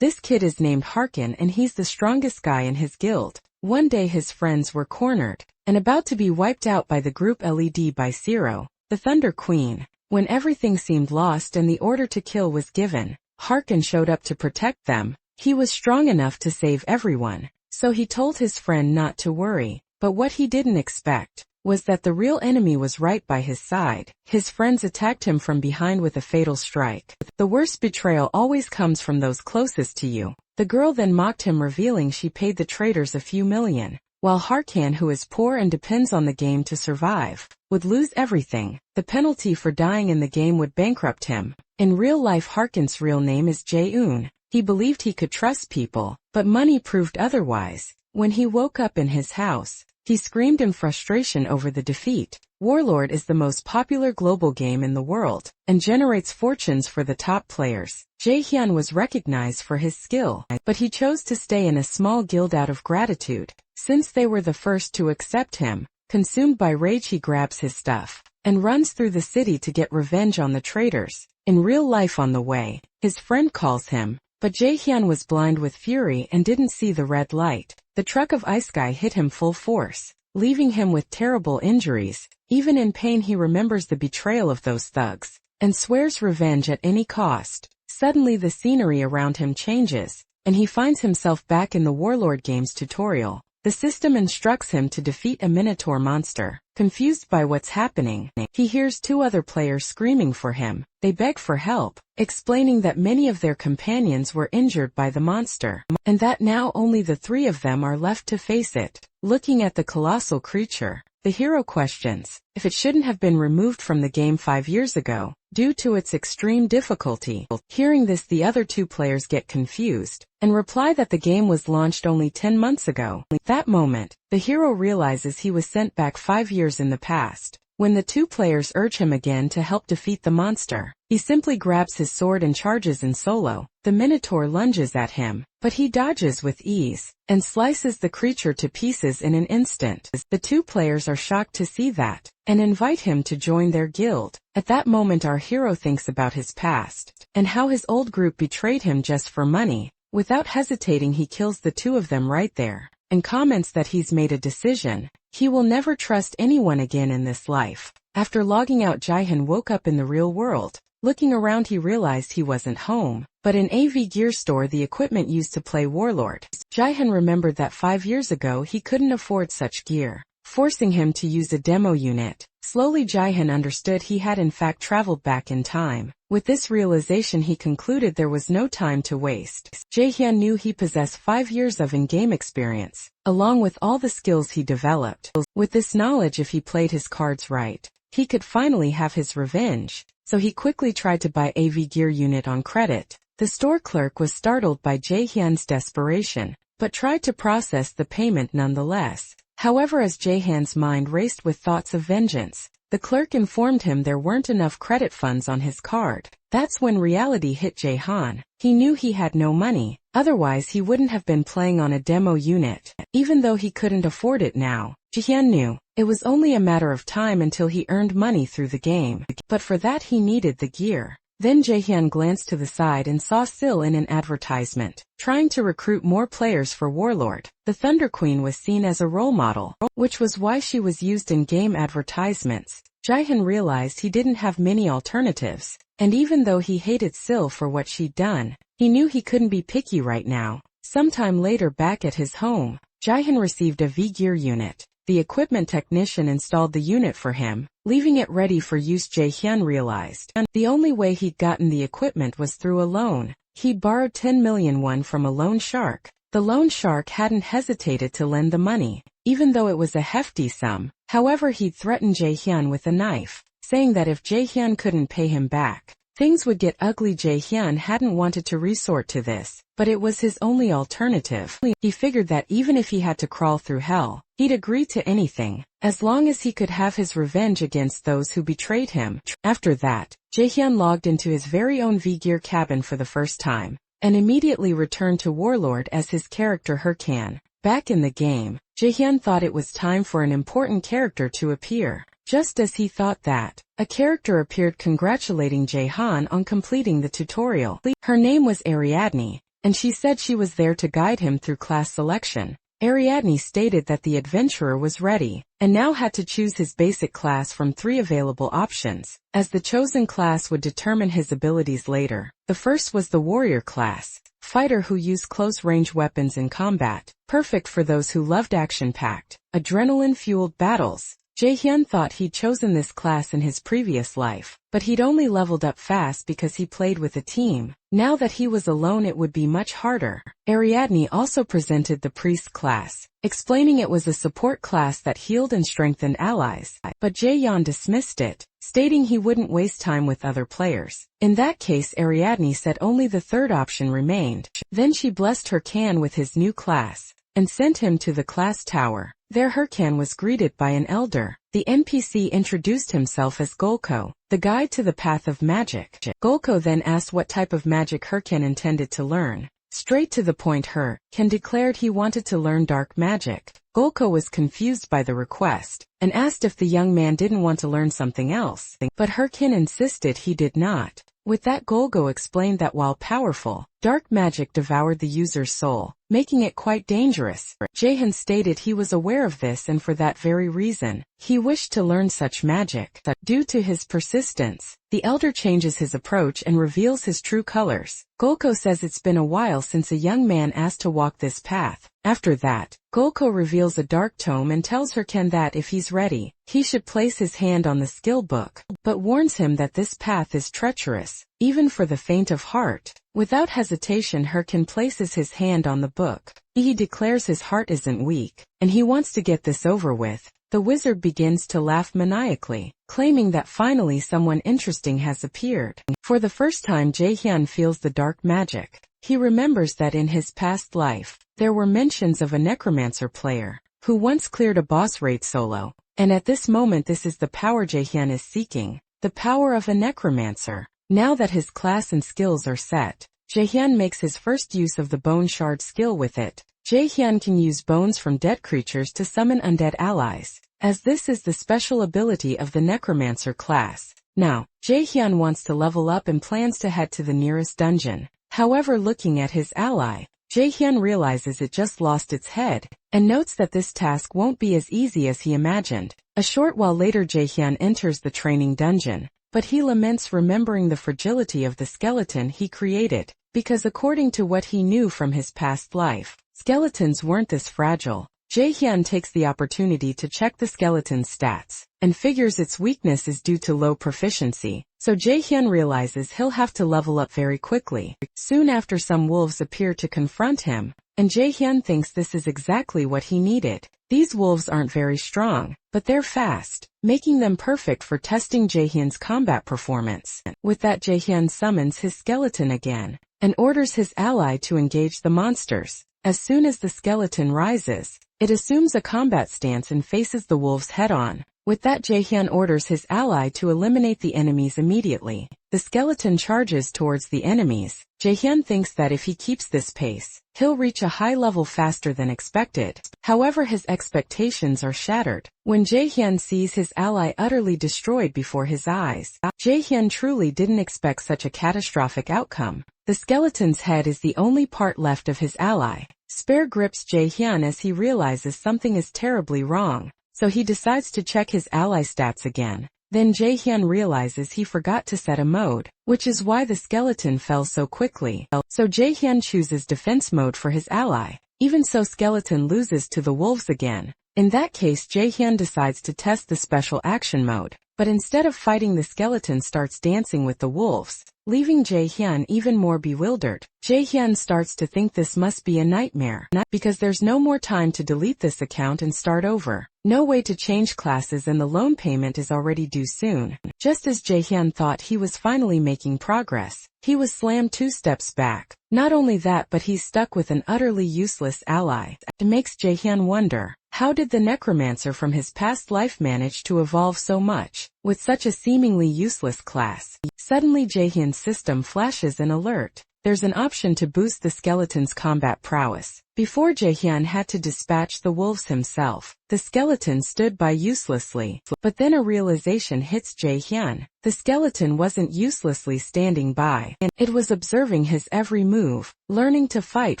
This kid is named Harkin and he's the strongest guy in his guild. One day his friends were cornered and about to be wiped out by the group led by Zero, the Thunder Queen. When everything seemed lost and the order to kill was given, Harkin showed up to protect them. He was strong enough to save everyone, so he told his friend not to worry, but what he didn't expect was that the real enemy was right by his side. His friends attacked him from behind with a fatal strike. The worst betrayal always comes from those closest to you. The girl then mocked him, revealing she paid the traitors a few million, while Harkin, who is poor and depends on the game to survive, would lose everything. The penalty for dying in the game would bankrupt him. In real life, Harkin's real name is Jae-un. He believed he could trust people, but money proved otherwise. When he woke up in his house, he screamed in frustration over the defeat. Warlord is the most popular global game in the world, and generates fortunes for the top players. Jae-hyun was recognized for his skill, but he chose to stay in a small guild out of gratitude. Since they were the first to accept him, consumed by rage he grabs his stuff and runs through the city to get revenge on the traitors. In real life on the way, his friend calls him, but Jae-hyun was blind with fury and didn't see the red light. The truck of Ice Guy hit him full force, leaving him with terrible injuries. Even in pain he remembers the betrayal of those thugs, and swears revenge at any cost. Suddenly the scenery around him changes, and he finds himself back in the Warlord game's tutorial. The system instructs him to defeat a Minotaur monster. Confused by what's happening, he hears two other players screaming for him. They beg for help, explaining that many of their companions were injured by the monster, and that now only the three of them are left to face it. Looking at the colossal creature, the hero questions if it shouldn't have been removed from the game 5 years ago, due to its extreme difficulty. Hearing this, the other two players get confused and reply that the game was launched only 10 months ago. That moment, the hero realizes he was sent back 5 years in the past. When the two players urge him again to help defeat the monster, he simply grabs his sword and charges in solo. The Minotaur lunges at him, but he dodges with ease and slices the creature to pieces in an instant. The two players are shocked to see that and invite him to join their guild. At that moment our hero thinks about his past and how his old group betrayed him just for money. Without hesitating he kills the two of them right there, and comments that he's made a decision. He will never trust anyone again in this life. After logging out, Jae-hyun woke up in the real world. Looking around he realized he wasn't home, but in AV Gear Store, the equipment used to play Warlord. Jae-hyun remembered that 5 years ago he couldn't afford such gear, forcing him to use a demo unit. Slowly Jae-hyun understood he had in fact traveled back in time. With this realization he concluded there was no time to waste. Jae-hyun knew he possessed 5 years of in-game experience, along with all the skills he developed. With this knowledge, if he played his cards right, he could finally have his revenge. So he quickly tried to buy AV Gear unit on credit. The store clerk was startled by Jae-hyun's desperation, but tried to process the payment nonetheless. However, as Jae-hyun's mind raced with thoughts of vengeance, the clerk informed him there weren't enough credit funds on his card. That's when reality hit Jae-hyun. He knew he had no money, otherwise he wouldn't have been playing on a demo unit. Even though he couldn't afford it now, Jae-hyun knew it was only a matter of time until he earned money through the game. But for that he needed the gear. Then Jae-hyun glanced to the side and saw Sil in an advertisement, trying to recruit more players for Warlord. The Thunder Queen was seen as a role model, which was why she was used in game advertisements. Jae-hyun realized he didn't have many alternatives, and even though he hated Sil for what she'd done, he knew he couldn't be picky right now. Sometime later, back at his home, Jae-hyun received a V-Gear unit. The equipment technician installed the unit for him, leaving it ready for use. Jae-hyun realized the only way he'd gotten the equipment was through a loan. He borrowed 10 million won from a loan shark. The loan shark hadn't hesitated to lend the money, even though it was a hefty sum. However, he'd threatened Jae-hyun with a knife, saying that if Jae-hyun couldn't pay him back, things would get ugly. Jae-hyun hadn't wanted to resort to this, but it was his only alternative. He figured that even if he had to crawl through hell, he'd agree to anything, as long as he could have his revenge against those who betrayed him. After that, Jae-hyun logged into his very own V-Gear cabin for the first time, and immediately returned to Warlord as his character Hurkan. Back in the game, Jae-hyun thought it was time for an important character to appear. Just as he thought that, a character appeared congratulating Jae-hyun on completing the tutorial. Her name was Ariadne, and she said she was there to guide him through class selection. Ariadne stated that the adventurer was ready, and now had to choose his basic class from 3 available options, as the chosen class would determine his abilities later. The first was the warrior class, fighter who used close-range weapons in combat, perfect for those who loved action-packed, adrenaline-fueled battles. Jaehyun thought he'd chosen this class in his previous life, but he'd only leveled up fast because he played with a team. Now that he was alone, it would be much harder. Ariadne also presented the priest class, explaining it was a support class that healed and strengthened allies, but Jaehyun dismissed it, stating he wouldn't waste time with other players. In that case, Ariadne said only the third option remained. Then she blessed Hurkan with his new class, and sent him to the class tower. There Hurkan was greeted by an elder. The NPC introduced himself as Golko, the guide to the path of magic. Golko then asked what type of magic Hurkan intended to learn. Straight to the point, Hurkan declared he wanted to learn dark magic. Golko was confused by the request, and asked if the young man didn't want to learn something else, but Hurkan insisted he did not. With that, Golko explained that while powerful, dark magic devoured the user's soul, making it quite dangerous. Jaehyun stated he was aware of this, and for that very reason, he wished to learn such magic. Due to his persistence, the elder changes his approach and reveals his true colors. Golko says it's been a while since a young man asked to walk this path. After that, Golko reveals a dark tome and tells Hurkan that if he's ready, he should place his hand on the skill book, but warns him that this path is treacherous, even for the faint of heart. Without hesitation, Hurkan places his hand on the book. He declares his heart isn't weak, and he wants to get this over with. The wizard begins to laugh maniacally, claiming that finally someone interesting has appeared. For the first time, Jaehyun feels the dark magic. He remembers that in his past life, there were mentions of a necromancer player, who once cleared a boss raid solo, and at this moment this is the power Jaehyun is seeking, the power of a necromancer. Now that his class and skills are set, Jaehyun makes his first use of the bone shard skill. With it, Jaehyun can use bones from dead creatures to summon undead allies, as this is the special ability of the necromancer class. Now, Jaehyun wants to level up and plans to head to the nearest dungeon. However, looking at his ally, Jaehyun realizes it just lost its head, and notes that this task won't be as easy as he imagined. A short while later, Jaehyun enters the training dungeon, but he laments remembering the fragility of the skeleton he created, because according to what he knew from his past life, skeletons weren't this fragile. Jaehyun takes the opportunity to check the skeleton's stats, and figures its weakness is due to low proficiency, so Jaehyun realizes he'll have to level up very quickly. Soon after, some wolves appear to confront him, and Jaehyun thinks this is exactly what he needed. These wolves aren't very strong, but they're fast, making them perfect for testing Jaehyun's combat performance. With that, Jaehyun summons his skeleton again, and orders his ally to engage the monsters. As soon as the skeleton rises, it assumes a combat stance and faces the wolves head-on. With that, Jaehyun orders his ally to eliminate the enemies immediately. The skeleton charges towards the enemies. Jaehyun thinks that if he keeps this pace, he'll reach a high level faster than expected. However, his expectations are shattered when Jaehyun sees his ally utterly destroyed before his eyes. Jaehyun truly didn't expect such a catastrophic outcome. The skeleton's head is the only part left of his ally. Despair grips Jaehyun as he realizes something is terribly wrong, so he decides to check his ally stats again. Then Jaehyun realizes he forgot to set a mode, which is why the skeleton fell so quickly. So Jaehyun chooses defense mode for his ally. Even so, skeleton loses to the wolves again. In that case, Jaehyun decides to test the special action mode, but instead of fighting, the skeleton starts dancing with the wolves, leaving Jaehyun even more bewildered. Jaehyun starts to think this must be a nightmare, because there's no more time to delete this account and start over. No way to change classes, and the loan payment is already due soon. Just as Jaehyun thought he was finally making progress, he was slammed 2 steps back. Not only that, but he's stuck with an utterly useless ally. It makes Jaehyun wonder, how did the necromancer from his past life manage to evolve so much, with such a seemingly useless class? Suddenly, Jaehyun's system flashes an alert. there's an option to boost the skeleton's combat prowess. Before Jaehyun had to dispatch the wolves himself, the skeleton stood by uselessly. But then a realization hits Jaehyun. The skeleton wasn't uselessly standing by. It was observing his every move, learning to fight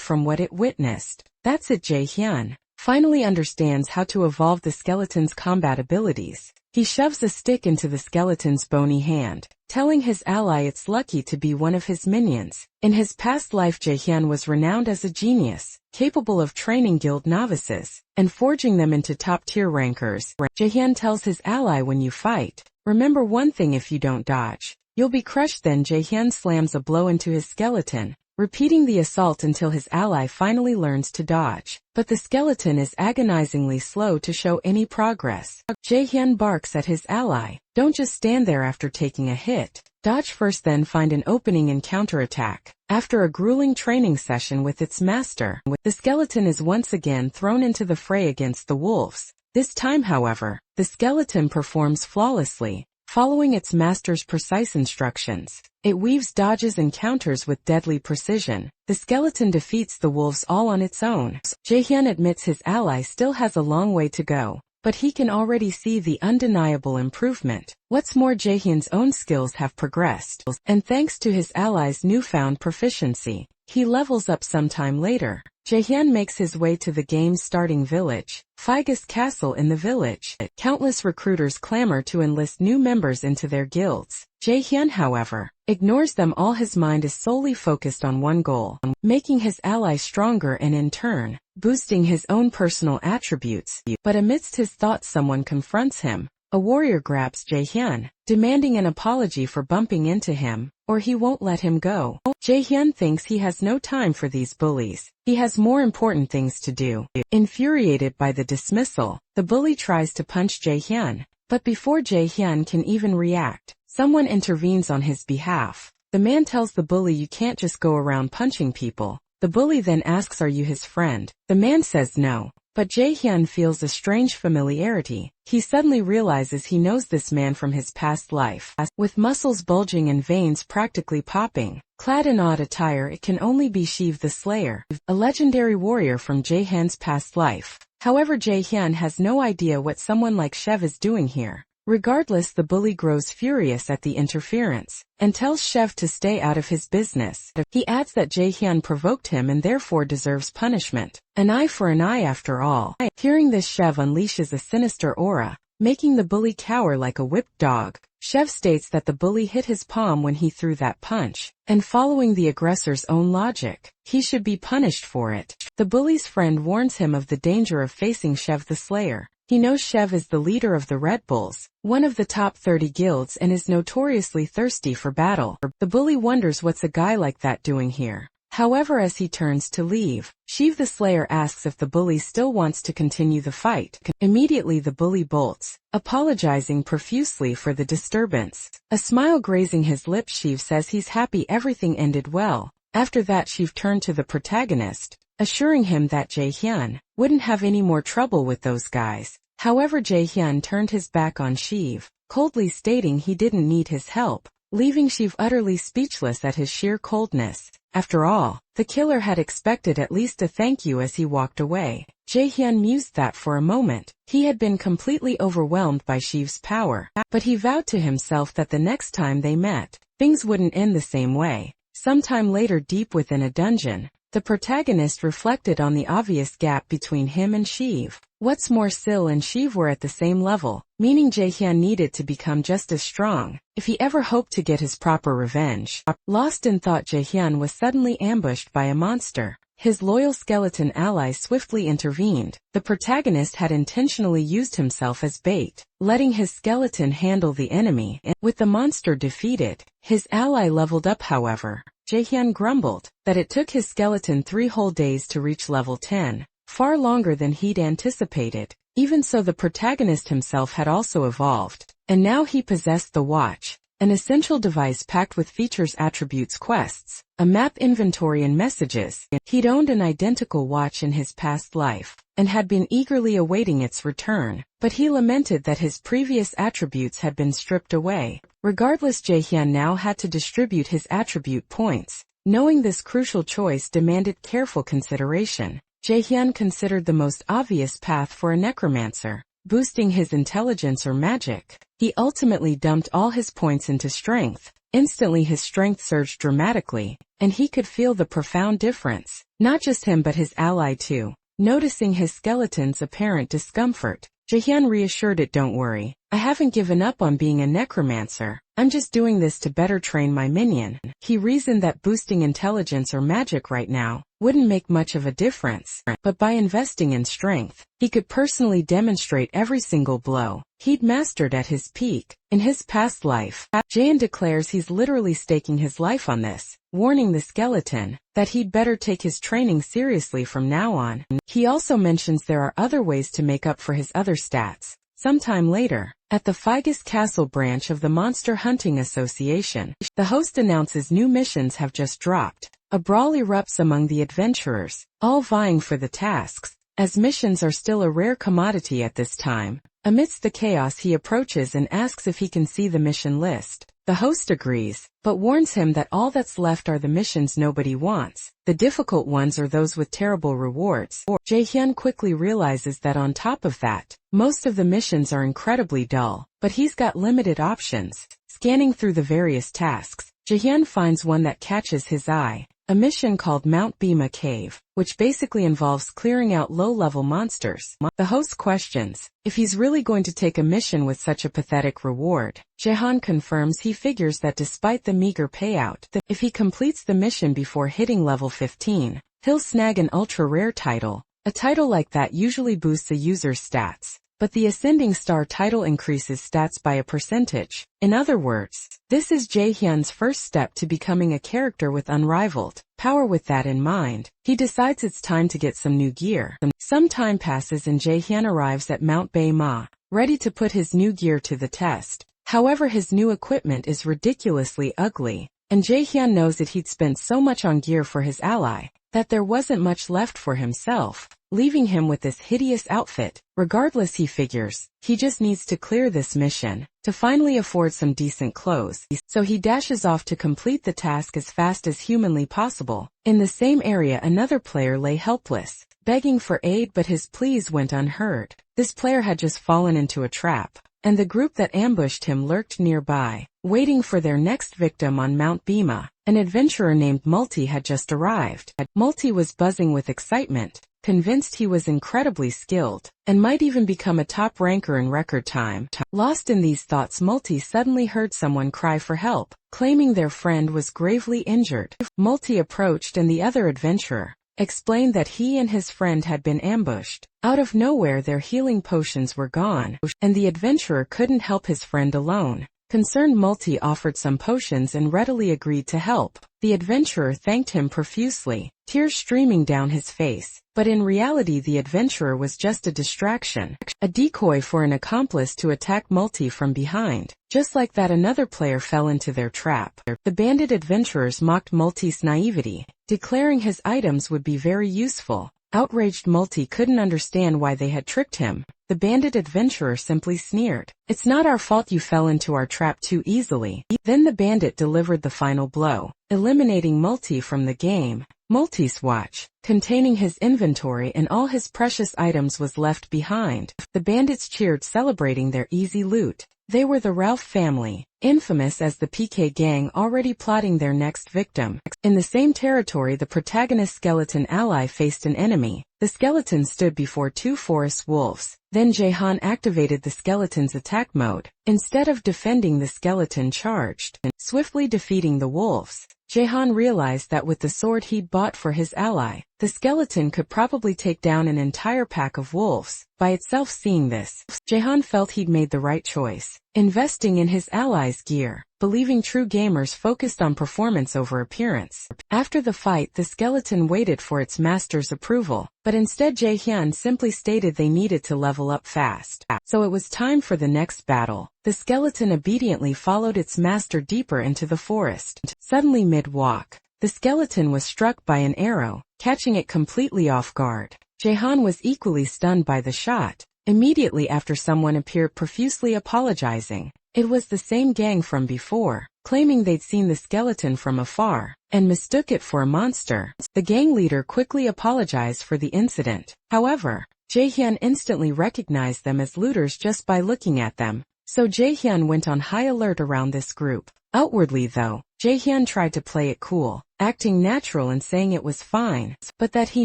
from what it witnessed. That's it. Jaehyun finally understands how to evolve the skeleton's combat abilities. He shoves a stick into the skeleton's bony hand, telling his ally it's lucky to be one of his minions. In his past life, Jaehyun was renowned as a genius, capable of training guild novices and forging them into top-tier rankers. Jaehyun tells his ally, when you fight, remember one thing: if you don't dodge, you'll be crushed. Then Jaehyun slams a blow into his skeleton, repeating the assault until his ally finally learns to dodge. But the skeleton is agonizingly slow to show any progress. Jaehyun barks at his ally, don't just stand there after taking a hit. Dodge first, then find an opening and counterattack. After a grueling training session with its master, the skeleton is once again thrown into the fray against the wolves. This time, however, the skeleton performs flawlessly, following its master's precise instructions. It weaves dodges and counters with deadly precision. The skeleton defeats the wolves all on its own. Jaehyun admits his ally still has a long way to go, but he can already see the undeniable improvement. What's more, Jaehyun's own skills have progressed, and thanks to his ally's newfound proficiency, he levels up sometime later. Jaehyun makes his way to the game's starting village, Figus Castle. In the village, countless recruiters clamor to enlist new members into their guilds. Jaehyun, however, ignores them all. His mind is solely focused on one goal: making his ally stronger and in turn, boosting his own personal attributes. But amidst his thoughts, someone confronts him. A warrior grabs Jaehyun, demanding an apology for bumping into him, or he won't let him go. Jaehyun thinks he has no time for these bullies. He has more important things to do. Infuriated by the dismissal, the bully tries to punch Jaehyun, but before Jaehyun can even react, someone intervenes on his behalf. The man tells the bully, you can't just go around punching people. The bully then asks, are you his friend? The man says no. But Jaehyun feels a strange familiarity. He suddenly realizes he knows this man from his past life. With muscles bulging and veins practically popping, clad in odd attire, it can only be Sheev the Slayer, a legendary warrior from Jaehyun's past life. However, Jaehyun has no idea what someone like Shev is doing here. Regardless, the bully grows furious at the interference and tells Shev to stay out of his business. He adds that Jaehyun provoked him and therefore deserves punishment. An eye for an eye, after all. Hearing this, Shev unleashes a sinister aura, making the bully cower like a whipped dog. Shev states that the bully hit his palm when he threw that punch, and following the aggressor's own logic, he should be punished for it. The bully's friend warns him of the danger of facing Shev the Slayer. He knows Shev is the leader of the Red Bulls, one of the top 30 guilds, and is notoriously thirsty for battle. The bully wonders what's a guy like that doing here. However, as he turns to leave, Sheev the Slayer asks if the bully still wants to continue the fight. Immediately the bully bolts, apologizing profusely for the disturbance. A smile grazing his lips, Sheev says he's happy everything ended well. After that, Sheev turned to the protagonist, assuring him that Jaehyun wouldn't have any more trouble with those guys. However, Jaehyun turned his back on Sheev, coldly stating he didn't need his help, leaving Sheev utterly speechless at his sheer coldness. After all, the killer had expected at least a thank you as he walked away. Jaehyun mused that for a moment. He had been completely overwhelmed by Sheev's power, but he vowed to himself that the next time they met, things wouldn't end the same way. Sometime later, deep within a dungeon, the protagonist reflected on the obvious gap between him and Sheev. What's more, Sil and Sheev were at the same level, meaning Jaehyun needed to become just as strong if he ever hoped to get his proper revenge. Lost in thought, Jaehyun was suddenly ambushed by a monster. His loyal skeleton ally swiftly intervened. The protagonist had intentionally used himself as bait, letting his skeleton handle the enemy. With the monster defeated, his ally leveled up. However, Jaehyun grumbled that it took his skeleton 3 whole days to reach level 10, far longer than he'd anticipated. Even so, the protagonist himself had also evolved, and now he possessed the watch, an essential device packed with features, attributes, quests, a map, inventory, and messages. He'd owned an identical watch in his past life, and had been eagerly awaiting its return, but he lamented that his previous attributes had been stripped away. Regardless, Jaehyun now had to distribute his attribute points, Knowing this crucial choice demanded careful consideration, Jaehyun considered the most obvious path for a necromancer, boosting his intelligence or magic. He ultimately dumped all his points into strength. Instantly his strength surged dramatically, and he could feel the profound difference. Not just him but his ally too. Noticing his skeleton's apparent discomfort, Jaehyun reassured it, "Don't worry, I haven't given up on being a necromancer. I'm just doing this to better train my minion." He reasoned that boosting intelligence or magic right now wouldn't make much of a difference, but by investing in strength, he could personally demonstrate every single blow he'd mastered at his peak. In his past life, Jaehyun declares he's literally staking his life on this, warning the skeleton that he'd better take his training seriously from now on. He also mentions there are other ways to make up for his other stats. Sometime later, at the Figus Castle branch of the Monster Hunting Association, the host announces new missions have just dropped. A brawl erupts among the adventurers, all vying for the tasks, as missions are still a rare commodity at this time. Amidst the chaos, he approaches and asks if he can see the mission list. The host agrees, but warns him that all that's left are the missions nobody wants. The difficult ones are those with terrible rewards. Jaehyun quickly realizes that on top of that, most of the missions are incredibly dull, but he's got limited options. Scanning through the various tasks, Jaehyun finds one that catches his eye. A mission called Mount Bima Cave, which basically involves clearing out low-level monsters. The host questions if he's really going to take a mission with such a pathetic reward. Jaehyun confirms he figures that despite the meager payout, if he completes the mission before hitting level 15, he'll snag an ultra-rare title. A title like that usually boosts a user's stats, but the Ascending Star title increases stats by a percentage. In other words, this is Jaehyun's first step to becoming a character with unrivaled power. With that in mind, he decides it's time to get some new gear. Some time passes and Jaehyun arrives at Mount Baima, ready to put his new gear to the test. However, his new equipment is ridiculously ugly, and Jaehyun knows that he'd spent so much on gear for his ally that there wasn't much left for himself, leaving him with this hideous outfit. Regardless, he figures, he just needs to clear this mission to finally afford some decent clothes. So he dashes off to complete the task as fast as humanly possible. In the same area, another player lay helpless, begging for aid, but his pleas went unheard. This player had just fallen into a trap, and the group that ambushed him lurked nearby, waiting for their next victim on Mount Bima. An adventurer named Multi had just arrived. Multi was buzzing with excitement, convinced he was incredibly skilled, and might even become a top ranker in record time. Lost in these thoughts, Multi suddenly heard someone cry for help, claiming their friend was gravely injured. Multi approached and the other adventurer explained that he and his friend had been ambushed. Out of nowhere, their healing potions were gone, and the adventurer couldn't help his friend alone. Concerned, Multi offered some potions and readily agreed to help. The adventurer thanked him profusely, tears streaming down his face. But in reality, the adventurer was just a distraction, a decoy for an accomplice to attack Multi from behind. Just like that, another player fell into their trap. The bandit adventurers mocked Multi's naivety, declaring his items would be very useful. Outraged, Multi couldn't understand why they had tricked him. The bandit adventurer simply sneered, "It's not our fault you fell into our trap too easily." Then the bandit delivered the final blow, eliminating Multi from the game. Multi's watch, containing his inventory and all his precious items, was left behind. The bandits cheered, celebrating their easy loot. They were the Ralph family, infamous as the PK gang, already plotting their next victim. In the same territory, the protagonist's skeleton ally faced an enemy. The skeleton stood before two forest wolves. Then Jaehyun activated the skeleton's attack mode. Instead of defending, the skeleton charged, swiftly defeating the wolves. Jaehyun realized that with the sword he'd bought for his ally, the skeleton could probably take down an entire pack of wolves by itself. Seeing this, Jaehyun felt he'd made the right choice, investing in his ally's gear, believing true gamers focused on performance over appearance. After the fight, the skeleton waited for its master's approval, but instead Jaehyun simply stated they needed to level up fast. So it was time for the next battle. The skeleton obediently followed its master deeper into the forest. Suddenly, mid-walk, the skeleton was struck by an arrow, catching it completely off guard. Jaehyun was equally stunned by the shot. Immediately after, someone appeared profusely apologizing. It was the same gang from before. claiming they'd seen the skeleton from afar and mistook it for a monster. The gang leader quickly apologized for the incident. However, Jae-hyun instantly recognized them as looters just by looking at them, so Jae-hyun went on high alert around this group. Outwardly though, Jae-hyun tried to play it cool, acting natural and saying it was fine, but that he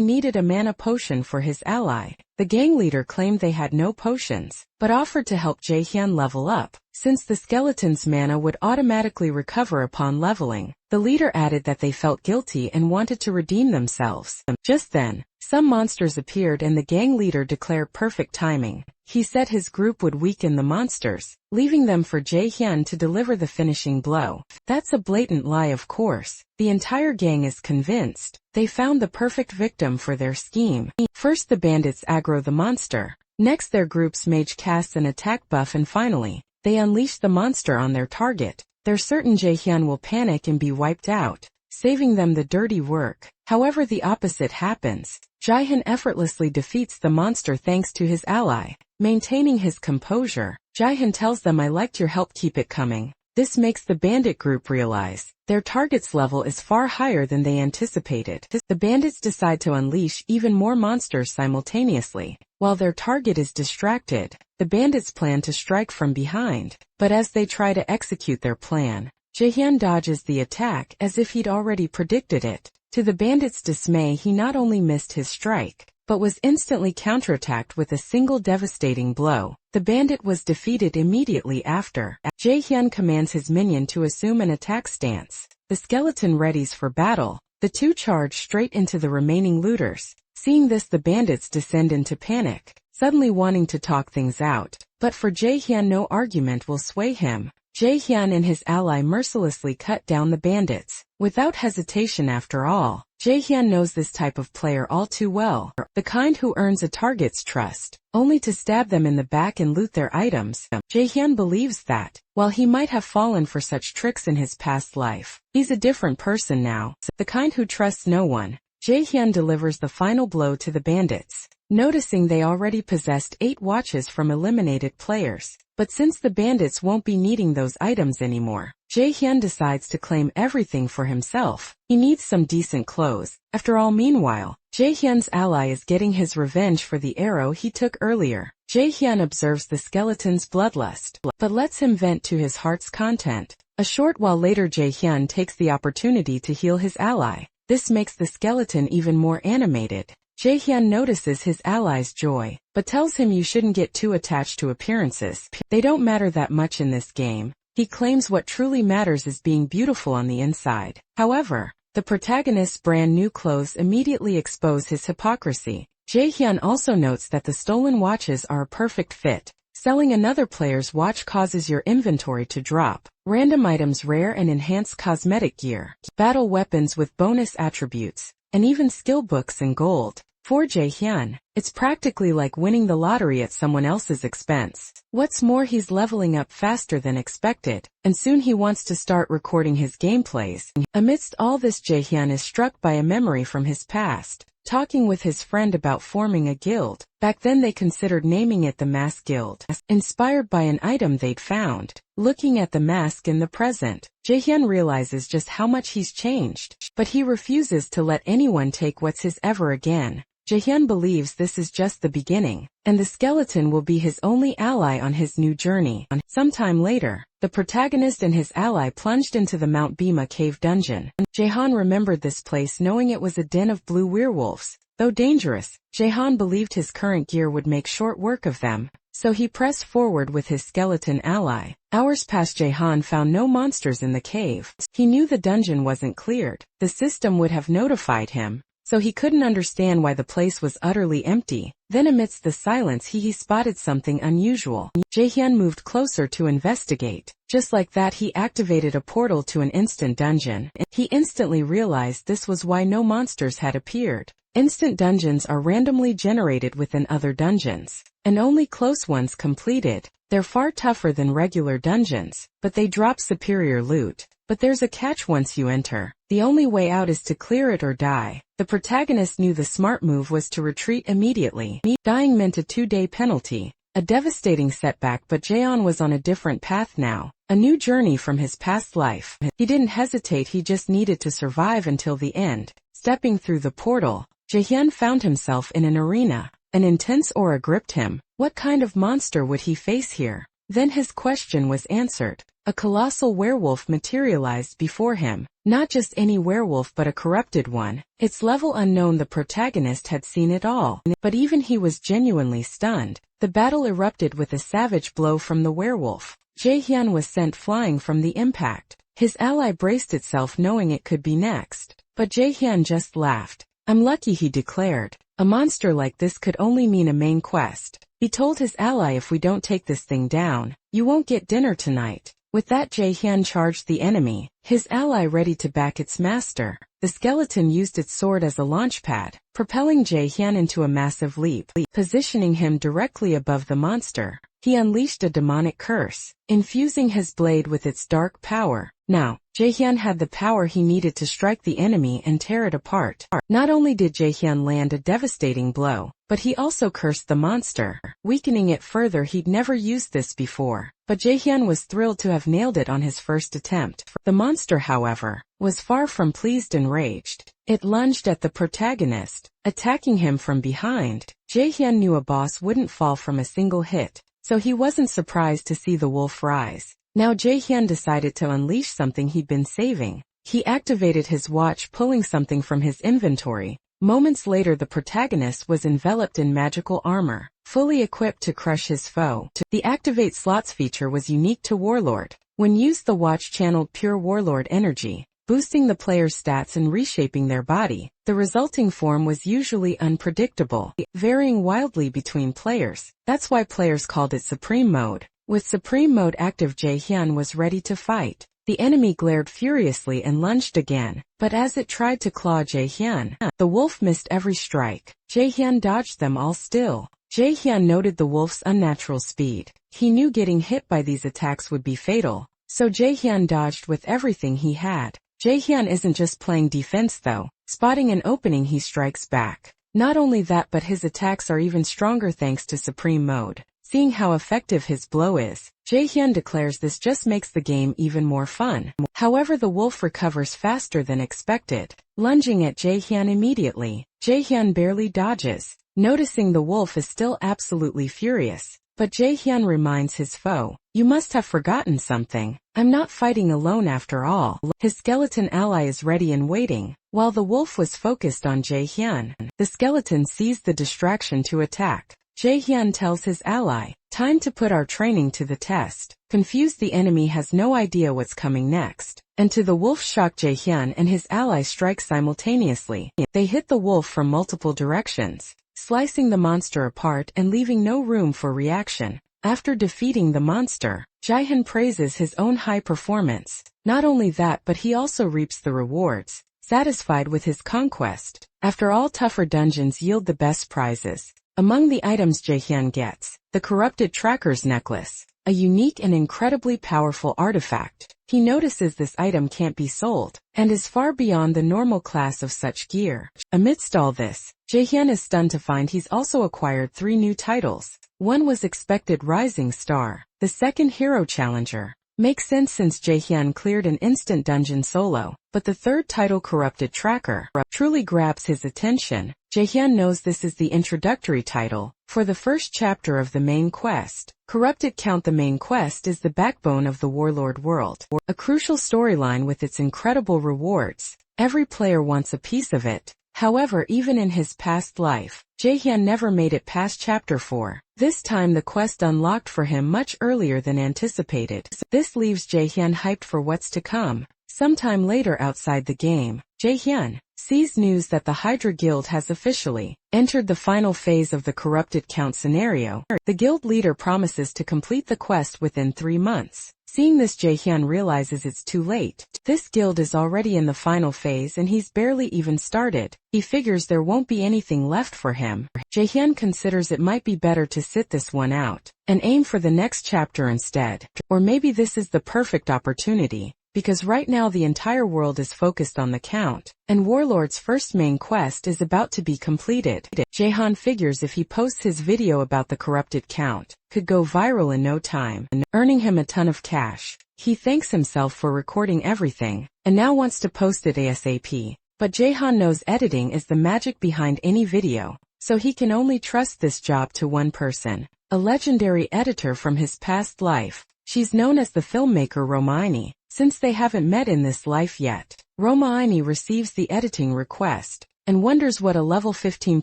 needed a mana potion for his ally. The gang leader claimed they had no potions, but offered to help Jae-hyun level up, since the skeleton's mana would automatically recover upon leveling. The leader added that they felt guilty and wanted to redeem themselves. Just then, some monsters appeared and the gang leader declared perfect timing. He said his group would weaken the monsters, leaving them for Jae-hyun to deliver the finishing blow. That's a blatant lie, of course. The entire gang is convinced they found the perfect victim for their scheme. First the bandits aggro the monster, next their group's mage casts an attack buff, and finally, they unleash the monster on their target. They're certain Jae-hyun will panic and be wiped out, saving them the dirty work. However, the opposite happens. Jae-hyun effortlessly defeats the monster thanks to his ally. Maintaining his composure, Jae-hyun tells them, "I liked your help, keep it coming." This makes the bandit group realize their target's level is far higher than they anticipated. The bandits decide to unleash even more monsters simultaneously. While their target is distracted, the bandits plan to strike from behind. But as they try to execute their plan, Jae-hyun dodges the attack as if he'd already predicted it. To the bandits' dismay, he not only missed his strike, but was instantly counterattacked with a single devastating blow. The bandit was defeated immediately after. Jae-hyun commands his minion to assume an attack stance. The skeleton readies for battle. The two charge straight into the remaining looters. Seeing this, the bandits descend into panic, suddenly wanting to talk things out. But for Jae-hyun, no argument will sway him. Jae-hyun and his ally mercilessly cut down the bandits, without hesitation. After all, Jae-hyun knows this type of player all too well, the kind who earns a target's trust, only to stab them in the back and loot their items. Jae-hyun believes that, while he might have fallen for such tricks in his past life, he's a different person now, the kind who trusts no one. Jae-hyun delivers the final blow to the bandits, noticing they already possessed 8 watches from eliminated players. But since the bandits won't be needing those items anymore, Jae-hyun decides to claim everything for himself. He needs some decent clothes. After all, meanwhile, Jae-hyun's ally is getting his revenge for the arrow he took earlier. Jae-hyun observes the skeleton's bloodlust, but lets him vent to his heart's content. A short while later, Jae-hyun takes the opportunity to heal his ally. This makes the skeleton even more animated. Jae-hyun notices his ally's joy, but tells him you shouldn't get too attached to appearances. They don't matter that much in this game. He claims what truly matters is being beautiful on the inside. However, the protagonist's brand new clothes immediately expose his hypocrisy. Jae-hyun also notes that the stolen watches are a perfect fit. Selling another player's watch causes your inventory to drop. Random items, rare and enhanced cosmetic gear, battle weapons with bonus attributes, and even skill books in gold. For Jae-hyun, it's practically like winning the lottery at someone else's expense. What's more, he's leveling up faster than expected, and soon he wants to start recording his gameplays. Amidst all this, Jae-hyun is struck by a memory from his past. Talking with his friend about forming a guild. Back then they considered naming it the Mask Guild, inspired by an item they'd found. Looking at the mask in the present, Jae-hyun realizes just how much he's changed, but he refuses to let anyone take what's his ever again. Jae-hyun believes this is just the beginning, and the skeleton will be his only ally on his new journey. Sometime later, the protagonist and his ally plunged into the Mount Bima cave dungeon. Jae-hyun remembered this place, knowing it was a den of blue werewolves. Though dangerous, Jae-hyun believed his current gear would make short work of them, so he pressed forward with his skeleton ally. Hours passed. Jae-hyun found no monsters in the cave. He knew the dungeon wasn't cleared. The system would have notified him, so he couldn't understand why the place was utterly empty. Then amidst the silence he spotted something unusual. Jae-hyun moved closer to investigate. Just like that, he activated a portal to an instant dungeon. He instantly realized this was why no monsters had appeared. Instant dungeons are randomly generated within other dungeons, and only close ones completed. They're far tougher than regular dungeons, but they drop superior loot. But there's a catch: once you enter, the only way out is to clear it or die. The protagonist knew the smart move was to retreat immediately. Dying meant a 2-day penalty, A devastating setback, but Jaehyun was on a different path now. A new journey from his past life. He didn't hesitate, he just needed to survive until the end. Stepping through the portal, Jaehyun found himself in an arena. An intense aura gripped him. What kind of monster would he face here? Then his question was answered. A colossal werewolf materialized before him. Not just any werewolf, but a corrupted one. Its level unknown, the protagonist had seen it all. But even he was genuinely stunned. The battle erupted with a savage blow from the werewolf. Jaehyun was sent flying from the impact. His ally braced itself knowing it could be next. But Jaehyun just laughed. I'm lucky, he declared. A monster like this could only mean a main quest. He told his ally, if we don't take this thing down, you won't get dinner tonight. With that, Jaehyun charged the enemy, his ally ready to back its master. The skeleton used its sword as a launch pad, propelling Jaehyun into a massive leap, positioning him directly above the monster. He unleashed a demonic curse, infusing his blade with its dark power. Now, Jaehyun had the power he needed to strike the enemy and tear it apart. Not only did Jaehyun land a devastating blow, but he also cursed the monster, weakening it further. He'd never used this before, but Jaehyun was thrilled to have nailed it on his first attempt. The monster, however, was far from pleased and raged. It lunged at the protagonist, attacking him from behind. Jaehyun knew a boss wouldn't fall from a single hit, so he wasn't surprised to see the wolf rise. Now Jaehyun decided to unleash something he'd been saving. He activated his watch, pulling something from his inventory. Moments later, the protagonist was enveloped in magical armor, fully equipped to crush his foe. The Activate Slots feature was unique to Warlord. When used, the watch channeled pure Warlord energy, boosting the player's stats and reshaping their body. The resulting form was usually unpredictable, varying wildly between players. That's why players called it Supreme Mode. With Supreme Mode active, Jaehyun was ready to fight. The enemy glared furiously and lunged again, but as it tried to claw Jaehyun, the wolf missed every strike. Jaehyun dodged them all still. Jaehyun noted the wolf's unnatural speed. He knew getting hit by these attacks would be fatal, so Jaehyun dodged with everything he had. Jaehyun isn't just playing defense though. Spotting an opening, he strikes back. Not only that, but his attacks are even stronger thanks to Supreme Mode. Seeing how effective his blow is, Jaehyun declares this just makes the game even more fun. However, the wolf recovers faster than expected, lunging at Jaehyun immediately. Jaehyun barely dodges, noticing the wolf is still absolutely furious. But Jaehyun reminds his foe, "You must have forgotten something. I'm not fighting alone after all." His skeleton ally is ready and waiting. While the wolf was focused on Jaehyun, the skeleton seized the distraction to attack. Jaehyun tells his ally, "Time to put our training to the test." Confused, the enemy has no idea what's coming next. And to the wolf's shock, Jaehyun and his ally strike simultaneously. They hit the wolf from multiple directions, slicing the monster apart and leaving no room for reaction. After defeating the monster, Jaehyun praises his own high performance. Not only that, but he also reaps the rewards, satisfied with his conquest. After all, tougher dungeons yield the best prizes. Among the items Jaehyun gets, the Corrupted Tracker's Necklace, a unique and incredibly powerful artifact. He notices this item can't be sold, and is far beyond the normal class of such gear. Amidst all this, Jaehyun is stunned to find he's also acquired 3 new titles. One was Expected Rising Star, the second Hero Challenger. Makes sense since Jaehyun cleared an instant dungeon solo, but the third title, Corrupted Tracker, truly grabs his attention. Jaehyun knows this is the introductory title for the first chapter of the main quest. Corrupted Count. The main quest is the backbone of the Warlord world, a crucial storyline with its incredible rewards. Every player wants a piece of it. However, even in his past life, Jaehyun never made it past chapter 4. This time the quest unlocked for him much earlier than anticipated. This leaves Jaehyun hyped for what's to come. Sometime later outside the game, Jaehyun sees news that the Hydra Guild has officially entered the final phase of the Corrupted Count scenario. The guild leader promises to complete the quest within 3 months. Seeing this, Jaehyun realizes it's too late. This guild is already in the final phase and he's barely even started. He figures there won't be anything left for him. Jaehyun considers it might be better to sit this one out and aim for the next chapter instead. Or maybe this is the perfect opportunity. because right now the entire world is focused on the Count, and Warlord's first main quest is about to be completed. Jaehan figures if he posts his video about the corrupted Count, could go viral in no time, earning him a ton of cash. He thanks himself for recording everything, and now wants to post it ASAP. But Jaehan knows editing is the magic behind any video, so he can only trust this job to one person, a legendary editor from his past life. She's known as the filmmaker Romaini, since they haven't met in this life yet. Romaini receives the editing request, and wonders what a level 15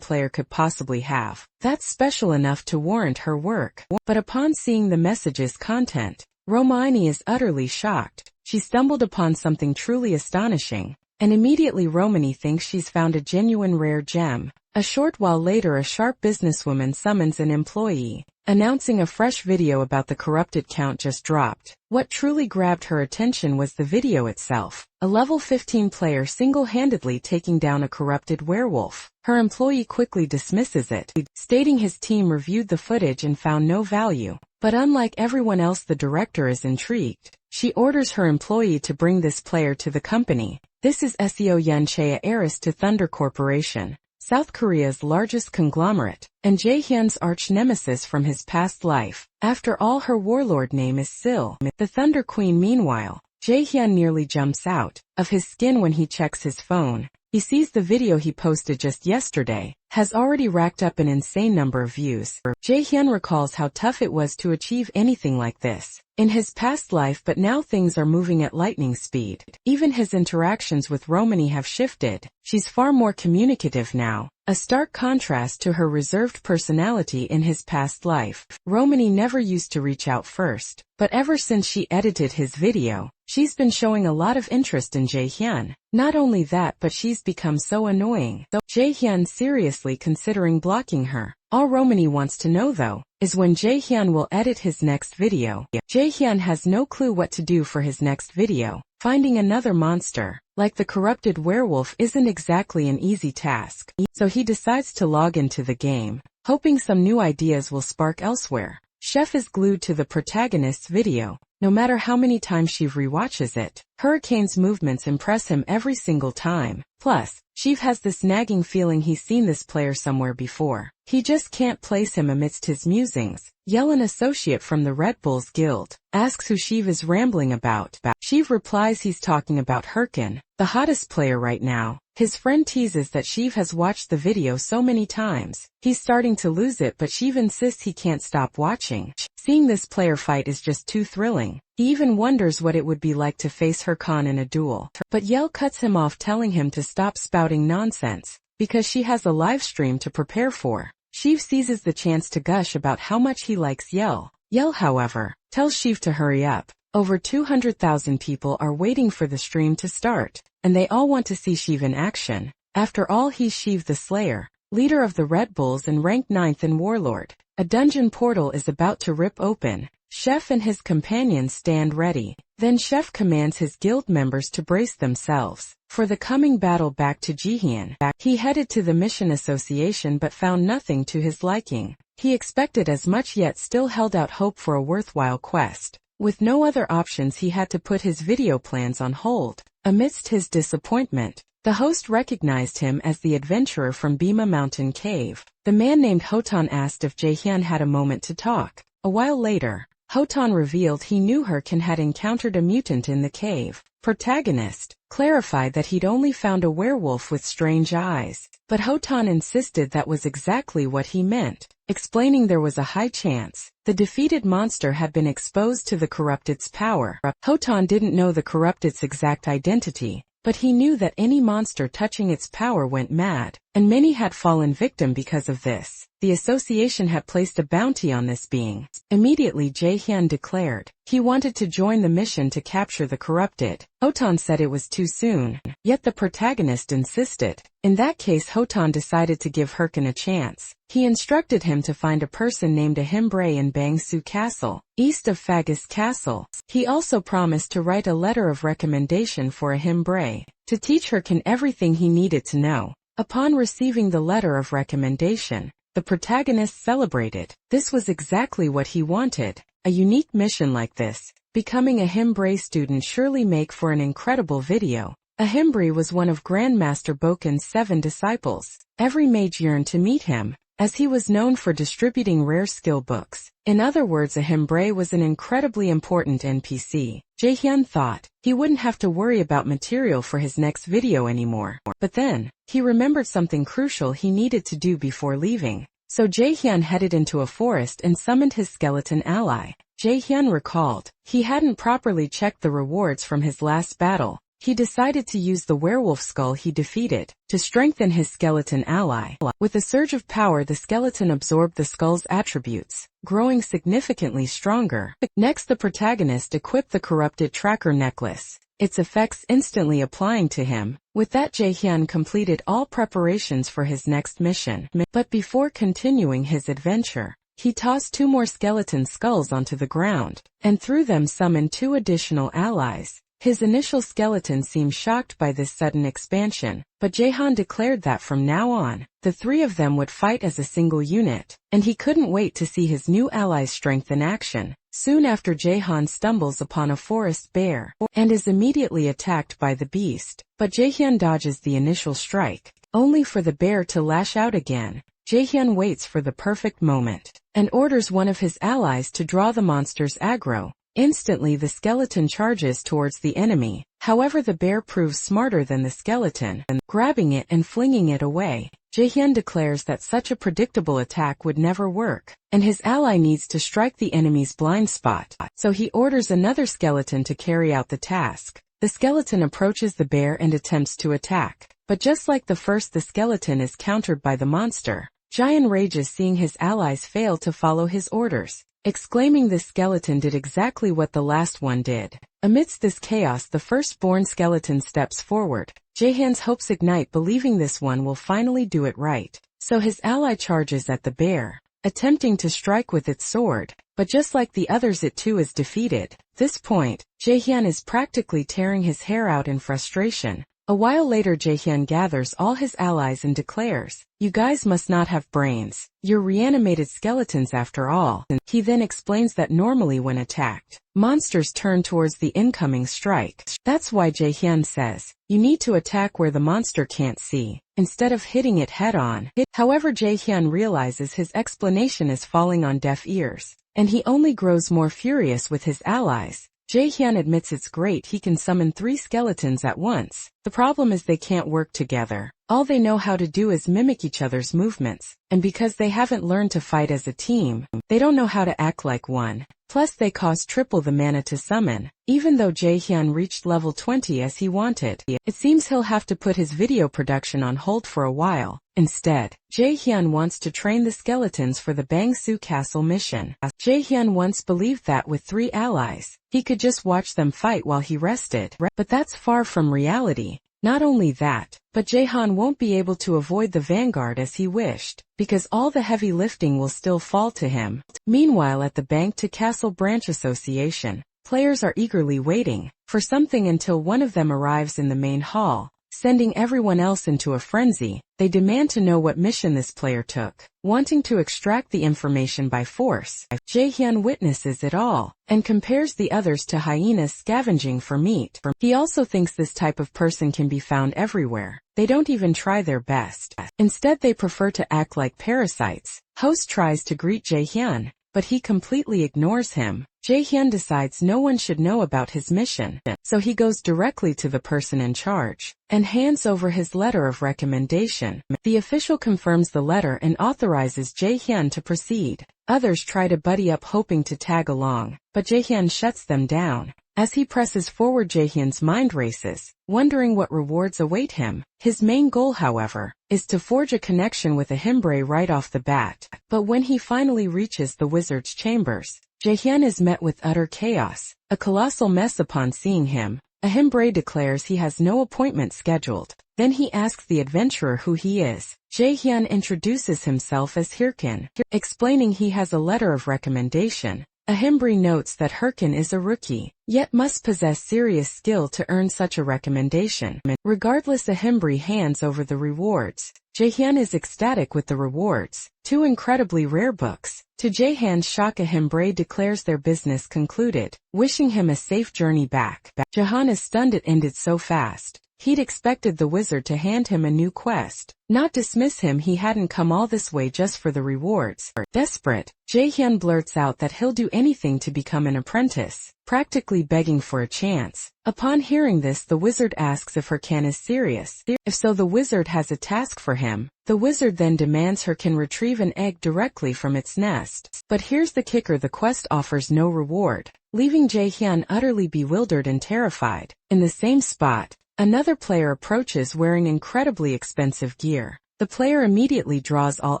player could possibly have that's special enough to warrant her work. But upon seeing the message's content, Romaini is utterly shocked. She stumbled upon something truly astonishing, and immediately Romaini thinks she's found a genuine rare gem. A short while later, a sharp businesswoman summons an employee, announcing a fresh video about the corrupted Count just dropped. What truly grabbed her attention was the video itself, a level 15 player single-handedly taking down a corrupted werewolf. Her employee quickly dismisses it, stating his team reviewed the footage and found no value. But unlike everyone else, the director is intrigued. She orders her employee to bring this player to the company. This is Seo Yun Chea, heiress to Thunder Corporation, South Korea's largest conglomerate, and Jaehyun's arch-nemesis from his past life. After all, her warlord name is Sil, the Thunder Queen. Meanwhile, Jaehyun nearly jumps out of his skin when he checks his phone. He sees the video he posted just yesterday has already racked up an insane number of views. Jaehyun recalls how tough it was to achieve anything like this in his past life, but now things are moving at lightning speed. Even his interactions with Romaini have shifted. She's far more communicative now, a stark contrast to her reserved personality in his past life. Romaini never used to reach out first, but ever since she edited his video, she's been showing a lot of interest in Jaehyun. Not only that, but she's become so annoying. Jaehyun seriously considering blocking her. All Romaini wants to know, though, is when Jaehyun will edit his next video. Jaehyun has no clue what to do for his next video. Finding another monster, like the corrupted werewolf, isn't exactly an easy task, so he decides to log into the game, hoping some new ideas will spark elsewhere. Chef is glued to the protagonist's video. No matter how many times she rewatches it, Hurricane's movements impress him every single time. Plus, Sheev has this nagging feeling he's seen this player somewhere before. He just can't place him amidst his musings. Yell, an associate from the Red Bulls Guild, asks who Sheev is rambling about. Sheev replies he's talking about Hurricane, the hottest player right now. His friend teases that Sheev has watched the video so many times. He's starting to lose it, but Sheev insists he can't stop watching. Seeing this player fight is just too thrilling. He even wonders what it would be like to face Hurricane in a duel. But Yell cuts him off, telling him to stop spouting nonsense, because she has a live stream to prepare for. Sheev seizes the chance to gush about how much he likes Yell. Yell, however, tells Sheev to hurry up. Over 200,000 people are waiting for the stream to start, and they all want to see Sheev in action. After all, he's Sheev the Slayer, leader of the Red Bulls and ranked 9th in Warlord. A dungeon portal is about to rip open. Chef and his companions stand ready. Then Chef commands his guild members to brace themselves for the coming battle. Back to Jihyun. He headed to the Mission Association but found nothing to his liking. He expected as much, yet still held out hope for a worthwhile quest. With no other options, he had to put his video plans on hold. Amidst his disappointment, the host recognized him as the adventurer from Bima Mountain Cave. The man named Hotan asked if Jaehyun had a moment to talk. A while later, Hotan revealed he knew Hurricane had encountered a mutant in the cave. Protagonist clarified that he'd only found a werewolf with strange eyes, but Hotan insisted that was exactly what he meant, explaining there was a high chance the defeated monster had been exposed to the Corrupted's power. Hotan didn't know the Corrupted's exact identity, but he knew that any monster touching its power went mad, and many had fallen victim because of this. The association had placed a bounty on this being. Immediately, Jaehyun declared he wanted to join the mission to capture the Corrupted. Hotan said it was too soon, yet the protagonist insisted. In that case, Hotan decided to give Hurricane a chance. He instructed him to find a person named Ahimbre in Bangsu Castle, east of Fagus Castle. He also promised to write a letter of recommendation for Ahimbre to teach Hurricane everything he needed to know. Upon receiving the letter of recommendation, the protagonist celebrated. This was exactly what he wanted. A unique mission like this Becoming a Himbre student surely make for an incredible video. A Himbre was one of Grandmaster Boken's 7 disciples. Every mage yearned to meet him, as he was known for distributing rare skill books. In other words, a Himbre was an incredibly important NPC. Jaehyun thought he wouldn't have to worry about material for his next video anymore. But then, he remembered something crucial he needed to do before leaving. So Jaehyun headed into a forest and summoned his skeleton ally. Jaehyun recalled he hadn't properly checked the rewards from his last battle. He decided to use the werewolf skull he defeated to strengthen his skeleton ally. With a surge of power, the skeleton absorbed the skull's attributes, growing significantly stronger. Next, the protagonist equipped the corrupted tracker necklace, its effects instantly applying to him. With that, Jaehyun completed all preparations for his next mission. But before continuing his adventure, he tossed 2 more skeleton skulls onto the ground, and through them summoned 2 additional allies. His initial skeleton seemed shocked by this sudden expansion, but Jaehyun declared that from now on, the 3 of them would fight as a single unit, and he couldn't wait to see his new allies' strength in action. Soon after, Jaehyun stumbles upon a forest bear, and is immediately attacked by the beast, but Jaehyun dodges the initial strike, only for the bear to lash out again. Jaehyun waits for the perfect moment, and orders one of his allies to draw the monster's aggro. Instantly, the skeleton charges towards the enemy. However, the bear proves smarter than the skeleton, grabbing it and flinging it away. Jaehyun declares that such a predictable attack would never work, and his ally needs to strike the enemy's blind spot. So he orders another skeleton to carry out the task. The skeleton approaches the bear and attempts to attack, but just like the first, the skeleton is countered by the monster. Jaehyun rages seeing his allies fail to follow his orders, exclaiming the skeleton did exactly what the last one did. Amidst this chaos, the firstborn skeleton steps forward. Jaehyun's hopes ignite, believing this one will finally do it right. So his ally charges at the bear, attempting to strike with its sword, but just like the others, it too is defeated. This point, Jaehyun is practically tearing his hair out in frustration. A while later, Jaehyun gathers all his allies and declares, "You guys must not have brains. You're reanimated skeletons after all." He then explains that normally when attacked, monsters turn towards the incoming strike. That's why Jaehyun says, you need to attack where the monster can't see, instead of hitting it head-on. However, Jaehyun realizes his explanation is falling on deaf ears, and he only grows more furious with his allies. Jaehyun admits it's great he can summon 3 skeletons at once. The problem is they can't work together. All they know how to do is mimic each other's movements, and because they haven't learned to fight as a team, they don't know how to act like one. Plus, they cost triple the mana to summon. Even though Jaehyun reached level 20 as he wanted, it seems he'll have to put his video production on hold for a while. Instead, Jaehyun wants to train the skeletons for the Bangsu Castle mission. Jaehyun once believed that with 3 allies, he could just watch them fight while he rested. But that's far from reality. Not only that, but Jaehyun won't be able to avoid the vanguard as he wished, because all the heavy lifting will still fall to him. Meanwhile, at the Bank to Castle Branch Association, players are eagerly waiting for something until one of them arrives in the main hall, sending everyone else into a frenzy. They demand to know what mission this player took, wanting to extract the information by force. Jaehyun witnesses it all, and compares the others to hyenas scavenging for meat. He also thinks this type of person can be found everywhere. They don't even try their best. Instead, they prefer to act like parasites. Host tries to greet Jaehyun, but he completely ignores him. Jaehyun decides no one should know about his mission, so he goes directly to the person in charge and hands over his letter of recommendation. The official confirms the letter and authorizes Jaehyun to proceed. Others try to buddy up hoping to tag along, but Jaehyun shuts them down. As he presses forward, Jaehyun's mind races, wondering what rewards await him. His main goal, however, is to forge a connection with a Himbre right off the bat. But when he finally reaches the wizard's chambers, Jaehyun is met with utter chaos, a colossal mess. Upon seeing him, a Himbre declares he has no appointment scheduled. Then he asks the adventurer who he is. Jaehyun introduces himself as Hirkin, explaining he has a letter of recommendation. Ahimbri notes that Hirkin is a rookie, yet must possess serious skill to earn such a recommendation. Regardless, Ahimbri hands over the rewards. Jaehyun is ecstatic with the rewards, 2 incredibly rare books. To Jaehyun's shock, Ahimbri declares their business concluded, wishing him a safe journey back. Jaehyun is stunned it ended so fast. He'd expected the wizard to hand him a new quest, not dismiss him. He hadn't come all this way just for the rewards. Desperate, Jaehyun blurts out that he'll do anything to become an apprentice, practically begging for a chance. Upon hearing this, the wizard asks if Hirkin is serious. If so, the wizard has a task for him. The wizard then demands Hirkin retrieve an egg directly from its nest. But here's the kicker: the quest offers no reward, leaving Jaehyun utterly bewildered and terrified. In the same spot, another player approaches wearing incredibly expensive gear. The player immediately draws all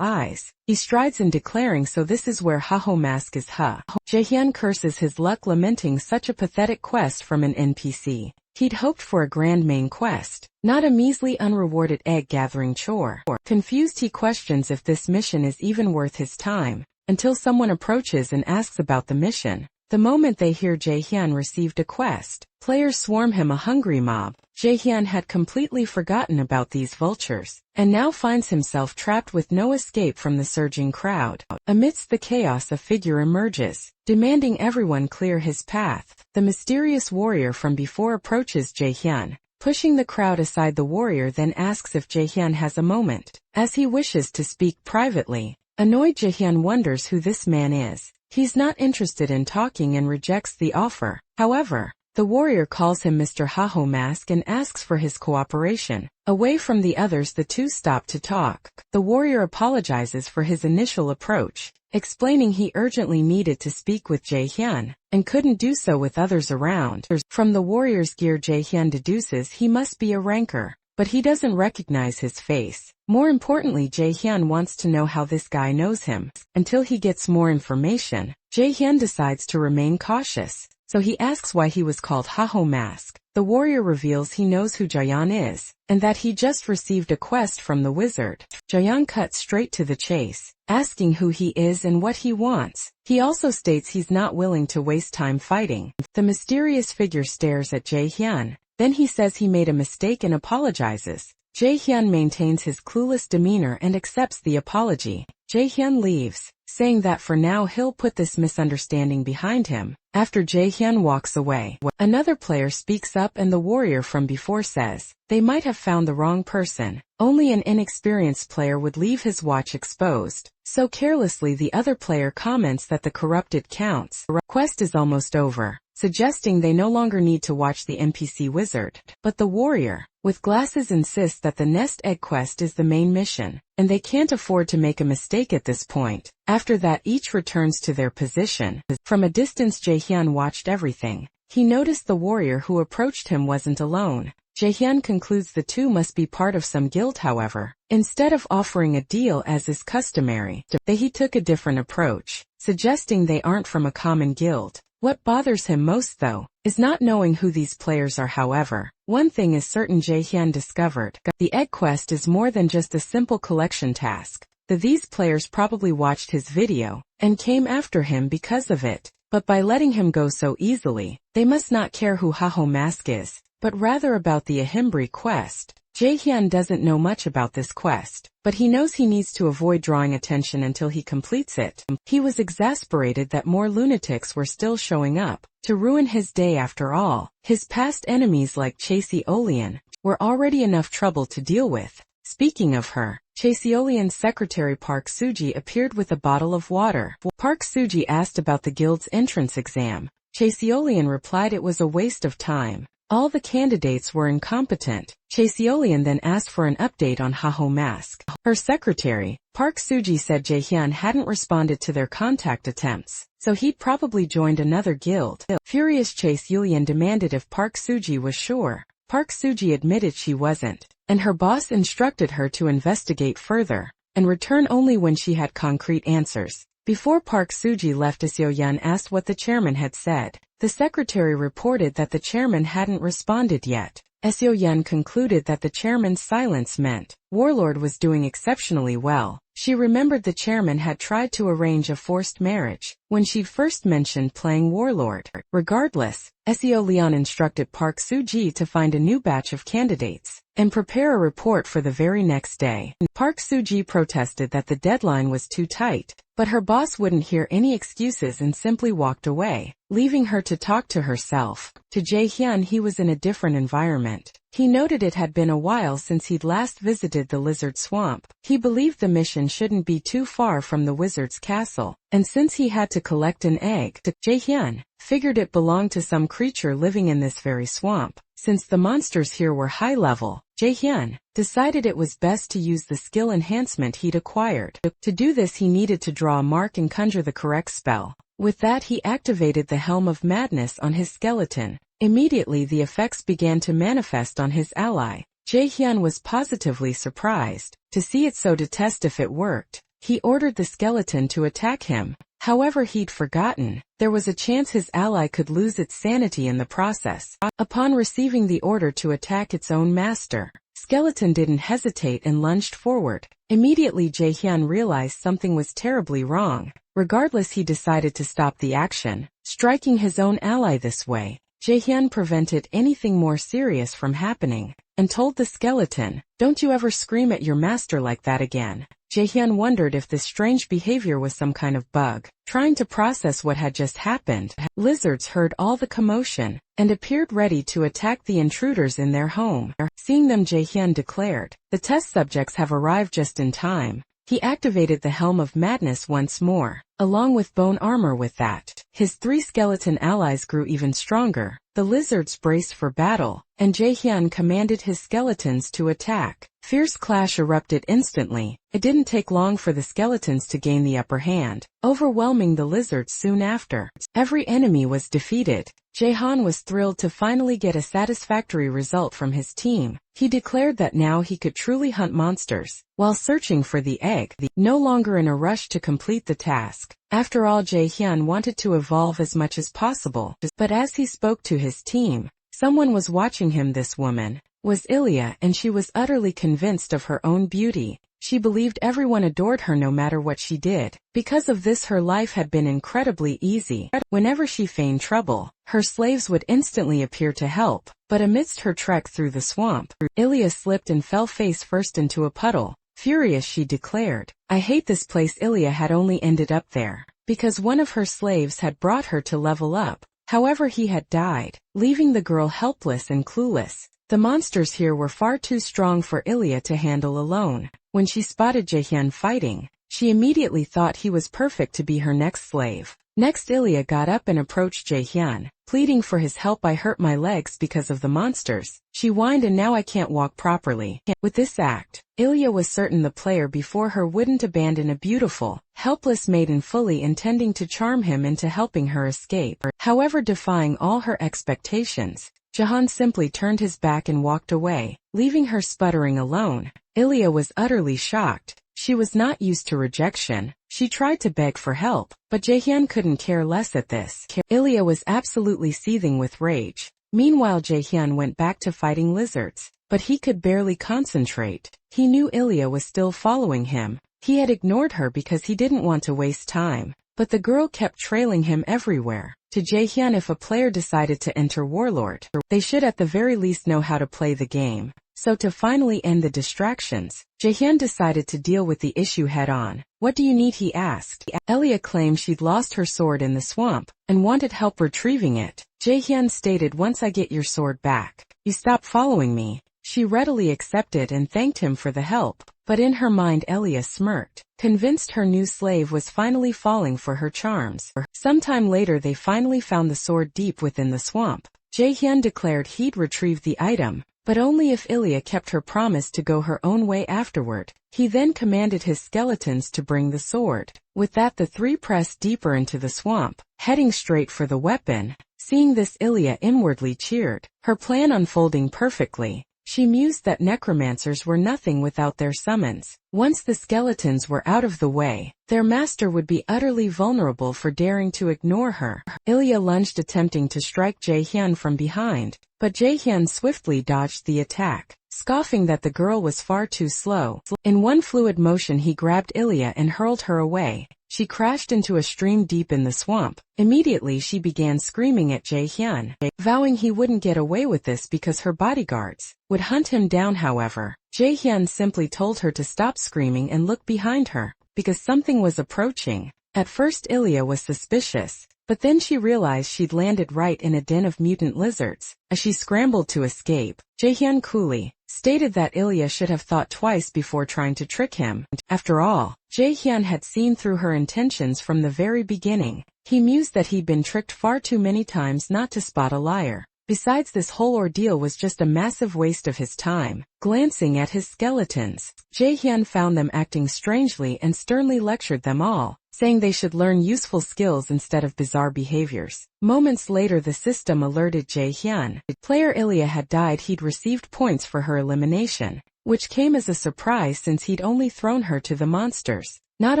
eyes. He strides in, declaring, "So this is where Haho Mask is, huh?" Jaehyun curses his luck, lamenting such a pathetic quest from an NPC. He'd hoped for a grand main quest, not a measly unrewarded egg-gathering chore. Confused, he questions if this mission is even worth his time, until someone approaches and asks about the mission. The moment they hear Jaehyun received a quest, players swarm him, a hungry mob. Jaehyun had completely forgotten about these vultures, and now finds himself trapped with no escape from the surging crowd. Amidst the chaos, a figure emerges, demanding everyone clear his path. The mysterious warrior from before approaches Jaehyun. Pushing the crowd aside, the warrior then asks if Jaehyun has a moment, as he wishes to speak privately. Annoyed, Jaehyun wonders who this man is. He's not interested in talking and rejects the offer. However, the warrior calls him Mr. Haho Mask and asks for his cooperation. Away from the others, the two stop to talk. The warrior apologizes for his initial approach, explaining he urgently needed to speak with Jaehyun, and couldn't do so with others around. From the warrior's gear, Jaehyun deduces he must be a ranker, but he doesn't recognize his face. More importantly, Jaehyun wants to know how this guy knows him. Until he gets more information, Jaehyun decides to remain cautious, so he asks why he was called Haho Mask. The warrior reveals he knows who Jaehyun is, and that he just received a quest from the wizard. Jaehyun cuts straight to the chase, asking who he is and what he wants. He also states he's not willing to waste time fighting. The mysterious figure stares at Jaehyun. Then he says he made a mistake and apologizes. Jaehyun maintains his clueless demeanor and accepts the apology. Jaehyun leaves, saying that for now he'll put this misunderstanding behind him. After Jaehyun walks away, another player speaks up and the warrior from before says, they might have found the wrong person. Only an inexperienced player would leave his watch exposed. So carelessly, the other player comments that the corrupted counts. Quest is almost over, suggesting they no longer need to watch the NPC wizard. But the warrior, with glasses, insists that the nest egg quest is the main mission, and they can't afford to make a mistake at this point. After that, each returns to their position. From a distance, Jaehyun watched everything. He noticed the warrior who approached him wasn't alone. Jaehyun concludes the two must be part of some guild. However, instead of offering a deal as is customary, he took a different approach, suggesting they aren't from a common guild. What bothers him most, though, is not knowing who these players are. However, one thing is certain: Jaehyun discovered the egg quest is more than just a simple collection task. These players probably watched his video and came after him because of it. But by letting him go so easily, they must not care who Haho Mask is, but rather about the Ahimbri quest. Jaehyun doesn't know much about this quest, but he knows he needs to avoid drawing attention until he completes it. He was exasperated that more lunatics were still showing up to ruin his day. After all, his past enemies like Chaseolian were already enough trouble to deal with. Speaking of her, Chaseolian's secretary Park Suji appeared with a bottle of water. Park Suji asked about the guild's entrance exam. Chaseolian replied it was a waste of time. All the candidates were incompetent. Chaseolian then asked for an update on Haho Mask. Her secretary, Park Suji, said Jaehyun hadn't responded to their contact attempts, so he'd probably joined another guild. Furious, Chaseolian demanded if Park Suji was sure. Park Suji admitted she wasn't, and her boss instructed her to investigate further and return only when she had concrete answers. Before Park Suji left, Seoyeon asked what the chairman had said. The secretary reported that the chairman hadn't responded yet. Seo Yun concluded that the chairman's silence meant Warlord was doing exceptionally well. She remembered the chairman had tried to arrange a forced marriage when she'd first mentioned playing Warlord. Regardless, Seo Leon instructed Park Soo-ji to find a new batch of candidates and prepare a report for the very next day. Park Soo-ji protested that the deadline was too tight, but her boss wouldn't hear any excuses and simply walked away, leaving her to talk to herself. To Jae-hyun, he was in a different environment. He noted it had been a while since he'd last visited the lizard swamp. He believed the mission shouldn't be too far from the wizard's castle, and since he had to collect an egg, Jae-hyun figured it belonged to some creature living in this very swamp. Since the monsters here were high level, Jae-hyun decided it was best to use the skill enhancement he'd acquired. To do this, he needed to draw a mark and conjure the correct spell. With that, he activated the Helm of Madness on his skeleton. Immediately the effects began to manifest on his ally. Jae-hyun was positively surprised to see it, so to test if it worked, he ordered the skeleton to attack him. However, he'd forgotten there was a chance his ally could lose its sanity in the process. Upon receiving the order to attack its own master, skeleton didn't hesitate and lunged forward. Immediately Jae-hyun realized something was terribly wrong. Regardless, he decided to stop the action, striking his own ally this way. Jae-hyun prevented anything more serious from happening, and told the skeleton, "Don't you ever scream at your master like that again." Jae-hyun wondered if this strange behavior was some kind of bug. Trying to process what had just happened, lizards heard all the commotion, and appeared ready to attack the intruders in their home. Seeing them, Jae-hyun declared, "The test subjects have arrived just in time." He activated the Helm of Madness once more, along with bone armor. With that, his 3 skeleton allies grew even stronger. The lizards braced for battle, and Jae-hyun commanded his skeletons to attack. Fierce clash erupted instantly. It didn't take long for the skeletons to gain the upper hand, overwhelming the lizards soon after. Every enemy was defeated. Jae-hyun was thrilled to finally get a satisfactory result from his team. He declared that now he could truly hunt monsters while searching for the egg, no longer in a rush to complete the task. After all, Jae-hyun wanted to evolve as much as possible. But as he spoke to his team, someone was watching him. This woman was Ilya, and she was utterly convinced of her own beauty. She believed everyone adored her no matter what she did. Because of this, her life had been incredibly easy. Whenever she feigned trouble, her slaves would instantly appear to help. But amidst her trek through the swamp, Ilya slipped and fell face first into a puddle. Furious, she declared, "I hate this place." Ilya had only ended up there because one of her slaves had brought her to level up. However, he had died, leaving the girl helpless and clueless. The monsters here were far too strong for Ilya to handle alone. When she spotted Jae-hyun fighting, she immediately thought he was perfect to be her next slave. Next, Ilya got up and approached Jae-hyun, pleading for his help. "I hurt my legs because of the monsters," she whined, "and now I can't walk properly." With this act, Ilya was certain the player before her wouldn't abandon a beautiful, helpless maiden, fully intending to charm him into helping her escape. However, defying all her expectations, Jahan simply turned his back and walked away, leaving her sputtering alone. Ilya was utterly shocked. She was not used to rejection. She tried to beg for help, but Jae-hyun couldn't care less at this. Ilya was absolutely seething with rage. Meanwhile, Jae-hyun went back to fighting lizards, but he could barely concentrate. He knew Ilya was still following him. He had ignored her because he didn't want to waste time, but the girl kept trailing him everywhere. To Jae-hyun, if a player decided to enter Warlord, they should at the very least know how to play the game. So to finally end the distractions, Jae-hyun decided to deal with the issue head-on. "What do you need?" he asked. Ilya claimed she'd lost her sword in the swamp and wanted help retrieving it. Jae-hyun stated, "Once I get your sword back, you stop following me." She readily accepted and thanked him for the help, but in her mind Ilya smirked, convinced her new slave was finally falling for her charms. Sometime later, they finally found the sword deep within the swamp. Jae-hyun declared he'd retrieve the item, but only if Ilya kept her promise to go her own way afterward. He then commanded his skeletons to bring the sword. With that, the 3 pressed deeper into the swamp, heading straight for the weapon. Seeing this, Ilya inwardly cheered, her plan unfolding perfectly. She mused that necromancers were nothing without their summons. Once the skeletons were out of the way, their master would be utterly vulnerable for daring to ignore her. Ilya lunged, attempting to strike Jae-hyun from behind, but Jae-hyun swiftly dodged the attack, scoffing that the girl was far too slow. In one fluid motion he grabbed Ilya and hurled her away. She crashed into a stream deep in the swamp. Immediately she began screaming at Jae-hyun, vowing he wouldn't get away with this because her bodyguards would hunt him down. However, Jae-hyun simply told her to stop screaming and look behind her, because something was approaching. At first Ilya was suspicious, but then she realized she'd landed right in a den of mutant lizards. As she scrambled to escape, Jae-hyun coolly stated that Ilya should have thought twice before trying to trick him. After all, Jae-hyun had seen through her intentions from the very beginning. He mused that he'd been tricked far too many times not to spot a liar. Besides, this whole ordeal was just a massive waste of his time. Glancing at his skeletons, Jae-hyun found them acting strangely and sternly lectured them all, saying they should learn useful skills instead of bizarre behaviors. Moments later the system alerted Jae-hyun. Player Ilya had died. He'd received points for her elimination, which came as a surprise since he'd only thrown her to the monsters. Not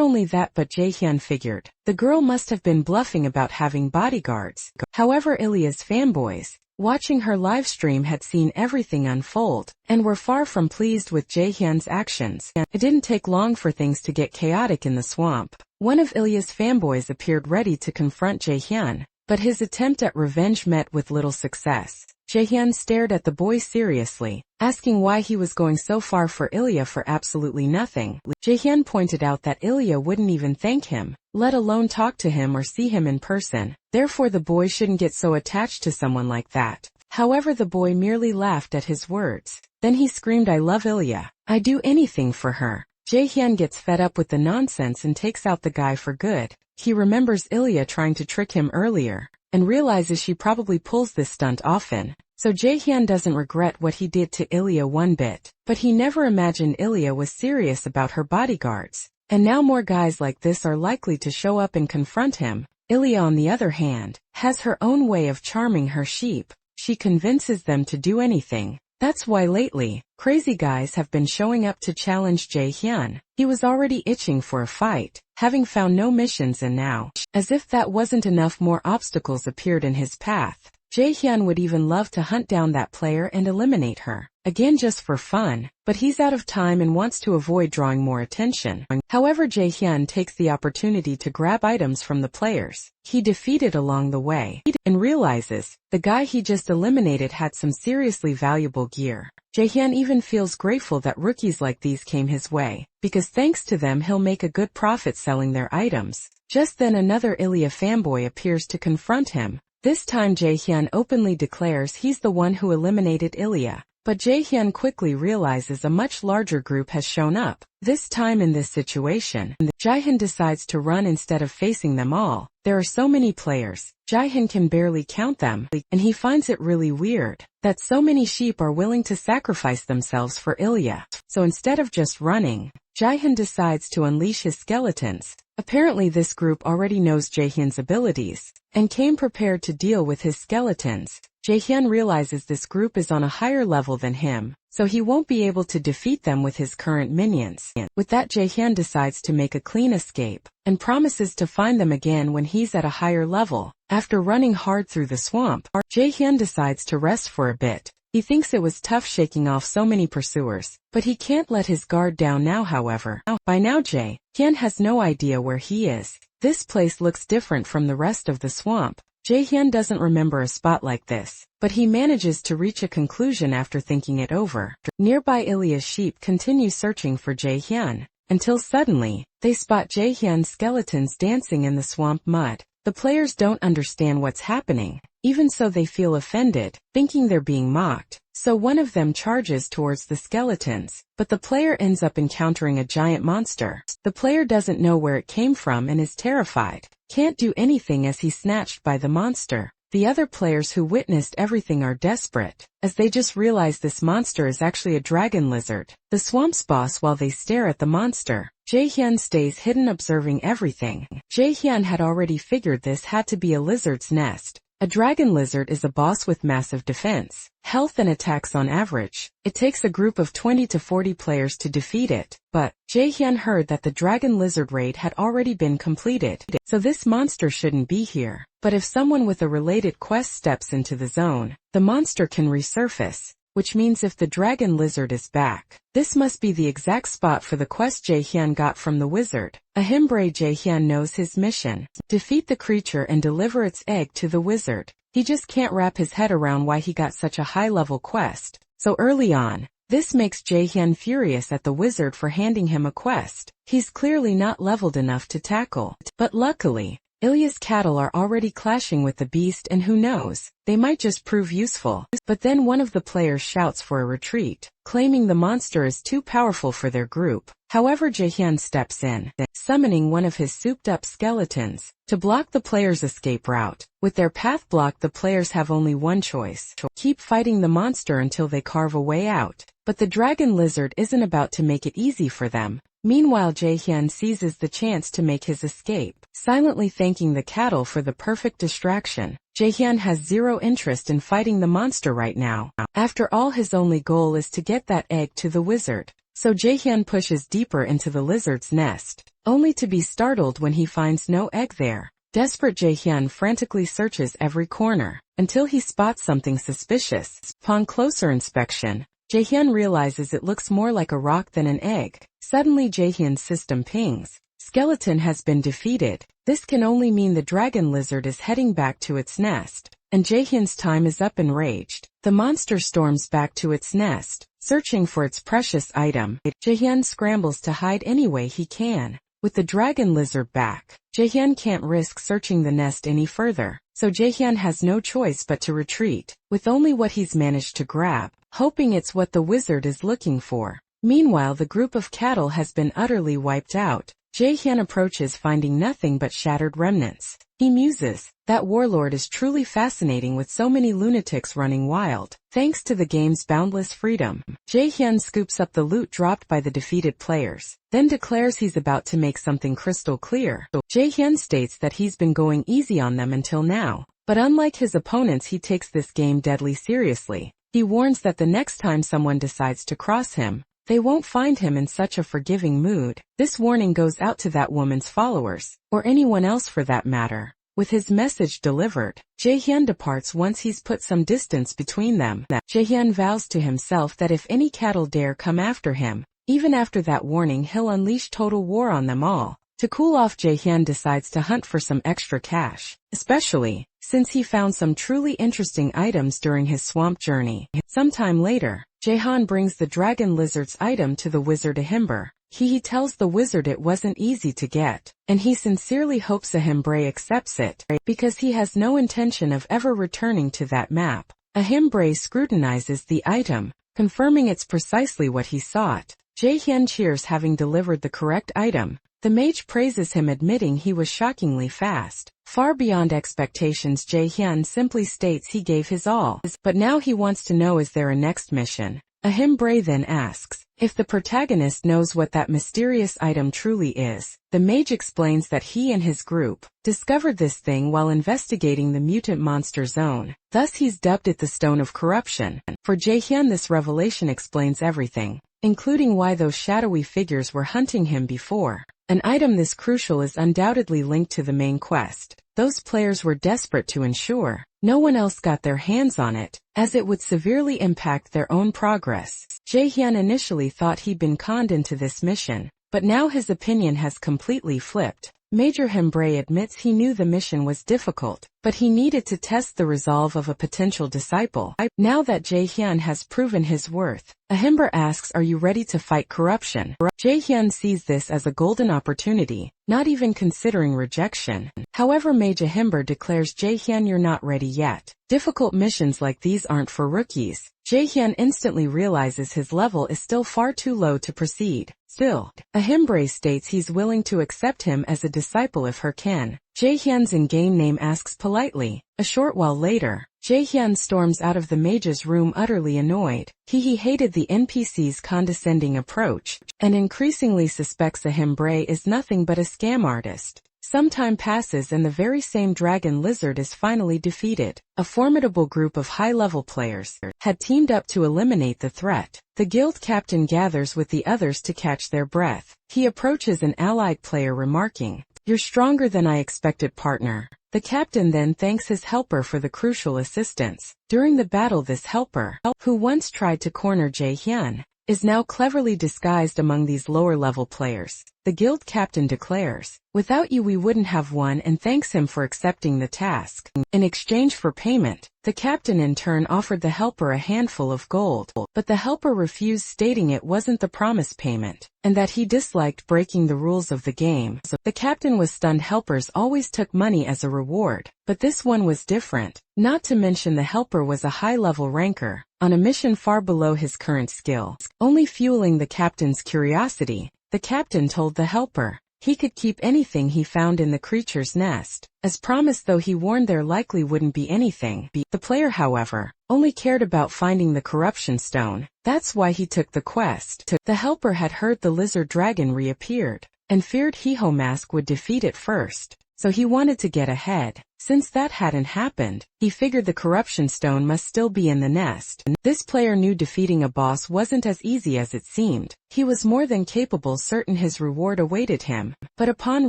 only that, but Jae-hyun figured the girl must have been bluffing about having bodyguards. However, Ilya's fanboys, watching her livestream, had seen everything unfold, and were far from pleased with Jae-hyun's actions. It didn't take long for things to get chaotic in the swamp. One of Ilya's fanboys appeared ready to confront Jae-hyun, but his attempt at revenge met with little success. Jae-hyun stared at the boy seriously, asking why he was going so far for Ilya for absolutely nothing. Jae-hyun pointed out that Ilya wouldn't even thank him, let alone talk to him or see him in person. Therefore the boy shouldn't get so attached to someone like that. However, the boy merely laughed at his words. Then he screamed, "I love Ilya. I'd do anything for her." Jae-hyun gets fed up with the nonsense and takes out the guy for good. He remembers Ilya trying to trick him earlier, and realizes she probably pulls this stunt often. So Jae-hyun doesn't regret what he did to Ilya one bit, but he never imagined Ilya was serious about her bodyguards. And now more guys like this are likely to show up and confront him. Ilya, on the other hand, has her own way of charming her sheep. She convinces them to do anything. That's why lately, crazy guys have been showing up to challenge Jae-hyun. He was already itching for a fight, having found no missions, and now, as if that wasn't enough, more obstacles appeared in his path. Jae-hyun would even love to hunt down that player and eliminate her, again just for fun, but he's out of time and wants to avoid drawing more attention. However, Jae-hyun takes the opportunity to grab items from the players he defeated along the way, and realizes the guy he just eliminated had some seriously valuable gear. Jae-hyun even feels grateful that rookies like these came his way, because thanks to them he'll make a good profit selling their items. Just then another Ilya fanboy appears to confront him. This time Jae-hyun openly declares he's the one who eliminated Ilya, but Jae-hyun quickly realizes a much larger group has shown up. This time in this situation, Jae-hyun decides to run instead of facing them all. There are so many players, Jae-hyun can barely count them, and he finds it really weird that so many sheep are willing to sacrifice themselves for Ilya. So instead of just running, Jae-hyun decides to unleash his skeletons. Apparently this group already knows Jae-hyun's abilities, and came prepared to deal with his skeletons. Jae-hyun realizes this group is on a higher level than him, so he won't be able to defeat them with his current minions. With that, Jae-hyun decides to make a clean escape, and promises to find them again when he's at a higher level. After running hard through the swamp, Jae-hyun decides to rest for a bit. He thinks it was tough shaking off so many pursuers, but he can't let his guard down now. However, by now Jae-hyun has no idea where he is. This place looks different from the rest of the swamp. Jae-hyun doesn't remember a spot like this, but he manages to reach a conclusion after thinking it over. Nearby, Ilya's sheep continue searching for Jae-hyun, until suddenly, they spot Jae-hyun's skeletons dancing in the swamp mud. The players don't understand what's happening. Even so, they feel offended, thinking they're being mocked. So one of them charges towards the skeletons, but the player ends up encountering a giant monster. The player doesn't know where it came from and is terrified. Can't do anything as he's snatched by the monster. The other players who witnessed everything are desperate, as they just realize this monster is actually a dragon lizard, the swamp's boss. While they stare at the monster, Jae-hyun stays hidden, observing everything. Jae-hyun had already figured this had to be a lizard's nest, A dragon lizard is a boss with massive defense, health and attacks on average. It takes a group of 20 to 40 players to defeat it, but Jaehyun heard that the dragon lizard raid had already been completed, so this monster shouldn't be here. But if someone with a related quest steps into the zone, the monster can resurface, which means if the dragon lizard is back, this must be the exact spot for the quest Jaehyun got from the wizard. Ahimbre Jaehyun knows his mission: defeat the creature and deliver its egg to the wizard. He just can't wrap his head around why he got such a high-level quest so early on. This makes Jaehyun furious at the wizard for handing him a quest he's clearly not leveled enough to tackle. But luckily, Ilya's cattle are already clashing with the beast, and who knows, they might just prove useful. But then one of the players shouts for a retreat, claiming the monster is too powerful for their group. However, Jaehyun steps in, summoning one of his souped-up skeletons to block the player's escape route. With their path blocked, the players have only one choice: keep fighting the monster until they carve a way out. But the dragon lizard isn't about to make it easy for them. Meanwhile, Jaehyun seizes the chance to make his escape, silently thanking the cattle for the perfect distraction. Jaehyun has zero interest in fighting the monster right now. After all, his only goal is to get that egg to the wizard. So Jaehyun pushes deeper into the lizard's nest, only to be startled when he finds no egg there. Desperate, Jaehyun frantically searches every corner, until he spots something suspicious. Upon closer inspection, Jaehyun realizes it looks more like a rock than an egg. Suddenly, Jaehyun's system pings: skeleton has been defeated. This can only mean the dragon lizard is heading back to its nest, and Jaehyun's time is up. Enraged, the monster storms back to its nest, searching for its precious item. Jaehyun scrambles to hide any way he can. With the dragon lizard back, Jaehyun can't risk searching the nest any further, so Jaehyun has no choice but to retreat, with only what he's managed to grab, hoping it's what the wizard is looking for. Meanwhile, the group of cattle has been utterly wiped out. Jaehyun approaches, finding nothing but shattered remnants. He muses, that warlord is truly fascinating with so many lunatics running wild. Thanks to the game's boundless freedom, Jaehyun scoops up the loot dropped by the defeated players, then declares he's about to make something crystal clear. Jaehyun states that he's been going easy on them until now, but unlike his opponents, he takes this game deadly seriously. He warns that the next time someone decides to cross him, they won't find him in such a forgiving mood. This warning goes out to that woman's followers, or anyone else for that matter. With his message delivered, Jaehyun departs once he's put some distance between them. Jaehyun vows to himself that if any cattle dare come after him, even after that warning, he'll unleash total war on them all. To cool off, Jaehyun decides to hunt for some extra cash, especially since he found some truly interesting items during his swamp journey. Sometime later, Jaehyun brings the dragon lizard's item to the wizard Ahimbre. He tells the wizard it wasn't easy to get, and he sincerely hopes Ahimbre accepts it, because he has no intention of ever returning to that map. Ahimbre scrutinizes the item, confirming it's precisely what he sought. Jaehyun cheers, having delivered the correct item. The mage praises him, admitting he was shockingly fast. Far beyond expectations, Jaehyun simply states he gave his all. But now he wants to know, is there a next mission? Ahimbre then asks if the protagonist knows what that mysterious item truly is. The mage explains that he and his group discovered this thing while investigating the mutant monster zone. Thus he's dubbed it the Stone of Corruption. For Jaehyun, this revelation explains everything, including why those shadowy figures were hunting him before. An item this crucial is undoubtedly linked to the main quest. Those players were desperate to ensure no one else got their hands on it, as it would severely impact their own progress. Jaehyun initially thought he'd been conned into this mission, but now his opinion has completely flipped. Major Ahimbre admits he knew the mission was difficult, but he needed to test the resolve of a potential disciple. Now that Jaehyun has proven his worth, Ahimbre asks, are you ready to fight corruption? Jaehyun sees this as a golden opportunity, not even considering rejection. However, Mage Ahimbre declares, Jaehyun, you're not ready yet. Difficult missions like these aren't for rookies. Jaehyun instantly realizes his level is still far too low to proceed. Still, Ahimbre states he's willing to accept him as a disciple if her can. Jaehyun's in-game name asks politely. A short while later, Jaehyun storms out of the mage's room utterly annoyed. He hated the NPC's condescending approach, and increasingly suspects Ahimbre is nothing but a scam artist. Some time passes and the very same dragon lizard is finally defeated. A formidable group of high-level players had teamed up to eliminate the threat. The guild captain gathers with the others to catch their breath. He approaches an allied player remarking, "You're stronger than I expected, partner." The captain then thanks his helper for the crucial assistance. During the battle, this helper, who once tried to corner Jae-hyun, is now cleverly disguised among these lower-level players. The guild captain declares, "Without you we wouldn't have won," and thanks him for accepting the task. In exchange for payment, the captain in turn offered the helper a handful of gold, but the helper refused, stating it wasn't the promised payment, and that he disliked breaking the rules of the game. The captain was stunned. Helpers always took money as a reward, but this one was different. Not to mention the helper was a high-level ranker, on a mission far below his current skill. Only fueling the captain's curiosity, the captain told the helper he could keep anything he found in the creature's nest. As promised, though, he warned there likely wouldn't be anything. The player, however, only cared about finding the corruption stone. That's why he took the quest. The helper had heard the lizard dragon reappeared, and feared Heho Mask would defeat it first, so he wanted to get ahead. Since that hadn't happened, he figured the corruption stone must still be in the nest. This player knew defeating a boss wasn't as easy as it seemed. He was more than capable, certain his reward awaited him. But upon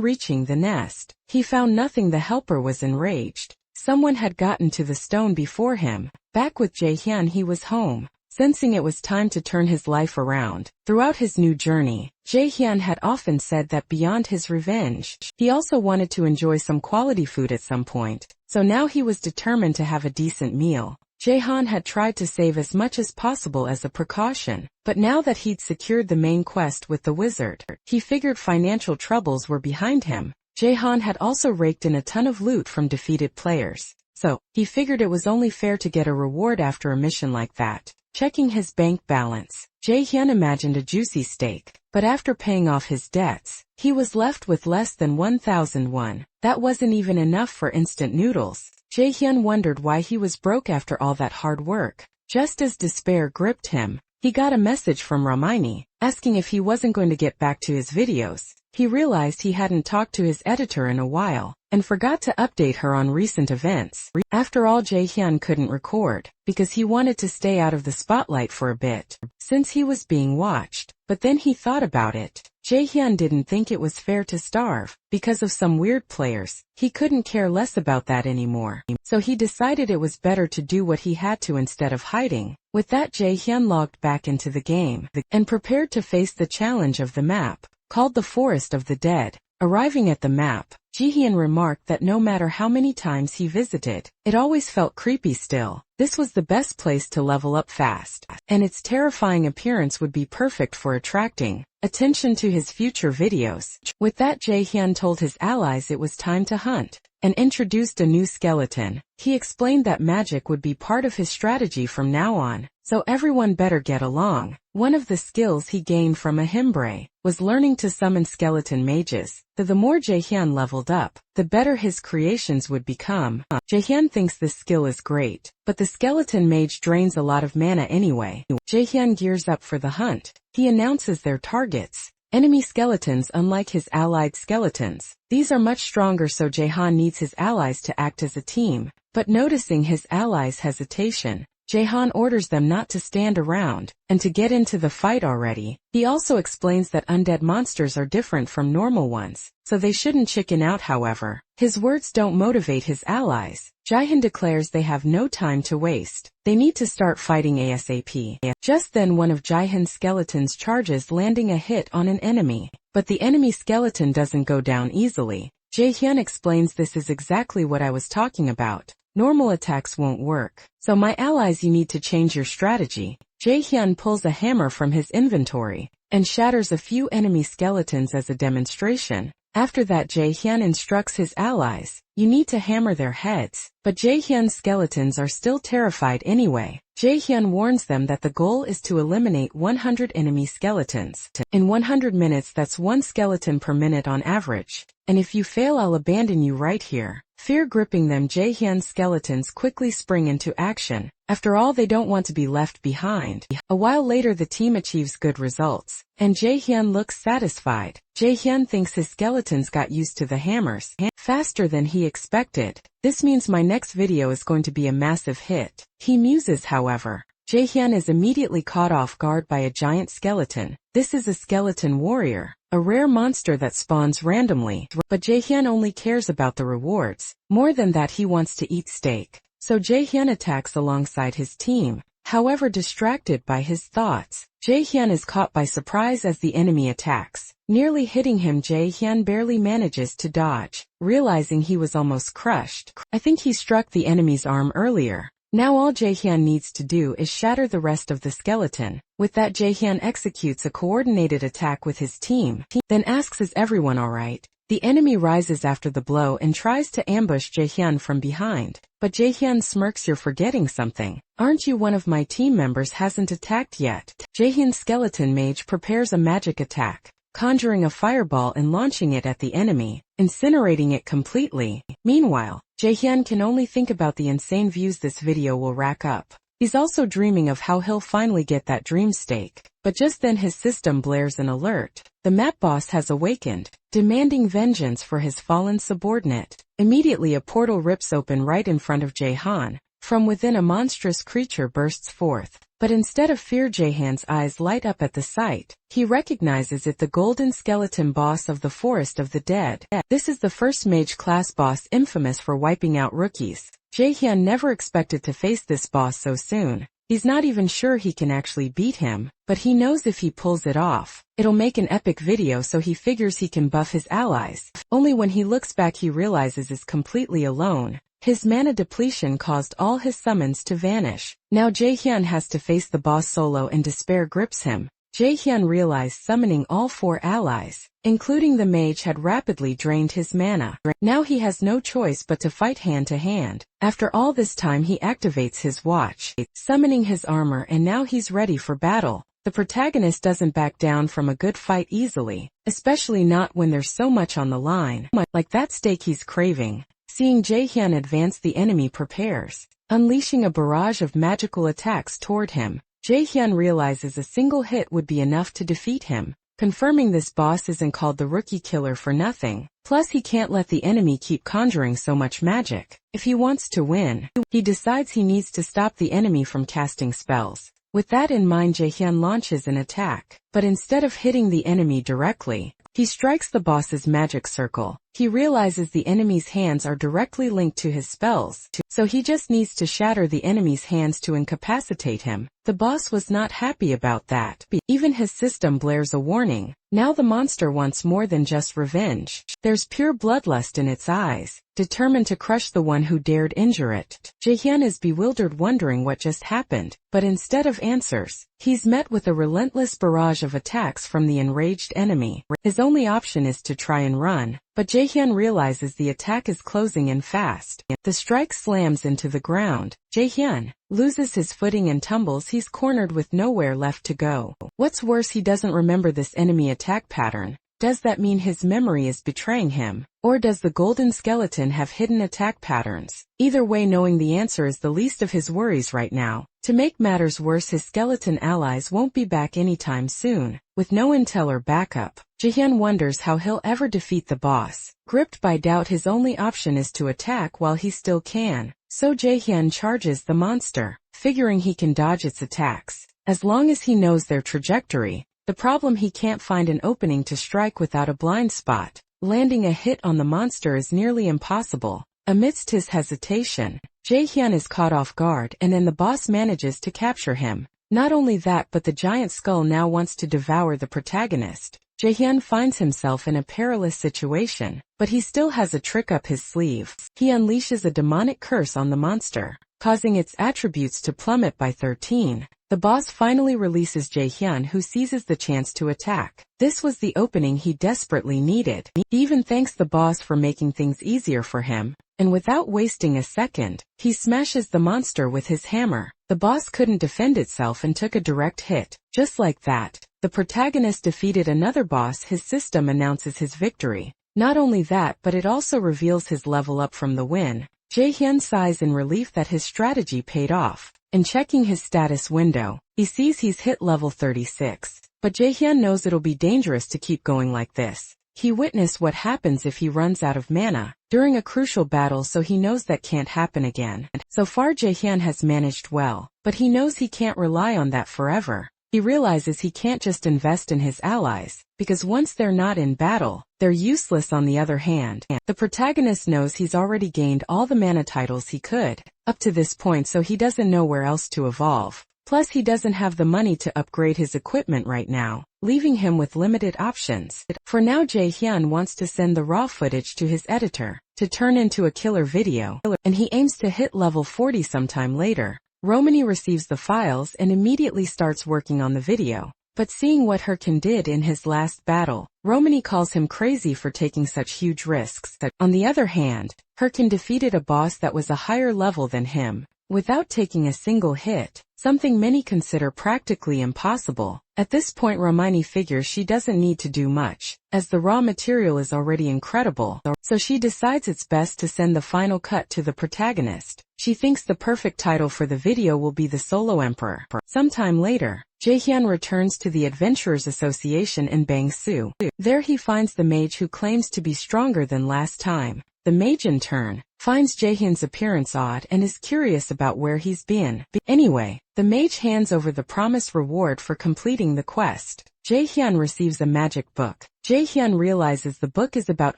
reaching the nest, he found nothing. The helper was enraged. Someone had gotten to the stone before him. Back with Jae-hyun, he was home, sensing it was time to turn his life around. Throughout his new journey, Jae-hyun had often said that beyond his revenge, he also wanted to enjoy some quality food at some point, so now he was determined to have a decent meal. Jae-hyun had tried to save as much as possible as a precaution, but now that he'd secured the main quest with the wizard, he figured financial troubles were behind him. Jae-hyun had also raked in a ton of loot from defeated players, so he figured it was only fair to get a reward after a mission like that. Checking his bank balance, Jae-hyun imagined a juicy steak, but after paying off his debts, he was left with less than 1,000 won. That wasn't even enough for instant noodles. Jae-hyun wondered why he was broke after all that hard work. Just as despair gripped him, he got a message from Ramini, asking if he wasn't going to get back to his videos. He realized he hadn't talked to his editor in a while, and forgot to update her on recent events. After all, Jae-hyun couldn't record, because he wanted to stay out of the spotlight for a bit, since he was being watched. But then he thought about it. Jae-hyun didn't think it was fair to starve, because of some weird players. He couldn't care less about that anymore. So he decided it was better to do what he had to instead of hiding. With that, Jae-hyun logged back into the game, and prepared to face the challenge of the map, called the Forest of the Dead. Arriving at the map, Jae-hyun remarked that no matter how many times he visited, it always felt creepy still. This was the best place to level up fast, and its terrifying appearance would be perfect for attracting attention to his future videos. With that, Jae-hyun told his allies it was time to hunt, and introduced a new skeleton. He explained that magic would be part of his strategy from now on, so everyone better get along. One of the skills he gained from a Himbre was learning to summon skeleton mages. The more Jae-hyun leveled up, the better his creations would become. Jae-hyun thinks this skill is great, but the skeleton mage drains a lot of mana anyway. Jae-hyun gears up for the hunt. He announces their targets. Enemy skeletons. Unlike his allied skeletons, these are much stronger, so Jae-hyun needs his allies to act as a team. But noticing his allies' hesitation, Jae-hyun orders them not to stand around, and to get into the fight already. He also explains that undead monsters are different from normal ones, so they shouldn't chicken out. However, his words don't motivate his allies. Jae-hyun declares they have no time to waste. They need to start fighting ASAP. Just then one of Jae-hyun's skeletons charges, landing a hit on an enemy. But the enemy skeleton doesn't go down easily. Jae-hyun explains, "This is exactly what I was talking about. Normal attacks won't work. So my allies, you need to change your strategy." Jae-hyun pulls a hammer from his inventory, and shatters a few enemy skeletons as a demonstration. After that, Jae-hyun instructs his allies, "You need to hammer their heads." But Jae-hyun's skeletons are still terrified anyway. Jae-hyun warns them that the goal is to eliminate 100 enemy skeletons. In 100 minutes, that's one skeleton per minute on average. And if you fail, I'll abandon you right here. Fear gripping them, Jae-hyun's skeletons quickly spring into action. After all, they don't want to be left behind. A while later, the team achieves good results, and Jae-hyun looks satisfied. Jae-hyun thinks his skeletons got used to the hammers faster than he expected. This means my next video is going to be a massive hit, he muses. However, Jae-hyun is immediately caught off guard by a giant skeleton. This is a skeleton warrior, a rare monster that spawns randomly, but Jae-hyun only cares about the rewards. More than that, he wants to eat steak. So Jae-hyun attacks alongside his team. However, distracted by his thoughts, Jae-hyun is caught by surprise as the enemy attacks. Nearly hitting him, Jae-hyun barely manages to dodge, realizing he was almost crushed. I think he struck the enemy's arm earlier. Now all Jae-hyun needs to do is shatter the rest of the skeleton. With that, Jae-hyun executes a coordinated attack with his team, then asks, "Is everyone alright?" The enemy rises after the blow and tries to ambush Jae-hyun from behind. But Jae-hyun smirks, "You're forgetting something. Aren't you one of my team members hasn't attacked yet?" Jae-hyun's skeleton mage prepares a magic attack, conjuring a fireball and launching it at the enemy, incinerating it completely. Meanwhile, Jae-hyun can only think about the insane views this video will rack up. He's also dreaming of how he'll finally get that dream steak. But just then his system blares an alert. The map boss has awakened, demanding vengeance for his fallen subordinate. Immediately a portal rips open right in front of Jae-hyun. From within, a monstrous creature bursts forth. But instead of fear, Jae-hyun's eyes light up at the sight. He recognizes it, the golden skeleton boss of the Forest of the Dead. This is the first mage-class boss infamous for wiping out rookies. Jae-hyun never expected to face this boss so soon. He's not even sure he can actually beat him, but he knows if he pulls it off, it'll make an epic video, so he figures he can buff his allies. Only when he looks back he realizes he's completely alone. His mana depletion caused all his summons to vanish. Now Jae-hyun has to face the boss solo and despair grips him. Jae-hyun realized summoning all 4 allies, including the mage, had rapidly drained his mana. Now he has no choice but to fight hand to hand. After all this time, he activates his watch, summoning his armor, and now he's ready for battle. The protagonist doesn't back down from a good fight easily, especially not when there's so much on the line, like that steak he's craving. Seeing Jae-hyun advance, the enemy prepares, unleashing a barrage of magical attacks toward him. Jae-hyun realizes a single hit would be enough to defeat him, confirming this boss isn't called the Rookie Killer for nothing. Plus, he can't let the enemy keep conjuring so much magic. If he wants to win, he decides he needs to stop the enemy from casting spells. With that in mind, Jae-hyun launches an attack, but instead of hitting the enemy directly, he strikes the boss's magic circle. He realizes the enemy's hands are directly linked to his spells, so he just needs to shatter the enemy's hands to incapacitate him. The boss was not happy about that. Even his system blares a warning. Now the monster wants more than just revenge. There's pure bloodlust in its eyes, determined to crush the one who dared injure it. Jae-hyun is bewildered, wondering what just happened, but instead of answers, he's met with a relentless barrage of attacks from the enraged enemy. His only option is to try and run, but Jae-hyun realizes the attack is closing in fast. The strike slams into the ground. Jae-hyun loses his footing and tumbles. He's cornered with nowhere left to go. What's worse, he doesn't remember this enemy attack pattern. Does that mean his memory is betraying him? Or does the golden skeleton have hidden attack patterns? Either way, knowing the answer is the least of his worries right now. To make matters worse, his skeleton allies won't be back anytime soon. With no intel or backup, Jae-hyun wonders how he'll ever defeat the boss. Gripped by doubt, his only option is to attack while he still can. So Jae-hyun charges the monster, figuring he can dodge its attacks, as long as he knows their trajectory. The problem, he can't find an opening to strike without a blind spot. Landing a hit on the monster is nearly impossible. Amidst his hesitation, Jae-hyun is caught off guard, and then the boss manages to capture him. Not only that, but the giant skull now wants to devour the protagonist. Jae-hyun finds himself in a perilous situation, but he still has a trick up his sleeve. He unleashes a demonic curse on the monster, causing its attributes to plummet by 13. The boss finally releases Jae-hyun, who seizes the chance to attack. This was the opening he desperately needed. He even thanks the boss for making things easier for him, and without wasting a second, he smashes the monster with his hammer. The boss couldn't defend itself and took a direct hit. Just like that, the protagonist defeated another boss. His system announces his victory. Not only that, but it also reveals his level up from the win. Jae-hyun sighs in relief that his strategy paid off. And checking his status window, he sees he's hit level 36. But Jae-hyun knows it'll be dangerous to keep going like this. He witnessed what happens if he runs out of mana during a crucial battle, so he knows that can't happen again. So far Jae-hyun has managed well, but he knows he can't rely on that forever. He realizes he can't just invest in his allies, because once they're not in battle, they're useless. On the other hand, the protagonist knows he's already gained all the mana titles he could up to this point, so he doesn't know where else to evolve. Plus he doesn't have the money to upgrade his equipment right now, leaving him with limited options. For now Jae-hyun wants to send the raw footage to his editor to turn into a killer video, and he aims to hit level 40 sometime later. Romani receives the files and immediately starts working on the video. But seeing what Hurricane did in his last battle, Romani calls him crazy for taking such huge risks. On the other hand, Hurricane defeated a boss that was a higher level than him, without taking a single hit, something many consider practically impossible. At this point Romani figures she doesn't need to do much, as the raw material is already incredible, so she decides it's best to send the final cut to the protagonist. She thinks the perfect title for the video will be The Solo Emperor. Sometime later, Jae-hyun returns to the Adventurers Association in Bangsu. There he finds the mage who claims to be stronger than last time. The mage in turn finds Jae-hyun's appearance odd and is curious about where he's been. Anyway, the mage hands over the promised reward for completing the quest. Jae-hyun receives a magic book. Jae-hyun realizes the book is about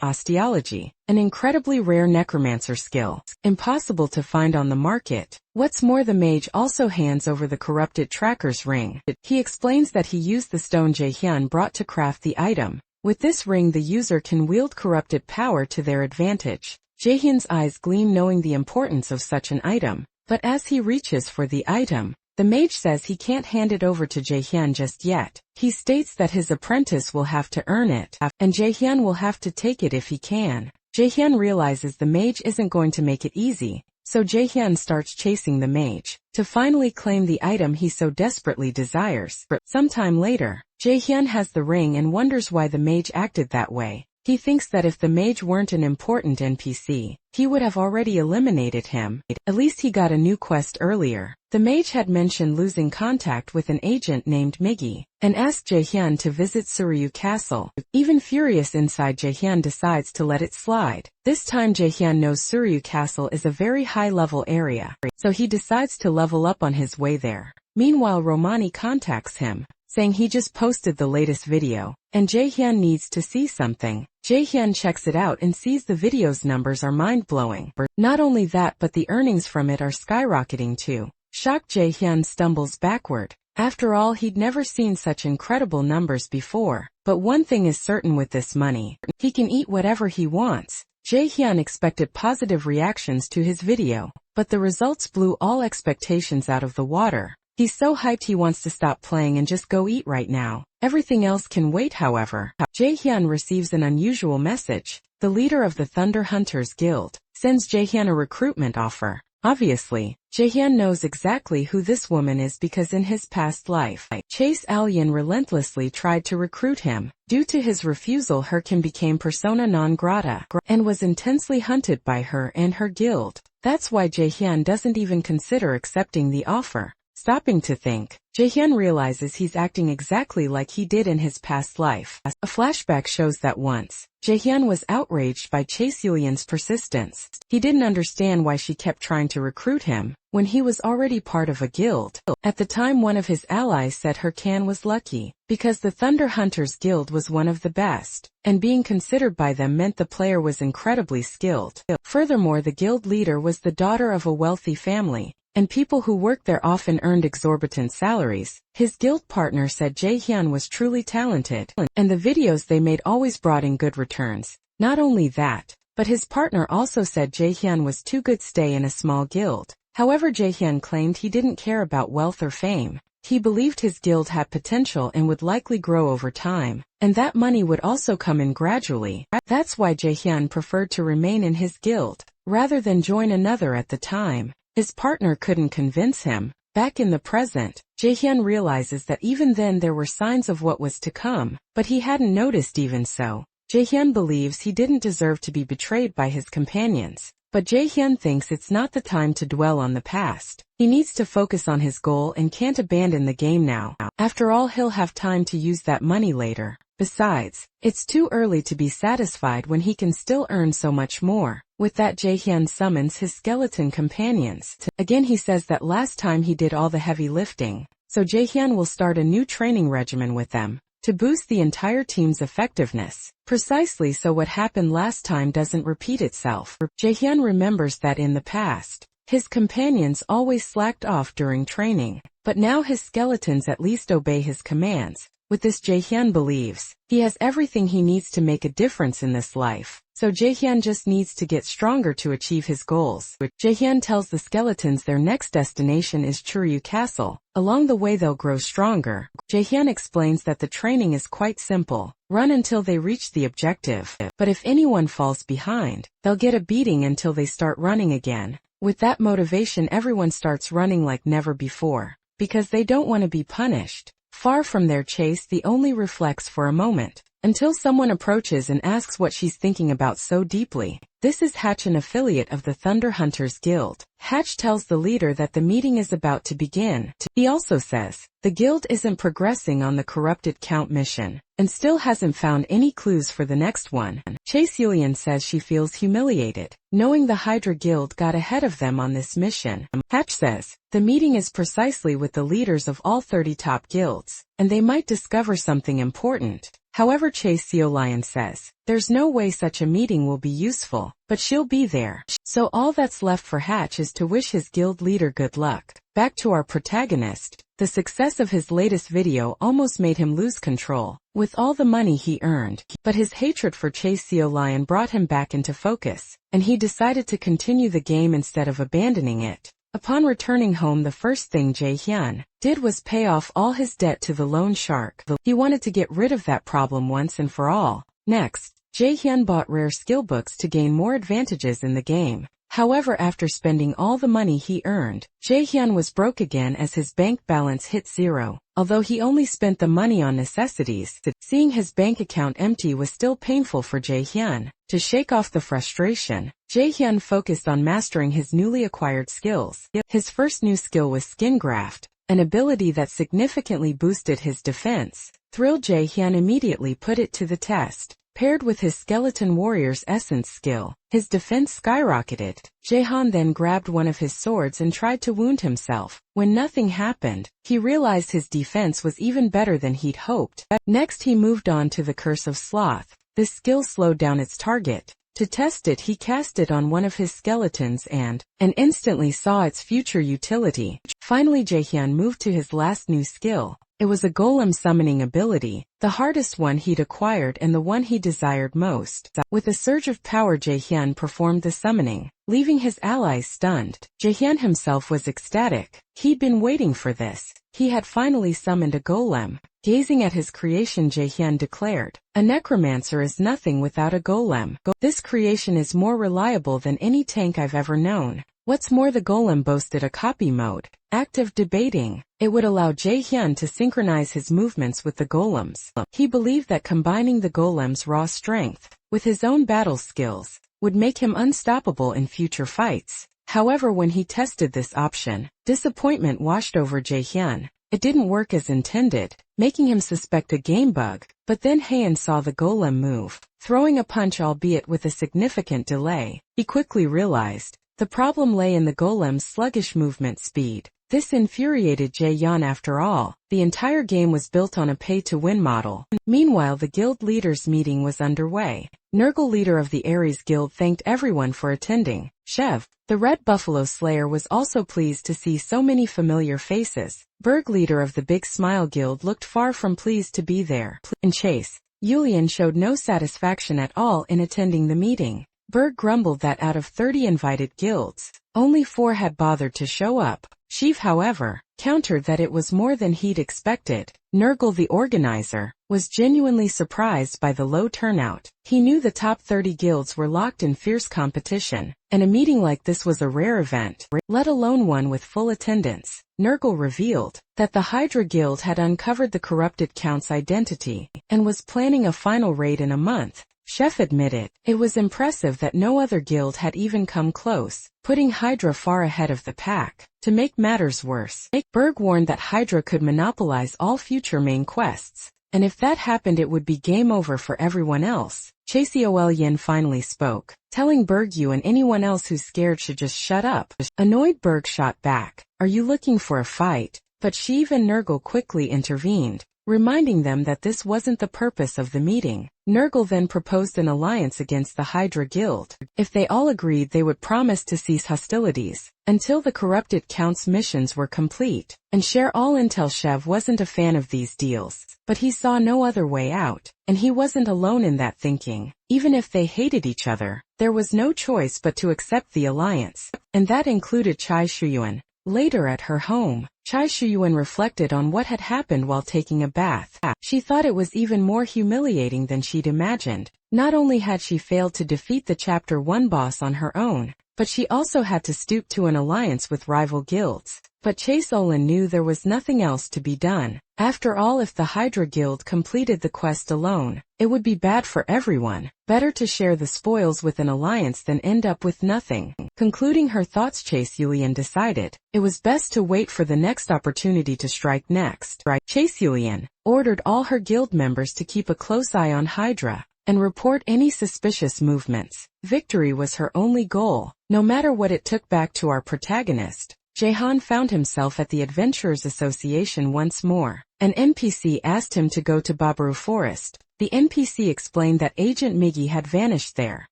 osteology, an incredibly rare necromancer skill, impossible to find on the market. What's more, the mage also hands over the corrupted tracker's ring. He explains that he used the stone Jae-hyun brought to craft the item. With this ring the user can wield corrupted power to their advantage. Jae-hyun's eyes gleam knowing the importance of such an item, but as he reaches for the item, the mage says he can't hand it over to Jae-hyun just yet. He states that his apprentice will have to earn it, and Jae-hyun will have to take it if he can. Jae-hyun realizes the mage isn't going to make it easy, so Jae-hyun starts chasing the mage to finally claim the item he so desperately desires. Sometime later, Jae-hyun has the ring and wonders why the mage acted that way. He thinks that if the mage weren't an important NPC, he would have already eliminated him. At least he got a new quest earlier. The mage had mentioned losing contact with an agent named Miggy, and asked Jae-hyun to visit Suryu Castle. Even furious inside, Jae-hyun decides to let it slide. This time Jae-hyun knows Suryu Castle is a very high-level area, so he decides to level up on his way there. Meanwhile Romani contacts him, saying he just posted the latest video, and Jae-hyun needs to see something. Jae-hyun checks it out and sees the video's numbers are mind-blowing. Not only that, but the earnings from it are skyrocketing too. Shocked, Jae-hyun stumbles backward. After all, he'd never seen such incredible numbers before. But one thing is certain with this money, he can eat whatever he wants. Jae-hyun expected positive reactions to his video, but the results blew all expectations out of the water. He's so hyped he wants to stop playing and just go eat right now. Everything else can wait. However, Jae-hyun receives an unusual message. The leader of the Thunder Hunters Guild sends Jae-hyun a recruitment offer. Obviously, Jae-hyun knows exactly who this woman is because in his past life, Chase Alien relentlessly tried to recruit him. Due to his refusal, Hurricane became persona non grata and was intensely hunted by her and her guild. That's why Jae-hyun doesn't even consider accepting the offer. Stopping to think, Jae-hyun realizes he's acting exactly like he did in his past life. A flashback shows that once, Jae-hyun was outraged by Chase Yulian's persistence. He didn't understand why she kept trying to recruit him, when he was already part of a guild. At the time, one of his allies said Hurricane was lucky, because the Thunder Hunters Guild was one of the best, and being considered by them meant the player was incredibly skilled. Furthermore, the guild leader was the daughter of a wealthy family, and people who worked there often earned exorbitant salaries. His guild partner said Jae-hyun was truly talented, and the videos they made always brought in good returns. Not only that, but his partner also said Jae-hyun was too good to stay in a small guild. However, Jae-hyun claimed he didn't care about wealth or fame. He believed his guild had potential and would likely grow over time, and that money would also come in gradually. That's why Jae-hyun preferred to remain in his guild, rather than join another at the time. His partner couldn't convince him. Back in the present, Jae-hyun realizes that even then there were signs of what was to come, but he hadn't noticed even so. Jae-hyun believes he didn't deserve to be betrayed by his companions, but Jae-hyun thinks it's not the time to dwell on the past. He needs to focus on his goal and can't abandon the game now. After all, he'll have time to use that money later. Besides, it's too early to be satisfied when he can still earn so much more. With that, Jae-hyun summons his skeleton companions. Again, he says that last time he did all the heavy lifting, so Jae-hyun will start a new training regimen with them to boost the entire team's effectiveness, precisely so what happened last time doesn't repeat itself. Jae-hyun remembers that in the past, his companions always slacked off during training, but now his skeletons at least obey his commands. With this, Jae-hyun believes he has everything he needs to make a difference in this life, so Jae-hyun just needs to get stronger to achieve his goals. Jae-hyun tells the skeletons their next destination is Churyu Castle. Along the way they'll grow stronger. Jae-hyun explains that the training is quite simple. Run until they reach the objective, but if anyone falls behind, they'll get a beating until they start running again. With that motivation, everyone starts running like never before, because they don't want to be punished. Far from their chase, the only reflects for a moment, until someone approaches and asks what she's thinking about so deeply. This is Hatch, an affiliate of the Thunder Hunters Guild. Hatch tells the leader that the meeting is about to begin. He also says the guild isn't progressing on the corrupted count mission, and still hasn't found any clues for the next one. Chase Yulian says she feels humiliated, knowing the Hydra Guild got ahead of them on this mission. Hatch says the meeting is precisely with the leaders of all 30 top guilds, and they might discover something important. However, Chase Yulian says there's no way such a meeting will be useful, but she'll be there. So all that's left for Hatch is to wish his guild leader good luck. Back to our protagonist. The success of his latest video almost made him lose control with all the money he earned, but his hatred for Chase Yulian brought him back into focus, and he decided to continue the game instead of abandoning it. Upon returning home, the first thing Jae-hyun did was pay off all his debt to the loan shark. He wanted to get rid of that problem once and for all. Next, Jae-hyun bought rare skill books to gain more advantages in the game. However, after spending all the money he earned, Jae-hyun was broke again as his bank balance hit zero. Although he only spent the money on necessities, seeing his bank account empty was still painful for Jae-hyun. To shake off the frustration, Jae-hyun focused on mastering his newly acquired skills. His first new skill was Skin Graft, an ability that significantly boosted his defense. Thrilled, Jae-hyun immediately put it to the test. Paired with his Skeleton Warrior's Essence skill, his defense skyrocketed. Jae-hyun then grabbed one of his swords and tried to wound himself. When nothing happened, he realized his defense was even better than he'd hoped. Next, he moved on to the Curse of Sloth. This skill slowed down its target. To test it, he cast it on one of his skeletons and instantly saw its future utility. Finally, Jae-hyun moved to his last new skill. It was a golem summoning ability, the hardest one he'd acquired and the one he desired most. With a surge of power, Jae-hyun performed the summoning, leaving his allies stunned. Jae-hyun himself was ecstatic. He'd been waiting for this. He had finally summoned a golem. Gazing at his creation, Jae-hyun declared, "A necromancer is nothing without a golem. This creation is more reliable than any tank I've ever known." What's more, the golem boasted a copy mode, active debating. It would allow Jae-hyun to synchronize his movements with the golems. He believed that combining the golem's raw strength with his own battle skills would make him unstoppable in future fights. However, when he tested this option, disappointment washed over Jae-hyun. It didn't work as intended, making him suspect a game bug. But then Haein saw the golem move, throwing a punch, albeit with a significant delay. He quickly realized the problem lay in the golem's sluggish movement speed. This infuriated Jae-hyun. After all, the entire game was built on a pay-to-win model. Meanwhile, the guild leaders' meeting was underway. Nurgle, leader of the Ares Guild, thanked everyone for attending. Shev, the Red Buffalo Slayer, was also pleased to see so many familiar faces. Berg, leader of the Big Smile Guild, looked far from pleased to be there. And Chase Yulian showed no satisfaction at all in attending the meeting. Berg grumbled that out of 30 invited guilds, only 4 had bothered to show up. Sheev, however, countered that it was more than he'd expected. Nurgle, the organizer, was genuinely surprised by the low turnout. He knew the top 30 guilds were locked in fierce competition, and a meeting like this was a rare event, let alone one with full attendance. Nurgle revealed that the Hydra Guild had uncovered the corrupted Count's identity and was planning a final raid in a month. Chef admitted it was impressive that no other guild had even come close, putting Hydra far ahead of the pack. To make matters worse, Berg warned that Hydra could monopolize all future main quests, and if that happened it would be game over for everyone else. Chaseol Yin finally spoke, telling Berg you and anyone else who's scared should just shut up. Annoyed, Berg shot back, "Are you looking for a fight?" But Sheev and Nurgle quickly intervened, reminding them that this wasn't the purpose of the meeting. Nurgle then proposed an alliance against the Hydra Guild. If they all agreed, they would promise to cease hostilities until the corrupted Count's missions were complete, and share all intel. Shev wasn't a fan of these deals, but he saw no other way out, and he wasn't alone in that thinking. Even if they hated each other, there was no choice but to accept the alliance, and that included Chai Shuyuan. Later at her home, Chai Shuyuan reflected on what had happened while taking a bath. She thought it was even more humiliating than she'd imagined. Not only had she failed to defeat the Chapter 1 boss on her own, but she also had to stoop to an alliance with rival guilds. But Chase Olin knew there was nothing else to be done. After all, if the Hydra Guild completed the quest alone, it would be bad for everyone. Better to share the spoils with an alliance than end up with nothing. Concluding her thoughts, Chase Yulian decided it was best to wait for the next opportunity to strike next. Chase Yulian ordered all her guild members to keep a close eye on Hydra and report any suspicious movements. Victory was her only goal, no matter what it took. Back to our protagonist. Jahan found himself at the Adventurers Association once more. An NPC asked him to go to Babaru Forest. The NPC explained that Agent Miggy had vanished there,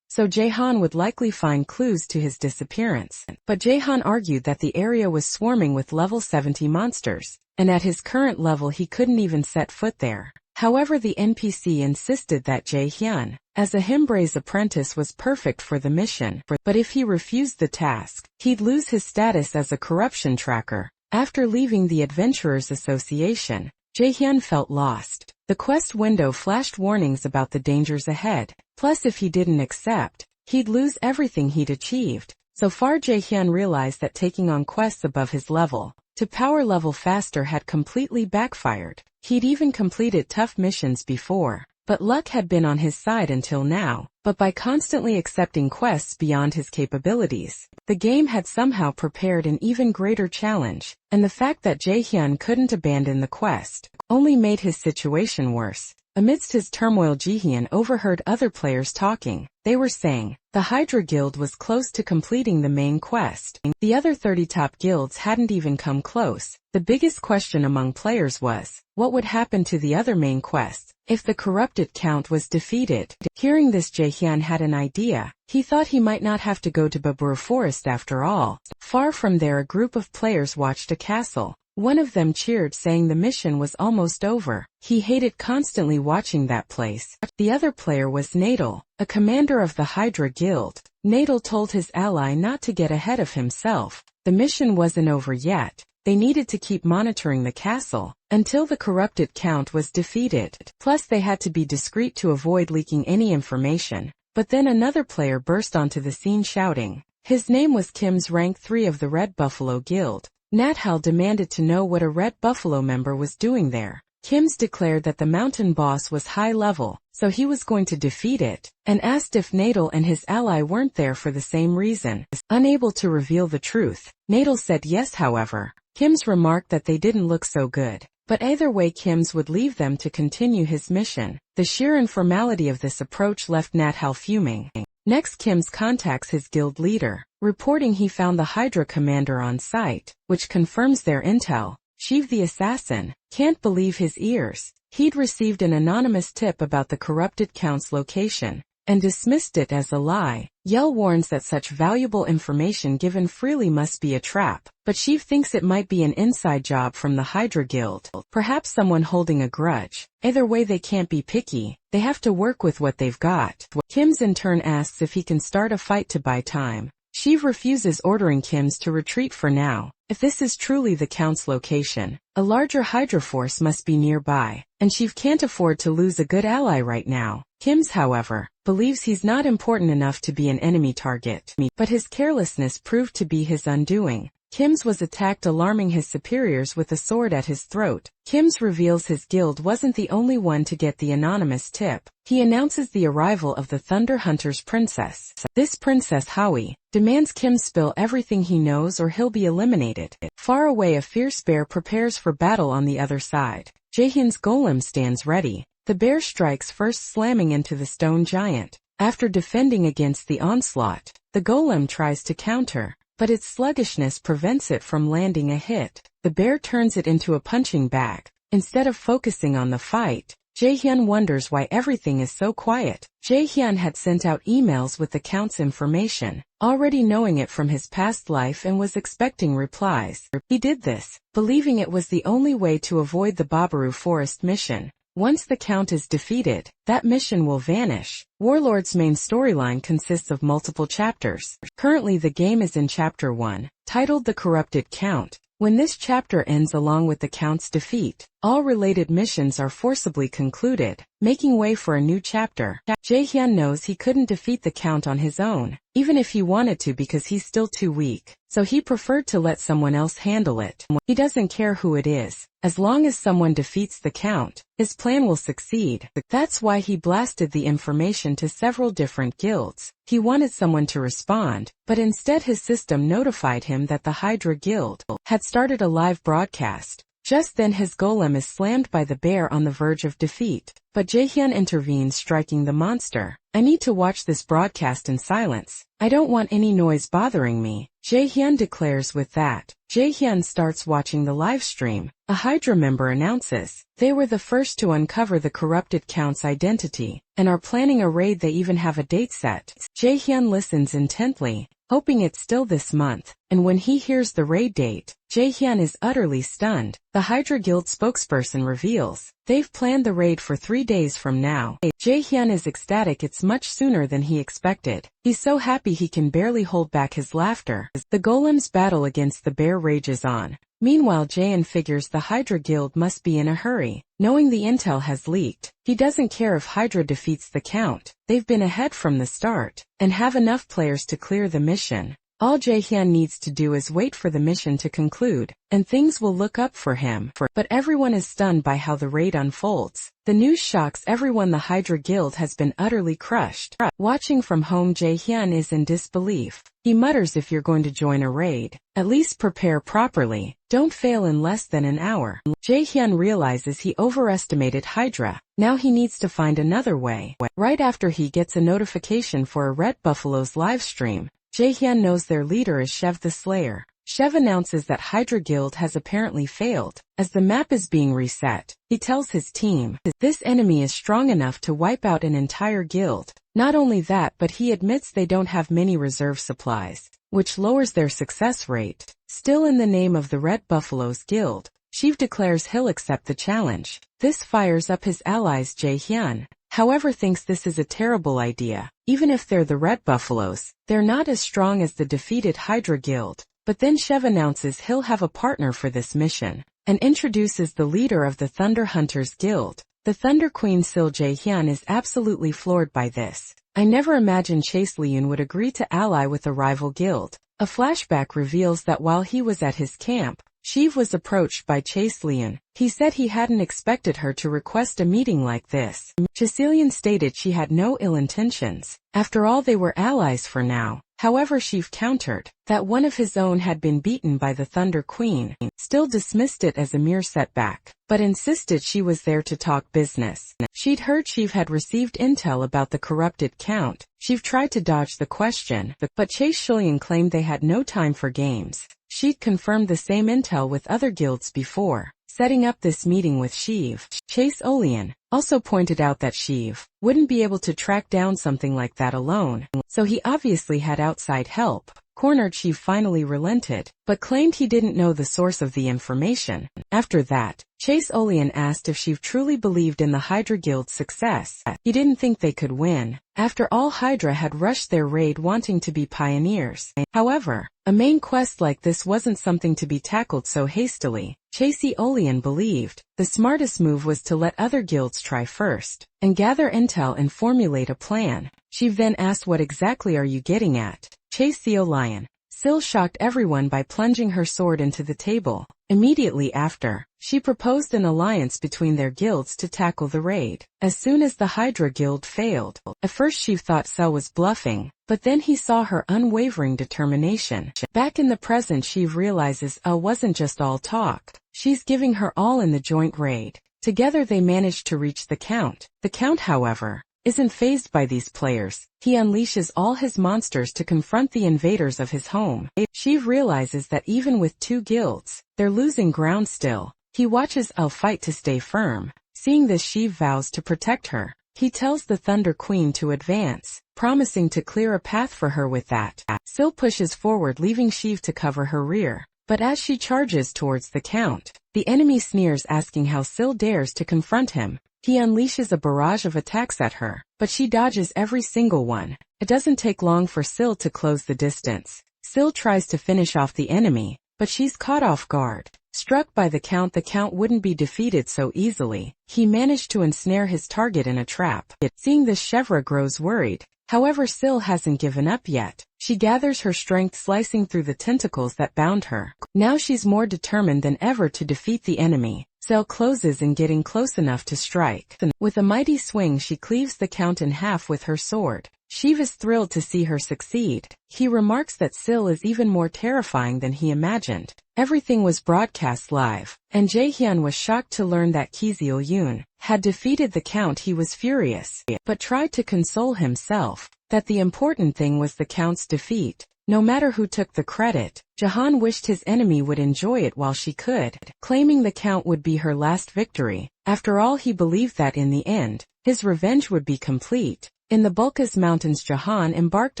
so Jahan would likely find clues to his disappearance. But Jahan argued that the area was swarming with level 70 monsters, and at his current level he couldn't even set foot there. However, the NPC insisted that Jaehyun, as a Himbra's apprentice, was perfect for the mission, but if he refused the task, he'd lose his status as a corruption tracker. After leaving the Adventurers Association, Jaehyun felt lost. The quest window flashed warnings about the dangers ahead, plus if he didn't accept, he'd lose everything he'd achieved. So far, Jaehyun realized that taking on quests above his level, to power level faster, had completely backfired. He'd even completed tough missions before, but luck had been on his side until now. But by constantly accepting quests beyond his capabilities, the game had somehow prepared an even greater challenge, and the fact that Jaehyun couldn't abandon the quest only made his situation worse. Amidst his turmoil, Jihyun overheard other players talking. They were saying the Hydra Guild was close to completing the main quest. The other 30 top guilds hadn't even come close. The biggest question among players was, what would happen to the other main quests if the corrupted Count was defeated? Hearing this, Jaehyun had an idea. He thought he might not have to go to Babur Forest after all. Far from there, a group of players watched a castle. One of them cheered, saying the mission was almost over. He hated constantly watching that place. The other player was Nadal, a commander of the Hydra Guild. Nadal told his ally not to get ahead of himself. The mission wasn't over yet. They needed to keep monitoring the castle until the corrupted Count was defeated. Plus, they had to be discreet to avoid leaking any information. But then another player burst onto the scene shouting. His name was Kim's, rank 3 of the Red Buffalo Guild. Nathal demanded to know what a Red Buffalo member was doing there. Kim's declared that the mountain boss was high level, so he was going to defeat it, and asked if Nadal and his ally weren't there for the same reason. Unable to reveal the truth, Nadal said yes. However, Kim's remarked that they didn't look so good. But either way, Kim's would leave them to continue his mission. The sheer informality of this approach left Nathal fuming. Next, Kim's contacts his guild leader, reporting he found the Hydra commander on site, which confirms their intel. Sheev the assassin can't believe his ears. He'd received an anonymous tip about the corrupted Count's location, and dismissed it as a lie. Yell warns that such valuable information given freely must be a trap, but Sheev thinks it might be an inside job from the Hydra Guild, perhaps someone holding a grudge. Either way, they can't be picky. They have to work with what they've got. Kim's in turn asks if he can start a fight to buy time. Sheev refuses, ordering Kim's to retreat for now. If this is truly the Count's location, a larger Hydra force must be nearby, and Sheev can't afford to lose a good ally right now. Kim's, however, believes he's not important enough to be an enemy target, but his carelessness proved to be his undoing. Kim's was attacked, alarming his superiors with a sword at his throat. Kim's reveals his guild wasn't the only one to get the anonymous tip. He announces the arrival of the Thunder Hunter's princess. This princess, Howie, demands Kim spill everything he knows or he'll be eliminated. Far away, a fierce bear prepares for battle on the other side. Jaehyun's golem stands ready. The bear strikes first, slamming into the stone giant. After defending against the onslaught, the golem tries to counter, but its sluggishness prevents it from landing a hit. The bear turns it into a punching bag. Instead of focusing on the fight, Jaehyun wonders why everything is so quiet. Jaehyun had sent out emails with the count's information, already knowing it from his past life, and was expecting replies. He did this, believing it was the only way to avoid the Babaru Forest mission. Once the count is defeated, that mission will vanish. Warlord's main storyline consists of multiple chapters. Currently the game is in Chapter 1, titled The Corrupted Count. When this chapter ends along with the count's defeat, all related missions are forcibly concluded, making way for a new chapter. Jaehyun knows he couldn't defeat the count on his own, even if he wanted to, because he's still too weak, so he preferred to let someone else handle it. He doesn't care who it is. As long as someone defeats the count, his plan will succeed. That's why he blasted the information to several different guilds. He wanted someone to respond, but instead his system notified him that the Hydra Guild had started a live broadcast. Just then his golem is slammed by the bear on the verge of defeat, but Jaehyun intervenes, striking the monster. I need to watch this broadcast in silence. I don't want any noise bothering me, Jaehyun declares. With that, Jaehyun starts watching the live stream. A Hydra member announces they were the first to uncover the corrupted count's identity, and are planning a raid. They even have a date set. Jaehyun listens intently, hoping it's still this month, and when he hears the raid date, Jaehyun is utterly stunned. The Hydra Guild spokesperson reveals they've planned the raid for 3 days from now. Jaehyun is ecstatic. It's much sooner than he expected. He's so happy he can barely hold back his laughter. The golem's battle against the bear rages on. Meanwhile, Jaehyun figures the Hydra Guild must be in a hurry. Knowing the intel has leaked, he doesn't care if Hydra defeats the count. They've been ahead from the start, and have enough players to clear the mission. All Jaehyun needs to do is wait for the mission to conclude, and things will look up for him. But everyone is stunned by how the raid unfolds. The news shocks everyone. The Hydra Guild has been utterly crushed. Watching from home, Jaehyun is in disbelief. He mutters, if you're going to join a raid, at least prepare properly. Don't fail in less than an hour. Jaehyun realizes he overestimated Hydra. Now he needs to find another way. Right after he gets a notification for a Red Buffalo's live stream, Jaehyun knows their leader is Shev the Slayer. Shev announces that Hydra Guild has apparently failed. As the map is being reset, he tells his team this enemy is strong enough to wipe out an entire guild. Not only that, but he admits they don't have many reserve supplies, which lowers their success rate. Still, in the name of the Red Buffalo's Guild, Shev declares he'll accept the challenge. This fires up his allies. Jaehyun, however, thinks this is a terrible idea. Even if they're the Red Buffaloes, they're not as strong as the defeated Hydra Guild. But then Shev announces he'll have a partner for this mission, and introduces the leader of the Thunder Hunters Guild, the Thunder Queen Sil. Jaehyun is absolutely floored by this. I never imagined Chase Leon would agree to ally with a rival guild. A flashback reveals that while he was at his camp, Shev was approached by Chase Leon. He said he hadn't expected her to request a meeting like this. Chaselian stated she had no ill intentions. After all, they were allies for now. However, Shev countered that one of his own had been beaten by the Thunder Queen, still dismissed it as a mere setback, but insisted she was there to talk business. She'd heard Shev had received intel about the corrupted count. Shev tried to dodge the question, but Chase Leon claimed they had no time for games. She'd confirmed the same intel with other guilds before setting up this meeting with Shev. Chase Olean also pointed out that Shev wouldn't be able to track down something like that alone, so he obviously had outside help. Cornered, Shev finally relented, but claimed he didn't know the source of the information. After that, Chase Olean asked if Shev truly believed in the Hydra Guild's success. He didn't think they could win. After all, Hydra had rushed their raid wanting to be pioneers. However, a main quest like this wasn't something to be tackled so hastily. Chase Olean believed the smartest move was to let other guilds try first, and gather intel and formulate a plan. Shev then asked, what exactly are you getting at, Chase Olean? Sil shocked everyone by plunging her sword into the table. Immediately after, she proposed an alliance between their guilds to tackle the raid. As soon as the Hydra Guild failed, at first Sheev thought Sil was bluffing, but then he saw her unwavering determination. Back in the present, Sheev realizes wasn't just all talk. She's giving her all in the joint raid. Together they managed to reach the Count. The Count, however, isn't fazed by these players. He unleashes all his monsters to confront the invaders of his home. Sheev realizes that even with two guilds, they're losing ground still. He watches Elle fight to stay firm. Seeing this, Sheev vows to protect her. He tells the Thunder Queen to advance, promising to clear a path for her with that. Sil pushes forward, leaving Sheev to cover her rear. But as she charges towards the Count, the enemy sneers, asking how Sil dares to confront him. He unleashes a barrage of attacks at her, but she dodges every single one. It doesn't take long for Sil to close the distance. Sil tries to finish off the enemy, but she's caught off guard. Struck by the Count wouldn't be defeated so easily. He managed to ensnare his target in a trap. Seeing this, Shevra grows worried. However, Sil hasn't given up yet. She gathers her strength, slicing through the tentacles that bound her. Now she's more determined than ever to defeat the enemy. Sil closes in, getting close enough to strike. With a mighty swing, she cleaves the Count in half with her sword. Sheev is thrilled to see her succeed. He remarks that Sil is even more terrifying than he imagined. Everything was broadcast live, and Jaehyun was shocked to learn that Kizil-yoon had defeated the Count. He was furious, but tried to console himself that the important thing was the Count's defeat. No matter who took the credit, Jahan wished his enemy would enjoy it while she could, claiming the Count would be her last victory. After all, he believed that in the end, his revenge would be complete. In the Bulkas Mountains, Jahan embarked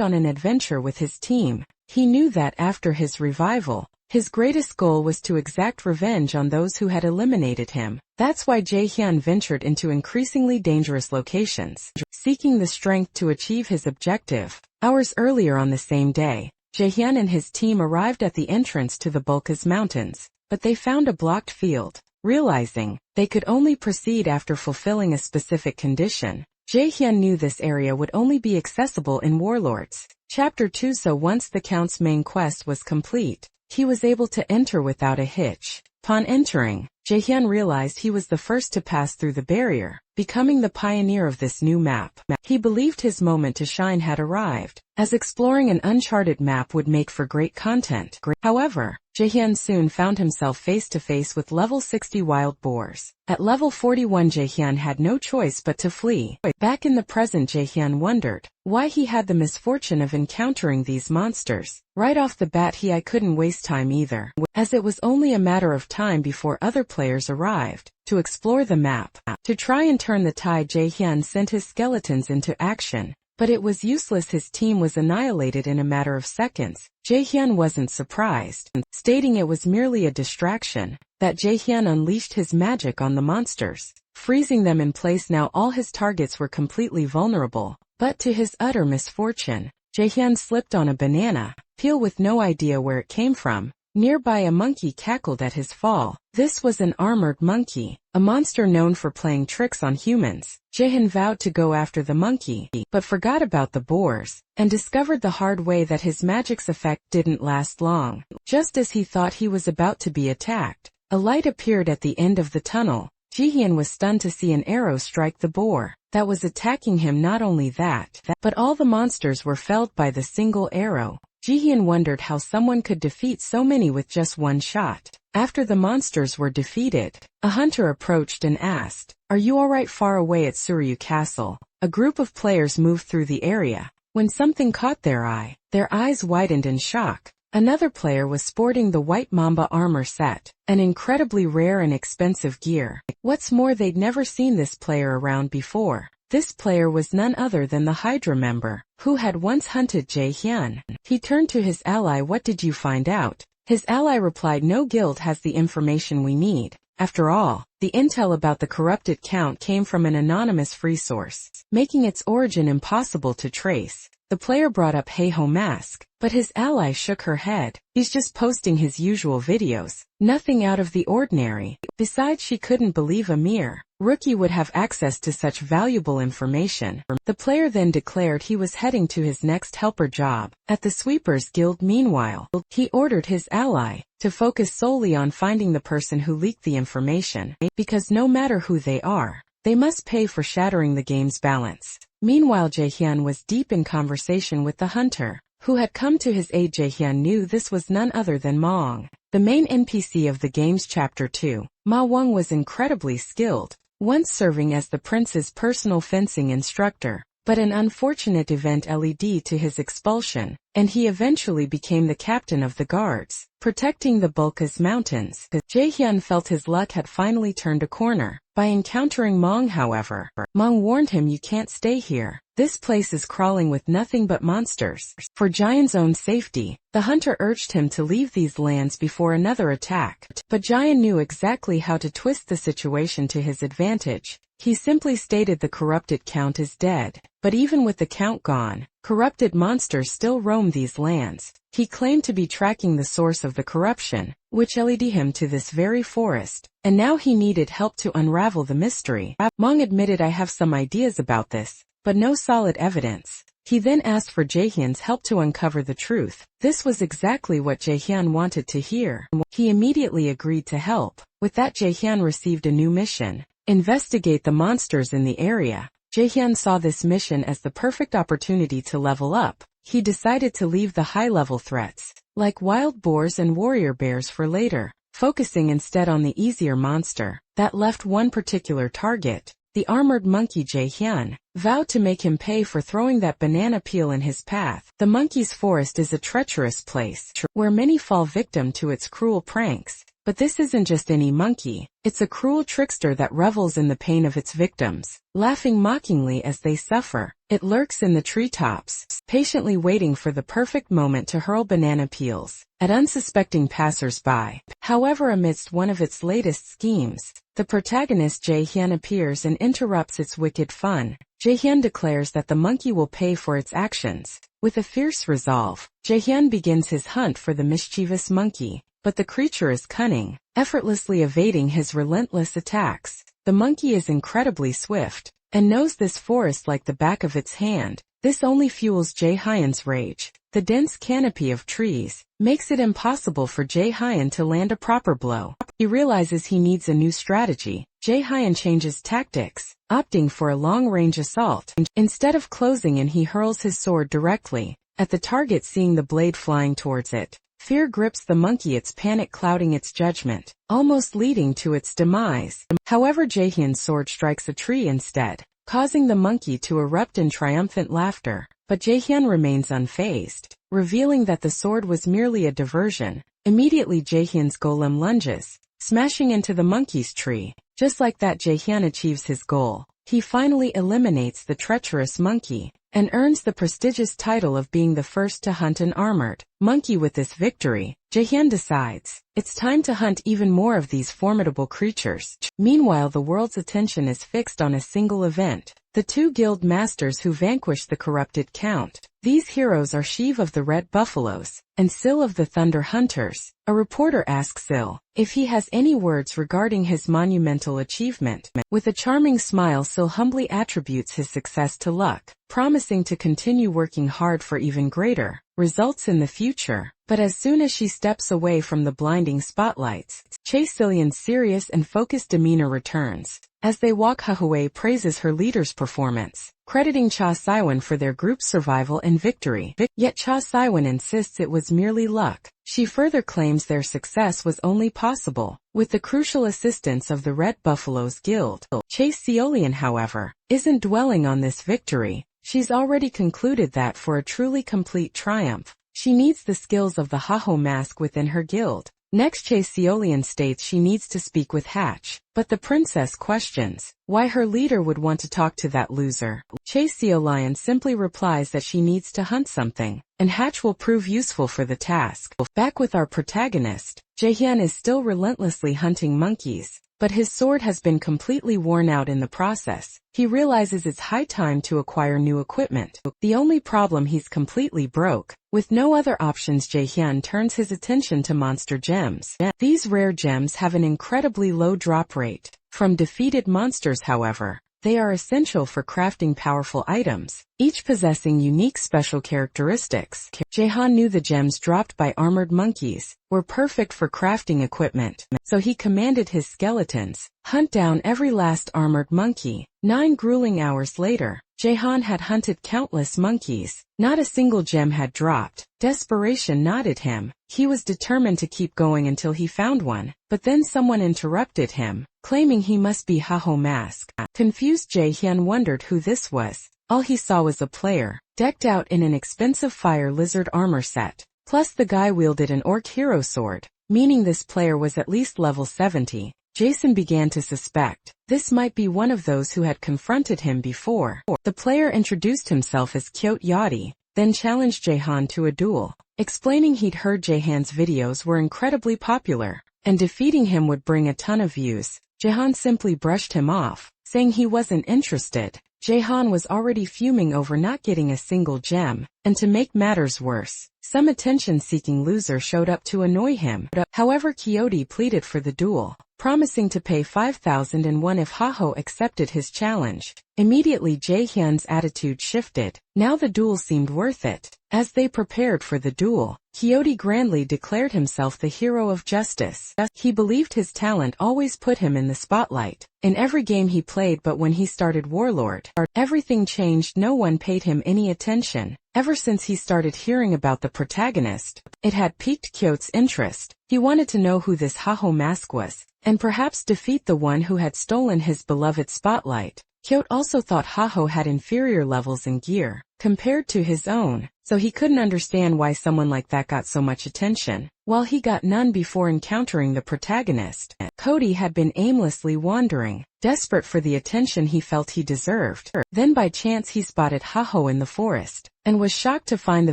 on an adventure with his team. He knew that after his revival, his greatest goal was to exact revenge on those who had eliminated him. That's why Jaehyun ventured into increasingly dangerous locations, seeking the strength to achieve his objective. Hours earlier on the same day, Jaehyun and his team arrived at the entrance to the Bulkas Mountains, but they found a blocked field. Realizing they could only proceed after fulfilling a specific condition, Jaehyun knew this area would only be accessible in Warlords. Chapter 2. So once the Count's main quest was complete, he was able to enter without a hitch. Upon entering, Jaehyun realized he was the first to pass through the barrier, becoming the pioneer of this new map. He believed his moment to shine had arrived, as exploring an uncharted map would make for great content. However, Jaehyun soon found himself face to face with level 60 wild boars. At level 41, Jaehyun had no choice but to flee. Back in the present, Jaehyun wondered why he had the misfortune of encountering these monsters. Right off the bat, I couldn't waste time either, as it was only a matter of time before other players arrived to explore the map. To try and turn the tide, Jaehyun sent his skeletons into action, but it was useless. His team was annihilated in a matter of seconds. Jaehyun wasn't surprised, stating it was merely a distraction. That Jaehyun unleashed his magic on the monsters, freezing them in place. Now all his targets were completely vulnerable, but to his utter misfortune, Jaehyun slipped on a banana peel with no idea where it came from. Nearby, a monkey cackled at his fall. This was an armored monkey, a monster known for playing tricks on humans. Jaehyun vowed to go after the monkey, but forgot about the boars, and discovered the hard way that his magic's effect didn't last long. Just as he thought he was about to be attacked, a light appeared at the end of the tunnel. Jaehyun was stunned to see an arrow strike the boar that was attacking him. Not only that, but all the monsters were felled by the single arrow. Jaehyun wondered how someone could defeat so many with just one shot. After the monsters were defeated, a hunter approached and asked, "Are you alright?" Far away at Suryu Castle, a group of players moved through the area. When something caught their eye, their eyes widened in shock. Another player was sporting the White Mamba armor set, an incredibly rare and expensive gear. What's more, they'd never seen this player around before. This player was none other than the Hydra member, who had once hunted Jaehyun. He turned to his ally. "What did you find out?" His ally replied, "No guild has the information we need. After all, the intel about the corrupted Count came from an anonymous free source, making its origin impossible to trace." The player brought up Heiho Mask, But his ally shook her head. He's just posting his usual videos. Nothing out of the ordinary. Besides, she couldn't believe a mere rookie would have access to such valuable information. The player then declared he was heading to his next helper job at the Sweepers Guild. Meanwhile, he ordered his ally to focus solely on finding the person who leaked the information, because no matter who they are, they must pay for shattering the game's balance. Meanwhile, Jaehyun was deep in conversation with the hunter, who had come to his aid. Jaehyun knew this was none other than Maong, the main NPC of the game's Chapter 2. Ma Wong was incredibly skilled, once serving as the prince's personal fencing instructor, but an unfortunate event led to his expulsion, and he eventually became the captain of the guards, protecting the Bulkas Mountains. Jaehyun felt his luck had finally turned a corner by encountering Maong. However, Maong warned him, "You can't stay here. This place is crawling with nothing but monsters." For Jaehyun's own safety, the hunter urged him to leave these lands before another attack. But Jaehyun knew exactly how to twist the situation to his advantage. He simply stated the corrupted count is dead. But even with the count gone, corrupted monsters still roam these lands. He claimed to be tracking the source of the corruption, which led him to this very forest, and now he needed help to unravel the mystery. Maong admitted, "I have some ideas about this, but no solid evidence." He then asked for Jaehyun's help to uncover the truth. This was exactly what Jaehyun wanted to hear. He immediately agreed to help. With that, Jaehyun received a new mission: investigate the monsters in the area. Jaehyun saw this mission as the perfect opportunity to level up. He decided to leave the high-level threats, like wild boars and warrior bears, for later, focusing instead on the easier monster that left one particular target. The armored monkey. Jaehyun vowed to make him pay for throwing that banana peel in his path. The monkey's forest is a treacherous place, where many fall victim to its cruel pranks. But this isn't just any monkey, it's a cruel trickster that revels in the pain of its victims, laughing mockingly as they suffer. It lurks in the treetops, patiently waiting for the perfect moment to hurl banana peels at unsuspecting passers-by. However, amidst one of its latest schemes, the protagonist Jaehyun appears and interrupts its wicked fun. Jaehyun declares that the monkey will pay for its actions. With a fierce resolve, Jaehyun begins his hunt for the mischievous monkey. But the creature is cunning, effortlessly evading his relentless attacks. The monkey is incredibly swift, and knows this forest like the back of its hand. This only fuels Jaehyun's rage. The dense canopy of trees makes it impossible for Jaehyun to land a proper blow. He realizes he needs a new strategy. Jaehyun changes tactics, opting for a long-range assault. Instead of closing in, he hurls his sword directly at the target. Seeing the blade flying towards it, fear grips the monkey, its panic clouding its judgment, almost leading to its demise. However, Jaehyun's sword strikes a tree instead, causing the monkey to erupt in triumphant laughter. But Jaehyun remains unfazed, revealing that the sword was merely a diversion. Immediately, Jaehyun's golem lunges, smashing into the monkey's tree. Just like that, Jaehyun achieves his goal. He finally eliminates the treacherous monkey, and earns the prestigious title of being the first to hunt an armored monkey. With this victory, Jaehyun decides it's time to hunt even more of these formidable creatures. Meanwhile, the world's attention is fixed on a single event: the two guild masters who vanquished the corrupted count. These heroes are Sheev of the Red Buffaloes and Sil of the Thunder Hunters. A reporter asks Sil if he has any words regarding his monumental achievement. With a charming smile, Sil humbly attributes his success to luck, promising to continue working hard for even greater results in the future. But as soon as she steps away from the blinding spotlights, Chae-Sillian's serious and focused demeanor returns. As they walk, Hahuei praises her leader's performance, crediting Cha Siwon for their group's survival and victory. Yet Cha Siwon insists it was merely luck. She further claims their success was only possible with the crucial assistance of the Red Buffaloes Guild. Chae-Sillian, however, isn't dwelling on this victory. She's already concluded that for a truly complete triumph, she needs the skills of the Haho mask within her guild. Next, Chae-Sillian states she needs to speak with Hatch, but the princess questions why her leader would want to talk to that loser. Chae-Sillian simply replies that she needs to hunt something, and Hatch will prove useful for the task. Back with our protagonist, Jaehyun is still relentlessly hunting monkeys, but his sword has been completely worn out in the process. He realizes it's high time to acquire new equipment. The only problem, he's completely broke. With no other options, Jaehyun turns his attention to monster gems. These rare gems have an incredibly low drop rate from defeated monsters, however. They are essential for crafting powerful items, each possessing unique special characteristics. Jaehyun knew the gems dropped by armored monkeys were perfect for crafting equipment, so he commanded his skeletons, hunt down every last armored monkey. 9 grueling hours later, Jaehyun had hunted countless monkeys. Not a single gem had dropped. Desperation knotted him. He was determined to keep going until he found one, but then someone interrupted him, claiming he must be Haho Mask. Confused, Jaehyun wondered who this was. All he saw was a player, decked out in an expensive fire lizard armor set. Plus the guy wielded an orc hero sword, meaning this player was at least level 70. Jason began to suspect this might be one of those who had confronted him before. The player introduced himself as Kyote Yachty, then challenged Jaehyun to a duel, explaining he'd heard Jaehyun's videos were incredibly popular, and defeating him would bring a ton of views. Jaehyun simply brushed him off, saying he wasn't interested. Jaehyun was already fuming over not getting a single gem, and to make matters worse, some attention-seeking loser showed up to annoy him. However, Kyote pleaded for the duel, promising to pay 5,001 if Haho accepted his challenge. Immediately Jaehyun's attitude shifted. Now the duel seemed worth it. As they prepared for the duel, Kyote grandly declared himself the hero of justice. He believed his talent always put him in the spotlight in every game he played, but when he started Warlord, everything changed. No one paid him any attention. Ever since he started hearing about the protagonist, it had piqued Kyote's interest. He wanted to know who this Haho Mask was, and perhaps defeat the one who had stolen his beloved spotlight. Kyote also thought Haho had inferior levels in gear compared to his own, so he couldn't understand why someone like that got so much attention, while he got none before encountering the protagonist. Cody had been aimlessly wandering, desperate for the attention he felt he deserved. Then by chance he spotted Haho in the forest, and was shocked to find the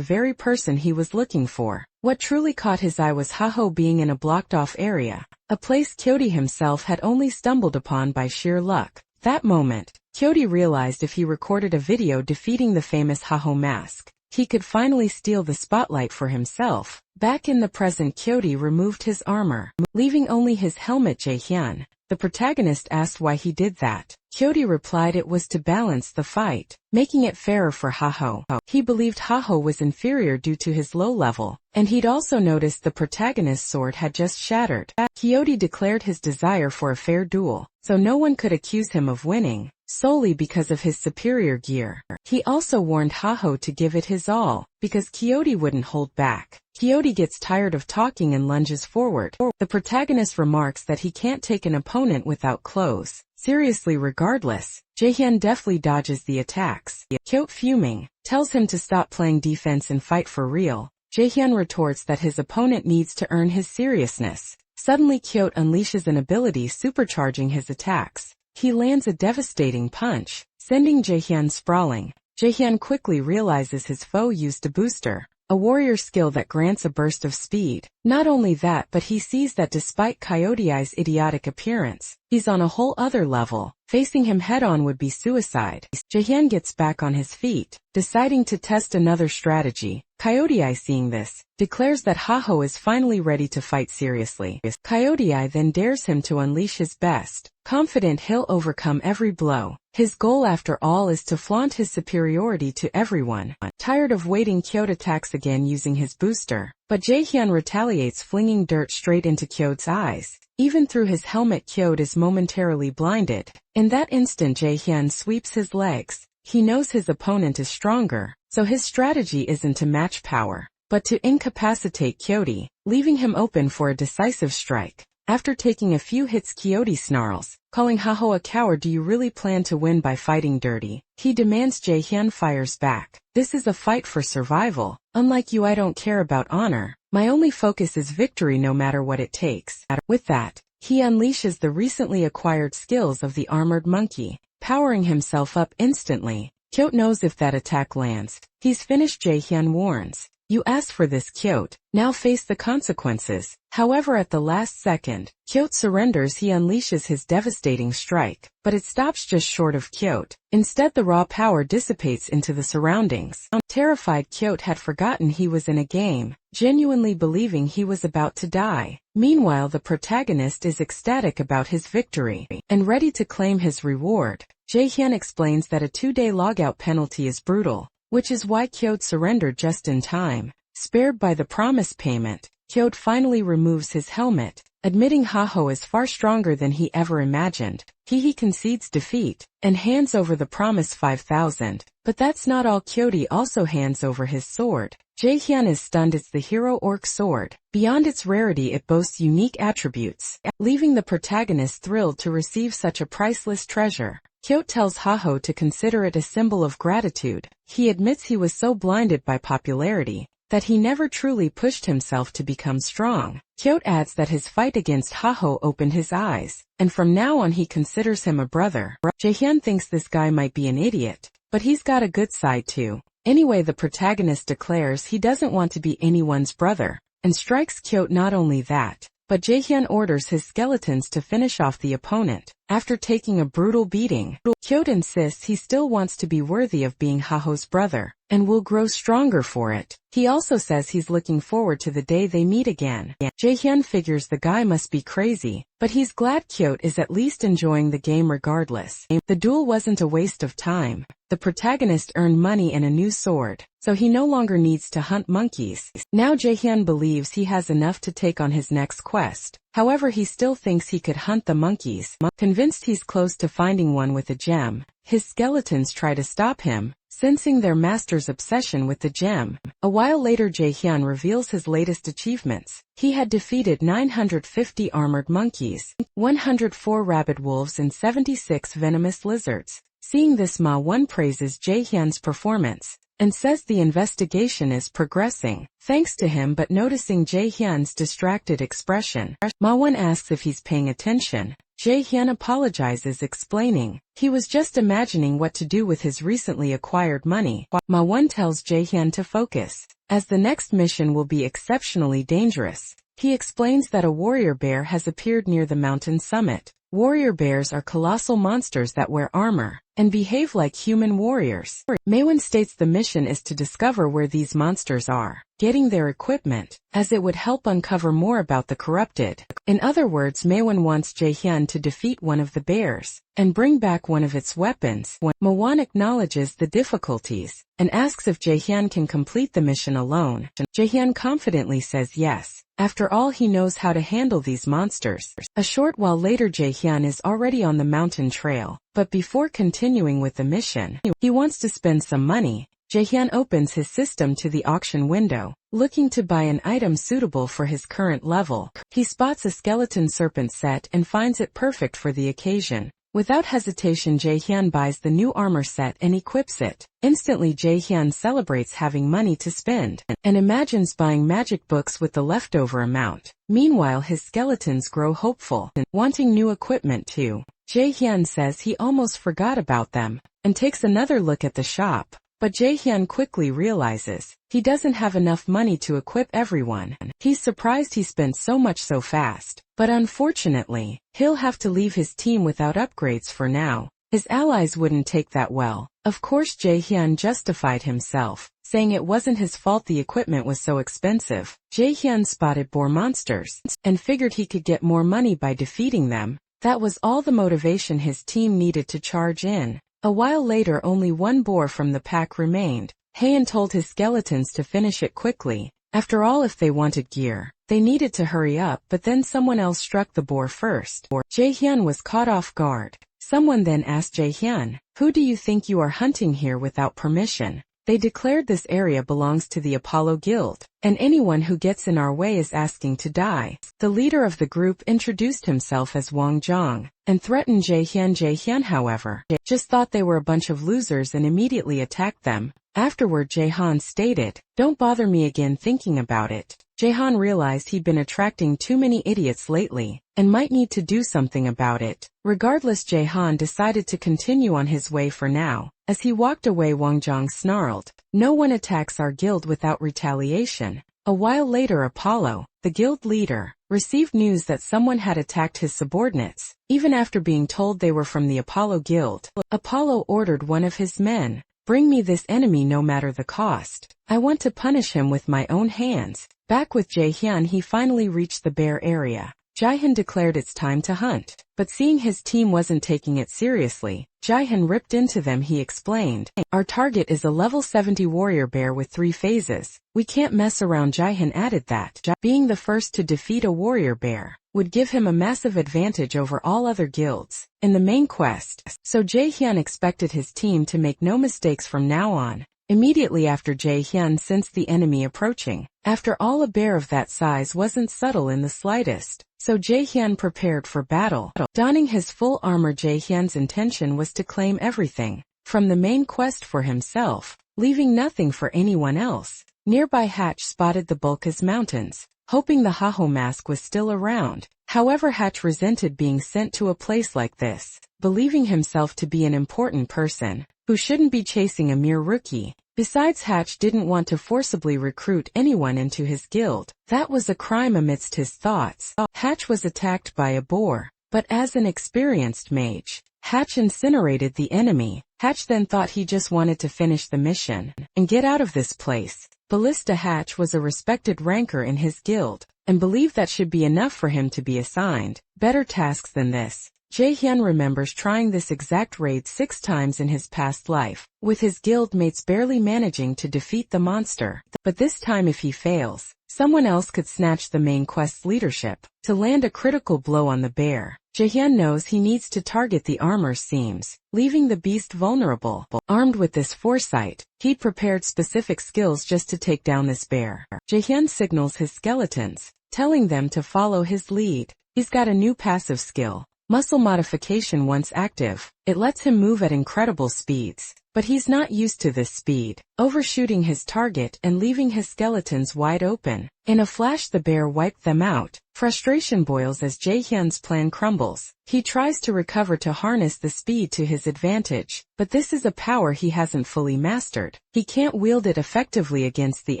very person he was looking for. What truly caught his eye was Haho being in a blocked-off area, a place Kyote himself had only stumbled upon by sheer luck. That moment, Kyote realized if he recorded a video defeating the famous Haho Mask, he could finally steal the spotlight for himself. Back in the present, Kyote removed his armor, leaving only his helmet. Jaehyun, the protagonist, asked why he did that. Kyote replied it was to balance the fight, making it fairer for Haho. He believed Haho was inferior due to his low level, and he'd also noticed the protagonist's sword had just shattered. Kyote declared his desire for a fair duel, so no one could accuse him of winning, solely because of his superior gear. He also warned Haho to give it his all, because Kyote wouldn't hold back. Kyote gets tired of talking and lunges forward. The protagonist remarks that he can't take an opponent without clothes. Seriously, regardless, Jaehyun deftly dodges the attacks. Kyote, fuming, tells him to stop playing defense and fight for real. Jaehyun retorts that his opponent needs to earn his seriousness. Suddenly Kyote unleashes an ability supercharging his attacks. He lands a devastating punch, sending Jaehyun sprawling. Jaehyun quickly realizes his foe used a booster, a warrior skill that grants a burst of speed. Not only that, but he sees that despite Coyote's idiotic appearance, he's on a whole other level. Facing him head-on would be suicide. Jaehyun gets back on his feet, deciding to test another strategy. Coyote, seeing this, declares that Haho is finally ready to fight seriously. Coyote then dares him to unleash his best, confident he'll overcome every blow. His goal, after all, is to flaunt his superiority to everyone. Tired of waiting, Kyote attacks again using his booster, but Jaehyun retaliates, flinging dirt straight into Kyote's eyes. Even through his helmet, Kyote is momentarily blinded. In that instant, Jaehyun sweeps his legs. He knows his opponent is stronger, so his strategy isn't to match power, but to incapacitate Kyote, leaving him open for a decisive strike. After taking a few hits, Kyote snarls, calling Haho a coward. Do you really plan to win by fighting dirty? He demands. Jaehyun fires back. This is a fight for survival. Unlike you, I don't care about honor. My only focus is victory, no matter what it takes. With that, he unleashes the recently acquired skills of the armored monkey, powering himself up instantly. Kyote knows if that attack lands, he's finished. Jaehyun warns, You asked for this, Kyote. Now face the consequences. However, at the last second, Kyote surrenders. He unleashes his devastating strike, but it stops just short of Kyote. Instead, the raw power dissipates into the surroundings. Terrified, Kyote had forgotten he was in a game, genuinely believing he was about to die. Meanwhile, the protagonist is ecstatic about his victory and ready to claim his reward. Jae-hyun explains that a 2-day logout penalty is brutal, which is why Kyote surrendered just in time. Spared by the promised payment, Kyote finally removes his helmet, admitting Haho is far stronger than he ever imagined. He concedes defeat and hands over the promised 5,000. But that's not all. Kyote also hands over his sword. Jae-hyun is stunned. It's the hero orc sword. Beyond its rarity, it boasts unique attributes, leaving the protagonist thrilled to receive such a priceless treasure. Kyote tells Haho to consider it a symbol of gratitude. He admits he was so blinded by popularity that he never truly pushed himself to become strong. Kyote adds that his fight against Haho opened his eyes, and from now on he considers him a brother. Jae-hyun thinks this guy might be an idiot, but he's got a good side too. Anyway, the protagonist declares he doesn't want to be anyone's brother, and strikes Kyote. Not only that, but Jae-hyun orders his skeletons to finish off the opponent. After taking a brutal beating, Kyote insists he still wants to be worthy of being Haho's brother, and will grow stronger for it. He also says he's looking forward to the day they meet again. Jae-hyun figures the guy must be crazy, but he's glad Kyote is at least enjoying the game regardless. The duel wasn't a waste of time. The protagonist earned money and a new sword, so he no longer needs to hunt monkeys. Now Jae-hyun believes he has enough to take on his next quest. However, he still thinks he could hunt the monkeys. Convinced he's close to finding one with a gem, his skeletons try to stop him, sensing their master's obsession with the gem. A while later, Jae-hyun reveals his latest achievements. He had defeated 950 armored monkeys, 104 rabid wolves and 76 venomous lizards. Seeing this, Ma-won praises Jae-hyun's performance and says the investigation is progressing thanks to him, but noticing Jae-hyun's distracted expression, Ma-won asks if he's paying attention. Jae-hyun apologizes, explaining he was just imagining what to do with his recently acquired money. Ma-won tells Jae-hyun to focus, as the next mission will be exceptionally dangerous. He explains that a warrior bear has appeared near the mountain summit. Warrior bears are colossal monsters that wear armor and behave like human warriors. Ma-won states the mission is to discover where these monsters are, getting their equipment, as it would help uncover more about the corrupted. In other words, Ma-won wants Jae-hyun to defeat one of the bears and bring back one of its weapons. Ma-won acknowledges the difficulties and asks if Jae-hyun can complete the mission alone. Jae-hyun confidently says yes. After all, he knows how to handle these monsters. A short while later, Jae-hyun is already on the mountain trail, but before continuing with the mission, he wants to spend some money. Jae-hyun opens his system to the auction window, looking to buy an item suitable for his current level. He spots a skeleton serpent set and finds it perfect for the occasion. Without hesitation, Jae-hyun buys the new armor set and equips it. Instantly, Jae-hyun celebrates having money to spend and imagines buying magic books with the leftover amount. Meanwhile, his skeletons grow hopeful, wanting new equipment too. Jae-hyun says he almost forgot about them and takes another look at the shop. But Jae-hyun quickly realizes he doesn't have enough money to equip everyone. He's surprised he spent so much so fast, but unfortunately, he'll have to leave his team without upgrades for now. His allies wouldn't take that well. Of course, Jae-hyun justified himself, saying it wasn't his fault the equipment was so expensive. Jae-hyun spotted boar monsters and figured he could get more money by defeating them. That was all the motivation his team needed to charge in. A while later, only one boar from the pack remained. Haeun told his skeletons to finish it quickly. After all, if they wanted gear, they needed to hurry up, but then someone else struck the boar first. Jae-hyun was caught off guard. Someone then asked Jae-hyun, "Who do you think you are hunting here without permission?" They declared this area belongs to the Apollo Guild, and anyone who gets in our way is asking to die. The leader of the group introduced himself as Wang Zhang and threatened Jae-hyun. Jae-hyun, however, just thought they were a bunch of losers and immediately attacked them. Afterward, Jae-hyun stated, "Don't bother me again thinking about it." Jae-hyun realized he'd been attracting too many idiots lately and might need to do something about it. Regardless, Jae-hyun decided to continue on his way for now. As he walked away, Wang Zhang snarled, "No one attacks our guild without retaliation." A while later, Apollo, the guild leader, received news that someone had attacked his subordinates. Even after being told they were from the Apollo guild, Apollo ordered one of his men, "Bring me this enemy no matter the cost. I want to punish him with my own hands." Back with Jaehyun, he finally reached the bear area. Jaehyun declared it's time to hunt, but seeing his team wasn't taking it seriously, Jaehyun ripped into them. He explained, "Our target is a level 70 warrior bear with 3 phases. We can't mess around." Jaehyun added that being the first to defeat a warrior bear would give him a massive advantage over all other guilds in the main quest, so Jaehyun expected his team to make no mistakes from now on. Immediately after, Jaehyun sensed the enemy approaching. After all, a bear of that size wasn't subtle in the slightest, so Jaehyun prepared for battle. Donning his full armor, Jaehyun's intention was to claim everything from the main quest for himself, leaving nothing for anyone else. Nearby, Hatch spotted the Bulkas Mountains, hoping the Haho mask was still around. However, Hatch resented being sent to a place like this, believing himself to be an important person who shouldn't be chasing a mere rookie. Besides, Hatch didn't want to forcibly recruit anyone into his guild. That was a crime. Amidst his thoughts, Hatch was attacked by a boar, but as an experienced mage, Hatch incinerated the enemy. Hatch then thought he just wanted to finish the mission and get out of this place. Ballista Hatch was a respected ranker in his guild, and believed that should be enough for him to be assigned better tasks than this. Jaehyun remembers trying this exact raid 6 times in his past life, with his guild mates barely managing to defeat the monster. But this time, if he fails, someone else could snatch the main quest's leadership to land a critical blow on the bear. Jaehyun knows he needs to target the armor seams, leaving the beast vulnerable. Armed with this foresight, he'd prepared specific skills just to take down this bear. Jaehyun signals his skeletons, telling them to follow his lead. He's got a new passive skill, muscle modification. Once active, it lets him move at incredible speeds, but he's not used to this speed, overshooting his target and leaving his skeletons wide open. In a flash, the bear wiped them out. Frustration boils as Jaehyun's plan crumbles. He tries to recover to harness the speed to his advantage, but this is a power he hasn't fully mastered. He can't wield it effectively against the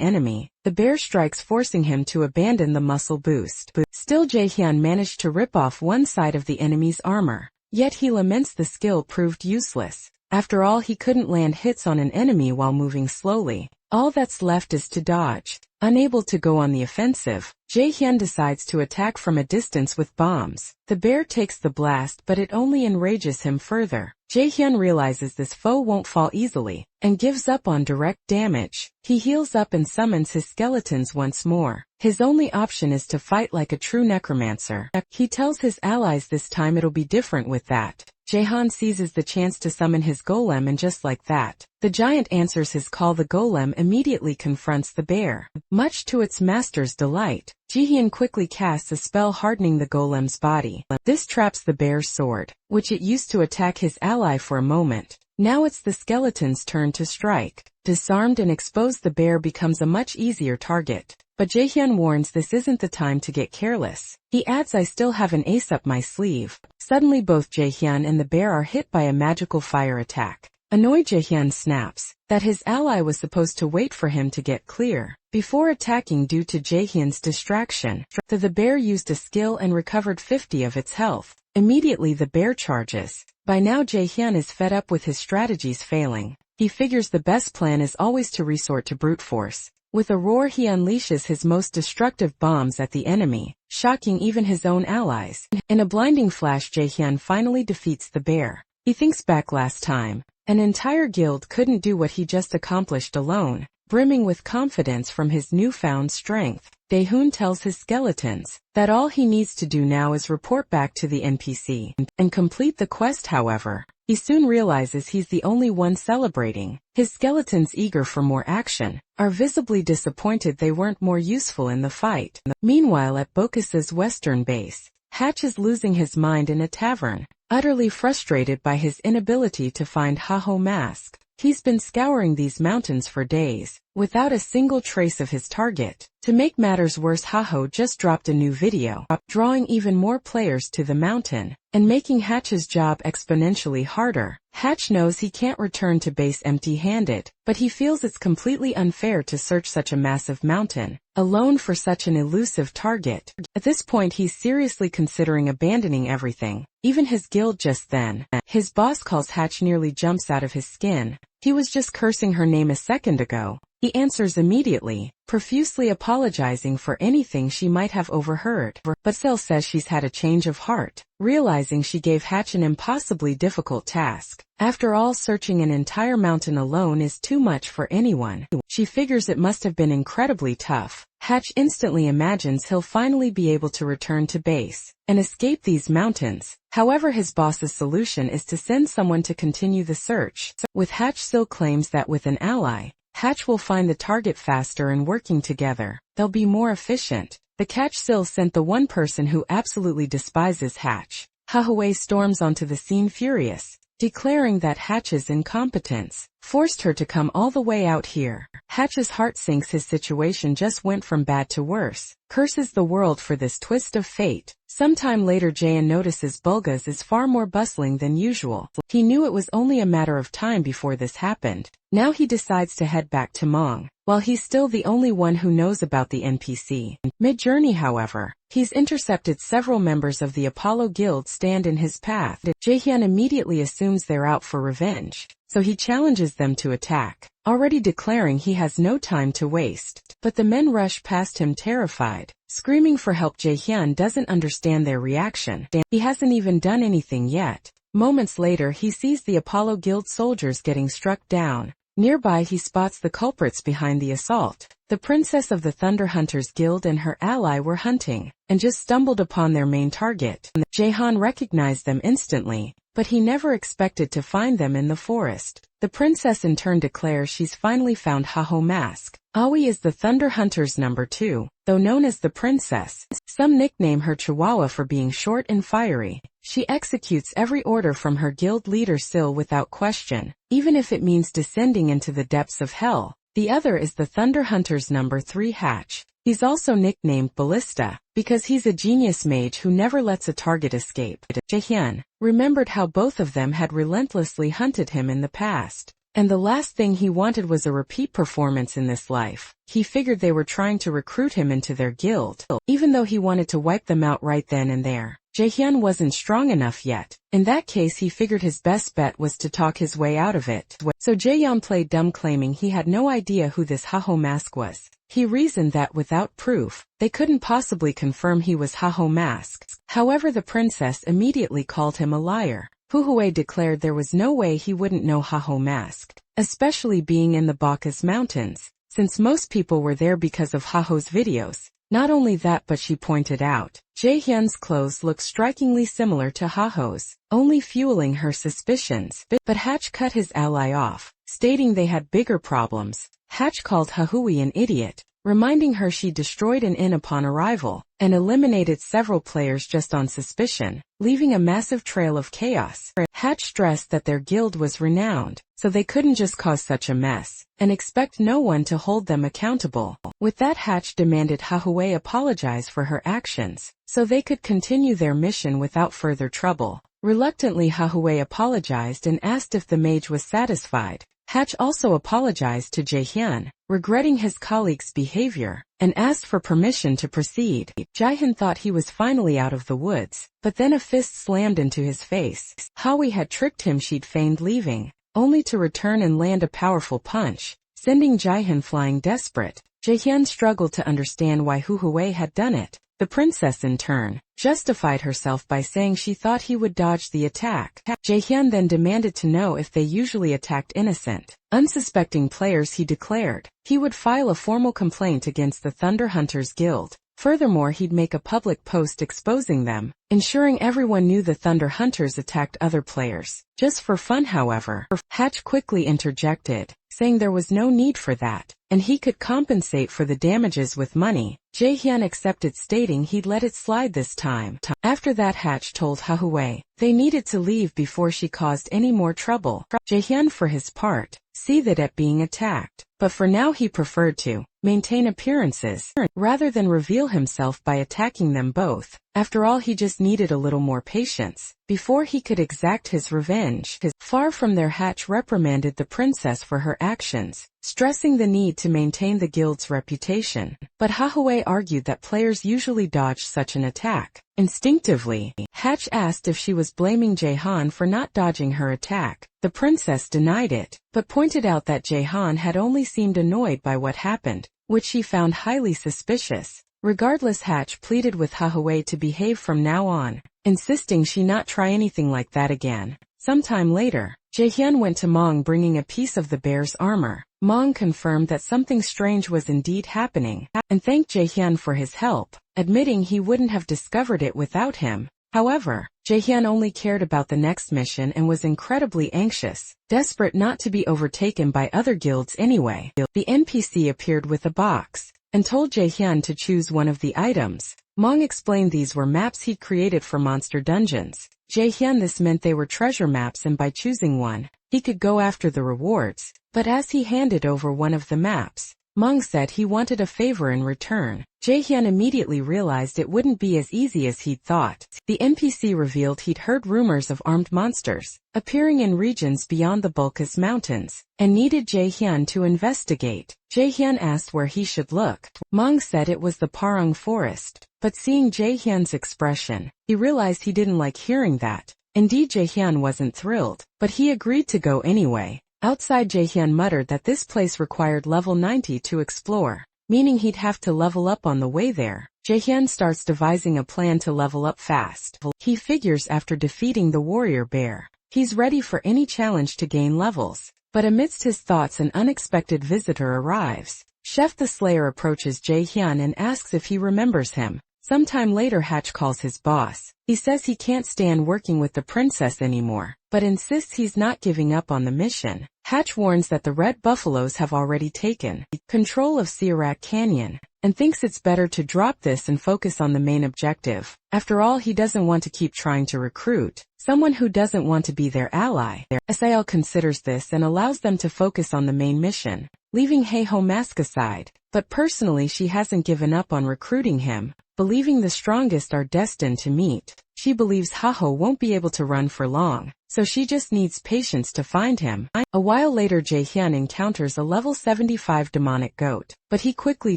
enemy. The bear strikes, forcing him to abandon the muscle boost. Still, Jaehyun managed to rip off one side of the enemy's armor, yet he laments the skill proved useless. After all, he couldn't land hits on an enemy while moving slowly. All that's left is to dodge. Unable to go on the offensive, Jaehyun decides to attack from a distance with bombs. The bear takes the blast, but it only enrages him further. Jaehyun realizes this foe won't fall easily, and gives up on direct damage. He heals up and summons his skeletons once more. His only option is to fight like a true necromancer. He tells his allies this time it'll be different with that. Jaehyun seizes the chance to summon his golem, and just like that, the giant answers his call. The golem immediately confronts the bear. Much to its master's delight, Jaehyun quickly casts a spell hardening the golem's body. This traps the bear's sword, which it used to attack his ally for a moment. Now it's the skeleton's turn to strike. Disarmed and exposed, the bear becomes a much easier target. But Jaehyun warns this isn't the time to get careless. He adds, "I still have an ace up my sleeve." Suddenly, both Jaehyun and the bear are hit by a magical fire attack. Annoyed, Jaehyun snaps that his ally was supposed to wait for him to get clear before attacking. Due to Jaehyun's distraction, the bear used a skill and recovered 50 of its health. Immediately, the bear charges. By now, Jaehyun is fed up with his strategies failing. He figures the best plan is always to resort to brute force. With a roar, he unleashes his most destructive bombs at the enemy, shocking even his own allies. In a blinding flash, Jaehyun finally defeats the bear. He thinks back last time. An entire guild couldn't do what he just accomplished alone. Brimming with confidence from his newfound strength, Daehoon tells his skeletons that all he needs to do now is report back to the NPC and complete the quest. However, he soon realizes he's the only one celebrating. His skeletons, eager for more action, are visibly disappointed they weren't more useful in the fight. Meanwhile, at Bocus's western base, Hatch is losing his mind in a tavern, utterly frustrated by his inability to find Haho mask. He's been scouring these mountains for days, without a single trace of his target. To make matters worse, Haho just dropped a new video, drawing even more players to the mountain, and making Hatch's job exponentially harder. Hatch knows he can't return to base empty-handed, but he feels it's completely unfair to search such a massive mountain alone for such an elusive target. At this point he's seriously considering abandoning everything, even his guild. Just then, his boss calls. Hatch nearly jumps out of his skin. He was just cursing her name a second ago. He answers immediately, profusely apologizing for anything she might have overheard. But Sel says she's had a change of heart, realizing she gave Hatch an impossibly difficult task. After all, searching an entire mountain alone is too much for anyone. She figures it must have been incredibly tough. Hatch instantly imagines he'll finally be able to return to base and escape these mountains. However, his boss's solution is to send someone to continue the search. With Hatch still claims that with an ally, Hatch will find the target faster, and working together, they'll be more efficient. The catch Sil sent the one person who absolutely despises Hatch. Hahuei storms onto the scene furious, declaring that Hatch's incompetence forced her to come all the way out here. Hatch's heart sinks. His situation just went from bad to worse. Curses the world for this twist of fate. Sometime later, Jaehyun notices Bulga's is far more bustling than usual. He knew it was only a matter of time before this happened. Now he decides to head back to Mong, while he's still the only one who knows about the NPC. Mid-journey, however, he's intercepted several members of the Apollo Guild stand in his path. Jaehyun immediately assumes they're out for revenge, so he challenges them to attack, already declaring he has no time to waste. But the men rush past him terrified, screaming for help. Jaehyun doesn't understand their reaction. He hasn't even done anything yet. Moments later, he sees the Apollo Guild soldiers getting struck down. Nearby, he spots the culprits behind the assault. The princess of the Thunder Hunters Guild and her ally were hunting, and just stumbled upon their main target. Jaehyun recognized them instantly, but he never expected to find them in the forest. The princess in turn declares she's finally found Haho Mask. Aoi is the Thunder Hunters number 2, though known as the princess. Some nickname her Chihuahua for being short and fiery. She executes every order from her guild leader Sil without question, even if it means descending into the depths of hell. The other is the Thunder Hunters number 3 Hatch. He's also nicknamed Ballista, because he's a genius mage who never lets a target escape. Jaehyun remembered how both of them had relentlessly hunted him in the past, and the last thing he wanted was a repeat performance in this life. He figured they were trying to recruit him into their guild, even though he wanted to wipe them out right then and there. Jaehyun wasn't strong enough yet. In that case, he figured his best bet was to talk his way out of it. So Jaehyun played dumb, claiming he had no idea who this Haho Mask was. He reasoned that without proof, they couldn't possibly confirm he was Haho Mask. However, the princess immediately called him a liar. Huhuei declared there was no way he wouldn't know Haho Mask, especially being in the Bacchus Mountains, since most people were there because of Haho's videos. Not only that, but she pointed out, Jaehyun's clothes look strikingly similar to Haho's, only fueling her suspicions. But Hatch cut his ally off, stating they had bigger problems. Hatch called Hahui an idiot, reminding her she destroyed an inn upon arrival, and eliminated several players just on suspicion, leaving a massive trail of chaos. Hatch stressed that their guild was renowned, so they couldn't just cause such a mess, and expect no one to hold them accountable. With that, Hatch demanded Hahuei apologize for her actions, so they could continue their mission without further trouble. Reluctantly, Hahuei apologized and asked if the mage was satisfied. Hatch also apologized to Jaehyun, regretting his colleague's behavior, and asked for permission to proceed. Jaehyun thought he was finally out of the woods, but then a fist slammed into his face. Hahui had tricked him. She'd feigned leaving, only to return and land a powerful punch, sending Jaehyun flying desperate. Jaehyun struggled to understand why Huhuei had done it. The princess, in turn, justified herself by saying she thought he would dodge the attack. Jaehyun then demanded to know if they usually attacked innocent, unsuspecting players. He declared he would file a formal complaint against the Thunder Hunters Guild. Furthermore, he'd make a public post exposing them, ensuring everyone knew the Thunder Hunters attacked other players. Just for fun, however, Hatch quickly interjected, saying there was no need for that, and he could compensate for the damages with money. Jaehyun accepted, stating he'd let it slide this time. After that, Hatch told Hahuei they needed to leave before she caused any more trouble. Jaehyun, for his part, seethed at being attacked, but for now he preferred to maintain appearances rather than reveal himself by attacking them both. After all, he just needed a little more patience before he could exact his revenge. Far from there, Hatch reprimanded the princess for her actions, stressing the need to maintain the guild's reputation. But Hahoe argued that players usually dodge such an attack instinctively. Hatch asked if she was blaming Jaehan for not dodging her attack. The princess denied it, but pointed out that Jaehan had only seemed annoyed by what happened, which she found highly suspicious. Regardless, Hatch pleaded with Hahoe to behave from now on, insisting she not try anything like that again. Sometime later, Jaehyun went to Mong bringing a piece of the bear's armor. Mong confirmed that something strange was indeed happening, and thanked Jaehyun for his help, admitting he wouldn't have discovered it without him. However, Jaehyun only cared about the next mission and was incredibly anxious, desperate not to be overtaken by other guilds anyway. The NPC appeared with a box and told Jaehyun to choose one of the items. Mong explained these were maps he'd created for monster dungeons. Jaehyun, this meant they were treasure maps, and by choosing one, he could go after the rewards. But as he handed over one of the maps, Mong said he wanted a favor in return. Jaehyun immediately realized it wouldn't be as easy as he'd thought. The NPC revealed he'd heard rumors of armed monsters appearing in regions beyond the Bulkas Mountains, and needed Jaehyun to investigate. Jaehyun asked where he should look. Mong said it was the Parang Forest, but seeing Jaehyun's expression, he realized he didn't like hearing that. Indeed, Jaehyun wasn't thrilled, but he agreed to go anyway. Outside, Jaehyun muttered that this place required level 90 to explore, meaning he'd have to level up on the way there. Jaehyun starts devising a plan to level up fast. He figures after defeating the warrior bear, he's ready for any challenge to gain levels. But amidst his thoughts, an unexpected visitor arrives. Chef the Slayer approaches Jaehyun and asks if he remembers him. Sometime later, Hatch calls his boss. He says he can't stand working with the princess anymore, but insists he's not giving up on the mission. Hatch warns that the Red Buffaloes have already taken control of Sirak Canyon, and thinks it's better to drop this and focus on the main objective. After all, he doesn't want to keep trying to recruit someone who doesn't want to be their ally. Sil considers this and allows them to focus on the main mission, leaving Haho Mask aside. But personally, she hasn't given up on recruiting him, believing the strongest are destined to meet. She believes Haho won't be able to run for long, so she just needs patience to find him. A while later, Jaehyun encounters a level 75 demonic goat, but he quickly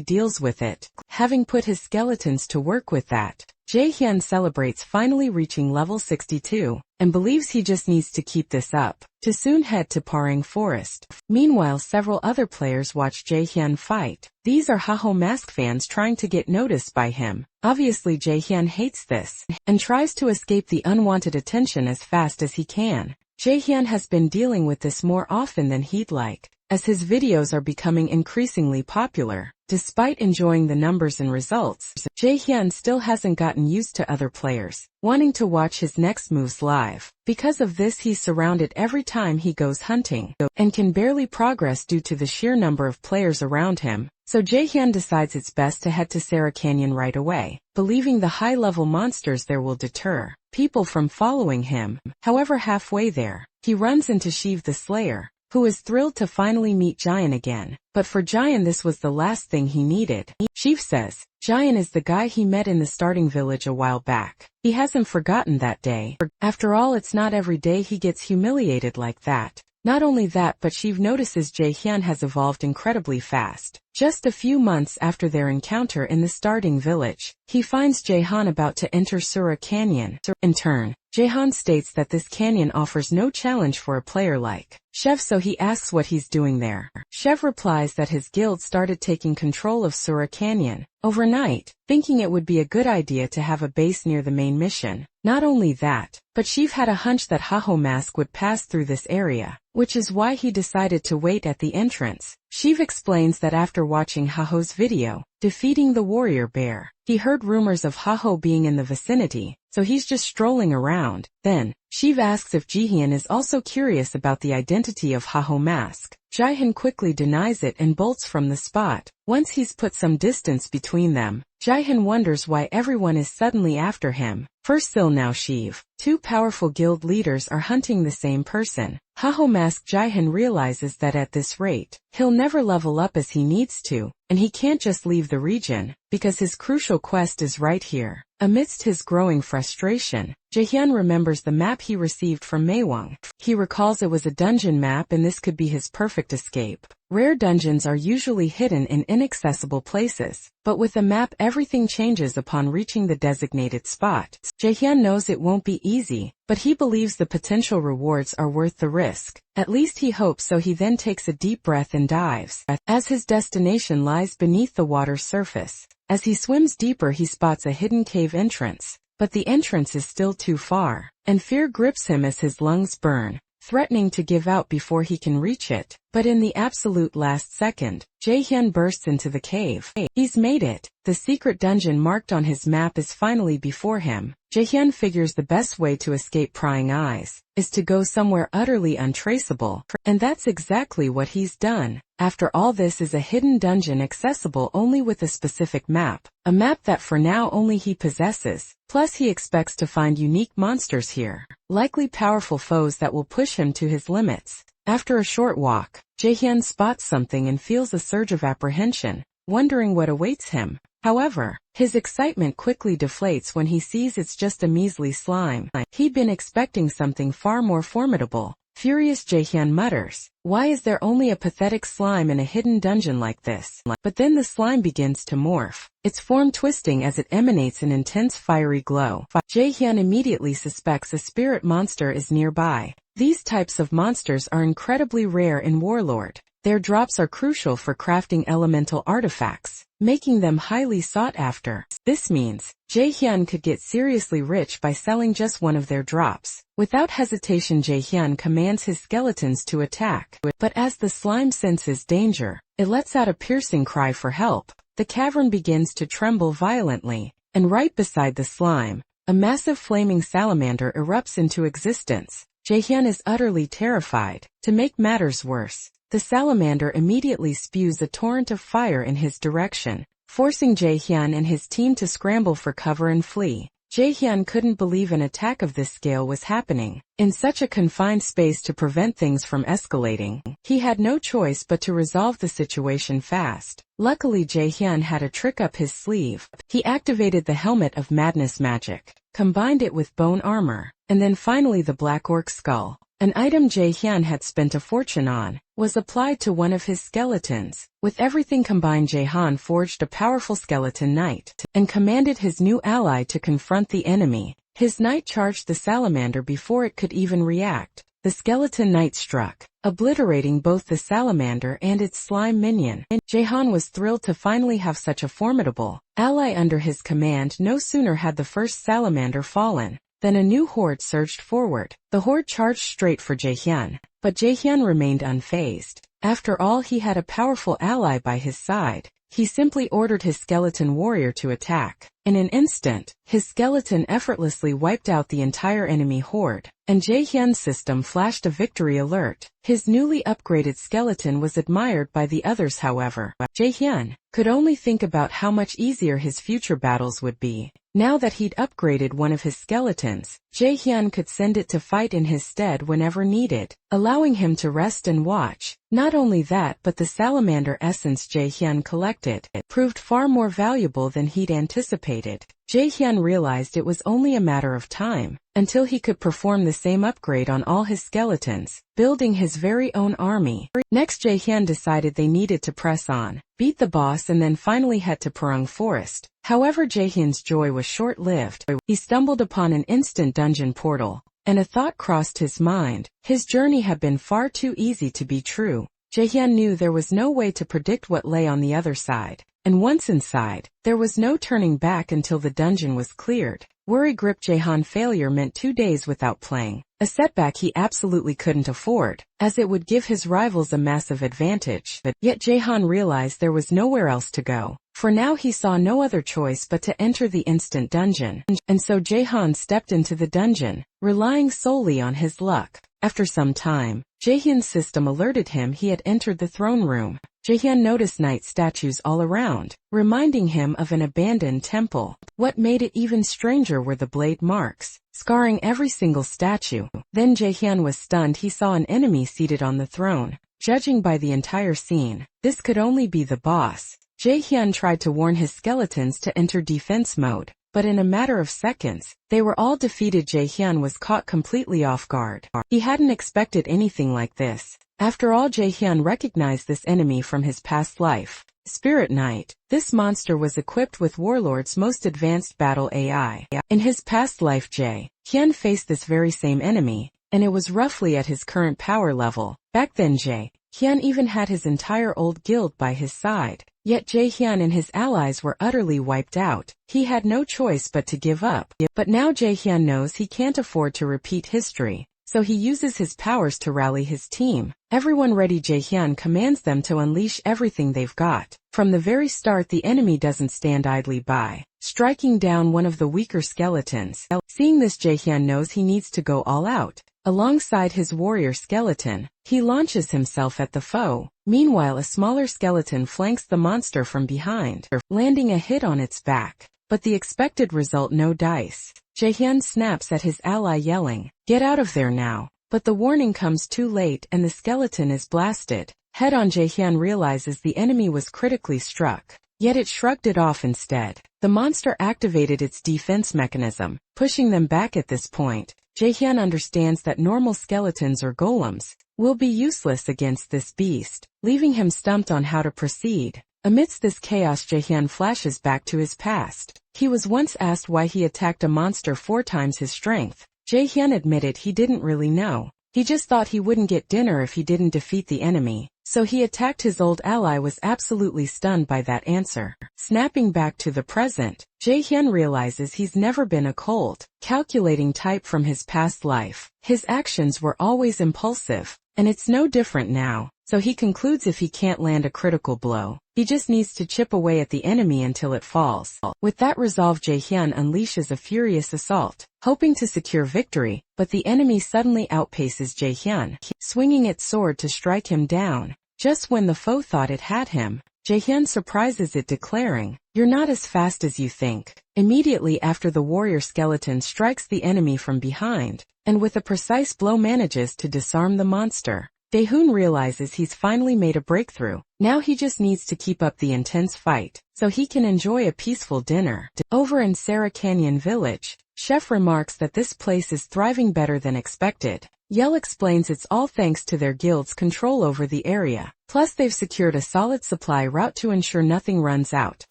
deals with it, having put his skeletons to work with that. Jaehyun celebrates finally reaching level 62, and believes he just needs to keep this up, to soon head to Parang Forest. Meanwhile, several other players watch Jaehyun fight. These are Haho Mask fans trying to get noticed by him. Obviously, Jaehyun hates this, and tries to escape the unwanted attention as fast as he can. Jaehyun has been dealing with this more often than he'd like, as his videos are becoming increasingly popular. Despite enjoying the numbers and results, Jaehyun still hasn't gotten used to other players wanting to watch his next moves live. Because of this, he's surrounded every time he goes hunting, and can barely progress due to the sheer number of players around him. So Jaehyun decides it's best to head to Sarah Canyon right away, believing the high-level monsters there will deter people from following him. However, halfway there, he runs into Sheev the Slayer, who is thrilled to finally meet Jayan again. But for Jayan, this was the last thing he needed. Sheev says Jayan is the guy he met in the starting village a while back. He hasn't forgotten that day. After all, it's not every day he gets humiliated like that. Not only that, but Sheev notices Jaehyun has evolved incredibly fast. Just a few months after their encounter in the starting village, he finds Jaehyun about to enter Sura Canyon. In turn, Jaehyun states that this canyon offers no challenge for a player like Shev, so he asks what he's doing there. Shev replies that his guild started taking control of Sura Canyon overnight, thinking it would be a good idea to have a base near the main mission. Not only that, but Sheev had a hunch that Haho Mask would pass through this area, which is why he decided to wait at the entrance. Sheev explains that after watching Haho's video, defeating the warrior bear, he heard rumors of Haho being in the vicinity, so he's just strolling around. Then, Sheev asks if Jihyun is also curious about the identity of Haho Mask. Jihyun quickly denies it and bolts from the spot. Once he's put some distance between them, Jihyun wonders why everyone is suddenly after him. First Sil, now Sheev. Two powerful guild leaders are hunting the same person. Haho Mask. Jihyun realizes that at this rate, he'll never level up as he needs to, and he can't just leave the region, because his crucial quest is right here. Amidst his growing frustration, Jaehyun remembers the map he received from Maewang. He recalls it was a dungeon map and this could be his perfect escape. Rare dungeons are usually hidden in inaccessible places, but with the map everything changes upon reaching the designated spot. Jaehyun knows it won't be easy, but he believes the potential rewards are worth the risk. At least he hopes so. He then takes a deep breath and dives, as his destination lies beneath the water's surface. As he swims deeper he spots a hidden cave entrance, but the entrance is still too far, and fear grips him as his lungs burn, threatening to give out before he can reach it. But in the absolute last second, Jaehyun bursts into the cave. He's made it. The secret dungeon marked on his map is finally before him. Jaehyun figures the best way to escape prying eyes is to go somewhere utterly untraceable, and that's exactly what he's done. After all, this is a hidden dungeon accessible only with a specific map, a map that for now only he possesses. Plus he expects to find unique monsters here, likely powerful foes that will push him to his limits. After a short walk, Jaehyun spots something and feels a surge of apprehension, wondering what awaits him. However, his excitement quickly deflates when he sees it's just a measly slime. He'd been expecting something far more formidable. Furious, Jaehyun mutters, "Why is there only a pathetic slime in a hidden dungeon like this?" But then the slime begins to morph, its form twisting as it emanates an intense fiery glow. Jaehyun immediately suspects a spirit monster is nearby. These types of monsters are incredibly rare in Warlord. Their drops are crucial for crafting elemental artifacts, making them highly sought after. This means Jaehyun could get seriously rich by selling just one of their drops. Without hesitation, Jaehyun commands his skeletons to attack. But as the slime senses danger, it lets out a piercing cry for help. The cavern begins to tremble violently, and right beside the slime, a massive flaming salamander erupts into existence. Jaehyun is utterly terrified. To make matters worse, the salamander immediately spews a torrent of fire in his direction, forcing Jaehyun and his team to scramble for cover and flee. Jaehyun couldn't believe an attack of this scale was happening in such a confined space. To prevent things from escalating, he had no choice but to resolve the situation fast. Luckily, Jaehyun had a trick up his sleeve. He activated the Helmet of Madness magic, combined it with bone armor, and then finally the Black Orc skull, an item Jaehyun had spent a fortune on, was applied to one of his skeletons. With everything combined, Jaehyun forged a powerful skeleton knight, and commanded his new ally to confront the enemy. His knight charged the salamander before it could even react. The skeleton knight struck, obliterating both the salamander and its slime minion. Jaehyun was thrilled to finally have such a formidable ally under his command. No sooner had the first salamander fallen, then a new horde surged forward. The horde charged straight for Jaehyun, but Jaehyun remained unfazed. After all, he had a powerful ally by his side. He simply ordered his skeleton warrior to attack. In an instant, his skeleton effortlessly wiped out the entire enemy horde, and Jaehyun's system flashed a victory alert. His newly upgraded skeleton was admired by the others. However, Jaehyun could only think about how much easier his future battles would be. Now that he'd upgraded one of his skeletons, Jaehyun could send it to fight in his stead whenever needed, allowing him to rest and watch. Not only that, but the salamander essence Jaehyun collected proved far more valuable than he'd anticipated. Jaehyun realized it was only a matter of time until he could perform the same upgrade on all his skeletons, building his very own army. Next, Jaehyun decided they needed to press on, beat the boss, and then finally head to Purung Forest. However, Jaehyun's joy was short-lived. He stumbled upon an instant dungeon portal, and a thought crossed his mind. His journey had been far too easy to be true. Jaehyun knew there was no way to predict what lay on the other side, and once inside, there was no turning back until the dungeon was cleared. Worry gripped Jaehyun. Failure meant 2 days without playing, a setback he absolutely couldn't afford, as it would give his rivals a massive advantage. Yet Jaehyun realized there was nowhere else to go. For now he saw no other choice but to enter the instant dungeon, and so Jaehyun stepped into the dungeon, relying solely on his luck. After some time, Jaehyun's system alerted him he had entered the throne room. Jaehyun noticed knight statues all around, reminding him of an abandoned temple. What made it even stranger were the blade marks, scarring every single statue. Then Jaehyun was stunned. He saw an enemy seated on the throne. Judging by the entire scene, this could only be the boss. Jae-hyun tried to warn his skeletons to enter defense mode, but in a matter of seconds, they were all defeated. Jae-hyun was caught completely off guard. He hadn't expected anything like this. After all, Jae-hyun recognized this enemy from his past life. Spirit Knight. This monster was equipped with Warlord's most advanced battle AI. In his past life, Jae-hyun faced this very same enemy, and it was roughly at his current power level. Back then, Jae-hyun even had his entire old guild by his side. Yet Jae-hyun and his allies were utterly wiped out. He had no choice but to give up. But now Jae-hyun knows he can't afford to repeat history, so he uses his powers to rally his team. Everyone ready, Jae-hyun commands them to unleash everything they've got. From the very start, the enemy doesn't stand idly by, striking down one of the weaker skeletons. Seeing this, Jae-hyun knows he needs to go all out. Alongside his warrior skeleton, he launches himself at the foe. Meanwhile, a smaller skeleton flanks the monster from behind, landing a hit on its back. But the expected result: no dice. Jae-hyun snaps at his ally, yelling, "Get out of there now!" But the warning comes too late and the skeleton is blasted. Head-on, Jae-hyun realizes the enemy was critically struck, yet it shrugged it off instead. The monster activated its defense mechanism, pushing them back. At this point, Jae-hyun understands that normal skeletons or golems will be useless against this beast, leaving him stumped on how to proceed. Amidst this chaos, Jae-hyun flashes back to his past. He was once asked why he attacked a monster 4 times his strength. Jae-hyun admitted he didn't really know. He just thought he wouldn't get dinner if he didn't defeat the enemy. So he attacked his old ally. Was absolutely stunned by that answer. Snapping back to the present, Jae-hyun realizes he's never been a cold, calculating type from his past life. His actions were always impulsive, and it's no different now. So he concludes if he can't land a critical blow, he just needs to chip away at the enemy until it falls. With that resolve, Jae-hyun unleashes a furious assault, hoping to secure victory, but the enemy suddenly outpaces Jae-hyun, swinging its sword to strike him down. Just when the foe thought it had him, Jae-hyun surprises it, declaring, "You're not as fast as you think." Immediately after, the warrior skeleton strikes the enemy from behind, and with a precise blow manages to disarm the monster. Daehoon realizes he's finally made a breakthrough. Now he just needs to keep up the intense fight, so he can enjoy a peaceful dinner. Over in Sarah Canyon Village, Chef remarks that this place is thriving better than expected. Yell explains it's all thanks to their guild's control over the area. Plus they've secured a solid supply route to ensure nothing runs out.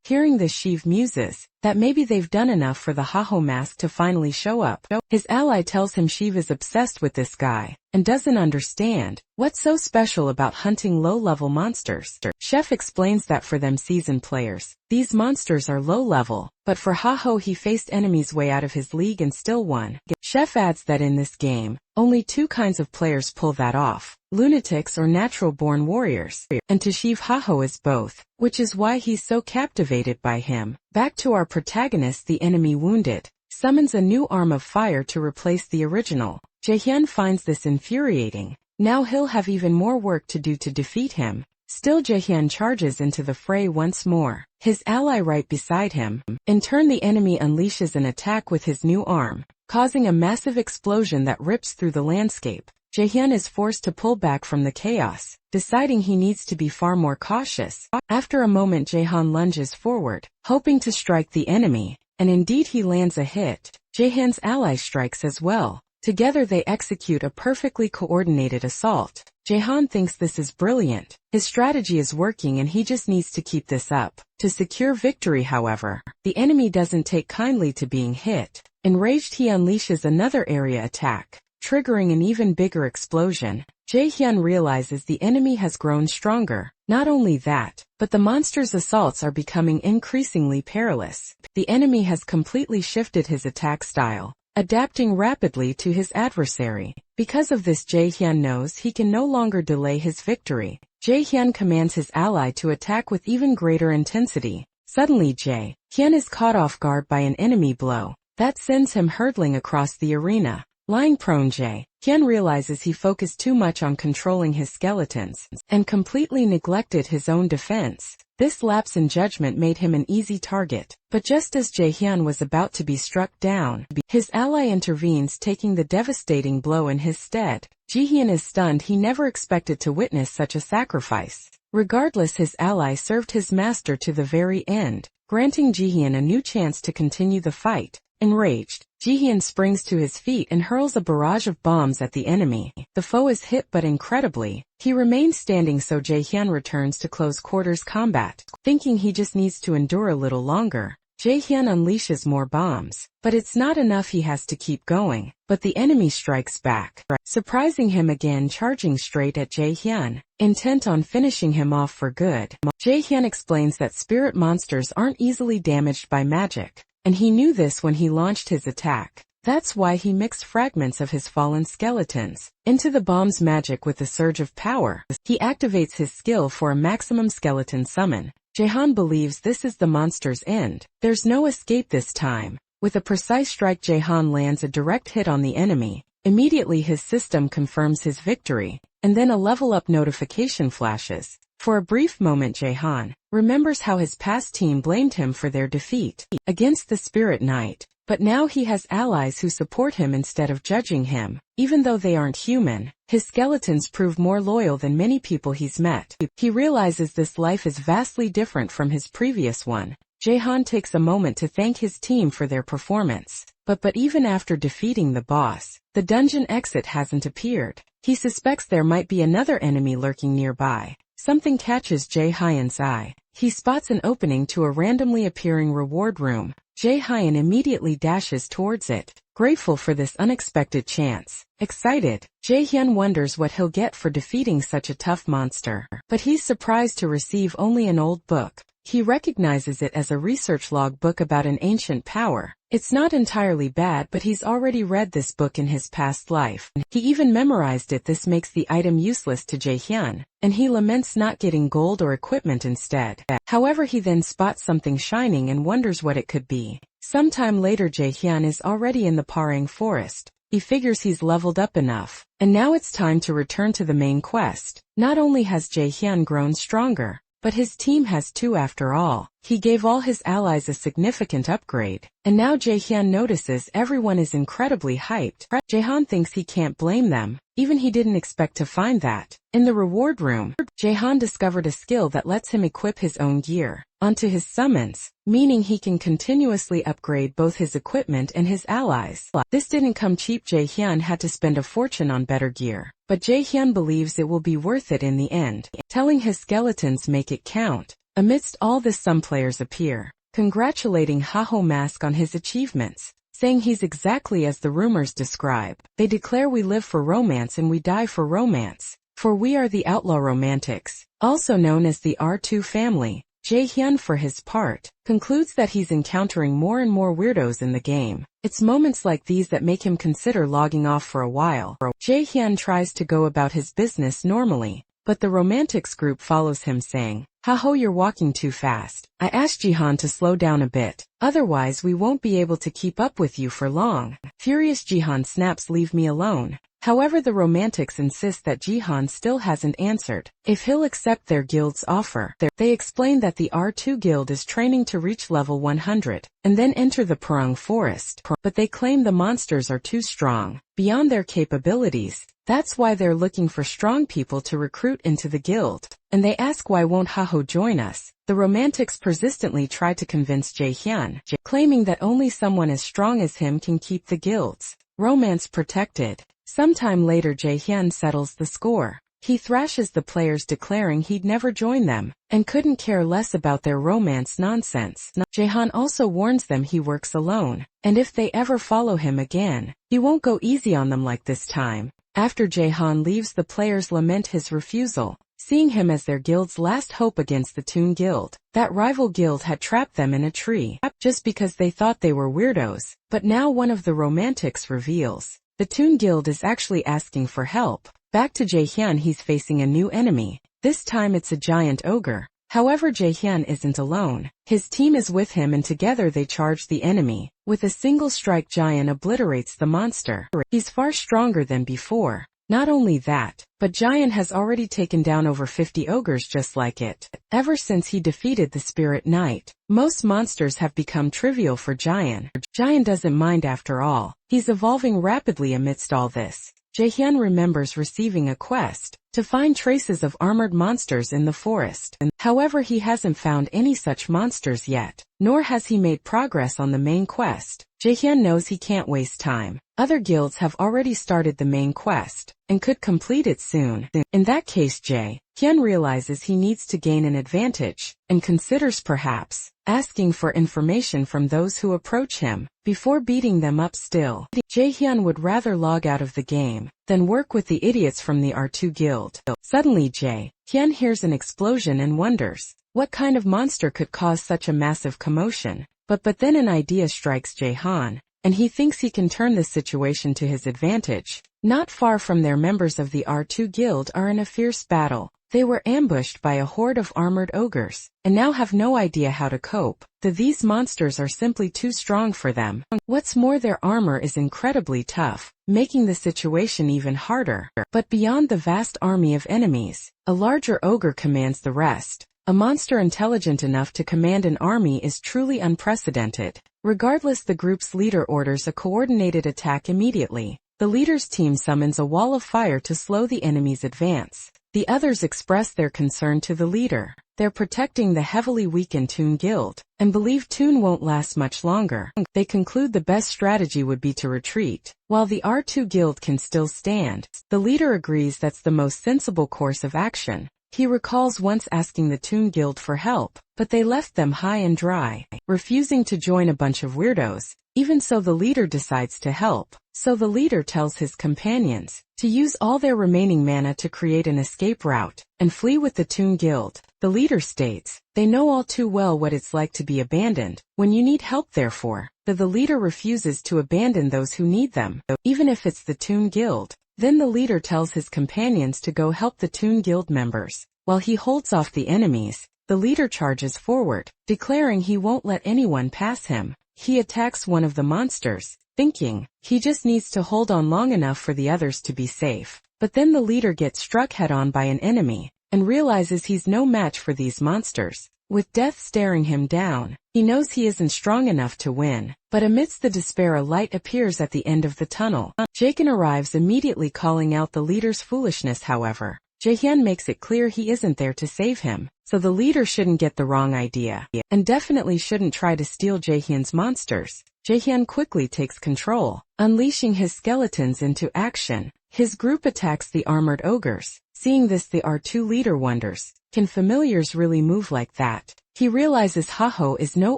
Hearing this, Sheev muses that maybe they've done enough for the Haho mask to finally show up. His ally tells him Sheev is obsessed with this guy, and doesn't understand what's so special about hunting low-level monsters. Chef explains that for them seasoned players, these monsters are low-level, but for Haho he faced enemies way out of his league and still won. Chef adds that in this game, only 2 kinds of players pull that off: lunatics or natural-born warriors, and to Sheev, Haho is both, which is why he's so captivated by him. Back to our protagonist. The enemy, wounded, summons a new arm of fire to replace the original. Jae-hyun finds this infuriating. Now he'll have even more work to do to defeat him. Still, Jae-hyun charges into the fray once more, his ally right beside him. In turn, the enemy unleashes an attack with his new arm, causing a massive explosion that rips through the landscape. Jae-hyun is forced to pull back from the chaos, deciding he needs to be far more cautious. After a moment, Jae-hyun lunges forward, hoping to strike the enemy, and indeed he lands a hit. Jae-hyun's ally strikes as well. Together they execute a perfectly coordinated assault. Jae-hyun thinks this is brilliant. His strategy is working and he just needs to keep this up. To secure victory, however, the enemy doesn't take kindly to being hit. Enraged, he unleashes another area attack, triggering an even bigger explosion. Jae-hyun realizes the enemy has grown stronger. Not only that, but the monster's assaults are becoming increasingly perilous. The enemy has completely shifted his attack style, adapting rapidly to his adversary. Because of this, Jae-hyun knows he can no longer delay his victory. Jae-hyun commands his ally to attack with even greater intensity. Suddenly, Jae-hyun is caught off guard by an enemy blow that sends him hurtling across the arena. Lying prone, Jae-hyun realizes he focused too much on controlling his skeletons and completely neglected his own defense. This lapse in judgment made him an easy target, but just as Jae-hyun was about to be struck down, his ally intervenes, taking the devastating blow in his stead. Jihyun is stunned. He never expected to witness such a sacrifice. Regardless, his ally served his master to the very end, granting Jihyun a new chance to continue the fight. Enraged, Jihyun springs to his feet and hurls a barrage of bombs at the enemy. The foe is hit, but incredibly, he remains standing, so Jihyun returns to close quarters combat. Thinking he just needs to endure a little longer, Jihyun unleashes more bombs. But it's not enough, he has to keep going. But the enemy strikes back, surprising him again, charging straight at Jihyun, intent on finishing him off for good. Jihyun explains that spirit monsters aren't easily damaged by magic, and he knew this when he launched his attack. That's why he mixed fragments of his fallen skeletons into the bomb's magic with a surge of power. He activates his skill for a maximum skeleton summon. Jihyun believes this is the monster's end. There's no escape this time. With a precise strike, Jihyun lands a direct hit on the enemy. Immediately his system confirms his victory, and then a level up notification flashes. For a brief moment, Jihyun remembers how his past team blamed him for their defeat against the Spirit Knight. But now he has allies who support him instead of judging him. Even though they aren't human, his skeletons prove more loyal than many people he's met. He realizes this life is vastly different from his previous one. Jihyun takes a moment to thank his team for their performance. But even after defeating the boss, the dungeon exit hasn't appeared. He suspects there might be another enemy lurking nearby. Something catches Jihyun's eye. He spots an opening to a randomly appearing reward room. Jihyun immediately dashes towards it, grateful for this unexpected chance. Excited, Jihyun wonders what he'll get for defeating such a tough monster. But he's surprised to receive only an old book. He recognizes it as a research log book about an ancient power. It's not entirely bad, but he's already read this book in his past life. He even memorized it. This makes the item useless to Jihyun, and he laments not getting gold or equipment instead. However, he then spots something shining and wonders what it could be. Sometime later, Jihyun is already in the Parang forest. He figures he's leveled up enough, and now it's time to return to the main quest. Not only has Jihyun grown stronger, but his team has too after all. He gave all his allies a significant upgrade, and now Jihyun notices everyone is incredibly hyped. Jihyun thinks he can't blame them, even he didn't expect to find that. In the reward room, Jihyun discovered a skill that lets him equip his own gear onto his summons, meaning he can continuously upgrade both his equipment and his allies. This didn't come cheap. Jihyun had to spend a fortune on better gear, but Jihyun believes it will be worth it in the end, telling his skeletons make it count. Amidst all this, some players appear, congratulating Haho Mask on his achievements, saying he's exactly as the rumors describe. They declare, "We live for romance and we die for romance, for we are the outlaw romantics," also known as the R2 family. Jihyun, for his part, concludes that he's encountering more and more weirdos in the game. It's moments like these that make him consider logging off for a while. Jihyun tries to go about his business normally, but the romantics group follows him, saying, "Haho, you're walking too fast. I asked Jihyun to slow down a bit, otherwise we won't be able to keep up with you for long." Furious, Jihyun snaps, "Leave me alone." However, the romantics insist that Jihyun still hasn't answered if he'll accept their guild's offer. They explain that the R2 guild is training to reach level 100 and then enter the Parang forest, but they claim the monsters are too strong, beyond their capabilities. That's why they're looking for strong people to recruit into the guild, and they ask, "Why won't Haho join us?" The romantics persistently try to convince Jihyun, claiming that only someone as strong as him can keep the guild's romance protected. Sometime later, Jihyun settles the score. He thrashes the players, declaring he'd never join them, and couldn't care less about their romance nonsense. Jihyun also warns them he works alone, and if they ever follow him again, he won't go easy on them like this time. After Jihyun leaves, the players lament his refusal, seeing him as their guild's last hope against the Toon Guild. That rival guild had trapped them in a tree, just because they thought they were weirdos. But now one of the romantics reveals the Toon Guild is actually asking for help. Back to Jihyun, he's facing a new enemy. This time it's a giant ogre. However, Jihyun isn't alone. His team is with him, and together they charge the enemy. With a single strike, Jihyun obliterates the monster. He's far stronger than before. Not only that, but Jihyun has already taken down over 50 ogres just like it. Ever since he defeated the Spirit Knight, most monsters have become trivial for Jihyun. Jihyun doesn't mind after all. He's evolving rapidly amidst all this. Jaehyun remembers receiving a quest to find traces of armored monsters in the forest. However, he hasn't found any such monsters yet, nor has he made progress on the main quest. Jaehyun knows he can't waste time. Other guilds have already started the main quest and could complete it soon. In that case, Jaehyun realizes he needs to gain an advantage and considers perhaps asking for information from those who approach him before beating them up. Still, Jaehyun would rather log out of the game than work with the idiots from the R2 guild. Suddenly, Jaehyun hears an explosion and wonders what kind of monster could cause such a massive commotion. But then an idea strikes Jaehyun, and he thinks he can turn this situation to his advantage. Not far from there, members of the R2 guild are in a fierce battle. They were ambushed by a horde of armored ogres, and now have no idea how to cope. These monsters are simply too strong for them. What's more, their armor is incredibly tough, making the situation even harder. But beyond the vast army of enemies, a larger ogre commands the rest. A monster intelligent enough to command an army is truly unprecedented. Regardless, the group's leader orders a coordinated attack immediately. The leader's team summons a wall of fire to slow the enemy's advance. The others express their concern to the leader. They're protecting the heavily weakened Toon Guild, and believe Toon won't last much longer. They conclude the best strategy would be to retreat, while the R2 Guild can still stand. The leader agrees that's the most sensible course of action. He recalls once asking the Toon Guild for help, but they left them high and dry, refusing to join a bunch of weirdos. Even so, the leader decides to help. So the leader tells his companions to use all their remaining mana to create an escape route and flee with the Toon Guild. The leader states they know all too well what it's like to be abandoned when you need help. Therefore, the leader refuses to abandon those who need them, even if it's the Toon Guild. Then the leader tells his companions to go help the Toon Guild members. While he holds off the enemies, the leader charges forward, declaring he won't let anyone pass him. He attacks one of the monsters, thinking he just needs to hold on long enough for the others to be safe. But then the leader gets struck head-on by an enemy, and realizes he's no match for these monsters. With death staring him down, he knows he isn't strong enough to win. But amidst the despair, a light appears at the end of the tunnel. Jaehyun arrives, immediately calling out the leader's foolishness. However, Jaehyun makes it clear he isn't there to save him, so the leader shouldn't get the wrong idea, and definitely shouldn't try to steal Jaehyun's monsters. Jaehyun quickly takes control, unleashing his skeletons into action. His group attacks the armored ogres. Seeing this, the R2 leader wonders, can familiars really move like that? He realizes Haho is no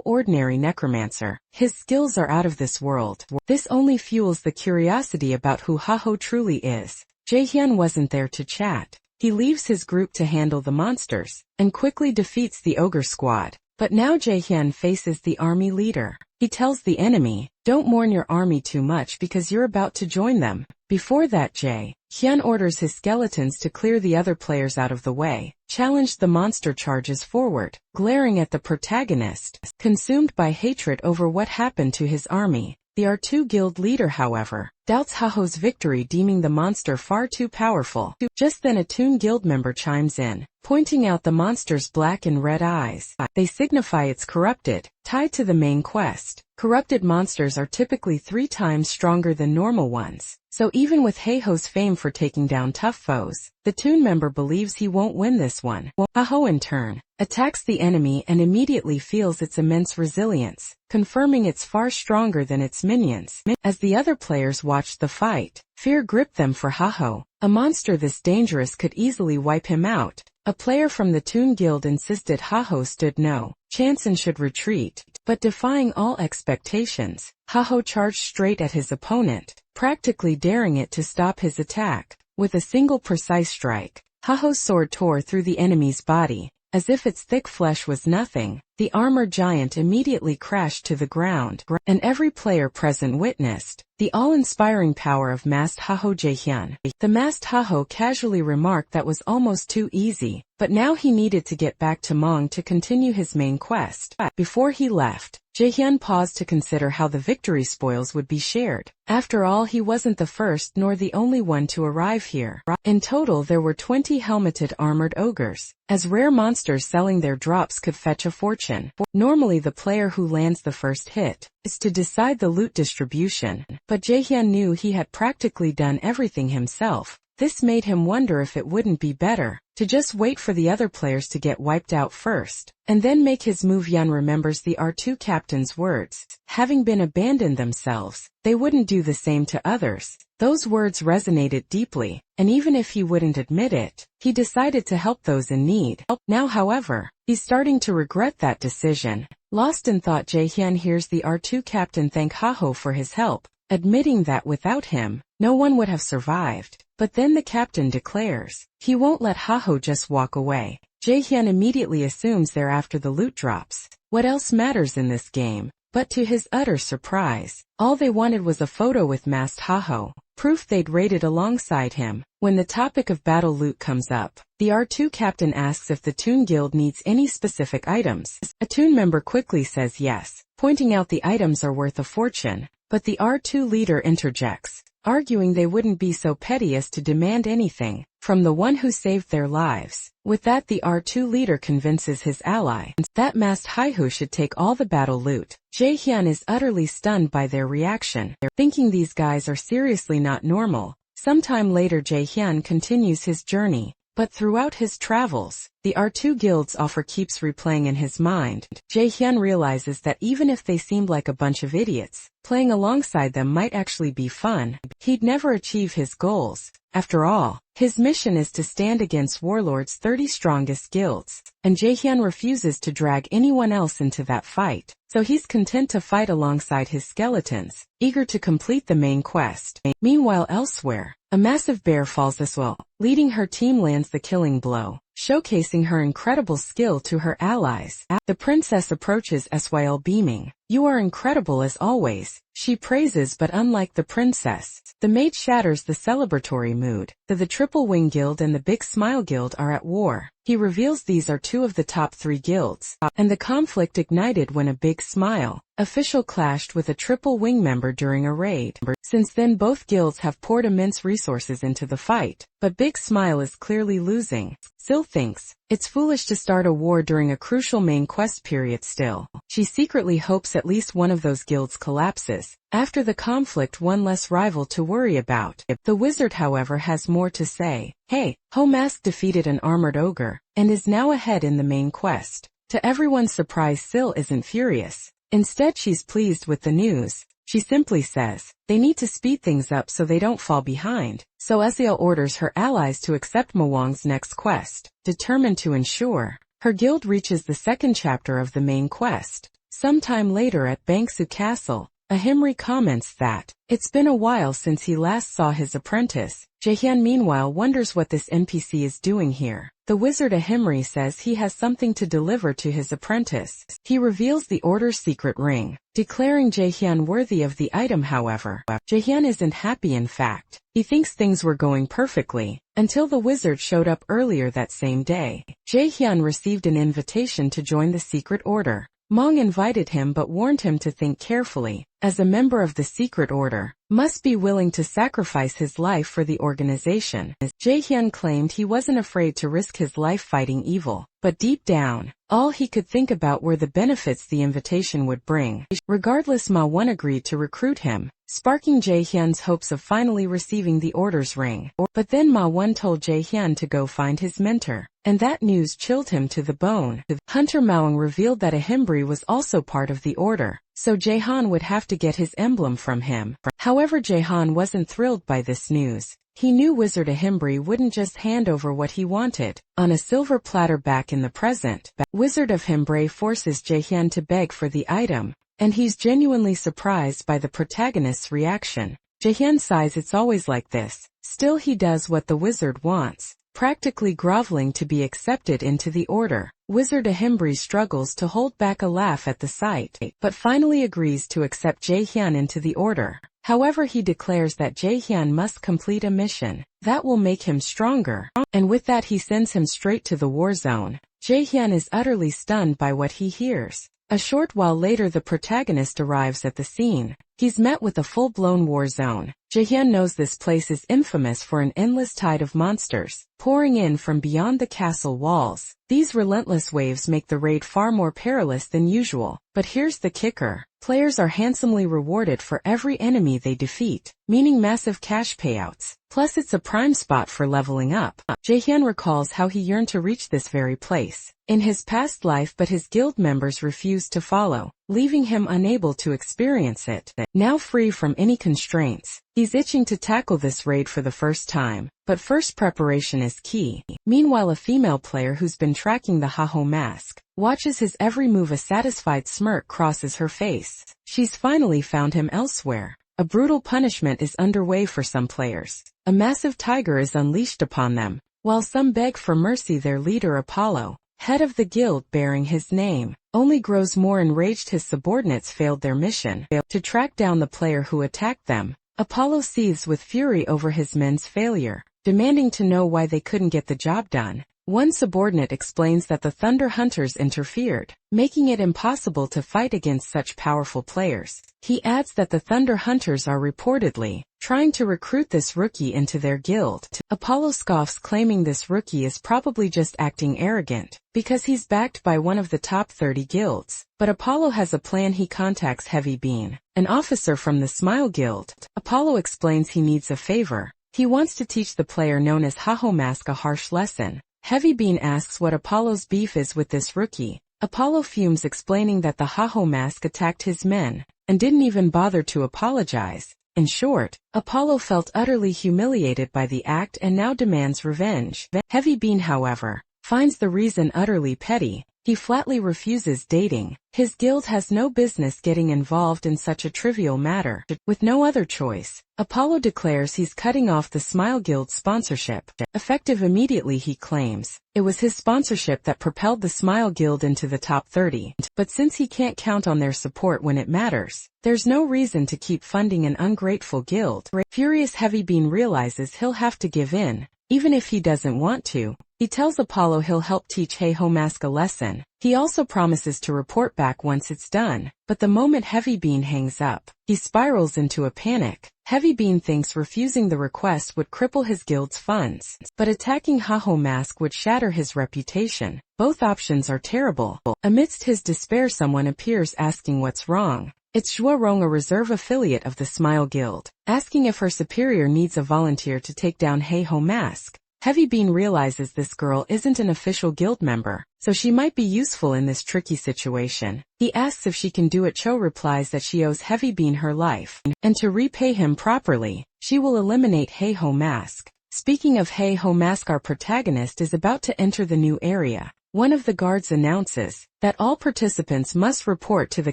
ordinary necromancer. His skills are out of this world. This only fuels the curiosity about who Haho truly is. Jaehyun wasn't there to chat. He leaves his group to handle the monsters, and quickly defeats the ogre squad. But now Jaehyun faces the army leader. He tells the enemy, don't mourn your army too much because you're about to join them. Before that, Jaehyun orders his skeletons to clear the other players out of the way. Challenged, the monster charges forward, glaring at the protagonist, consumed by hatred over what happened to his army. The R2 guild leader, however, doubts Haho's victory, deeming the monster far too powerful. Just then a Toon Guild member chimes in, pointing out the monster's black and red eyes. They signify it's corrupted, tied to the main quest. Corrupted monsters are typically 3 times stronger than normal ones. So even with Haho's fame for taking down tough foes, the Toon member believes he won't win this one. Haho, in turn, attacks the enemy and immediately feels its immense resilience, confirming it's far stronger than its minions. As the other players watched the fight, fear gripped them for Haho. A monster this dangerous could easily wipe him out. A player from the Toon Guild insisted Haho stood no chance and should retreat. But defying all expectations, Haho charged straight at his opponent, practically daring it to stop his attack. With a single precise strike, Haho's sword tore through the enemy's body. As if its thick flesh was nothing, the armored giant immediately crashed to the ground, and every player present witnessed the awe-inspiring power of masked Haho Jaehyun. The masked Haho casually remarked that was almost too easy, but now he needed to get back to Mong to continue his main quest. Before he left, Jaehyun paused to consider how the victory spoils would be shared. After all, he wasn't the first nor the only one to arrive here. In total, there were 20 helmeted armored ogres. As rare monsters selling their drops could fetch a fortune. Normally the player who lands the first hit is to decide the loot distribution, but Jaehyun knew he had practically done everything himself. This made him wonder if it wouldn't be better to just wait for the other players to get wiped out first, and then make his move. Hyun remembers the R2 captain's words. Having been abandoned themselves, they wouldn't do the same to others. Those words resonated deeply, and even if he wouldn't admit it, he decided to help those in need. Now, however, he's starting to regret that decision. Lost in thought, Jaehyun hears the R2 captain thank Haho for his help, admitting that without him, no one would have survived. But then the captain declares he won't let Haho just walk away. Jaehyun immediately assumes they're after the loot drops. What else matters in this game? But to his utter surprise, all they wanted was a photo with masked Haho, proof they'd raided alongside him. When the topic of battle loot comes up, the R2 captain asks if the Toon Guild needs any specific items. A Toon member quickly says yes, pointing out the items are worth a fortune. But the R2 leader interjects, arguing they wouldn't be so petty as to demand anything from the one who saved their lives. With that, the R2 leader convinces his ally that masked Haho should take all the battle loot. Jaehyun is utterly stunned by their reaction, thinking these guys are seriously not normal. Sometime later, Jaehyun continues his journey, but throughout his travels, the R2 Guild's offer keeps replaying in his mind. Jaehyun realizes that even if they seemed like a bunch of idiots, playing alongside them might actually be fun. He'd never achieve his goals. After all, his mission is to stand against Warlord's 30 strongest guilds, and Jaehyun refuses to drag anyone else into that fight, so he's content to fight alongside his skeletons, eager to complete the main quest. Meanwhile, elsewhere, a massive bear falls as well. Leading her team lands the killing blow, showcasing her incredible skill to her allies. The princess approaches Syl beaming. "You are incredible as always," she praises, but unlike the princess, the maid shatters the celebratory mood. The Triple Wing Guild and the Big Smile Guild are at war. He reveals these are two of the top 3 guilds, and the conflict ignited when a Big Smile official clashed with a Triple Wing member during a raid. Since then, both guilds have poured immense resources into the fight, but Big Smile is clearly losing. Syl thinks it's foolish to start a war during a crucial main quest period. Still, she secretly hopes at least one of those guilds collapses. After the conflict, one less rival to worry about. The wizard, however, has more to say. Hey, Mask defeated an armored ogre, and is now ahead in the main quest. To everyone's surprise, Syl isn't furious. Instead, she's pleased with the news. She simply says they need to speed things up so they don't fall behind. So Syl orders her allies to accept Mawang's next quest, determined to ensure her guild reaches the second chapter of the main quest. Sometime later at Bangsu Castle, Ahimri comments that it's been a while since he last saw his apprentice. Jaehyun meanwhile wonders what this NPC is doing here. The wizard Ahimri says he has something to deliver to his apprentice. He reveals the order's secret ring, declaring Jaehyun worthy of the item. However, Jaehyun isn't happy. In fact, he thinks things were going perfectly until the wizard showed up earlier that same day. Jaehyun received an invitation to join the secret order. Mong invited him but warned him to think carefully, as a member of the secret order must be willing to sacrifice his life for the organization. Jaehyun claimed he wasn't afraid to risk his life fighting evil, but deep down, all he could think about were the benefits the invitation would bring. Regardless, Ma Won agreed to recruit him, sparking Jaehyun's hopes of finally receiving the order's ring. But then Ma Won told Jaehyun to go find his mentor, and that news chilled him to the bone. Hunter Maung revealed that Ahimbri was also part of the order, so Jaehyun would have to get his emblem from him. However, Jaehyun wasn't thrilled by this news. He knew Wizard Ahimbri wouldn't just hand over what he wanted on a silver platter back in the present. Wizard Ahimbri forces Jaehyun to beg for the item, and he's genuinely surprised by the protagonist's reaction. Jaehyun sighs. It's always like this. Still, he does what the wizard wants, practically groveling to be accepted into the order. Wizard Ahimbri struggles to hold back a laugh at the sight, but finally agrees to accept Jaehyun into the order. However, he declares that Jaehyun must complete a mission that will make him stronger, and with that he sends him straight to the war zone. Jaehyun is utterly stunned by what he hears. A short while later the protagonist arrives at the scene. He's met with a full-blown war zone. Jaehyun knows this place is infamous for an endless tide of monsters, pouring in from beyond the castle walls. These relentless waves make the raid far more perilous than usual. But here's the kicker. Players are handsomely rewarded for every enemy they defeat, meaning massive cash payouts. Plus it's a prime spot for leveling up. Jaehyun recalls how he yearned to reach this very place in his past life, but his guild members refused to follow, leaving him unable to experience it. Now free from any constraints, he's itching to tackle this raid for the first time. But first preparation is key. Meanwhile, a female player who's been tracking the Haho mask watches his every move. A satisfied smirk crosses her face. She's finally found him elsewhere. A brutal punishment is underway for some players. A massive tiger is unleashed upon them, while some beg for mercy. Their leader Apollo, head of the guild bearing his name, only grows more enraged. His subordinates failed their mission to track down the player who attacked them. Apollo seethes with fury over his men's failure, demanding to know why they couldn't get the job done. One subordinate explains that the Thunder Hunters interfered, making it impossible to fight against such powerful players. He adds that the Thunder Hunters are reportedly trying to recruit this rookie into their guild. Apollo scoffs, claiming this rookie is probably just acting arrogant because he's backed by one of the top 30 guilds. But Apollo has a plan. He contacts Heavy Bean, an officer from the Smile Guild. Apollo explains he needs a favor. He wants to teach the player known as Haho Mask a harsh lesson. Heavy Bean asks what Apollo's beef is with this rookie. Apollo fumes, explaining that the Haho Mask attacked his men and didn't even bother to apologize. In short, Apollo felt utterly humiliated by the act and now demands revenge. Heavy Bean, however, finds the reason utterly petty. He flatly refuses dating. His guild has no business getting involved in such a trivial matter. With no other choice, Apollo declares he's cutting off the Smile Guild's sponsorship. Effective immediately, he claims. It was his sponsorship that propelled the Smile Guild into the top 30. But since he can't count on their support when it matters, there's no reason to keep funding an ungrateful guild. Furious, Heavy Bean realizes he'll have to give in, even if he doesn't want to. He tells Apollo he'll help teach Haho Mask a lesson. He also promises to report back once it's done. But the moment Heavy Bean hangs up, he spirals into a panic. Heavy Bean thinks refusing the request would cripple his guild's funds, but attacking Haho Mask would shatter his reputation. Both options are terrible. Amidst his despair, someone appears asking what's wrong. It's Zhuorong, a reserve affiliate of the Smile Guild, asking if her superior needs a volunteer to take down Haho Mask. Heavy Bean realizes this girl isn't an official guild member, so she might be useful in this tricky situation. He asks if she can do it. Cho replies that she owes Heavy Bean her life, and to repay him properly, she will eliminate Haho Mask. Speaking of Haho Mask, our protagonist is about to enter the new area. One of the guards announces that all participants must report to the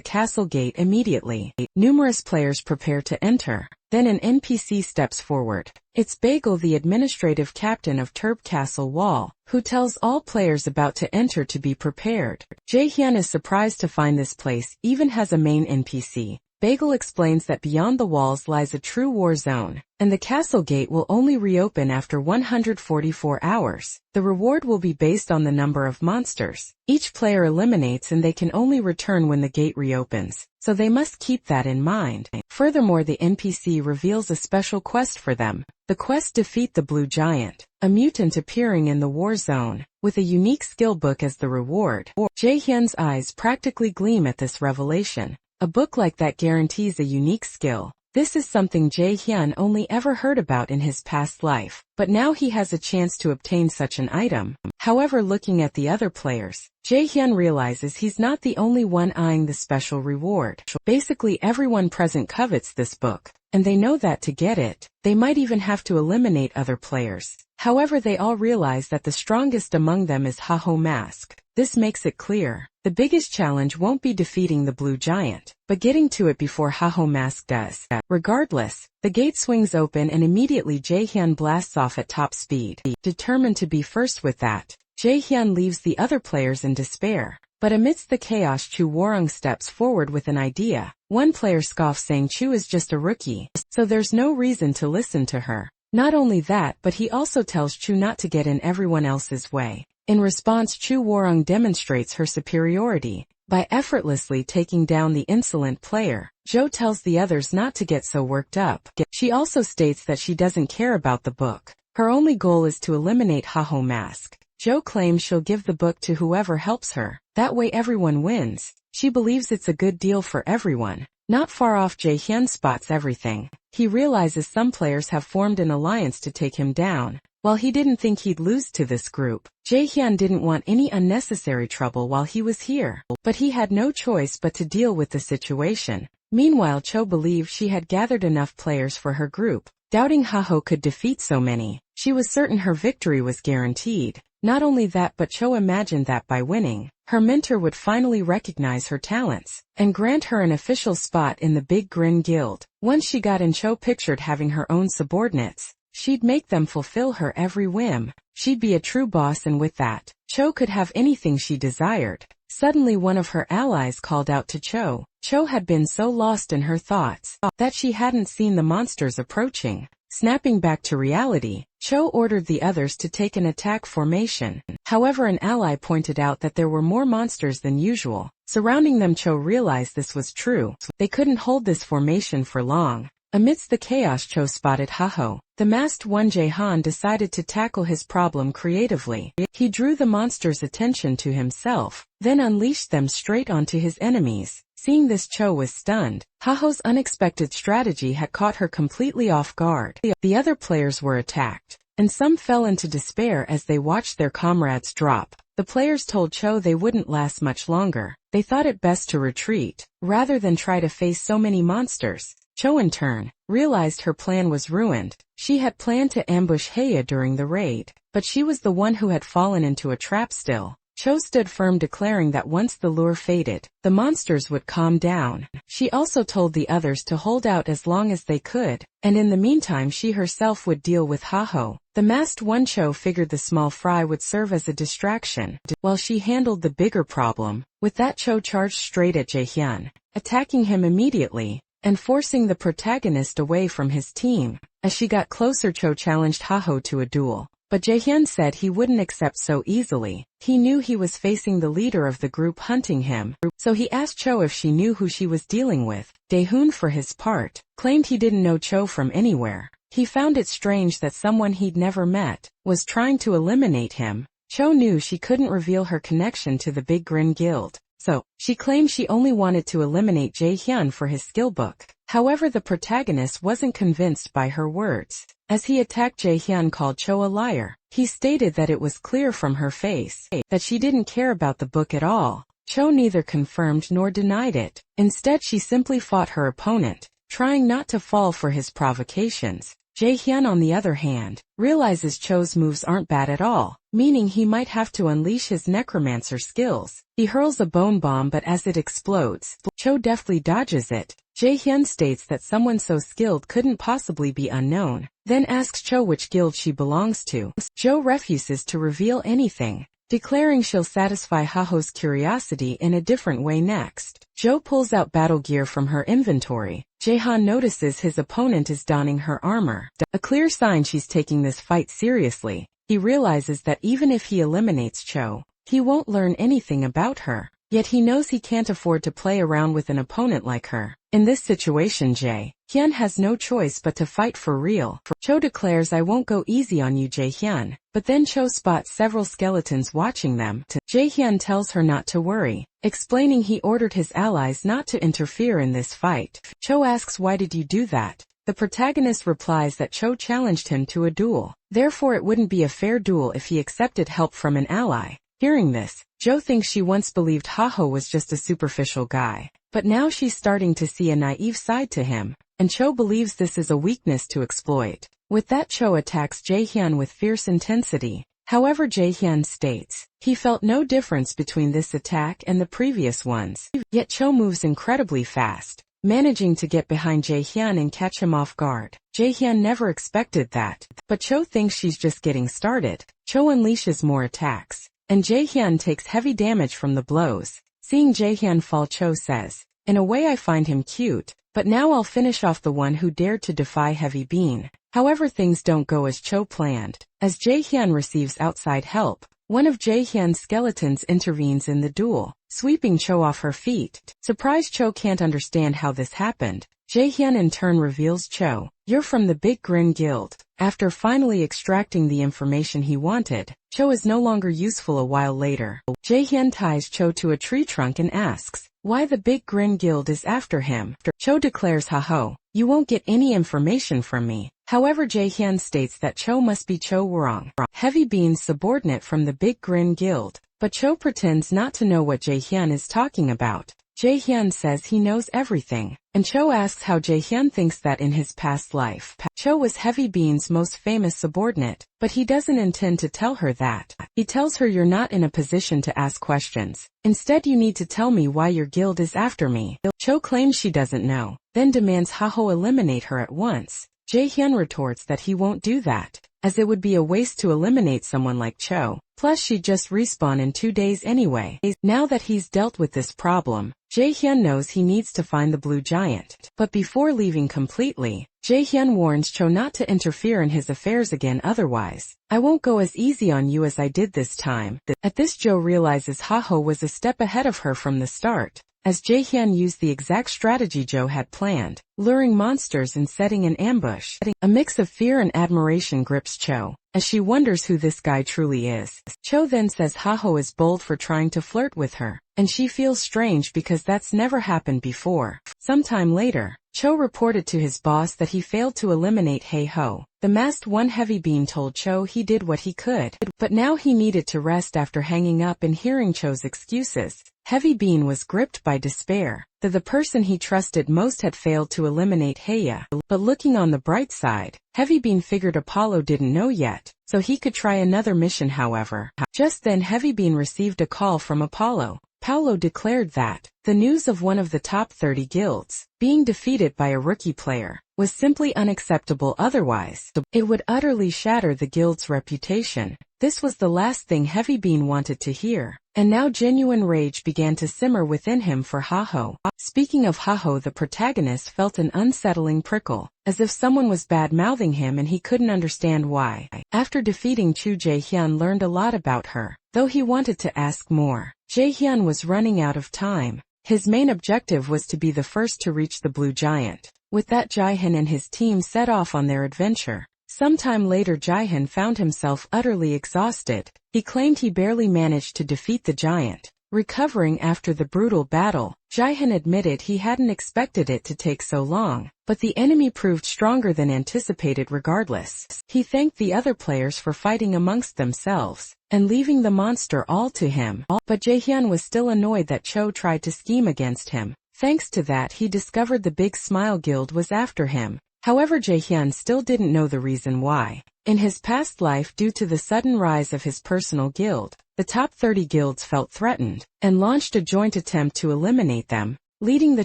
castle gate immediately. Numerous players prepare to enter. Then an NPC steps forward. It's Bagel, the administrative captain of Turb Castle Wall, who tells all players about to enter to be prepared. Jaehyun is surprised to find this place even has a main NPC. Bagel explains that beyond the walls lies a true war zone, and the castle gate will only reopen after 144 hours. The reward will be based on the number of monsters each player eliminates, and they can only return when the gate reopens, so they must keep that in mind. Furthermore, the NPC reveals a special quest for them. The quest: defeat the Blue Giant, a mutant appearing in the war zone, with a unique skill book as the reward. Jaehyun's eyes practically gleam at this revelation. A book like that guarantees a unique skill. This is something Jaehyun only ever heard about in his past life, but now he has a chance to obtain such an item. However, looking at the other players, Jaehyun realizes he's not the only one eyeing the special reward. Basically everyone present covets this book, and they know that to get it, they might even have to eliminate other players. However, they all realize that the strongest among them is Haho Mask. This makes it clear the biggest challenge won't be defeating the Blue Giant, but getting to it before Haho Mask does. Regardless, the gate swings open and immediately Jaehyun blasts off at top speed. Determined to be first with that, Jaehyun leaves the other players in despair. But amidst the chaos, Chu Warung steps forward with an idea. One player scoffs, saying Chu is just a rookie, so there's no reason to listen to her. Not only that, but he also tells Chu not to get in everyone else's way. In response, Chu Warung demonstrates her superiority. by effortlessly taking down the insolent player. Jo tells the others not to get so worked up. She also states that she doesn't care about the book. Her only goal is to eliminate Haho Mask. Jo claims she'll give the book to whoever helps her. That way everyone wins. She believes it's a good deal for everyone. Not far off, Jae-hyun spots everything. He realizes some players have formed an alliance to take him down. While he didn't think he'd lose to this group, Jae-hyun didn't want any unnecessary trouble while he was here. But he had no choice but to deal with the situation. Meanwhile, Cho believed she had gathered enough players for her group. Doubting Haho could defeat so many, she was certain her victory was guaranteed. Not only that, but Cho imagined that by winning, her mentor would finally recognize her talents and grant her an official spot in the Big Grin Guild. Once she got in, Cho pictured having her own subordinates. She'd make them fulfill her every whim. She'd be a true boss, and with that, Cho could have anything she desired. Suddenly one of her allies called out to Cho. Cho had been so lost in her thoughts that she hadn't seen the monsters approaching. Snapping back to reality, Cho ordered the others to take an attack formation. However, an ally pointed out that there were more monsters than usual surrounding them. Cho realized this was true. They couldn't hold this formation for long. Amidst the chaos, Cho spotted Haho. The masked one. Jae-han decided to tackle his problem creatively. He drew the monsters' attention to himself, then unleashed them straight onto his enemies. Seeing this, Cho was stunned. Haho's unexpected strategy had caught her completely off guard. The other players were attacked, and some fell into despair as they watched their comrades drop. The players told Cho they wouldn't last much longer. They thought it best to retreat, rather than try to face so many monsters. Cho in turn realized her plan was ruined. She had planned to ambush Heya during the raid, but she was the one who had fallen into a trap still. Cho stood firm, declaring that once the lure faded, the monsters would calm down. She also told the others to hold out as long as they could, and in the meantime she herself would deal with Haho. The masked one. Cho figured the small fry would serve as a distraction, while she handled the bigger problem. With that, Cho charged straight at Jae-hyun, attacking him immediately and forcing the protagonist away from his team. As she got closer, Cho challenged Haho to a duel. But Jae-hyun said he wouldn't accept so easily. He knew he was facing the leader of the group hunting him, so he asked Cho if she knew who she was dealing with. Daehoon, for his part, claimed he didn't know Cho from anywhere. He found it strange that someone he'd never met was trying to eliminate him. Cho knew she couldn't reveal her connection to the Big Grin Guild, so she claimed she only wanted to eliminate Jae-hyun for his skill book. However, the protagonist wasn't convinced by her words. As he attacked, Jae-hyun called Cho a liar. He stated that it was clear from her face that she didn't care about the book at all. Cho neither confirmed nor denied it. Instead, she simply fought her opponent, trying not to fall for his provocations. Jae-hyun, on the other hand, realizes Cho's moves aren't bad at all, meaning he might have to unleash his necromancer skills. He hurls a bone bomb, but as it explodes, Cho deftly dodges it. Jae-hyun states that someone so skilled couldn't possibly be unknown, then asks Cho which guild she belongs to. Cho refuses to reveal anything, declaring she'll satisfy Haho's curiosity in a different way next. Jo pulls out battle gear from her inventory. Jae-han notices his opponent is donning her armor, a clear sign she's taking this fight seriously. He realizes that even if he eliminates Cho, he won't learn anything about her. Yet he knows he can't afford to play around with an opponent like her. In this situation, Jae-hyun has no choice but to fight for real. Cho declares, "I won't go easy on you, Jae-hyun." But then Cho spots several skeletons watching them. Jae-hyun tells her not to worry, explaining he ordered his allies not to interfere in this fight. Cho asks, "Why did you do that?" The protagonist replies that Cho challenged him to a duel. Therefore it wouldn't be a fair duel if he accepted help from an ally. Hearing this, Jo thinks she once believed Haho was just a superficial guy, but now she's starting to see a naive side to him, and Cho believes this is a weakness to exploit. With that, Cho attacks Jae-hyun with fierce intensity. However, Jae-hyun states he felt no difference between this attack and the previous ones. Yet Cho moves incredibly fast, managing to get behind Jae-hyun and catch him off guard. Jae-hyun never expected that, but Cho thinks she's just getting started. Cho unleashes more attacks, and Jae-hyun takes heavy damage from the blows. Seeing Jae-hyun fall, Cho says, "In a way I find him cute, but now I'll finish off the one who dared to defy Heavy Bean." However, things don't go as Cho planned. As Jae-hyun receives outside help, one of Jae-hyun's skeletons intervenes in the duel. sweeping Cho off her feet. Surprised Cho can't understand how this happened. Jae-hyun in turn reveals Cho, "You're from the Big Grin Guild." After finally extracting the information he wanted, Cho is no longer useful a while later. Jae-hyun ties Cho to a tree trunk and asks why the Big Grin Guild is after him. Cho declares, "Ha-ho, you won't get any information from me." However, Jae-hyun states that Cho must be Cho Wrong, Heavy Bean's subordinate from the Big Grin Guild, but Cho pretends not to know what Jae-hyun is talking about. Jae-hyun says he knows everything, and Cho asks how Jae-hyun thinks that in his past life, Cho was Heavy Bean's most famous subordinate, but he doesn't intend to tell her that. He tells her, "You're not in a position to ask questions. Instead, you need to tell me why your guild is after me." Cho claims she doesn't know, then demands Ha-ho eliminate her at once. Jae-hyun retorts that he won't do that, as it would be a waste to eliminate someone like Cho. Plus she'd just respawn in 2 days anyway. Now that he's dealt with this problem, Jae-hyun knows he needs to find the blue giant. But before leaving completely, Jae-hyun warns Cho not to interfere in his affairs again, otherwise, "I won't go as easy on you as I did this time." At this, Jo realizes Ha-ho was a step ahead of her from the start, as Jae-hyun used the exact strategy Jo had planned, luring monsters and setting an ambush. A mix of fear and admiration grips Cho, as she wonders who this guy truly is. Cho then says Ha-ho is bold for trying to flirt with her, and she feels strange because that's never happened before. Sometime later, Cho reported to his boss that he failed to eliminate Hae-ho. The masked one. Heavy Bean told Cho he did what he could, but now he needed to rest after hanging up and hearing Cho's excuses. Heavy Bean was gripped by despair that the person he trusted most had failed to eliminate Hae. But looking on the bright side, Heavy Bean figured Apollo didn't know yet, so he could try another mission. However, just then Heavy Bean received a call from Apollo. Paulo declared that the news of one of the top 30 guilds being defeated by a rookie player was simply unacceptable, otherwise it would utterly shatter the guild's reputation. This was the last thing Heavy Bean wanted to hear, and now genuine rage began to simmer within him for Ha-ho. Speaking of Ha-ho, the protagonist felt an unsettling prickle, as if someone was bad-mouthing him and he couldn't understand why. After defeating Chu, Jae-hyun learned a lot about her, though he wanted to ask more. Jae-hyun was running out of time. His main objective was to be the first to reach the blue giant. With that, Jae-hyun and his team set off on their adventure. Sometime later, Jae-hyun found himself utterly exhausted. He claimed he barely managed to defeat the giant. Recovering after the brutal battle, Jae-hyun admitted he hadn't expected it to take so long, but the enemy proved stronger than anticipated regardless. He thanked the other players for fighting amongst themselves and leaving the monster all to him. But Jae-hyun was still annoyed that Cho tried to scheme against him. Thanks to that, he discovered the Big Smile Guild was after him. However, Jae-hyun still didn't know the reason why. In his past life, due to the sudden rise of his personal guild, the top 30 guilds felt threatened and launched a joint attempt to eliminate them. Leading the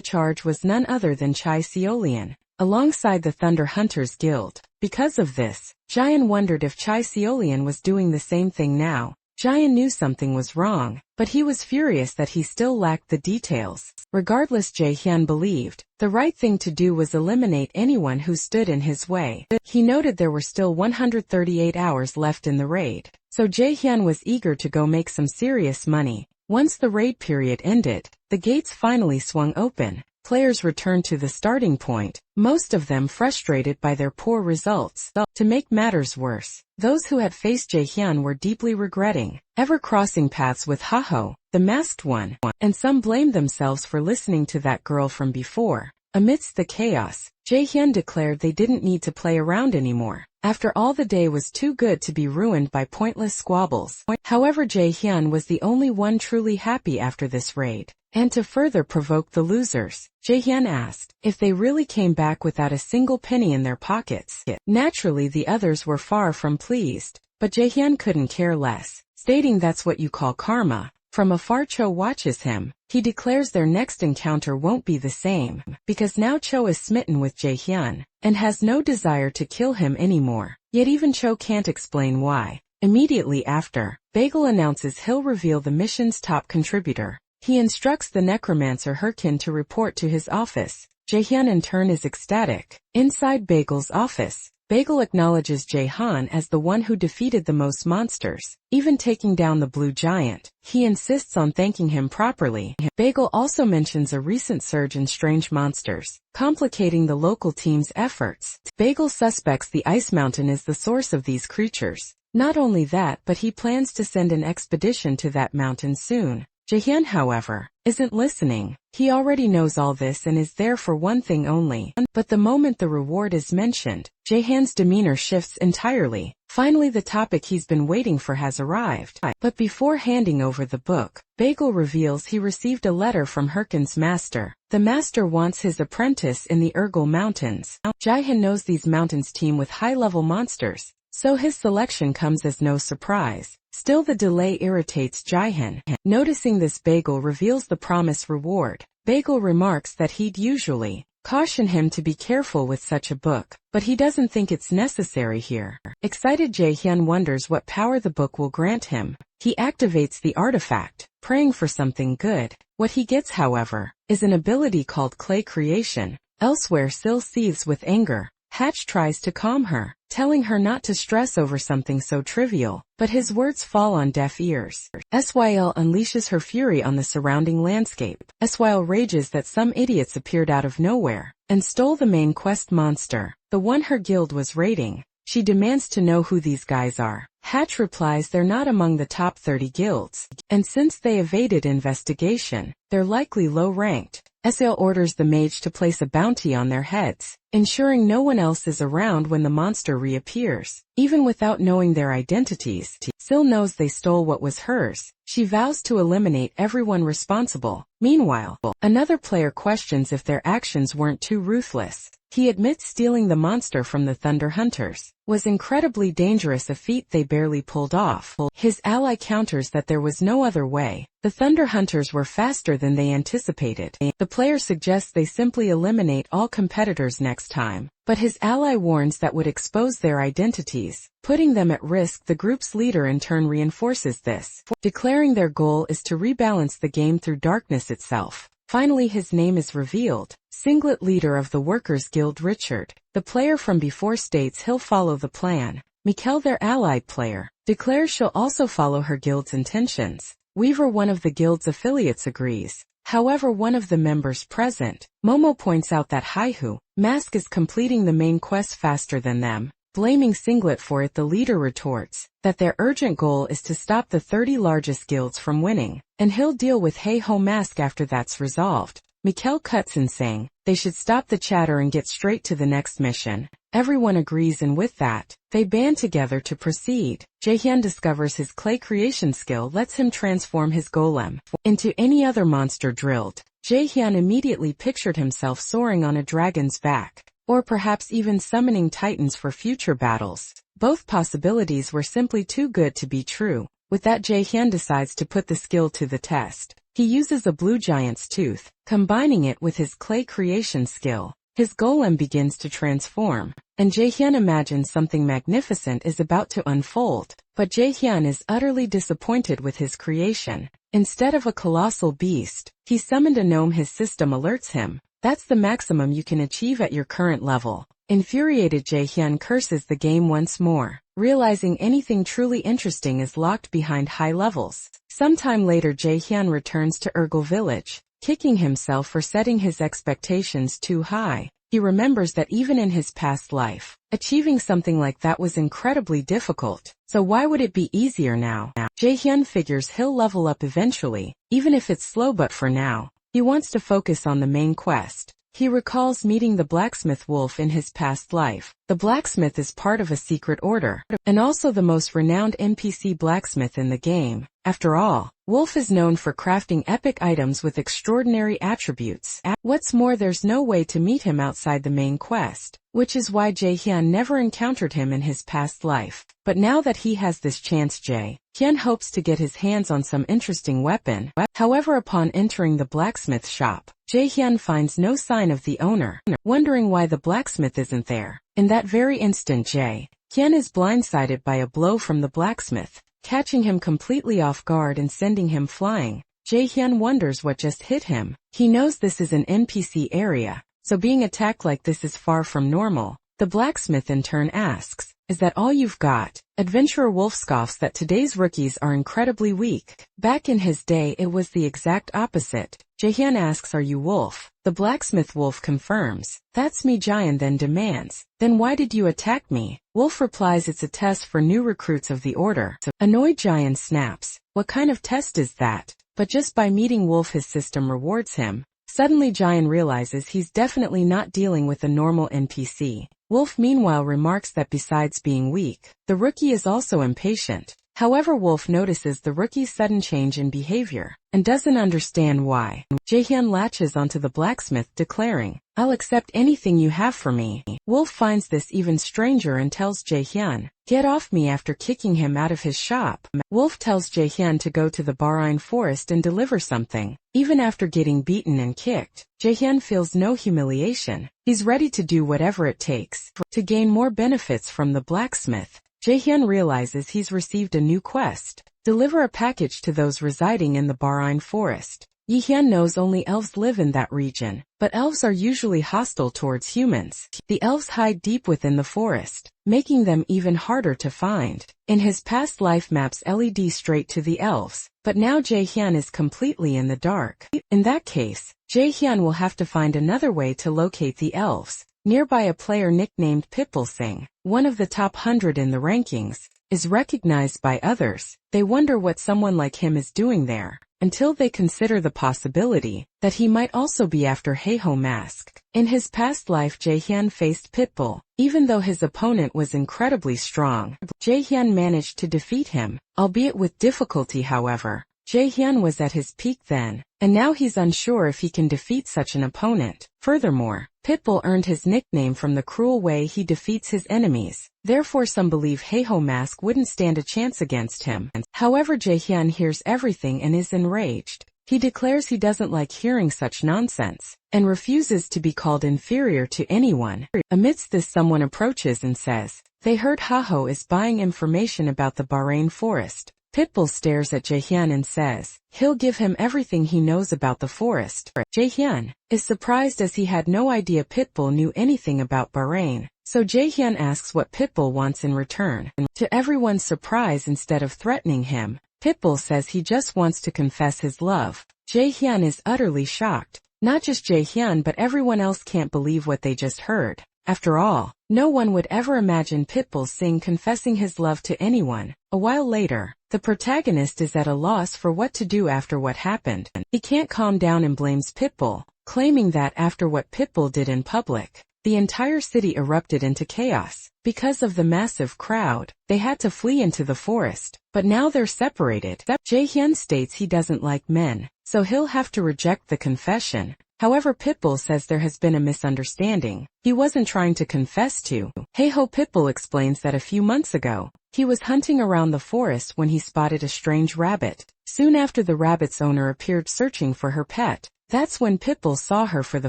charge was none other than Chai Seolian, alongside the Thunder Hunters Guild. Because of this, Jae-hyun wondered if Chai Seolian was doing the same thing now. Jae-hyun knew something was wrong, but he was furious that he still lacked the details. Regardless, Jae-hyun believed the right thing to do was eliminate anyone who stood in his way. He noted there were still 138 hours left in the raid, so Jae-hyun was eager to go make some serious money. Once the raid period ended, the gates finally swung open. Players returned to the starting point, most of them frustrated by their poor results. To make matters worse, those who had faced Jae-hyun were deeply regretting ever crossing paths with Ha-ho, the masked one, and some blamed themselves for listening to that girl from before. Amidst the chaos, Jae-hyun declared they didn't need to play around anymore. After all, the day was too good to be ruined by pointless squabbles. However, Jae-hyun was the only one truly happy after this raid. And to further provoke the losers, Jae-hyun asked if they really came back without a single penny in their pockets. Naturally, the others were far from pleased, but Jae-hyun couldn't care less, stating that's what you call karma. From afar, Cho watches him. He declares their next encounter won't be the same, because now Cho is smitten with Jae-hyun and has no desire to kill him anymore. Yet even Cho can't explain why. Immediately after, Bagel announces he'll reveal the mission's top contributor. He instructs the necromancer Herkin to report to his office. Jae-hyun in turn is ecstatic. Inside Bagel's office, Bagel acknowledges Jae-han as the one who defeated the most monsters, even taking down the blue giant. He insists on thanking him properly. Bagel also mentions a recent surge in strange monsters, complicating the local team's efforts. Bagel suspects the Ice Mountain is the source of these creatures. Not only that, but he plans to send an expedition to that mountain soon. Jae-hyun, however, isn't listening. He already knows all this and is there for one thing only. But the moment the reward is mentioned, Jae-hyun's demeanor shifts entirely. Finally, the topic he's been waiting for has arrived. But before handing over the book, Bagel reveals he received a letter from Hirkan's master. The master wants his apprentice in the Urgel Mountains. Jae-hyun knows these mountains teem with high-level monsters, so his selection comes as no surprise. Still, the delay irritates Jae-hyun. Noticing this, Bagel reveals the promised reward. Bagel remarks that he'd usually caution him to be careful with such a book, but he doesn't think it's necessary here. Excited, Jae-hyun wonders what power the book will grant him. He activates the artifact, praying for something good. What he gets, however, is an ability called clay creation. Elsewhere, Sil seethes with anger. Hatch tries to calm her, telling her not to stress over something so trivial, but his words fall on deaf ears. Syl unleashes her fury on the surrounding landscape. Syl rages that some idiots appeared out of nowhere and stole the main quest monster, the one her guild was raiding. She demands to know who these guys are. Hatch replies they're not among the top 30 guilds, and since they evaded investigation, they're likely low-ranked. Syl orders the mage to place a bounty on their heads, ensuring no one else is around when the monster reappears. Even without knowing their identities, Sil knows they stole what was hers. She vows to eliminate everyone responsible. Meanwhile, another player questions if their actions weren't too ruthless. He admits stealing the monster from the Thunder Hunters was incredibly dangerous, a feat they barely pulled off. His ally counters that there was no other way. The Thunder Hunters were faster than they anticipated. The player suggests they simply eliminate all competitors next time, but his ally warns that would expose their identities, putting them at risk. The group's leader in turn reinforces this, declaring their goal is to rebalance the game through darkness itself. Finally, his name is revealed. Singlet leader of the Workers' Guild, Richard. The player from before states he'll follow the plan. Mikkel, their allied player, declares she'll also follow her guild's intentions. Weaver, one of the guild's affiliates, agrees. However, one of the members present, Momo, points out that Haihu Mask is completing the main quest faster than them. Blaming Singlet for it, the leader retorts that their urgent goal is to stop the 30 largest guilds from winning, and he'll deal with Haihu Mask after that's resolved. Mikkel cuts in, saying they should stop the chatter and get straight to the next mission. Everyone agrees, and with that, they band together to proceed. Jae-hyun discovers his clay creation skill lets him transform his golem into any other monster drilled. Jae-hyun immediately pictured himself soaring on a dragon's back, or perhaps even summoning titans for future battles. Both possibilities were simply too good to be true. With that, Jae-hyun decides to put the skill to the test. He uses a blue giant's tooth, combining it with his clay creation skill. His golem begins to transform, and Jae-hyun imagines something magnificent is about to unfold. But Jae-hyun is utterly disappointed with his creation. Instead of a colossal beast, he summoned a gnome. His system alerts him. That's the maximum you can achieve at your current level. Infuriated, Jae-hyun curses the game once more, realizing anything truly interesting is locked behind high levels. Sometime later, Jae-hyun returns to Urgel village, kicking himself for setting his expectations too high. He remembers that even in his past life, achieving something like that was incredibly difficult, so why would it be easier now? Jae-hyun figures he'll level up eventually, even if it's slow, but for now, he wants to focus on the main quest. He recalls meeting the blacksmith Wolf in his past life. The blacksmith is part of a secret order, and also the most renowned NPC blacksmith in the game. After all, Wolf is known for crafting epic items with extraordinary attributes. What's more, there's no way to meet him outside the main quest, which is why Jae-hyun never encountered him in his past life. But now that he has this chance, Jae-hyun hopes to get his hands on some interesting weapon. However, upon entering the blacksmith shop, Jae-hyun finds no sign of the owner, wondering why the blacksmith isn't there. In that very instant, Jae-hyun is blindsided by a blow from the blacksmith, catching him completely off guard and sending him flying. Jae-hyun wonders what just hit him. He knows this is an NPC area, so being attacked like this is far from normal. The blacksmith in turn asks, "Is that all you've got?" Adventurer Wolf scoffs that today's rookies are incredibly weak. Back in his day it was the exact opposite. Jaehyun asks, "Are you Wolf?" The blacksmith Wolf confirms, "That's me." Jaehyun then demands, "Then why did you attack me?" Wolf replies, "It's a test for new recruits of the order." Annoyed Jaehyun snaps, "What kind of test is that?" But just by meeting Wolf his system rewards him. Suddenly Jaehyun realizes he's definitely not dealing with a normal NPC. Wolf meanwhile remarks that besides being weak, the rookie is also impatient. However, Wolf notices the rookie's sudden change in behavior, and doesn't understand why. Jaehyun latches onto the blacksmith declaring, "I'll accept anything you have for me." Wolf finds this even stranger and tells Jaehyun, "Get off me," after kicking him out of his shop. Wolf tells Jaehyun to go to the Barine forest and deliver something. Even after getting beaten and kicked, Jaehyun feels no humiliation. He's ready to do whatever it takes to gain more benefits from the blacksmith. Jaehyun realizes he's received a new quest. Deliver a package to those residing in the Barine forest. Jaehyun knows only elves live in that region, but elves are usually hostile towards humans. The elves hide deep within the forest, making them even harder to find. In his past life maps led straight to the elves, but now Jaehyun is completely in the dark. In that case, Jaehyun will have to find another way to locate the elves. Nearby, a player nicknamed Pitbull, one of the top 100 in the rankings, is recognized by others. They wonder what someone like him is doing there, until they consider the possibility that he might also be after Heiho Mask. In his past life, Jaehyun faced Pitbull. Even though his opponent was incredibly strong, Jaehyun managed to defeat him, albeit with difficulty. However, Jaehyun was at his peak then, and now he's unsure if he can defeat such an opponent. Furthermore, Pitbull earned his nickname from the cruel way he defeats his enemies. Therefore some believe Heiho Mask wouldn't stand a chance against him. However, Jaehyun hears everything and is enraged. He declares he doesn't like hearing such nonsense, and refuses to be called inferior to anyone. Amidst this, someone approaches and says, "They heard Heiho is buying information about the Barine forest." Pitbull stares at Jaehyun and says, he'll give him everything he knows about the forest. Jaehyun is surprised as he had no idea Pitbull knew anything about Barine. So Jaehyun asks what Pitbull wants in return. To everyone's surprise, instead of threatening him, Pitbull says he just wants to confess his love. Jaehyun is utterly shocked. Not just Jaehyun, but everyone else can't believe what they just heard. After all, no one would ever imagine Pitbull confessing his love to anyone. A while later, the protagonist is at a loss for what to do after what happened. He can't calm down and blames Pitbull, claiming that after what Pitbull did in public, the entire city erupted into chaos. Because of the massive crowd, they had to flee into the forest, but now they're separated. Jaehyun states he doesn't like men, so he'll have to reject the confession. However, Pitbull says there has been a misunderstanding. He wasn't trying to confess to Heiho. Pitbull explains that a few months ago, he was hunting around the forest when he spotted a strange rabbit. Soon after, the rabbit's owner appeared searching for her pet. That's when Pitbull saw her for the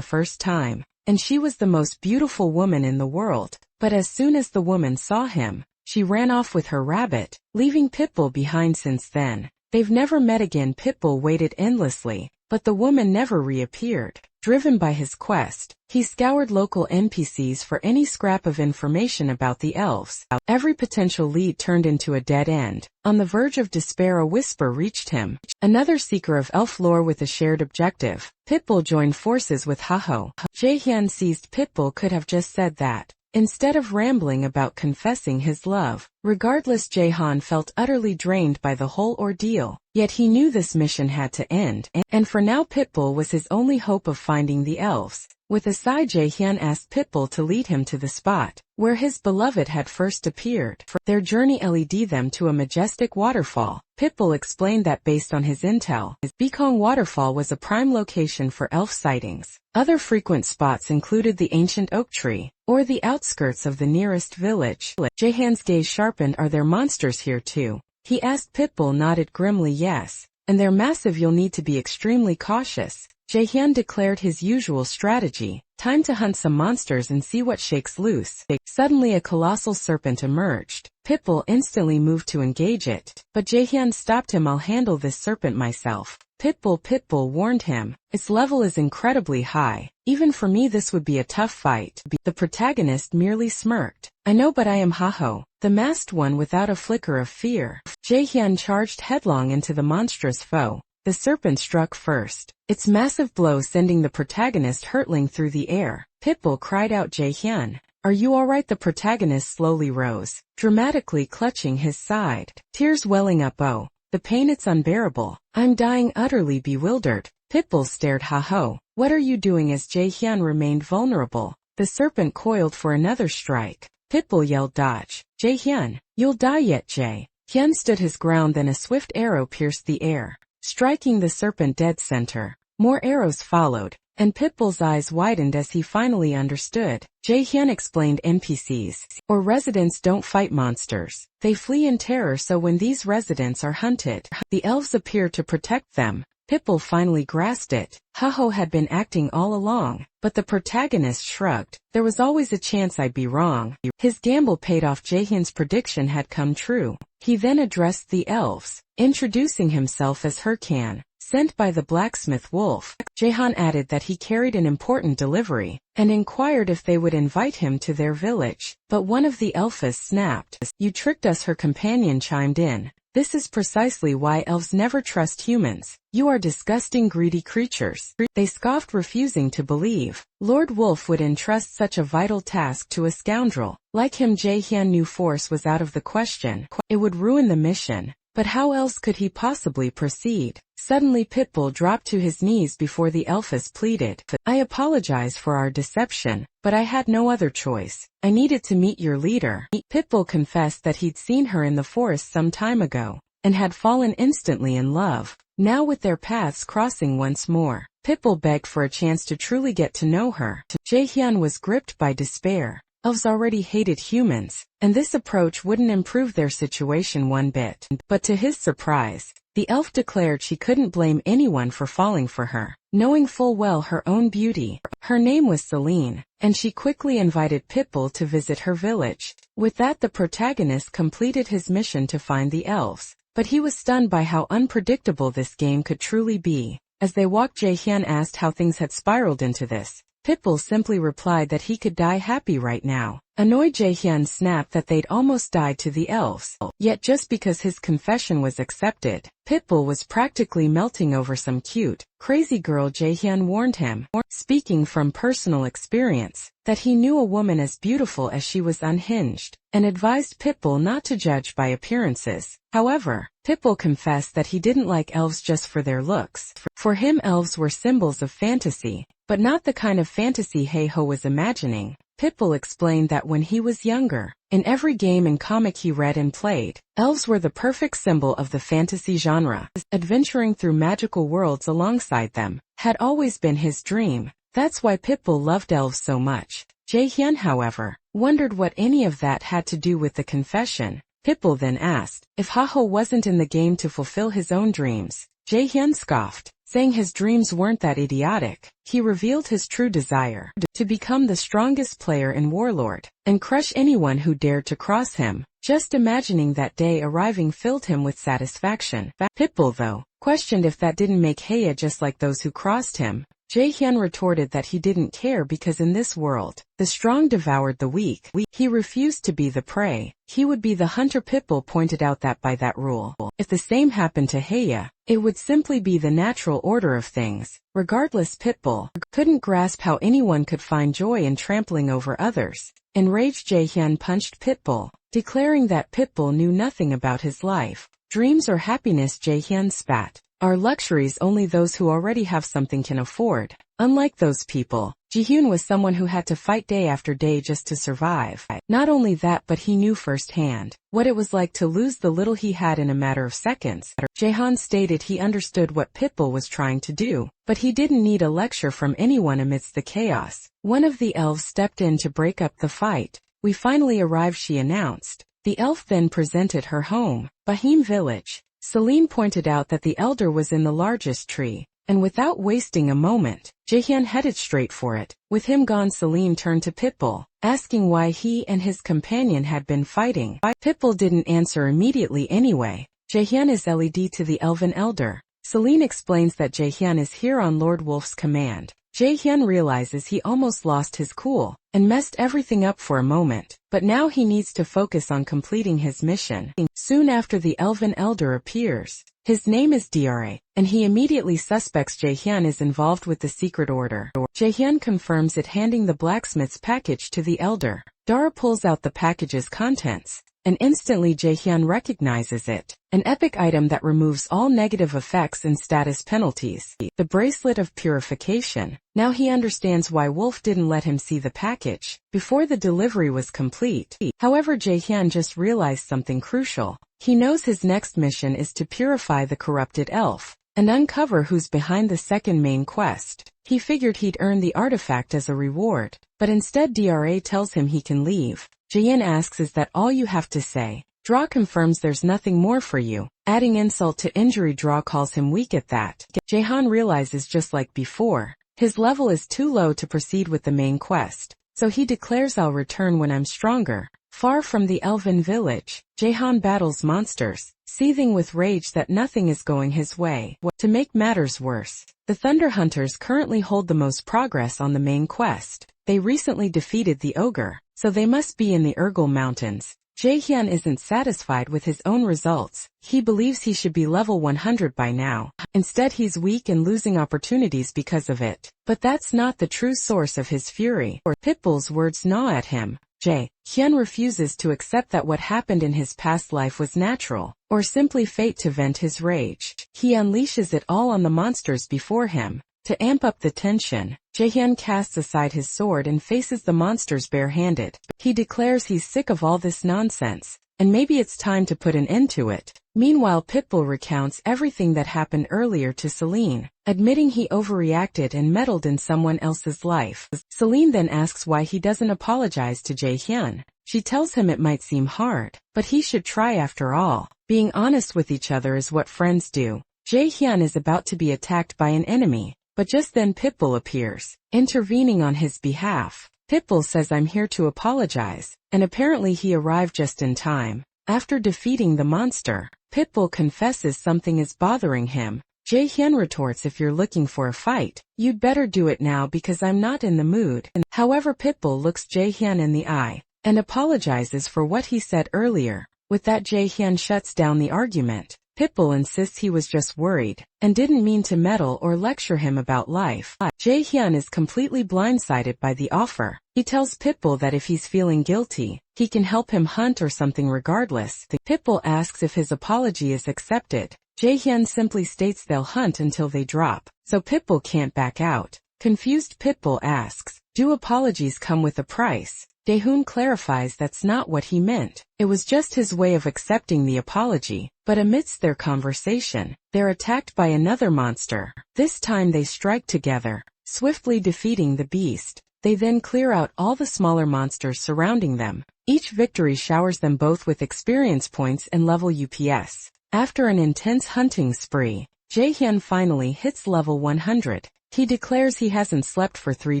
first time, and she was the most beautiful woman in the world. But as soon as the woman saw him, she ran off with her rabbit, leaving Pitbull behind. Since then, they've never met again. Pitbull waited endlessly, but the woman never reappeared. Driven by his quest, he scoured local NPCs for any scrap of information about the elves. Every potential lead turned into a dead end. On the verge of despair, a whisper reached him. Another seeker of elf lore with a shared objective. Pitbull joined forces with Heiho. Jaehyun seized Pitbull could have just said that, instead of rambling about confessing his love. Regardless, Jaehyun felt utterly drained by the whole ordeal, yet he knew this mission had to end, and for now Pitbull was his only hope of finding the elves. With a sigh, Jaehyun asked Pitbull to lead him to the spot where his beloved had first appeared. Their journey led them to a majestic waterfall. Pitbull explained that based on his intel, Bekong Waterfall was a prime location for elf sightings. Other frequent spots included the ancient oak tree, or the outskirts of the nearest village. Jaehyun's gaze sharpened. Are there monsters here too? He asked. Pitbull nodded grimly. Yes, and they're massive. You'll need to be extremely cautious. Jaehyun declared his usual strategy, Time to hunt some monsters and see what shakes loose. Suddenly a colossal serpent emerged. Pitbull instantly moved to engage it, but Jaehyun stopped him. "I'll handle this serpent myself." Pitbull warned him. "Its level is incredibly high. Even for me this would be a tough fight." The protagonist merely smirked. "I know, but I am Haho, the masked one," without a flicker of fear. Jaehyun charged headlong into the monstrous foe. The serpent struck first, its massive blow sending the protagonist hurtling through the air. Pitbull cried out, "Jaehyun, are you alright?" The protagonist slowly rose, dramatically clutching his side, tears welling up. "Oh, the pain, it's unbearable. I'm dying." Utterly bewildered, Pitbull stared. "Haho, what are you doing?" As Jaehyun remained vulnerable, the serpent coiled for another strike. Pitbull yelled, "Dodge, Jaehyun, you'll die yet." Jaehyun stood his ground, then a swift arrow pierced the air, striking the serpent dead center. More arrows followed, and Pitbull's eyes widened as he finally understood. Jaehyun explained, "NPCs, or residents, don't fight monsters. They flee in terror, so when these residents are hunted, the elves appear to protect them." Pitbull finally grasped it. Haho had been acting all along, but the protagonist shrugged. "There was always a chance I'd be wrong." His gamble paid off. Jaehyun's prediction had come true. He then addressed the elves, introducing himself as Hurkan, sent by the blacksmith wolf. Jaehyun added that he carried an important delivery, and inquired if they would invite him to their village. But one of the elfes snapped. "You tricked us." Her companion chimed in. "This is precisely why elves never trust humans. You are disgusting, greedy creatures." They scoffed, refusing to believe Lord Wolf would entrust such a vital task to a scoundrel like him. Jaehyun knew force was out of the question. It would ruin the mission. But how else could he possibly proceed? Suddenly Pitbull dropped to his knees before the elfess, pleaded, "I apologize for our deception, but I had no other choice. I needed to meet your leader." Pitbull confessed that he'd seen her in the forest some time ago, and had fallen instantly in love. Now with their paths crossing once more, Pitbull begged for a chance to truly get to know her. Jaehyun was gripped by despair. Elves already hated humans, and this approach wouldn't improve their situation one bit. But to his surprise, the elf declared she couldn't blame anyone for falling for her, knowing full well her own beauty. Her name was Celine, and she quickly invited Pitbull to visit her village. With that, the protagonist completed his mission to find the elves. But he was stunned by how unpredictable this game could truly be. As they walked, Jaehyun asked how things had spiraled into this. Pitbull simply replied that he could die happy right now. Annoyed, Jaehyun snapped that they'd almost died to the elves. Yet just because his confession was accepted, Pitbull was practically melting over some cute, crazy girl. Jaehyun warned him, speaking from personal experience, that he knew a woman as beautiful as she was unhinged, and advised Pitbull not to judge by appearances. However, Pitbull confessed that he didn't like elves just for their looks. For him, elves were symbols of fantasy, but not the kind of fantasy Haho was imagining. Pitbull explained that when he was younger, in every game and comic he read and played, elves were the perfect symbol of the fantasy genre. Adventuring through magical worlds alongside them had always been his dream. That's why Pitbull loved elves so much. Jaehyun, however, wondered what any of that had to do with the confession. Pitbull then asked if Haho wasn't in the game to fulfill his own dreams. Jaehyun scoffed, saying his dreams weren't that idiotic. He revealed his true desire, to become the strongest player in Warlord, and crush anyone who dared to cross him. Just imagining that day arriving filled him with satisfaction. Pitbull, though, questioned if that didn't make Haya just like those who crossed him. Jaehyun retorted that he didn't care because in this world, the strong devoured the weak. He refused to be the prey. He would be the hunter. Pitbull pointed out that by that rule, if the same happened to Haya, it would simply be the natural order of things. Regardless, Pitbull couldn't grasp how anyone could find joy in trampling over others. Enraged, Jaehyun punched Pitbull, declaring that Pitbull knew nothing about his life, dreams, or happiness. Jaehyun spat. Are luxuries only those who already have something can afford. Unlike those people, Jaehyun was someone who had to fight day after day just to survive. Not only that, but he knew firsthand what it was like to lose the little he had in a matter of seconds. Jaehyun stated he understood what Pitbull was trying to do, but he didn't need a lecture from anyone amidst the chaos. One of the elves stepped in to break up the fight. We finally arrived, she announced. The elf then presented her home, Bahim Village. Celine pointed out that the elder was in the largest tree, and without wasting a moment, Jaehyun headed straight for it. With him gone, Celine turned to Pitbull, asking why he and his companion had been fighting. Pitbull didn't answer immediately anyway. Jaehyun is LED to the Elven Elder. Celine explains that Jaehyun is here on Lord Wolf's command. Jaehyun realizes he almost lost his cool and messed everything up for a moment, but now he needs to focus on completing his mission. Soon after, the Elven Elder appears. His name is Dra, and he immediately suspects Jaehyun is involved with the secret order. Jaehyun confirms it, handing the blacksmith's package to the Elder. Dara pulls out the package's contents, and instantly Jaehyun recognizes it, an epic item that removes all negative effects and status penalties. The bracelet of purification. Now he understands why Wolf didn't let him see the package before the delivery was complete. However, Jaehyun just realized something crucial. He knows his next mission is to purify the corrupted elf and uncover who's behind the second main quest. He figured he'd earn the artifact as a reward, but instead Dra tells him he can leave. Jaehyun asks, "Is that all you have to say?" Dra confirms there's nothing more for you. Adding insult to injury, Dra calls him weak at that. Jaehyun realizes, just like before, his level is too low to proceed with the main quest, so he declares, "I'll return when I'm stronger." Far from the elven village, Jaehyun battles monsters, seething with rage that nothing is going his way. To make matters worse, the Thunder Hunters currently hold the most progress on the main quest. They recently defeated the ogre, so they must be in the Urgel Mountains. Jaehyun isn't satisfied with his own results. He believes he should be level 100 by now. Instead, he's weak and losing opportunities because of it. But that's not the true source of his fury. Pitbull's words gnaw at him. Jaehyun refuses to accept that what happened in his past life was natural, or simply fate to vent his rage. He unleashes it all on the monsters before him. To amp up the tension, Jaehyun casts aside his sword and faces the monsters barehanded. He declares he's sick of all this nonsense, and maybe it's time to put an end to it. Meanwhile, Pitbull recounts everything that happened earlier to Celine, admitting he overreacted and meddled in someone else's life. Celine then asks why he doesn't apologize to Jaehyun. She tells him it might seem hard, but he should try after all. Being honest with each other is what friends do. Jaehyun is about to be attacked by an enemy, but just then Pitbull appears, intervening on his behalf. Pitbull says, "I'm here to apologize," and apparently he arrived just in time. After defeating the monster, Pitbull confesses something is bothering him. Jaehyun retorts, "If you're looking for a fight, you'd better do it now because I'm not in the mood." However, Pitbull looks Jaehyun in the eye and apologizes for what he said earlier. With that, Jaehyun shuts down the argument. Pitbull insists he was just worried and didn't mean to meddle or lecture him about life. Jaehyun is completely blindsided by the offer. He tells Pitbull that if he's feeling guilty, he can help him hunt or something regardless. Pitbull asks if his apology is accepted. Jaehyun simply states they'll hunt until they drop, so Pitbull can't back out. Confused, Pitbull asks, "Do apologies come with a price?" Daehoon clarifies that's not what he meant. It was just his way of accepting the apology. But amidst their conversation, they're attacked by another monster. This time they strike together, swiftly defeating the beast. They then clear out all the smaller monsters surrounding them. Each victory showers them both with experience points and level UPS. After an intense hunting spree, Jaehyun finally hits level 100. He declares he hasn't slept for 3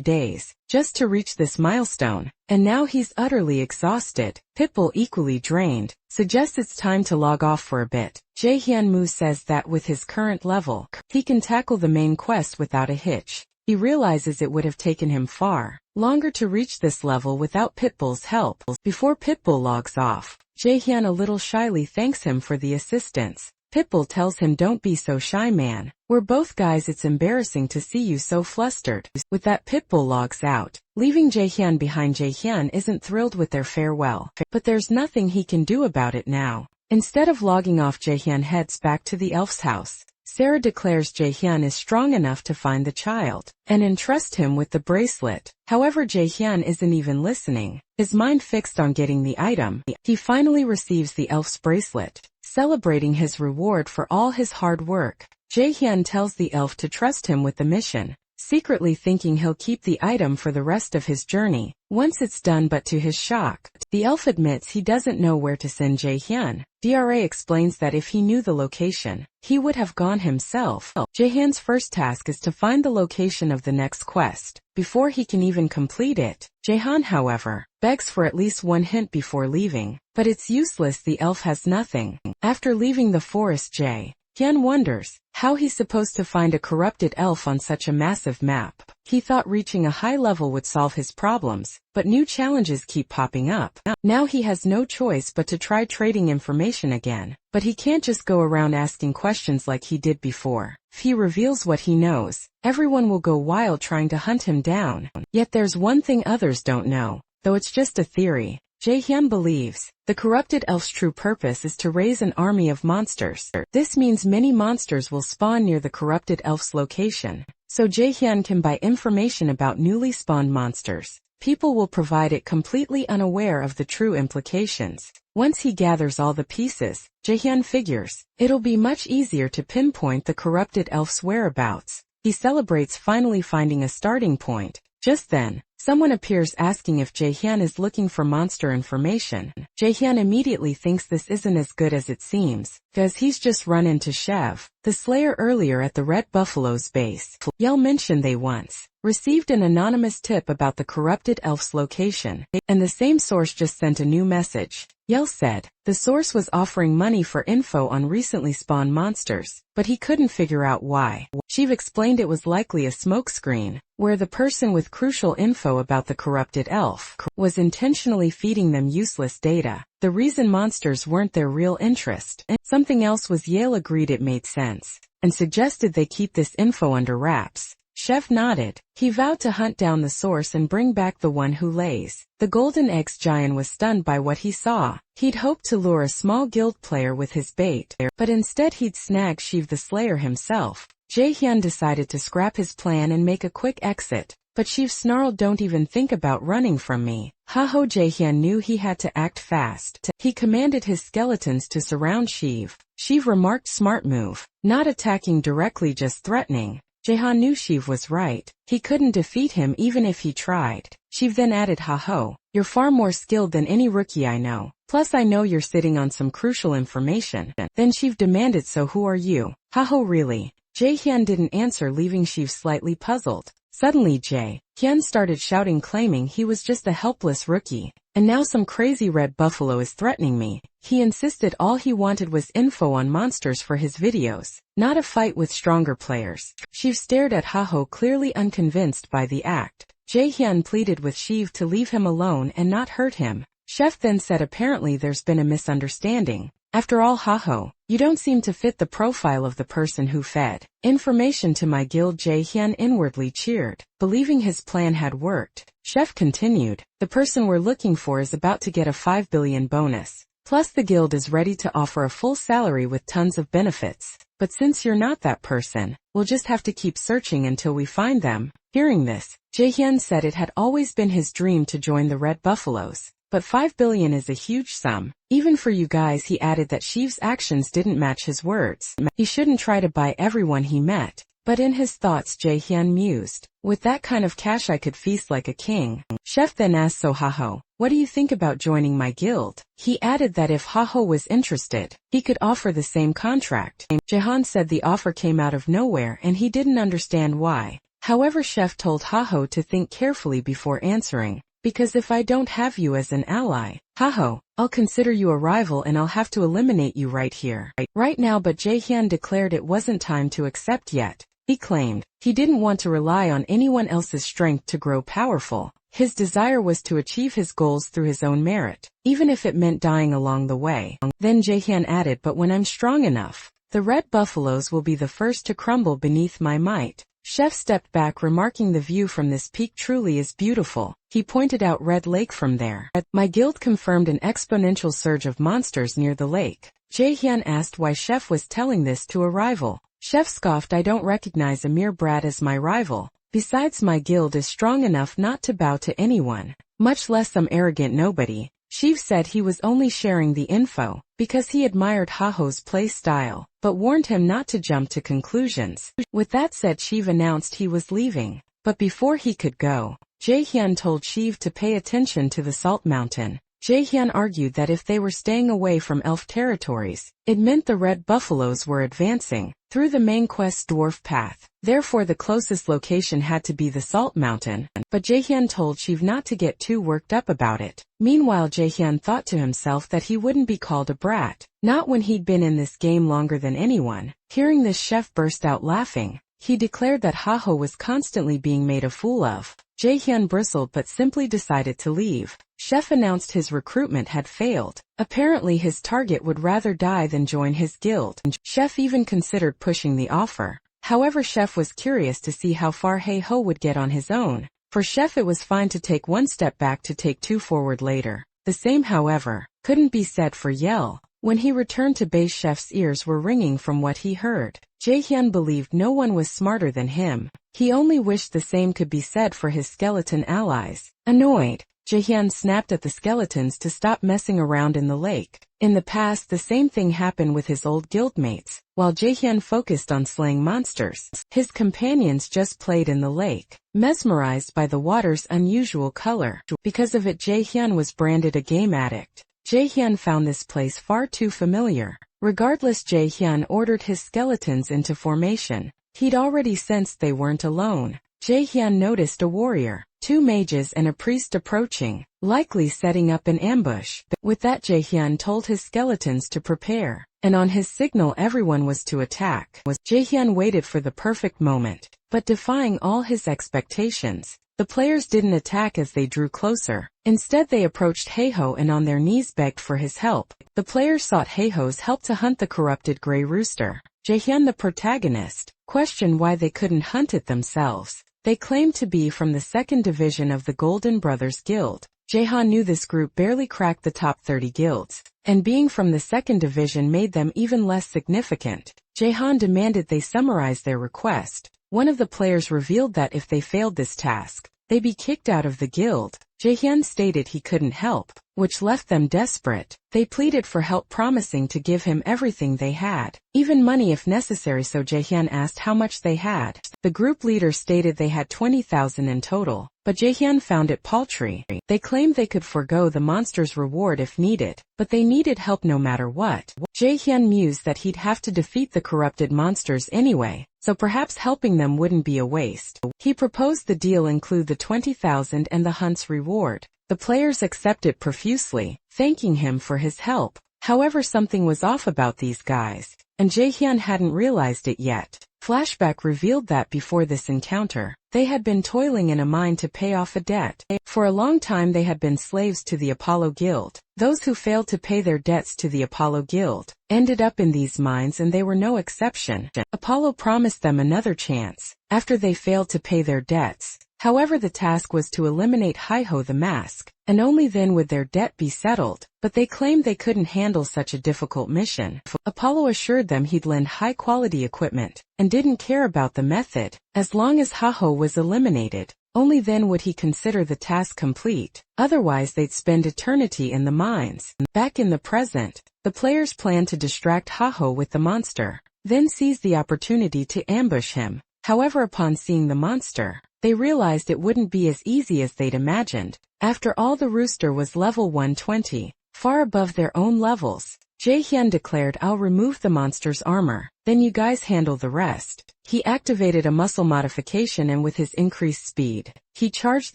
days, just to reach this milestone, and now he's utterly exhausted. Pitbull, equally drained, suggests it's time to log off for a bit. Jaehyun says that with his current level, he can tackle the main quest without a hitch. He realizes it would have taken him far longer to reach this level without Pitbull's help. Before Pitbull logs off, Jaehyun a little shyly thanks him for the assistance. Pitbull tells him, "Don't be so shy, man. We're both guys. It's embarrassing to see you so flustered." With that, Pitbull logs out, leaving Jaehyun behind. Jaehyun isn't thrilled with their farewell, but there's nothing he can do about it now. Instead of logging off, Jaehyun heads back to the elf's house. Sarah declares Jaehyun is strong enough to find the child and entrust him with the bracelet. However, Jaehyun isn't even listening, his mind fixed on getting the item. He finally receives the elf's bracelet, celebrating his reward for all his hard work. Jaehyun tells the elf to trust him with the mission, secretly thinking he'll keep the item for the rest of his journey once it's done, but to his shock, The elf admits he doesn't know where to send Jae-hyun. Dra explains that if he knew the location, he would have gone himself. Jae-hyun's first task is to find the location of the next quest, before he can even complete it. Jae-hyun, however, begs for at least one hint before leaving, but it's useless, the elf has nothing. After leaving the forest, Jae-hyun wonders how he's supposed to find a corrupted elf on such a massive map. He thought reaching a high level would solve his problems, but new challenges keep popping up. Now he has no choice but to try trading information again. But he can't just go around asking questions like he did before. If he reveals what he knows, everyone will go wild trying to hunt him down. Yet there's one thing others don't know, though it's just a theory. Jae-hyun believes the corrupted elf's true purpose is to raise an army of monsters. This means many monsters will spawn near the corrupted elf's location, so Jae-hyun can buy information about newly spawned monsters. People will provide it completely unaware of the true implications. Once he gathers all the pieces, Jae-hyun figures it'll be much easier to pinpoint the corrupted elf's whereabouts. He celebrates finally finding a starting point. Just then, someone appears asking if Jae-hyun is looking for monster information. Jae-hyun immediately thinks this isn't as good as it seems, because he's just run into Chev, the Slayer, earlier at the Red Buffalo's base. Yell mentioned they once received an anonymous tip about the corrupted elf's location, and the same source just sent a new message. Yell said the source was offering money for info on recently spawned monsters, but he couldn't figure out why. Sheev explained it was likely a smokescreen, where the person with crucial info about the corrupted elf was intentionally feeding them useless data. The reason monsters weren't their real interest. Something else was. Yale agreed it made sense, and suggested they keep this info under wraps. Chev nodded. He vowed to hunt down the source and bring back the one who lays the golden eggs. Giant was stunned by what he saw. He'd hoped to lure a small guild player with his bait, but instead he'd snag Sheev the Slayer himself. Jae-hyun decided to scrap his plan and make a quick exit, but Sheev snarled, "Don't even think about running from me." Ha-ho! Jae-hyun knew he had to act fast. He commanded his skeletons to surround Sheev. Sheev remarked, "Smart move. Not attacking directly, just threatening." Jae-hyun knew Sheev was right. He couldn't defeat him even if he tried. Sheev then added, "Ha-ho, you're far more skilled than any rookie I know. Plus I know you're sitting on some crucial information." Then Sheev demanded, "So who are you?" "Ha-ho, really?" Jae-hyun didn't answer, leaving Sheev slightly puzzled. Suddenly Jae-hyun started shouting, claiming he was just a helpless rookie. "And now some crazy red buffalo is threatening me." He insisted all he wanted was info on monsters for his videos, not a fight with stronger players. Sheev stared at Ha-ho, clearly unconvinced by the act. Jae-hyun pleaded with Sheev to leave him alone and not hurt him. Chef then said, "Apparently there's been a misunderstanding. After all, Ha-ho, you don't seem to fit the profile of the person who fed information to my guild." Jae-hyun inwardly cheered, believing his plan had worked. Chef continued, "The person we're looking for is about to get a 5 billion bonus. Plus the guild is ready to offer a full salary with tons of benefits. But since you're not that person, we'll just have to keep searching until we find them." Hearing this, Jae-hyun said it had always been his dream to join the Red Buffaloes. But 5 billion is a huge sum, even for you guys. He added that Sheev's actions didn't match his words. He shouldn't try to buy everyone he met. But in his thoughts, Jae-hyun mused, "With that kind of cash I could feast like a king." Chef then asked, "So Ha-ho, what do you think about joining my guild?" He added that if Ha-ho was interested, he could offer the same contract. Jae-hyun said the offer came out of nowhere and he didn't understand why. However, Chef told Ha-ho to think carefully before answering. "Because if I don't have you as an ally, Ha-ho, I'll consider you a rival and I'll have to eliminate you right here, right now." But Jae-hyun declared it wasn't time to accept yet. He claimed he didn't want to rely on anyone else's strength to grow powerful. His desire was to achieve his goals through his own merit, even if it meant dying along the way. Then Jae-hyun added, "But when I'm strong enough, the Red Buffaloes will be the first to crumble beneath my might." Chef stepped back, remarking, "The view from this peak truly is beautiful." He pointed out Red Lake from there. "My guild confirmed an exponential surge of monsters near the lake." Jae-hyun asked why Chef was telling this to a rival. Chef scoffed, "I don't recognize a mere brat as my rival. Besides, my guild is strong enough not to bow to anyone, much less some arrogant nobody." Sheev said he was only sharing the info because he admired Ha-ho's play style, but warned him not to jump to conclusions. With that said, Sheev announced he was leaving. But before he could go, Jae-hyun told Sheev to pay attention to the Salt Mountain. Jaehyun argued that if they were staying away from elf territories, it meant the red buffaloes were advancing through the main quest dwarf path. Therefore the closest location had to be the Salt Mountain, but Jaehyun told Shiv not to get too worked up about it. Meanwhile Jaehyun thought to himself that he wouldn't be called a brat, not when he'd been in this game longer than anyone. Hearing this, Chef burst out laughing. He declared that Haho was constantly being made a fool of. Jaehyun bristled but simply decided to leave. Chef announced his recruitment had failed. Apparently his target would rather die than join his guild. Chef even considered pushing the offer. However, Chef was curious to see how far Haho would get on his own. For Chef it was fine to take one step back to take two forward later. The same, however, couldn't be said for Yell. When he returned to base, Chef's ears were ringing from what he heard. Jaehyun believed no one was smarter than him. He only wished the same could be said for his skeleton allies. Annoyed, Jaehyun snapped at the skeletons to stop messing around in the lake. In the past, the same thing happened with his old guildmates. While Jaehyun focused on slaying monsters, his companions just played in the lake, mesmerized by the water's unusual color. Because of it, Jaehyun was branded a game addict. Jaehyun found this place far too familiar. Regardless, Jaehyun ordered his skeletons into formation. He'd already sensed they weren't alone. Jaehyun noticed a warrior, 2 mages and a priest approaching, likely setting up an ambush. With that, Jaehyun told his skeletons to prepare, and on his signal everyone was to attack. Jaehyun waited for the perfect moment, but defying all his expectations, the players didn't attack as they drew closer. Instead they approached Haho and on their knees begged for his help. The players sought Haho's help to hunt the corrupted gray rooster. Jaehyun, the protagonist, questioned why they couldn't hunt it themselves. They claimed to be from the 2nd division of the Golden Brothers Guild. Jaehyun knew this group barely cracked the top 30 guilds, and being from the 2nd division made them even less significant. Jaehyun demanded they summarize their request. One of the players revealed that if they failed this task, they'd be kicked out of the guild. Jaehyun stated he couldn't help, which left them desperate. They pleaded for help, promising to give him everything they had, even money if necessary, so Jaehyun asked how much they had. The group leader stated they had 20,000 in total, but Jaehyun found it paltry. They claimed they could forego the monster's reward if needed, but they needed help no matter what. Jaehyun mused that he'd have to defeat the corrupted monsters anyway, so perhaps helping them wouldn't be a waste. He proposed the deal include the 20,000 and the hunt's reward. The players accepted profusely, thanking him for his help. However, something was off about these guys, and Jaehyun hadn't realized it yet. Flashback revealed that before this encounter, they had been toiling in a mine to pay off a debt. For a long time they had been slaves to the Apollo Guild. Those who failed to pay their debts to the Apollo Guild ended up in these mines, and they were no exception. Apollo promised them another chance after they failed to pay their debts. However, the task was to eliminate Haho the Mask, and only then would their debt be settled. But they claimed they couldn't handle such a difficult mission. Apollo assured them he'd lend high-quality equipment, and didn't care about the method, as long as Haho was eliminated. Only then would he consider the task complete. Otherwise they'd spend eternity in the mines. Back in the present, the players planned to distract Haho with the monster, then seize the opportunity to ambush him. However, upon seeing the monster, they realized it wouldn't be as easy as they'd imagined. After all, the rooster was level 120, far above their own levels. Jaehyun declared, "I'll remove the monster's armor, then you guys handle the rest." He activated a muscle modification, and with his increased speed, he charged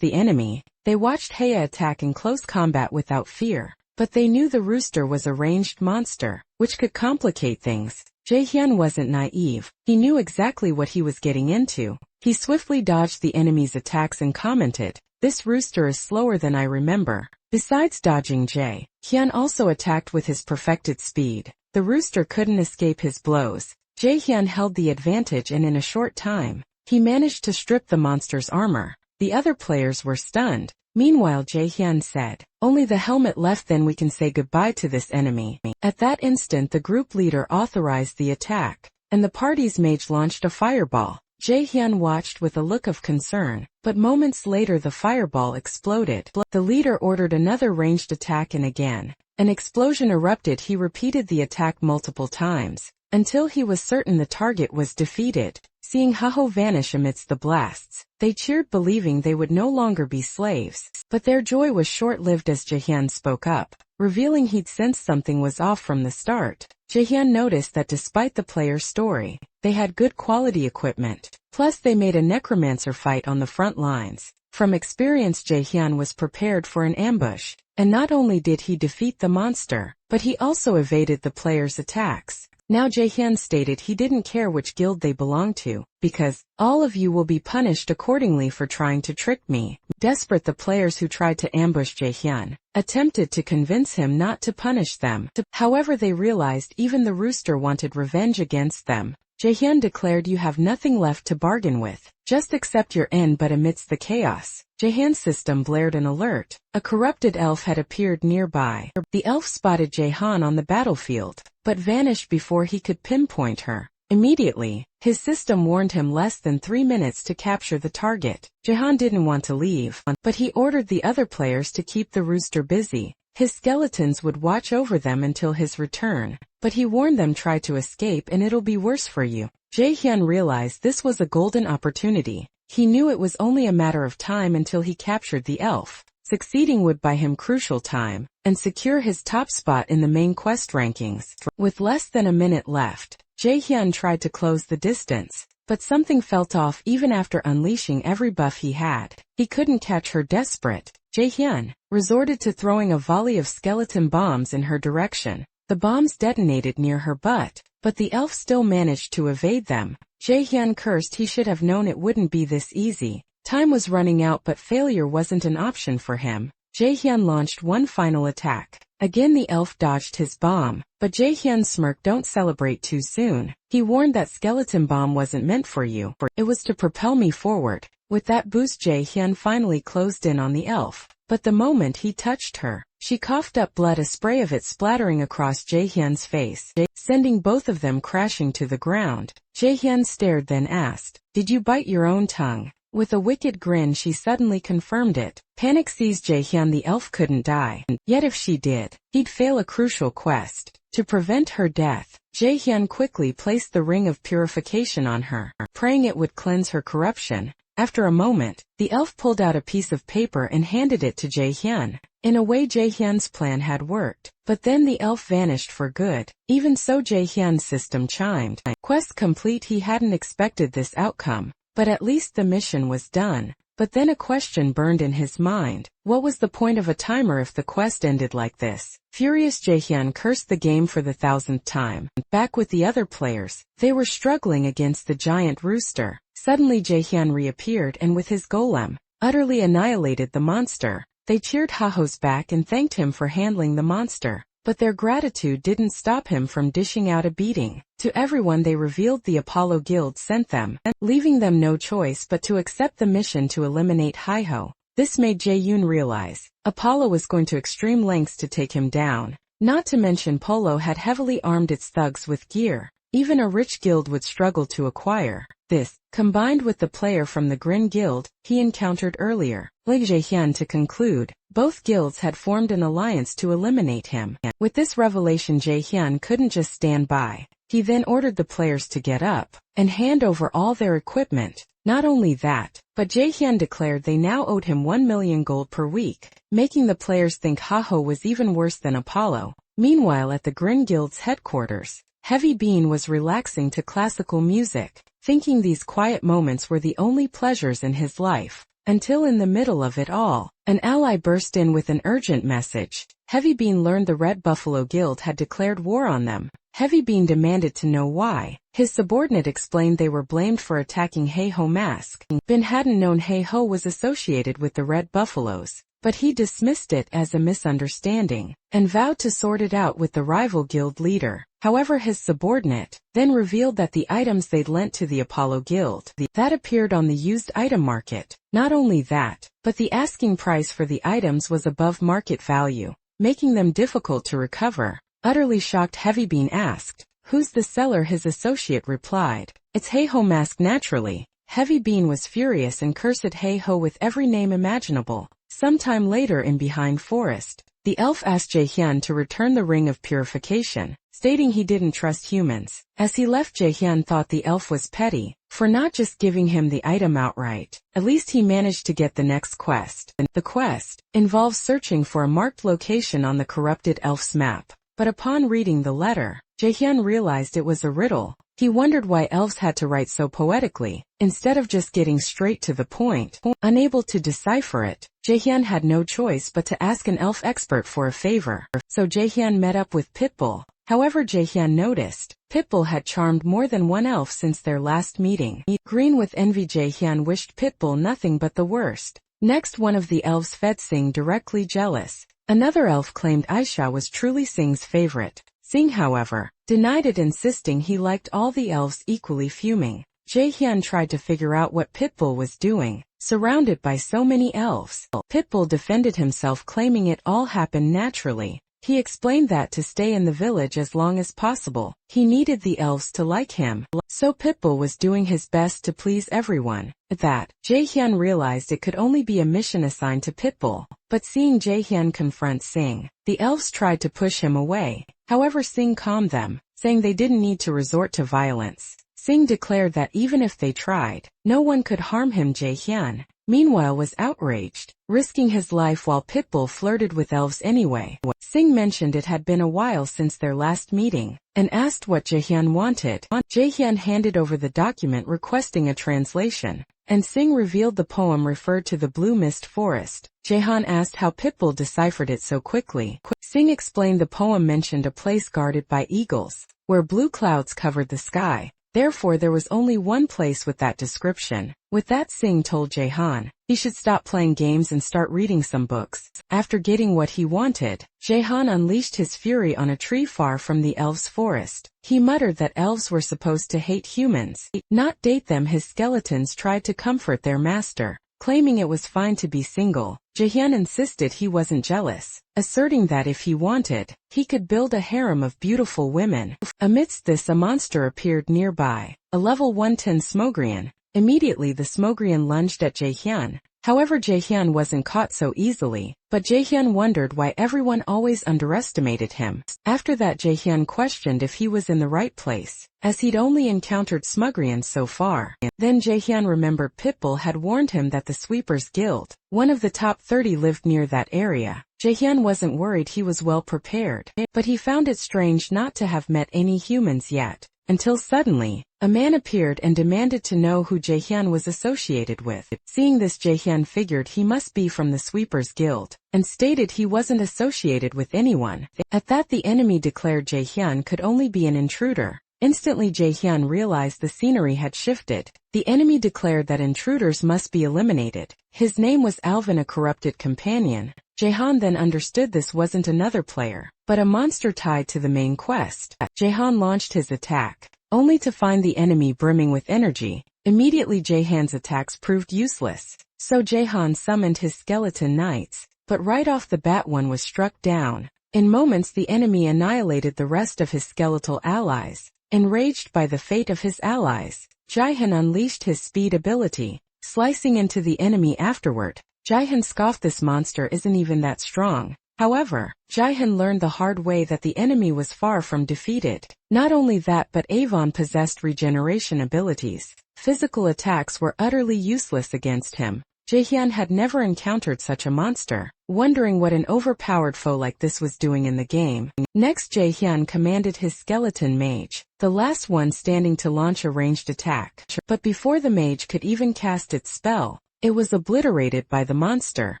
the enemy. They watched Haya attack in close combat without fear, but they knew the rooster was a ranged monster, which could complicate things. Jaehyun wasn't naive. He knew exactly what he was getting into. He swiftly dodged the enemy's attacks and commented, "This rooster is slower than I remember." Besides dodging, Jaehyun also attacked with his perfected speed. The rooster couldn't escape his blows. Jaehyun held the advantage, and in a short time, he managed to strip the monster's armor. The other players were stunned. Meanwhile, Jaehyun said, "Only the helmet left, then we can say goodbye to this enemy." At that instant the group leader authorized the attack, and the party's mage launched a fireball. Jaehyun watched with a look of concern, but moments later the fireball exploded. The leader ordered another ranged attack, and again, an explosion erupted. He repeated the attack multiple times, until he was certain the target was defeated. Seeing Haho vanish amidst the blasts, they cheered, believing they would no longer be slaves. But their joy was short-lived as Jaehyun spoke up, revealing he'd sensed something was off from the start. Jaehyun noticed that despite the player's story, they had good quality equipment. Plus they made a necromancer fight on the front lines. From experience, Jaehyun was prepared for an ambush, and not only did he defeat the monster, but he also evaded the player's attacks. Now Jaehyun stated he didn't care which guild they belonged to, because, all of you will be punished accordingly for trying to trick me. Desperate, the players who tried to ambush Jaehyun attempted to convince him not to punish them. However, they realized even the rooster wanted revenge against them. Jaehyun declared, you have nothing left to bargain with. Just accept your end. But amidst the chaos, Jaehyun's system blared an alert. A corrupted elf had appeared nearby. The elf spotted Jaehyun on the battlefield, but vanished before he could pinpoint her. Immediately, his system warned him less than 3 minutes to capture the target. Jaehyun didn't want to leave, but he ordered the other players to keep the rooster busy. His skeletons would watch over them until his return, but he warned them, try to escape and it'll be worse for you. Jaehyun realized this was a golden opportunity. He knew it was only a matter of time until he captured the elf. Succeeding would buy him crucial time, and secure his top spot in the main quest rankings. With less than a minute left, Jaehyun tried to close the distance, but something felt off. Even after unleashing every buff he had, he couldn't catch her. Desperate, Jaehyun resorted to throwing a volley of skeleton bombs in her direction. The bombs detonated near her butt, but the elf still managed to evade them. Jaehyun cursed. He should have known it wouldn't be this easy. Time was running out, but failure wasn't an option for him. Jaehyun launched one final attack. Again the elf dodged his bomb, but Jaehyun smirked. Don't celebrate too soon. He warned that skeleton bomb wasn't meant for you. It was to propel me forward. With that boost, Jaehyun finally closed in on the elf. But the moment he touched her, she coughed up blood, a spray of it splattering across Jaehyun's face, sending both of them crashing to the ground. Jaehyun stared, then asked, "Did you bite your own tongue?" With a wicked grin, she suddenly confirmed it. Panic seized Jaehyun. The elf couldn't die, yet if she did, he'd fail a crucial quest. To prevent her death, Jaehyun quickly placed the ring of purification on her, praying it would cleanse her corruption. After a moment, the elf pulled out a piece of paper and handed it to Jaehyun. In a way, Jaehyun's plan had worked, but then the elf vanished for good. Even so, Jaehyun's system chimed. Quest complete. He hadn't expected this outcome, but at least the mission was done. But then a question burned in his mind. What was the point of a timer if the quest ended like this? Furious, Jaehyun cursed the game for the 1000th time. Back with the other players, they were struggling against the giant rooster. Suddenly Jaehyun reappeared and with his golem, utterly annihilated the monster. They cheered Haho's back and thanked him for handling the monster. But their gratitude didn't stop him from dishing out a beating. To everyone they revealed the Apollo Guild sent them, leaving them no choice but to accept the mission to eliminate Haho. This made Jaehyun realize Apollo was going to extreme lengths to take him down. Not to mention Polo had heavily armed its thugs with gear even a rich guild would struggle to acquire. This, combined with the player from the Grin Guild he encountered earlier, led Jaehyun to conclude both guilds had formed an alliance to eliminate him. With this revelation, Jaehyun couldn't just stand by. He then ordered the players to get up and hand over all their equipment. Not only that, but Jaehyun declared they now owed him 1 million gold per week, making the players think Haho was even worse than Apollo. Meanwhile, at the Grin Guild's headquarters, Heavy Bean was relaxing to classical music, thinking these quiet moments were the only pleasures in his life. Until in the middle of it all, an ally burst in with an urgent message. Heavy Bean learned the Red Buffalo Guild had declared war on them. Heavy Bean demanded to know why. His subordinate explained they were blamed for attacking Haho Mask. Bean hadn't known Haho was associated with the Red Buffaloes, but he dismissed it as a misunderstanding, and vowed to sort it out with the rival guild leader. However, his subordinate then revealed that the items they'd lent to the Apollo Guild that appeared on the used item market. Not only that, but the asking price for the items was above market value, making them difficult to recover. Utterly shocked, Heavy Bean asked, "Who's the seller?" His associate replied, "It's Haho Mask." Naturally, Heavy Bean was furious and cursed Haho with every name imaginable. Sometime later, in Behind Forest, the elf asked Jaehyun to return the Ring of Purification, stating he didn't trust humans. As he left, Jaehyun thought the elf was petty, for not just giving him the item outright. At least he managed to get the next quest. The quest involves searching for a marked location on the corrupted elf's map. But upon reading the letter, Jaehyun realized it was a riddle. He wondered why elves had to write so poetically, instead of just getting straight to the point. Unable to decipher it, Jaehyun had no choice but to ask an elf expert for a favor. So Jaehyun met up with Pitbull. However, Jaehyun noticed, Pitbull had charmed more than one elf since their last meeting. Green with envy, Jaehyun wished Pitbull nothing but the worst. Next, one of the elves fed Sing, directly jealous. Another elf claimed Aisha was truly Sing's favorite. Sing, however, denied it, insisting he liked all the elves equally. Fuming, Jaehyun tried to figure out what Pitbull was doing, surrounded by so many elves. Pitbull defended himself, claiming it all happened naturally. He explained that to stay in the village as long as possible, he needed the elves to like him. So Pitbull was doing his best to please everyone. At that, Jaehyun realized it could only be a mission assigned to Pitbull. But seeing Jaehyun confront Sing, the elves tried to push him away. However, Sing calmed them, saying they didn't need to resort to violence. Sing declared that even if they tried, no one could harm him. Jaehyun, meanwhile, was outraged, risking his life while Pitbull flirted with elves anyway. Sing mentioned it had been a while since their last meeting, and asked what Jaehyun wanted. Jaehyun handed over the document requesting a translation, and Sing revealed the poem referred to the Blue Mist Forest. Jaehyun asked how Pitbull deciphered it so quickly. Sing explained the poem mentioned a place guarded by eagles, where blue clouds covered the sky. Therefore, there was only one place with that description. With that, Sing told Jaehyun he should stop playing games and start reading some books. After getting what he wanted, Jaehyun unleashed his fury on a tree far from the elves' forest. He muttered that elves were supposed to hate humans, not date them. His skeletons tried to comfort their master, claiming it was fine to be single. Jaehyun insisted he wasn't jealous, asserting that if he wanted, he could build a harem of beautiful women. Amidst this, a monster appeared nearby, a level 110 Smogrian. Immediately the Smogrian lunged at Jaehyun. However, Jaehyun wasn't caught so easily, but Jaehyun wondered why everyone always underestimated him. After that, Jaehyun questioned if he was in the right place, as he'd only encountered Smogrians so far. Then Jaehyun remembered Pitbull had warned him that the Sweepers Guild, one of the top 30, lived near that area. Jaehyun wasn't worried, he was well prepared, but he found it strange not to have met any humans yet. Until suddenly, a man appeared and demanded to know who Jaehyun was associated with. Seeing this, Jaehyun figured he must be from the Sweepers Guild, and stated he wasn't associated with anyone. At that, the enemy declared Jaehyun could only be an intruder. Instantly, Jaehyun realized the scenery had shifted. The enemy declared that intruders must be eliminated. His name was Alvin, a corrupted companion. Jaehyun then understood this wasn't another player, but a monster tied to the main quest. Jaehyun launched his attack, only to find the enemy brimming with energy. Immediately, Jaehyun's attacks proved useless, so Jaehyun summoned his skeleton knights, but right off the bat one was struck down. In moments, the enemy annihilated the rest of his skeletal allies. Enraged by the fate of his allies, Jaehyun unleashed his speed ability, slicing into the enemy afterward. Jaehyun scoffed, this monster isn't even that strong. However, Jaehyun learned the hard way that the enemy was far from defeated. Not only that, but Avon possessed regeneration abilities. Physical attacks were utterly useless against him. Jaehyun had never encountered such a monster, wondering what an overpowered foe like this was doing in the game. Next, Jaehyun commanded his skeleton mage, the last one standing, to launch a ranged attack. But before the mage could even cast its spell, it was obliterated by the monster.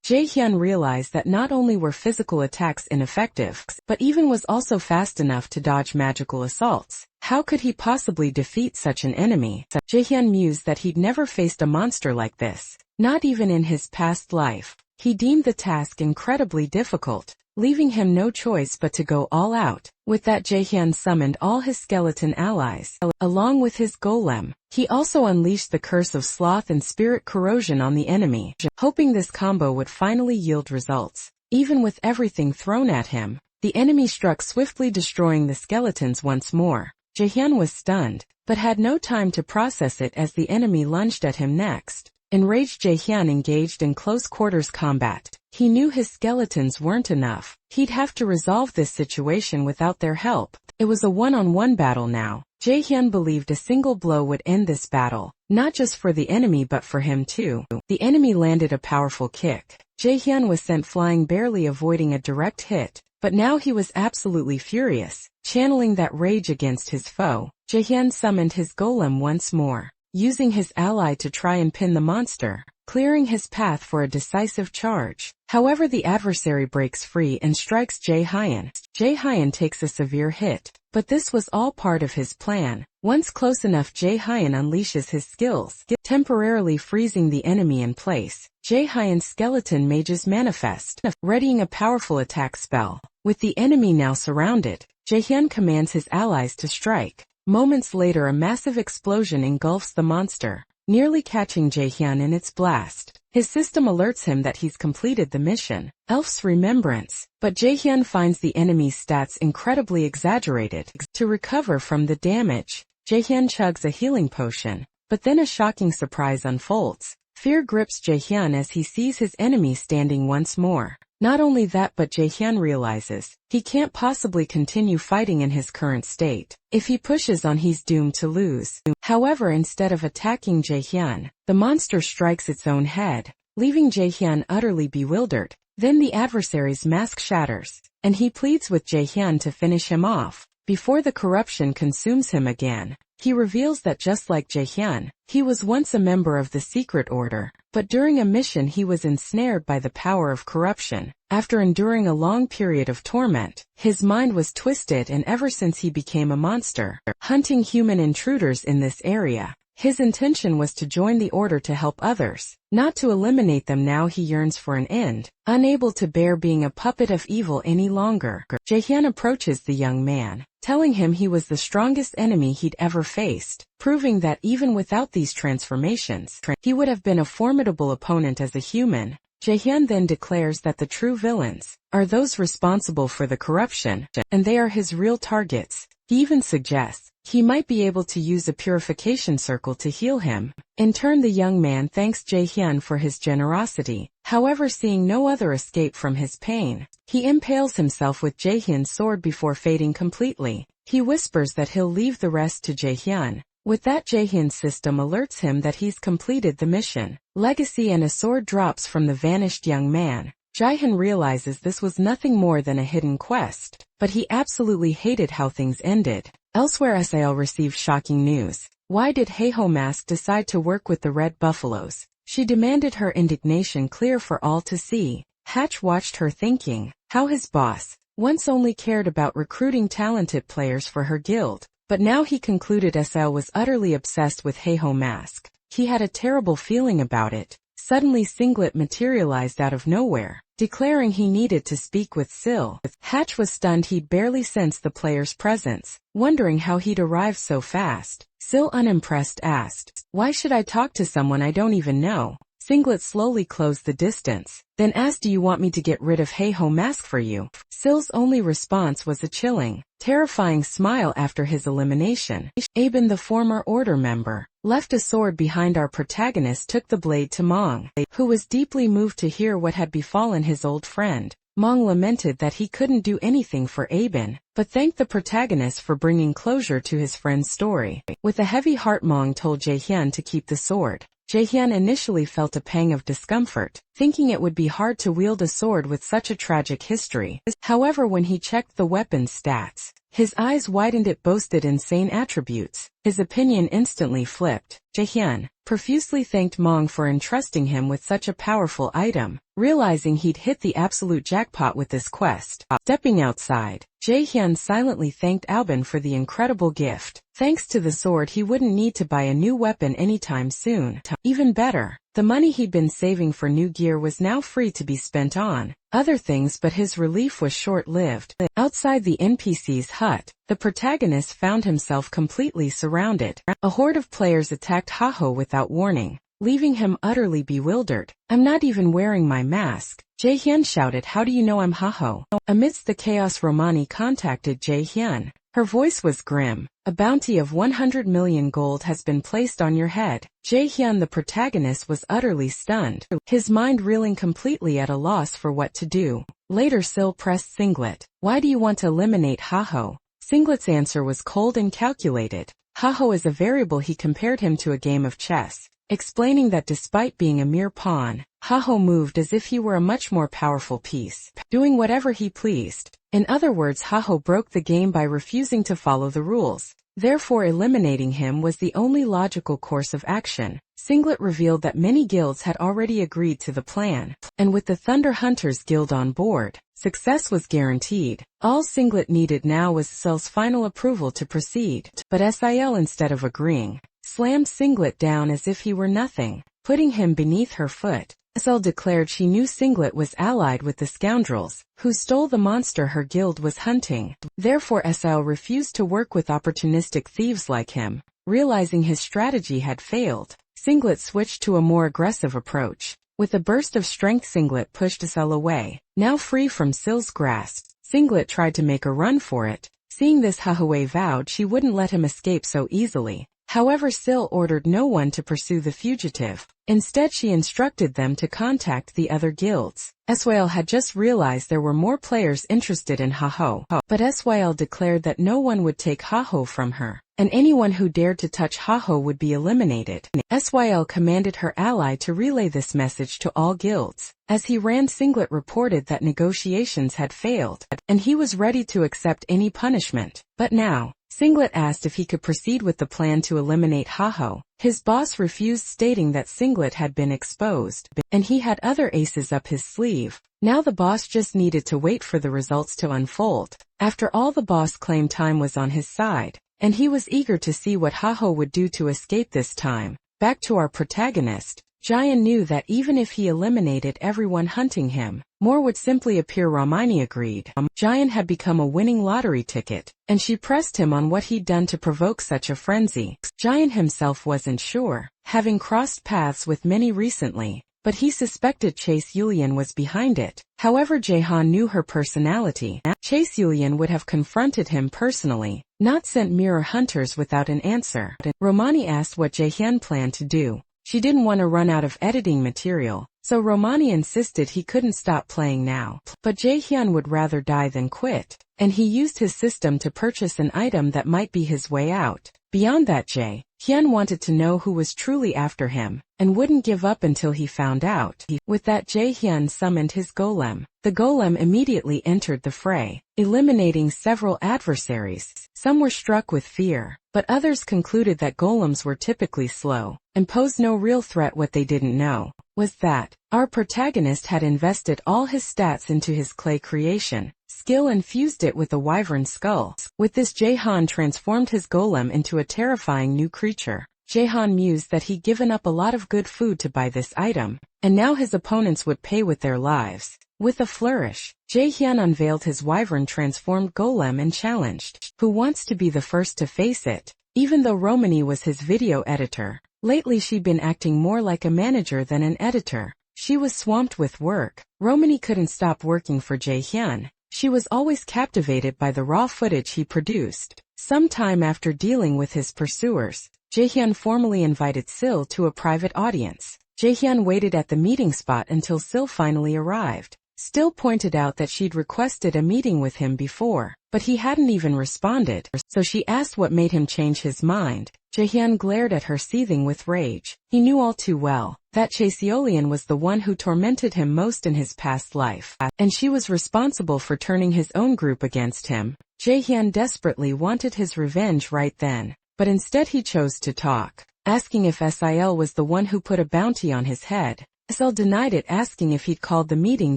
Jaehyun realized that not only were physical attacks ineffective, but even was also fast enough to dodge magical assaults. How could he possibly defeat such an enemy? Jaehyun mused that he'd never faced a monster like this, not even in his past life. He deemed the task incredibly difficult, leaving him no choice but to go all out. With that, Jaehyun summoned all his skeleton allies, along with his golem. He also unleashed the curse of sloth and spirit corrosion on the enemy, hoping this combo would finally yield results. Even with everything thrown at him, the enemy struck swiftly, destroying the skeletons once more. Jaehyun was stunned, but had no time to process it as the enemy lunged at him next. Enraged, Jaehyun engaged in close quarters combat. He knew his skeletons weren't enough. He'd have to resolve this situation without their help. It was a one-on-one battle now. Jae-hyun believed a single blow would end this battle, not just for the enemy but for him too. The enemy landed a powerful kick. Jae-hyun was sent flying, barely avoiding a direct hit, but now he was absolutely furious. Channeling that rage against his foe, Jae-hyun summoned his golem once more, using his ally to try and pin the monster, clearing his path for a decisive charge. However, the adversary breaks free and strikes Jae-hyun. Jae-hyun takes a severe hit, but this was all part of his plan. Once close enough, Jae-hyun unleashes his skills, temporarily freezing the enemy in place. Jae-hyun's skeleton mages manifest, readying a powerful attack spell. With the enemy now surrounded, Jae-hyun commands his allies to strike. Moments later, a massive explosion engulfs the monster, nearly catching Jae-hyun in its blast. His system alerts him that he's completed the mission, Elf's Remembrance, but Jae-hyun finds the enemy's stats incredibly exaggerated. To recover from the damage, Jae-hyun chugs a healing potion, but then a shocking surprise unfolds. Fear grips Jae-hyun as he sees his enemy standing once more. Not only that, but Jae-hyun realizes he can't possibly continue fighting in his current state. If he pushes on, he's doomed to lose. However, instead of attacking Jae-hyun, the monster strikes its own head, leaving Jae-hyun utterly bewildered. Then the adversary's mask shatters, and he pleads with Jae-hyun to finish him off before the corruption consumes him again. He reveals that just like Jae-hyun, he was once a member of the secret order, but during a mission he was ensnared by the power of corruption. After enduring a long period of torment, his mind was twisted, and ever since he became a monster, hunting human intruders in this area. His intention was to join the order to help others, not to eliminate them. Now he yearns for an end, unable to bear being a puppet of evil any longer. Jae-hyun approaches the young man, telling him he was the strongest enemy he'd ever faced, proving that even without these transformations, he would have been a formidable opponent as a human. Jae-hyun then declares that the true villains are those responsible for the corruption, and they are his real targets. He even suggests he might be able to use a purification circle to heal him. In turn, the young man thanks Jae-hyun for his generosity. However, seeing no other escape from his pain, he impales himself with Jae-hyun's sword before fading completely. He whispers that he'll leave the rest to Jae-hyun. With that, Jae-hyun's system alerts him that he's completed the mission. Legacy, and a sword drops from the vanished young man. Jae-hyun realizes this was nothing more than a hidden quest, but he absolutely hated how things ended. Elsewhere, SAL received shocking news. Why did Haeho Mask decide to work with the Red Buffaloes? She demanded, her indignation clear for all to see. Hatch watched her, thinking how his boss once only cared about recruiting talented players for her guild, but now he concluded SL was utterly obsessed with Haeho Mask. He had a terrible feeling about it. Suddenly Singlet materialized out of nowhere, declaring he needed to speak with Sil. Hatch was stunned. He'd barely sensed the player's presence, wondering how he'd arrived so fast. Sil, unimpressed, asked, "Why should I talk to someone I don't even know?" Singlet slowly closed the distance, then asked, "Do you want me to get rid of Haeho Mask for you?" Sil's only response was a chilling, terrifying smile. After his elimination, Aben, the former Order member, left a sword behind. Our protagonist took the blade to Mong, who was deeply moved to hear what had befallen his old friend. Mong lamented that he couldn't do anything for Aben, but thanked the protagonist for bringing closure to his friend's story. With a heavy heart, Mong told Jae-hyun to keep the sword. Jae-hyun initially felt a pang of discomfort, thinking it would be hard to wield a sword with such a tragic history. However, when he checked the weapon's stats, his eyes widened. It boasted insane attributes. His opinion instantly flipped. Jae-hyun profusely thanked Mong for entrusting him with such a powerful item, realizing he'd hit the absolute jackpot with this quest. Stepping outside, Jae-hyun silently thanked Aben for the incredible gift. Thanks to the sword, he wouldn't need to buy a new weapon anytime soon. Even better, the money he'd been saving for new gear was now free to be spent on other things, but his relief was short-lived. Outside the NPC's hut, the protagonist found himself completely surrounded. A horde of players attacked Haeho without warning, leaving him utterly bewildered. "I'm not even wearing my mask," Jae-hyun shouted. "How do you know I'm Haeho?" Amidst the chaos, Romani contacted Jae-hyun. Her voice was grim. "A bounty of 100 million gold has been placed on your head." Jae-hyun, the protagonist, was utterly stunned, his mind reeling, completely at a loss for what to do. Later, Sil pressed Singlet, "Why do you want to eliminate Haeho?" Singlet's answer was cold and calculated. Haho is a variable. He compared him to a game of chess, explaining that despite being a mere pawn, Haho moved as if he were a much more powerful piece, doing whatever he pleased. In other words, Haho broke the game by refusing to follow the rules. Therefore, eliminating him was the only logical course of action. Singlet revealed that many guilds had already agreed to the plan, and with the Thunder Hunters Guild on board, success was guaranteed. All Singlet needed now was Sil's final approval to proceed, but Sil, instead of agreeing, slammed Singlet down as if he were nothing, putting him beneath her foot. Sil declared she knew Singlet was allied with the scoundrels who stole the monster her guild was hunting. Therefore, Sil refused to work with opportunistic thieves like him. Realizing his strategy had failed, Singlet switched to a more aggressive approach. With a burst of strength, Singlet pushed Sil away. Now free from Sil's grasp, Singlet tried to make a run for it. Seeing this, Hahoe vowed she wouldn't let him escape so easily. However, Sil ordered no one to pursue the fugitive. Instead, she instructed them to contact the other guilds. Syl had just realized there were more players interested in Haho, but Syl declared that no one would take Haho from her, and anyone who dared to touch Haho would be eliminated. Syl commanded her ally to relay this message to all guilds. As he ran, Singlet reported that negotiations had failed, and he was ready to accept any punishment. But now, Singlet asked if he could proceed with the plan to eliminate Haho. His boss refused, stating that Singlet had been exposed, and he had other aces up his sleeve. Now the boss just needed to wait for the results to unfold. After all, the boss claimed time was on his side, and he was eager to see what Haho would do to escape this time. Back to our protagonist. Jian knew that even if he eliminated everyone hunting him, more would simply appear. Romani agreed. Jian had become a winning lottery ticket, and she pressed him on what he'd done to provoke such a frenzy. Jian himself wasn't sure, having crossed paths with many recently, but he suspected Chase Yulian was behind it. However, Jaehan knew her personality. Chase Yulian would have confronted him personally, not sent mirror hunters without an answer. Romani asked what Jaehyun planned to do. She didn't want to run out of editing material, so Romani insisted he couldn't stop playing now. But Jaehyun would rather die than quit, and he used his system to purchase an item that might be his way out. Beyond that, Jaehyun wanted to know who was truly after him, and wouldn't give up until he found out. With that, Jaehyun summoned his golem. The golem immediately entered the fray, eliminating several adversaries. Some were struck with fear, but others concluded that golems were typically slow and posed no real threat. What they didn't know was that our protagonist had invested all his stats into his clay creation skill and fused it with a wyvern skull. With this, Jaehan transformed his golem into a terrifying new creature. Jaehan mused that he'd given up a lot of good food to buy this item, and now his opponents would pay with their lives. With a flourish, Jaehyun unveiled his wyvern-transformed golem and challenged, "Who wants to be the first to face it?" Even though Romani was his video editor, lately she'd been acting more like a manager than an editor. She was swamped with work. Romani couldn't stop working for Jaehyun. She was always captivated by the raw footage he produced. Sometime after dealing with his pursuers, Jaehyun formally invited Sil to a private audience. Jaehyun waited at the meeting spot until Sil finally arrived. Still pointed out that she'd requested a meeting with him before, but he hadn't even responded, so she asked what made him change his mind. Jaehyun glared at her, seething with rage. He knew all too well that Chaseolian was the one who tormented him most in his past life, and she was responsible for turning his own group against him. Jaehyun desperately wanted his revenge right then, but instead he chose to talk, asking if Sil was the one who put a bounty on his head. Sil denied it, asking if he'd called the meeting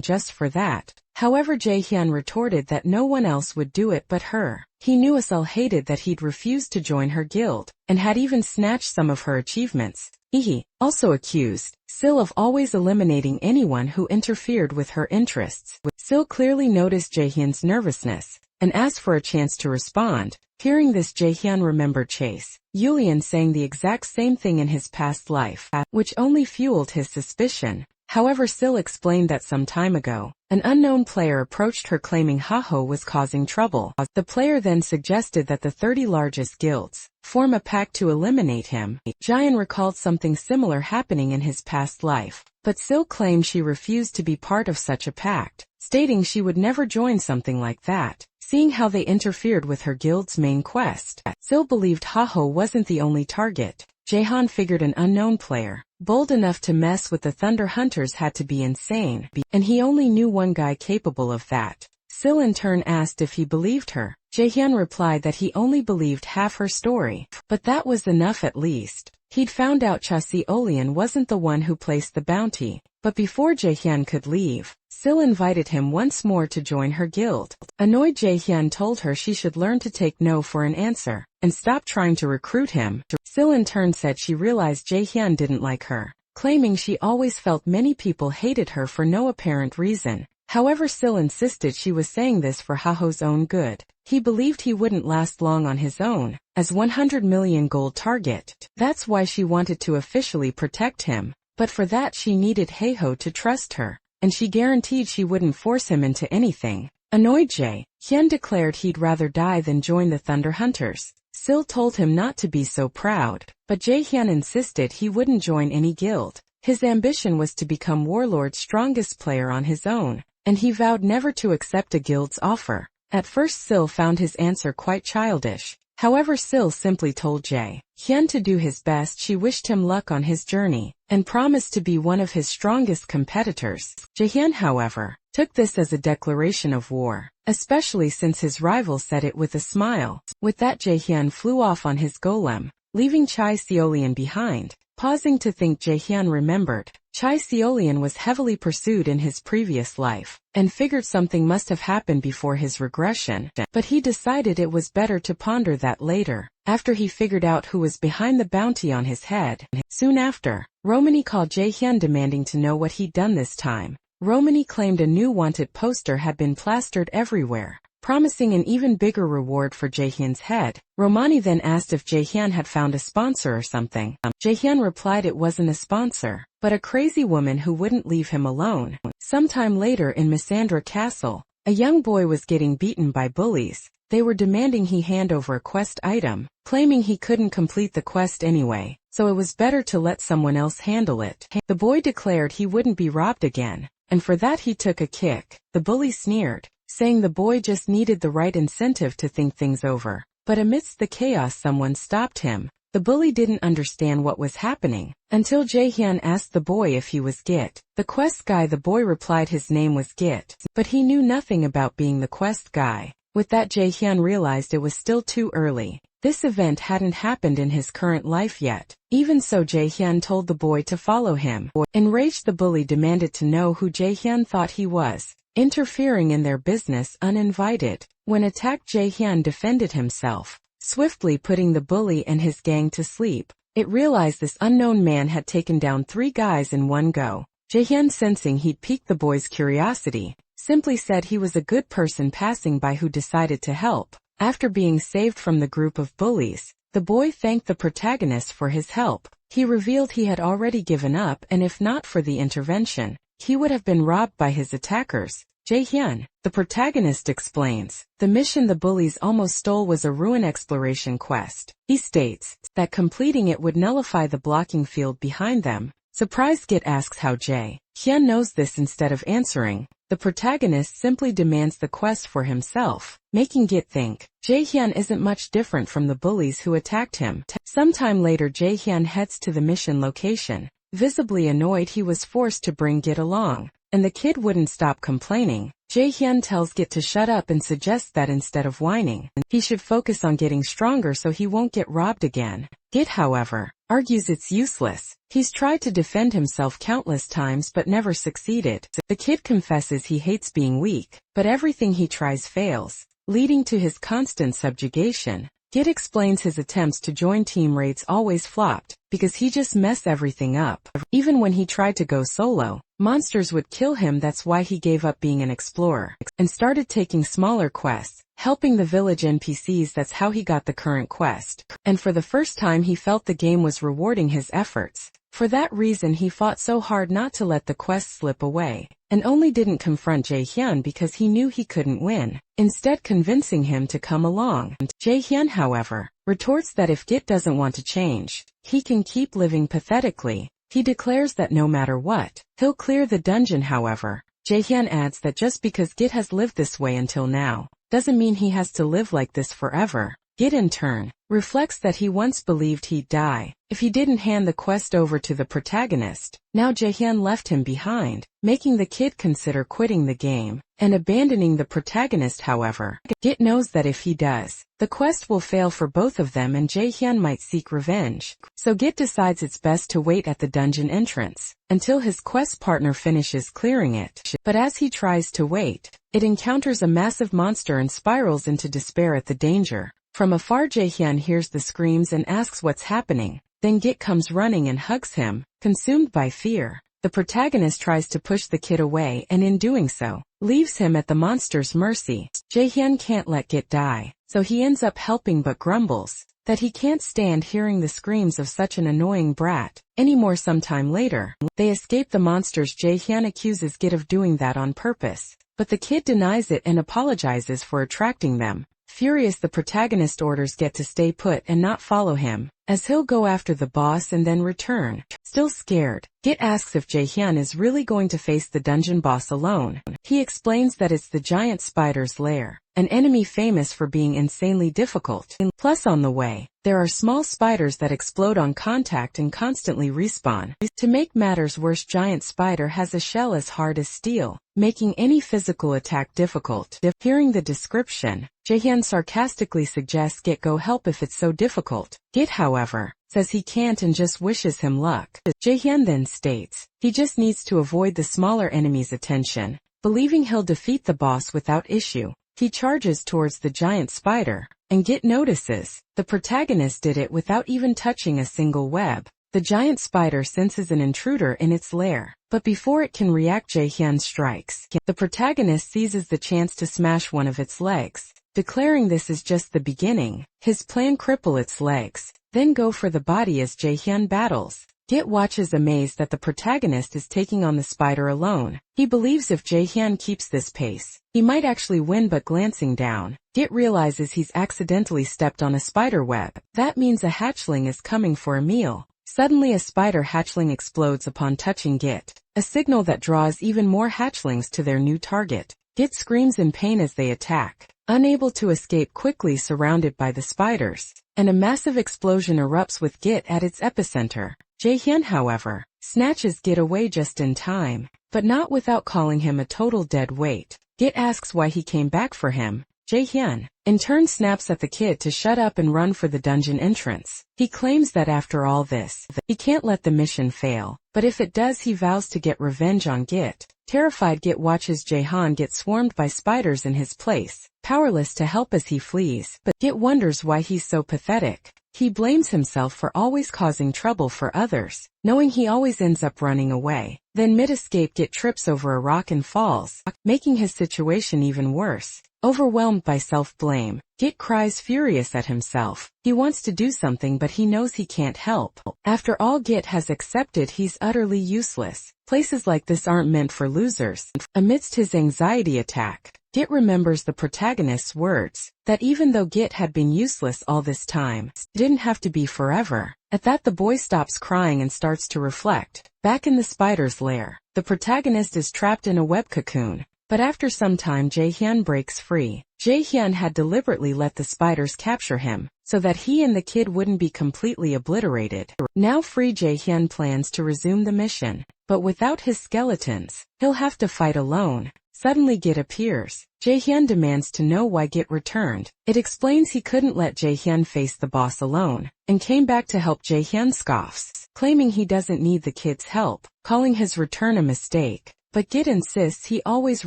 just for that. However, Jaehyun retorted that no one else would do it but her. He knew Sil hated that he'd refused to join her guild, and had even snatched some of her achievements. He also accused Sil of always eliminating anyone who interfered with her interests. Sil clearly noticed Jaehyun's nervousness, and asked for a chance to respond. Hearing this, Jaehyun remembered Chase Yulian saying the exact same thing in his past life, which only fueled his suspicion. However, Sil explained that some time ago, an unknown player approached her claiming Haho was causing trouble. The player then suggested that the 30 largest guilds form a pact to eliminate him. Jian recalled something similar happening in his past life, but Sil claimed she refused to be part of such a pact, stating she would never join something like that. seeing how they interfered with her guild's main quest. Sil believed Haho wasn't the only target. Jaehan figured an unknown player, bold enough to mess with the Thunder Hunters, had to be insane, and he only knew one guy capable of that. Sil in turn asked if he believed her. Jaehyun replied that he only believed half her story, but that was enough at least. He'd found out Chaseolian wasn't the one who placed the bounty, but before Jaehyun could leave, Sil invited him once more to join her guild. Annoyed, Jaehyun told her she should learn to take no for an answer, and stop trying to recruit him. Sil in turn said she realized Jaehyun didn't like her, claiming she always felt many people hated her for no apparent reason. However, Sil insisted she was saying this for Haho's own good. He believed he wouldn't last long on his own, as 100 million gold target. That's why she wanted to officially protect him, but for that she needed Haho to trust her, and she guaranteed she wouldn't force him into anything. Annoyed, Jaehyun declared he'd rather die than join the Thunder Hunters. Sil told him not to be so proud, but Jaehyun insisted he wouldn't join any guild. His ambition was to become Warlord's strongest player on his own, and he vowed never to accept a guild's offer. At first Sil found his answer quite childish. However, Sil simply told Jaehyun to do his best. She wished him luck on his journey, and promised to be one of his strongest competitors. Jaehyun, however, took this as a declaration of war, especially since his rival said it with a smile. With that, Jaehyun flew off on his golem, leaving Chaseolian behind. Pausing to think, Jaehyun remembered Chaseolian was heavily pursued in his previous life, and figured something must have happened before his regression, but he decided it was better to ponder that later, after he figured out who was behind the bounty on his head. Soon after, Romani called Jaehyun demanding to know what he'd done this time. Romani claimed a new wanted poster had been plastered everywhere, promising an even bigger reward for Jaehyun's head. Romani then asked if Jaehyun had found a sponsor or something. Jaehyun replied it wasn't a sponsor, but a crazy woman who wouldn't leave him alone. Sometime later in Missandra Castle, a young boy was getting beaten by bullies. They were demanding he hand over a quest item, claiming he couldn't complete the quest anyway, so it was better to let someone else handle it. The boy declared he wouldn't be robbed again, and for that he took a kick. The bully sneered, saying the boy just needed the right incentive to think things over. But amidst the chaos, someone stopped him. The bully didn't understand what was happening, until Jaehyun asked the boy if he was Git, the quest guy. The boy replied his name was Git, but he knew nothing about being the quest guy. With that, Jaehyun realized it was still too early. This event hadn't happened in his current life yet. Even so, Jaehyun told the boy to follow him. Enraged, the bully demanded to know who Jaehyun thought he was, interfering in their business uninvited. When attacked, Jaehyun defended himself, swiftly putting the bully and his gang to sleep. It realized this unknown man had taken down 3 guys in one go. Jaehyun, sensing he'd piqued the boy's curiosity, simply said he was a good person passing by who decided to help. After being saved from the group of bullies, the boy thanked the protagonist for his help. He revealed he had already given up, and if not for the intervention, he would have been robbed by his attackers. Jaehyun, the protagonist, explains, the mission the bullies almost stole was a ruin exploration quest. He states that completing it would nullify the blocking field behind them. Surprised, Git asks how Jaehyun knows this. Instead of answering, the protagonist simply demands the quest for himself, making Git think Jaehyun isn't much different from the bullies who attacked him. Sometime later, Jaehyun heads to the mission location. Visibly annoyed, he was forced to bring Git along, and the kid wouldn't stop complaining. Jaehyun tells Git to shut up and suggests that instead of whining, he should focus on getting stronger so he won't get robbed again. Git, however, argues it's useless. He's tried to defend himself countless times but never succeeded. The kid confesses he hates being weak, but everything he tries fails, leading to his constant subjugation. Git explains his attempts to join team raids always flopped, because he just messed everything up. Even when he tried to go solo, monsters would kill him. That's why he gave up being an explorer, and started taking smaller quests, helping the village NPCs. That's how he got the current quest, and for the first time he felt the game was rewarding his efforts. For that reason he fought so hard not to let the quest slip away, and only didn't confront Jaehyun because he knew he couldn't win, instead convincing him to come along. Jaehyun, however, retorts that if Git doesn't want to change, he can keep living pathetically. He declares that no matter what, he'll clear the dungeon. However, Jaehyun adds that just because Git has lived this way until now, doesn't mean he has to live like this forever. Git in turn reflects that he once believed he'd die if he didn't hand the quest over to the protagonist. Now Jaehyun left him behind, making the kid consider quitting the game and abandoning the protagonist. However, Git knows that if he does, the quest will fail for both of them and Jaehyun might seek revenge. So Git decides it's best to wait at the dungeon entrance until his quest partner finishes clearing it. But as he tries to wait, it encounters a massive monster and spirals into despair at the danger. From afar, Jaehyun hears the screams and asks what's happening. Then Git comes running and hugs him, consumed by fear. The protagonist tries to push the kid away and in doing so, leaves him at the monster's mercy. Jaehyun can't let Git die, so he ends up helping but grumbles that he can't stand hearing the screams of such an annoying brat anymore. Sometime later, they escape the monsters. Jaehyun accuses Git of doing that on purpose, but the kid denies it and apologizes for attracting them. Furious, the protagonist orders Git to stay put and not follow him, as he'll go after the boss and then return. Still scared, Git asks if Jaehyun is really going to face the dungeon boss alone. He explains that it's the giant spider's lair, an enemy famous for being insanely difficult. Plus, on the way, there are small spiders that explode on contact and constantly respawn. To make matters worse, giant spider has a shell as hard as steel, making any physical attack difficult. Hearing the description, Jaehyun sarcastically suggests Git go help if it's so difficult. Git, however, says he can't and just wishes him luck. Jaehyun then states he just needs to avoid the smaller enemy's attention, believing he'll defeat the boss without issue. He charges towards the giant spider, and Git notices the protagonist did it without even touching a single web. The giant spider senses an intruder in its lair, but before it can react, Jaehyun strikes. The protagonist seizes the chance to smash one of its legs, declaring this is just the beginning. His plan: cripple its legs, then go for the body as Jaehyun battles. Git watches amazed that the protagonist is taking on the spider alone. He believes if Jaehyun keeps this pace, he might actually win, but glancing down, Git realizes he's accidentally stepped on a spider web. That means a hatchling is coming for a meal. Suddenly a spider hatchling explodes upon touching Git, a signal that draws even more hatchlings to their new target. Git screams in pain as they attack, unable to escape, quickly surrounded by the spiders, and a massive explosion erupts with Git at its epicenter. Jaehyun, however, snatches Git away just in time, but not without calling him a total dead weight. Git asks why he came back for him. Jaehyun, in turn, snaps at the kid to shut up and run for the dungeon entrance. He claims that after all this, he can't let the mission fail, but if it does, he vows to get revenge on Git. Terrified, Git watches Jaehyun get swarmed by spiders in his place, powerless to help as he flees. But Git wonders why he's so pathetic. He blames himself for always causing trouble for others, knowing he always ends up running away. Then mid-escape, Git trips over a rock and falls, making his situation even worse. Overwhelmed by self-blame, Git cries, furious at himself. He wants to do something, but he knows he can't help. After all, Git has accepted he's utterly useless. Places like this aren't meant for losers. Amidst his anxiety attack, Git remembers the protagonist's words, that even though Git had been useless all this time, it didn't have to be forever. At that, the boy stops crying and starts to reflect. Back in the spider's lair, the protagonist is trapped in a web cocoon. But after some time, Jaehyun breaks free. Jaehyun had deliberately let the spiders capture him, so that he and the kid wouldn't be completely obliterated. Now free, Jaehyun plans to resume the mission, but without his skeletons, he'll have to fight alone. Suddenly Git appears. Jaehyun demands to know why Git returned. It explains he couldn't let Jaehyun face the boss alone, and came back to help. Jaehyun scoffs, claiming he doesn't need the kid's help, calling his return a mistake. But Git insists he always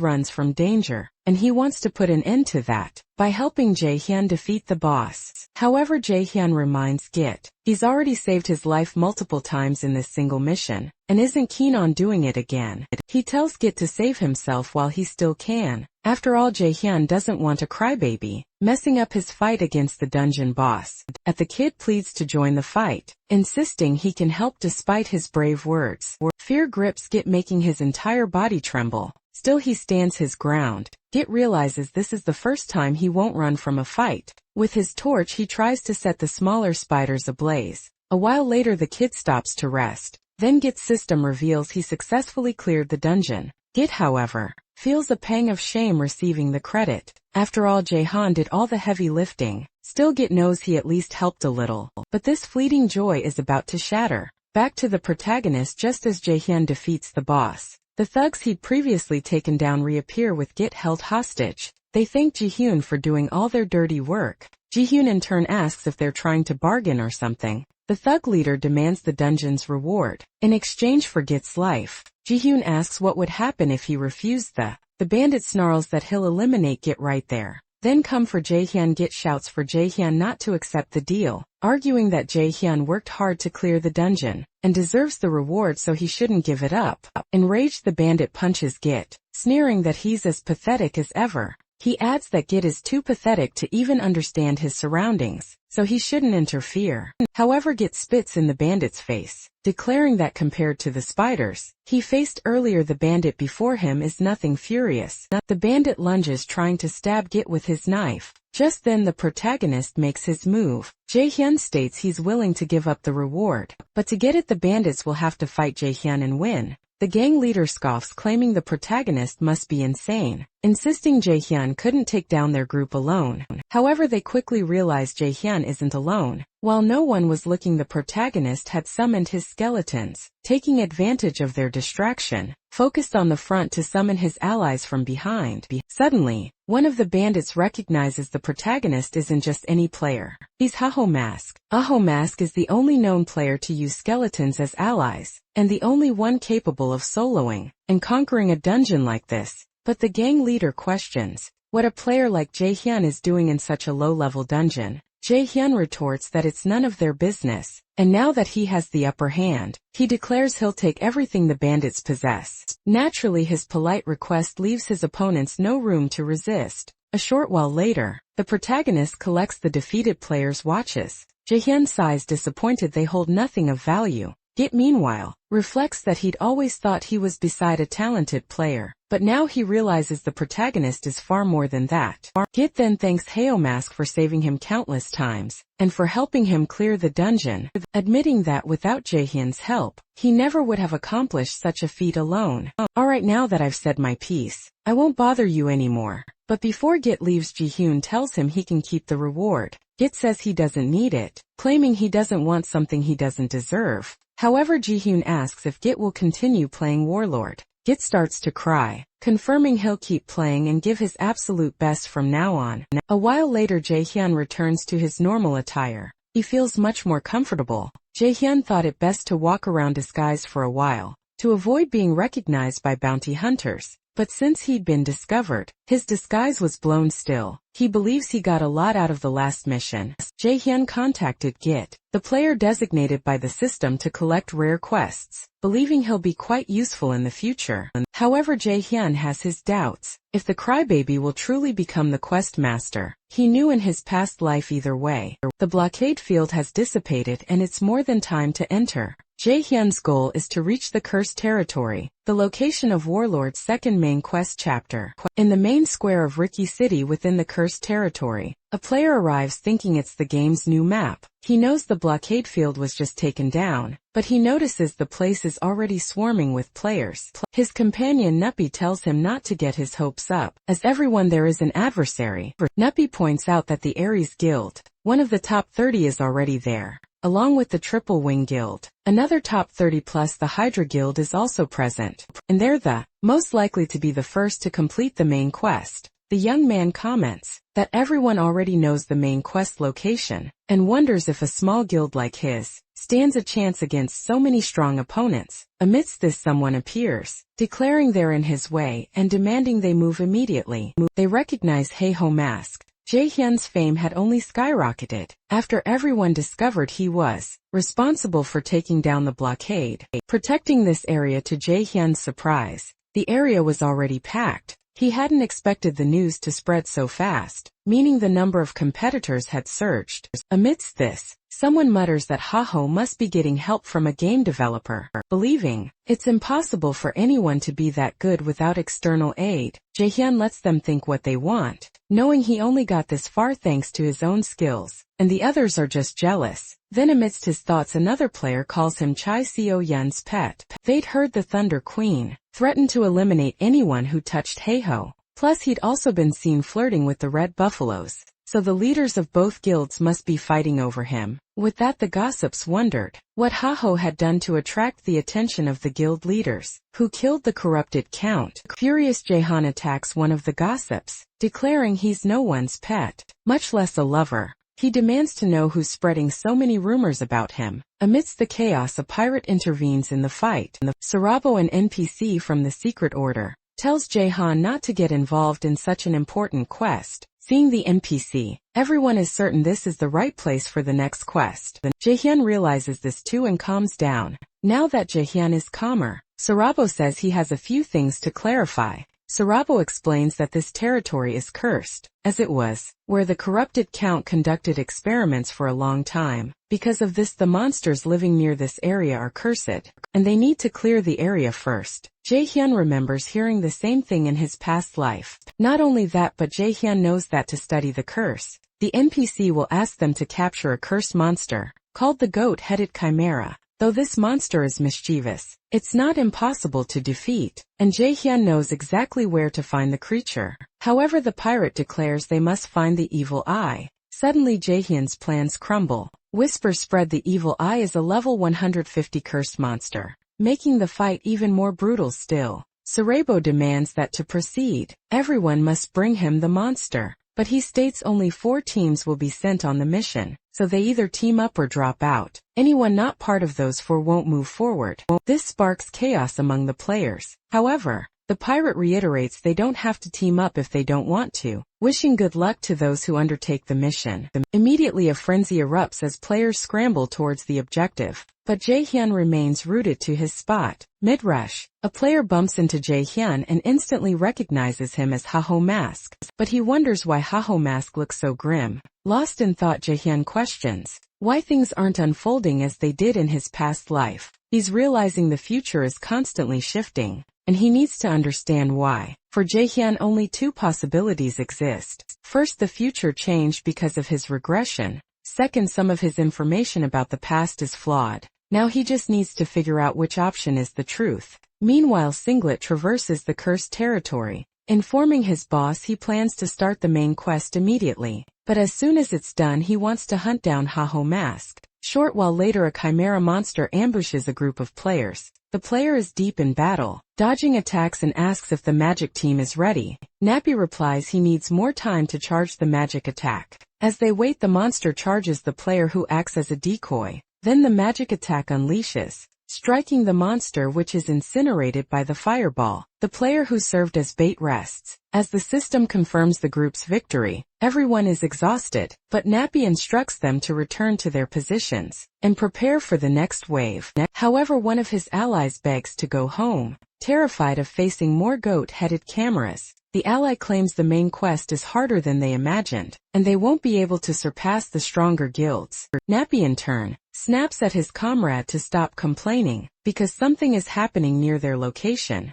runs from danger, and he wants to put an end to that by helping Jaehyun defeat the boss. However, Jaehyun reminds Git he's already saved his life multiple times in this single mission, and isn't keen on doing it again. He tells Git to save himself while he still can. After all, Jaehyun doesn't want a crybaby, messing up his fight against the dungeon boss. The kid pleads to join the fight, insisting he can help despite his brave words. Fear grips Git, making his entire body tremble. Still, he stands his ground. Git realizes this is the first time he won't run from a fight. With his torch, he tries to set the smaller spiders ablaze. A while later, the kid stops to rest. Then Git's system reveals he successfully cleared the dungeon. Git, however, feels a pang of shame receiving the credit. After all, Jaehyun did all the heavy lifting. Still, Git knows he at least helped a little. But this fleeting joy is about to shatter. Back to the protagonist just as Jaehyun defeats the boss. The thugs he'd previously taken down reappear with Git held hostage. They thank Jaehyun for doing all their dirty work. Jaehyun in turn asks if they're trying to bargain or something. The thug leader demands the dungeon's reward. In exchange for Git's life, Jaehyun asks what would happen if he refused the bandit snarls that he'll eliminate Git right there. Then come for Jaehyun. Git shouts for Jaehyun not to accept the deal, arguing that Jaehyun worked hard to clear the dungeon and deserves the reward, so he shouldn't give it up. Enraged, the bandit punches Git, sneering that he's as pathetic as ever. He adds that Git is too pathetic to even understand his surroundings, so he shouldn't interfere. However, Git spits in the bandit's face, declaring that compared to the spiders he faced earlier, the bandit before him is nothing. Furious, the bandit lunges, trying to stab Git with his knife. Just then the protagonist makes his move. Jaehyun states he's willing to give up the reward, but to get it the bandits will have to fight Jaehyun and win. The gang leader scoffs, claiming the protagonist must be insane, insisting Jaehyun couldn't take down their group alone. However, they quickly realize Jaehyun isn't alone. While no one was looking, the protagonist had summoned his skeletons, taking advantage of their distraction, focused on the front to summon his allies from behind. Suddenly, one of the bandits recognizes the protagonist isn't just any player. He's Haho Mask. Haho Mask is the only known player to use skeletons as allies, and the only one capable of soloing and conquering a dungeon like this. But the gang leader questions what a player like Jaehyun is doing in such a low-level dungeon. Jaehyun retorts that it's none of their business, and now that he has the upper hand, he declares he'll take everything the bandits possess. Naturally, his polite request leaves his opponents no room to resist. A short while later, the protagonist collects the defeated players' watches. Jaehyun sighs, disappointed they hold nothing of value. Git, meanwhile, reflects that he'd always thought he was beside a talented player, but now he realizes the protagonist is far more than that. Git then thanks Haho Mask for saving him countless times, and for helping him clear the dungeon, admitting that without Jaehyun's help, he never would have accomplished such a feat alone. Alright, now that I've said my piece, I won't bother you anymore. But before Git leaves, Jaehyun tells him he can keep the reward. Git says he doesn't need it, claiming he doesn't want something he doesn't deserve. However, Jaehyun asks if Git will continue playing Warlord. Git starts to cry, confirming he'll keep playing and give his absolute best from now on. A while later, Jaehyun returns to his normal attire. He feels much more comfortable. Jaehyun thought it best to walk around disguised for a while, to avoid being recognized by bounty hunters. But since he'd been discovered, his disguise was blown still. He believes he got a lot out of the last mission. Jaehyun contacted Git, the player designated by the system to collect rare quests, believing he'll be quite useful in the future. However, Jaehyun has his doubts. If the crybaby will truly become the quest master, he knew in his past life either way. The blockade field has dissipated and it's more than time to enter. Jaehyun's goal is to reach the Cursed Territory, the location of Warlord's second main quest chapter. In the main square of Riki City within the Cursed Territory, a player arrives thinking it's the game's new map. He knows the blockade field was just taken down, but he notices the place is already swarming with players. His companion Nuppy tells him not to get his hopes up, as everyone there is an adversary. Nuppy points out that the Ares Guild, one of the top 30, is already there, along with the Triple Wing Guild. Another top 30 plus the Hydra Guild is also present, and they're the most likely to be the first to complete the main quest. The young man comments that everyone already knows the main quest location, and wonders if a small guild like his stands a chance against so many strong opponents. Amidst this, someone appears, declaring they're in his way and demanding they move immediately. They recognize Haho Mask. Jaehyun's fame had only skyrocketed after everyone discovered he was responsible for taking down the blockade, protecting this area. To Jaehyun's surprise, the area was already packed. He hadn't expected the news to spread so fast, meaning the number of competitors had surged. Amidst this, someone mutters that Haho must be getting help from a game developer. Believing it's impossible for anyone to be that good without external aid, Jaehyun lets them think what they want, knowing he only got this far thanks to his own skills, and the others are just jealous. Then amidst his thoughts, another player calls him Chai Seo Yun's pet. They'd heard the Thunder Queen threatened to eliminate anyone who touched Heiho. Plus he'd also been seen flirting with the Red Buffaloes, so the leaders of both guilds must be fighting over him. With that, the gossips wondered what Heiho had done to attract the attention of the guild leaders, who killed the corrupted count. Furious Jaehyun attacks one of the gossips, declaring he's no one's pet, much less a lover. He demands to know who's spreading so many rumors about him. Amidst the chaos, a pirate intervenes in the fight. Sarabo, an NPC from the Secret Order, tells Jaehyun not to get involved in such an important quest. Seeing the NPC, everyone is certain this is the right place for the next quest. Jaehyun realizes this too and calms down. Now that Jaehyun is calmer, Sarabo says he has a few things to clarify. Sarabo explains that this territory is cursed, as it was, where the corrupted count conducted experiments for a long time. Because of this, the monsters living near this area are cursed, and they need to clear the area first. Jaehyun remembers hearing the same thing in his past life. Not only that, but Jaehyun knows that to study the curse, the NPC will ask them to capture a cursed monster, called the goat-headed chimera. Though this monster is mischievous, it's not impossible to defeat, and Jaehyun knows exactly where to find the creature. However, the pirate declares they must find the evil eye. Suddenly Jaehyun's plans crumble. Whispers spread the evil eye is a level 150 cursed monster, making the fight even more brutal still. Sarabo demands that to proceed, everyone must bring him the monster, but he states only 4 teams will be sent on the mission, so they either team up or drop out. Anyone not part of those 4 won't move forward. This sparks chaos among the players. However, the pirate reiterates they don't have to team up if they don't want to, wishing good luck to those who undertake the mission. Immediately a frenzy erupts as players scramble towards the objective, but Jaehyun remains rooted to his spot. Mid-rush, a player bumps into Jaehyun and instantly recognizes him as Heiho Mask, but he wonders why Heiho Mask looks so grim. Lost in thought, Jaehyun questions why things aren't unfolding as they did in his past life. He's realizing the future is constantly shifting, and he needs to understand why. For Jaehyun, only 2 possibilities exist. First, the future changed because of his regression. Second, some of his information about the past is flawed. Now he just needs to figure out which option is the truth. Meanwhile, Singlet traverses the cursed territory. Informing his boss, he plans to start the main quest immediately, but as soon as it's done, he wants to hunt down Heiho Mask. Short while later, a chimera monster ambushes a group of players. The player is deep in battle, dodging attacks, and asks if the magic team is ready. Nappy replies he needs more time to charge the magic attack. As they wait, the monster charges the player, who acts as a decoy. Then the magic attack unleashes, striking the monster, which is incinerated by the fireball. The player who served as bait rests. As the system confirms the group's victory, everyone is exhausted, but Nappy instructs them to return to their positions and prepare for the next wave. However, one of his allies begs to go home, terrified of facing more goat-headed chimeras. The ally claims the main quest is harder than they imagined, and they won't be able to surpass the stronger guilds. Nappy, in turn, snaps at his comrade to stop complaining, because something is happening near their location.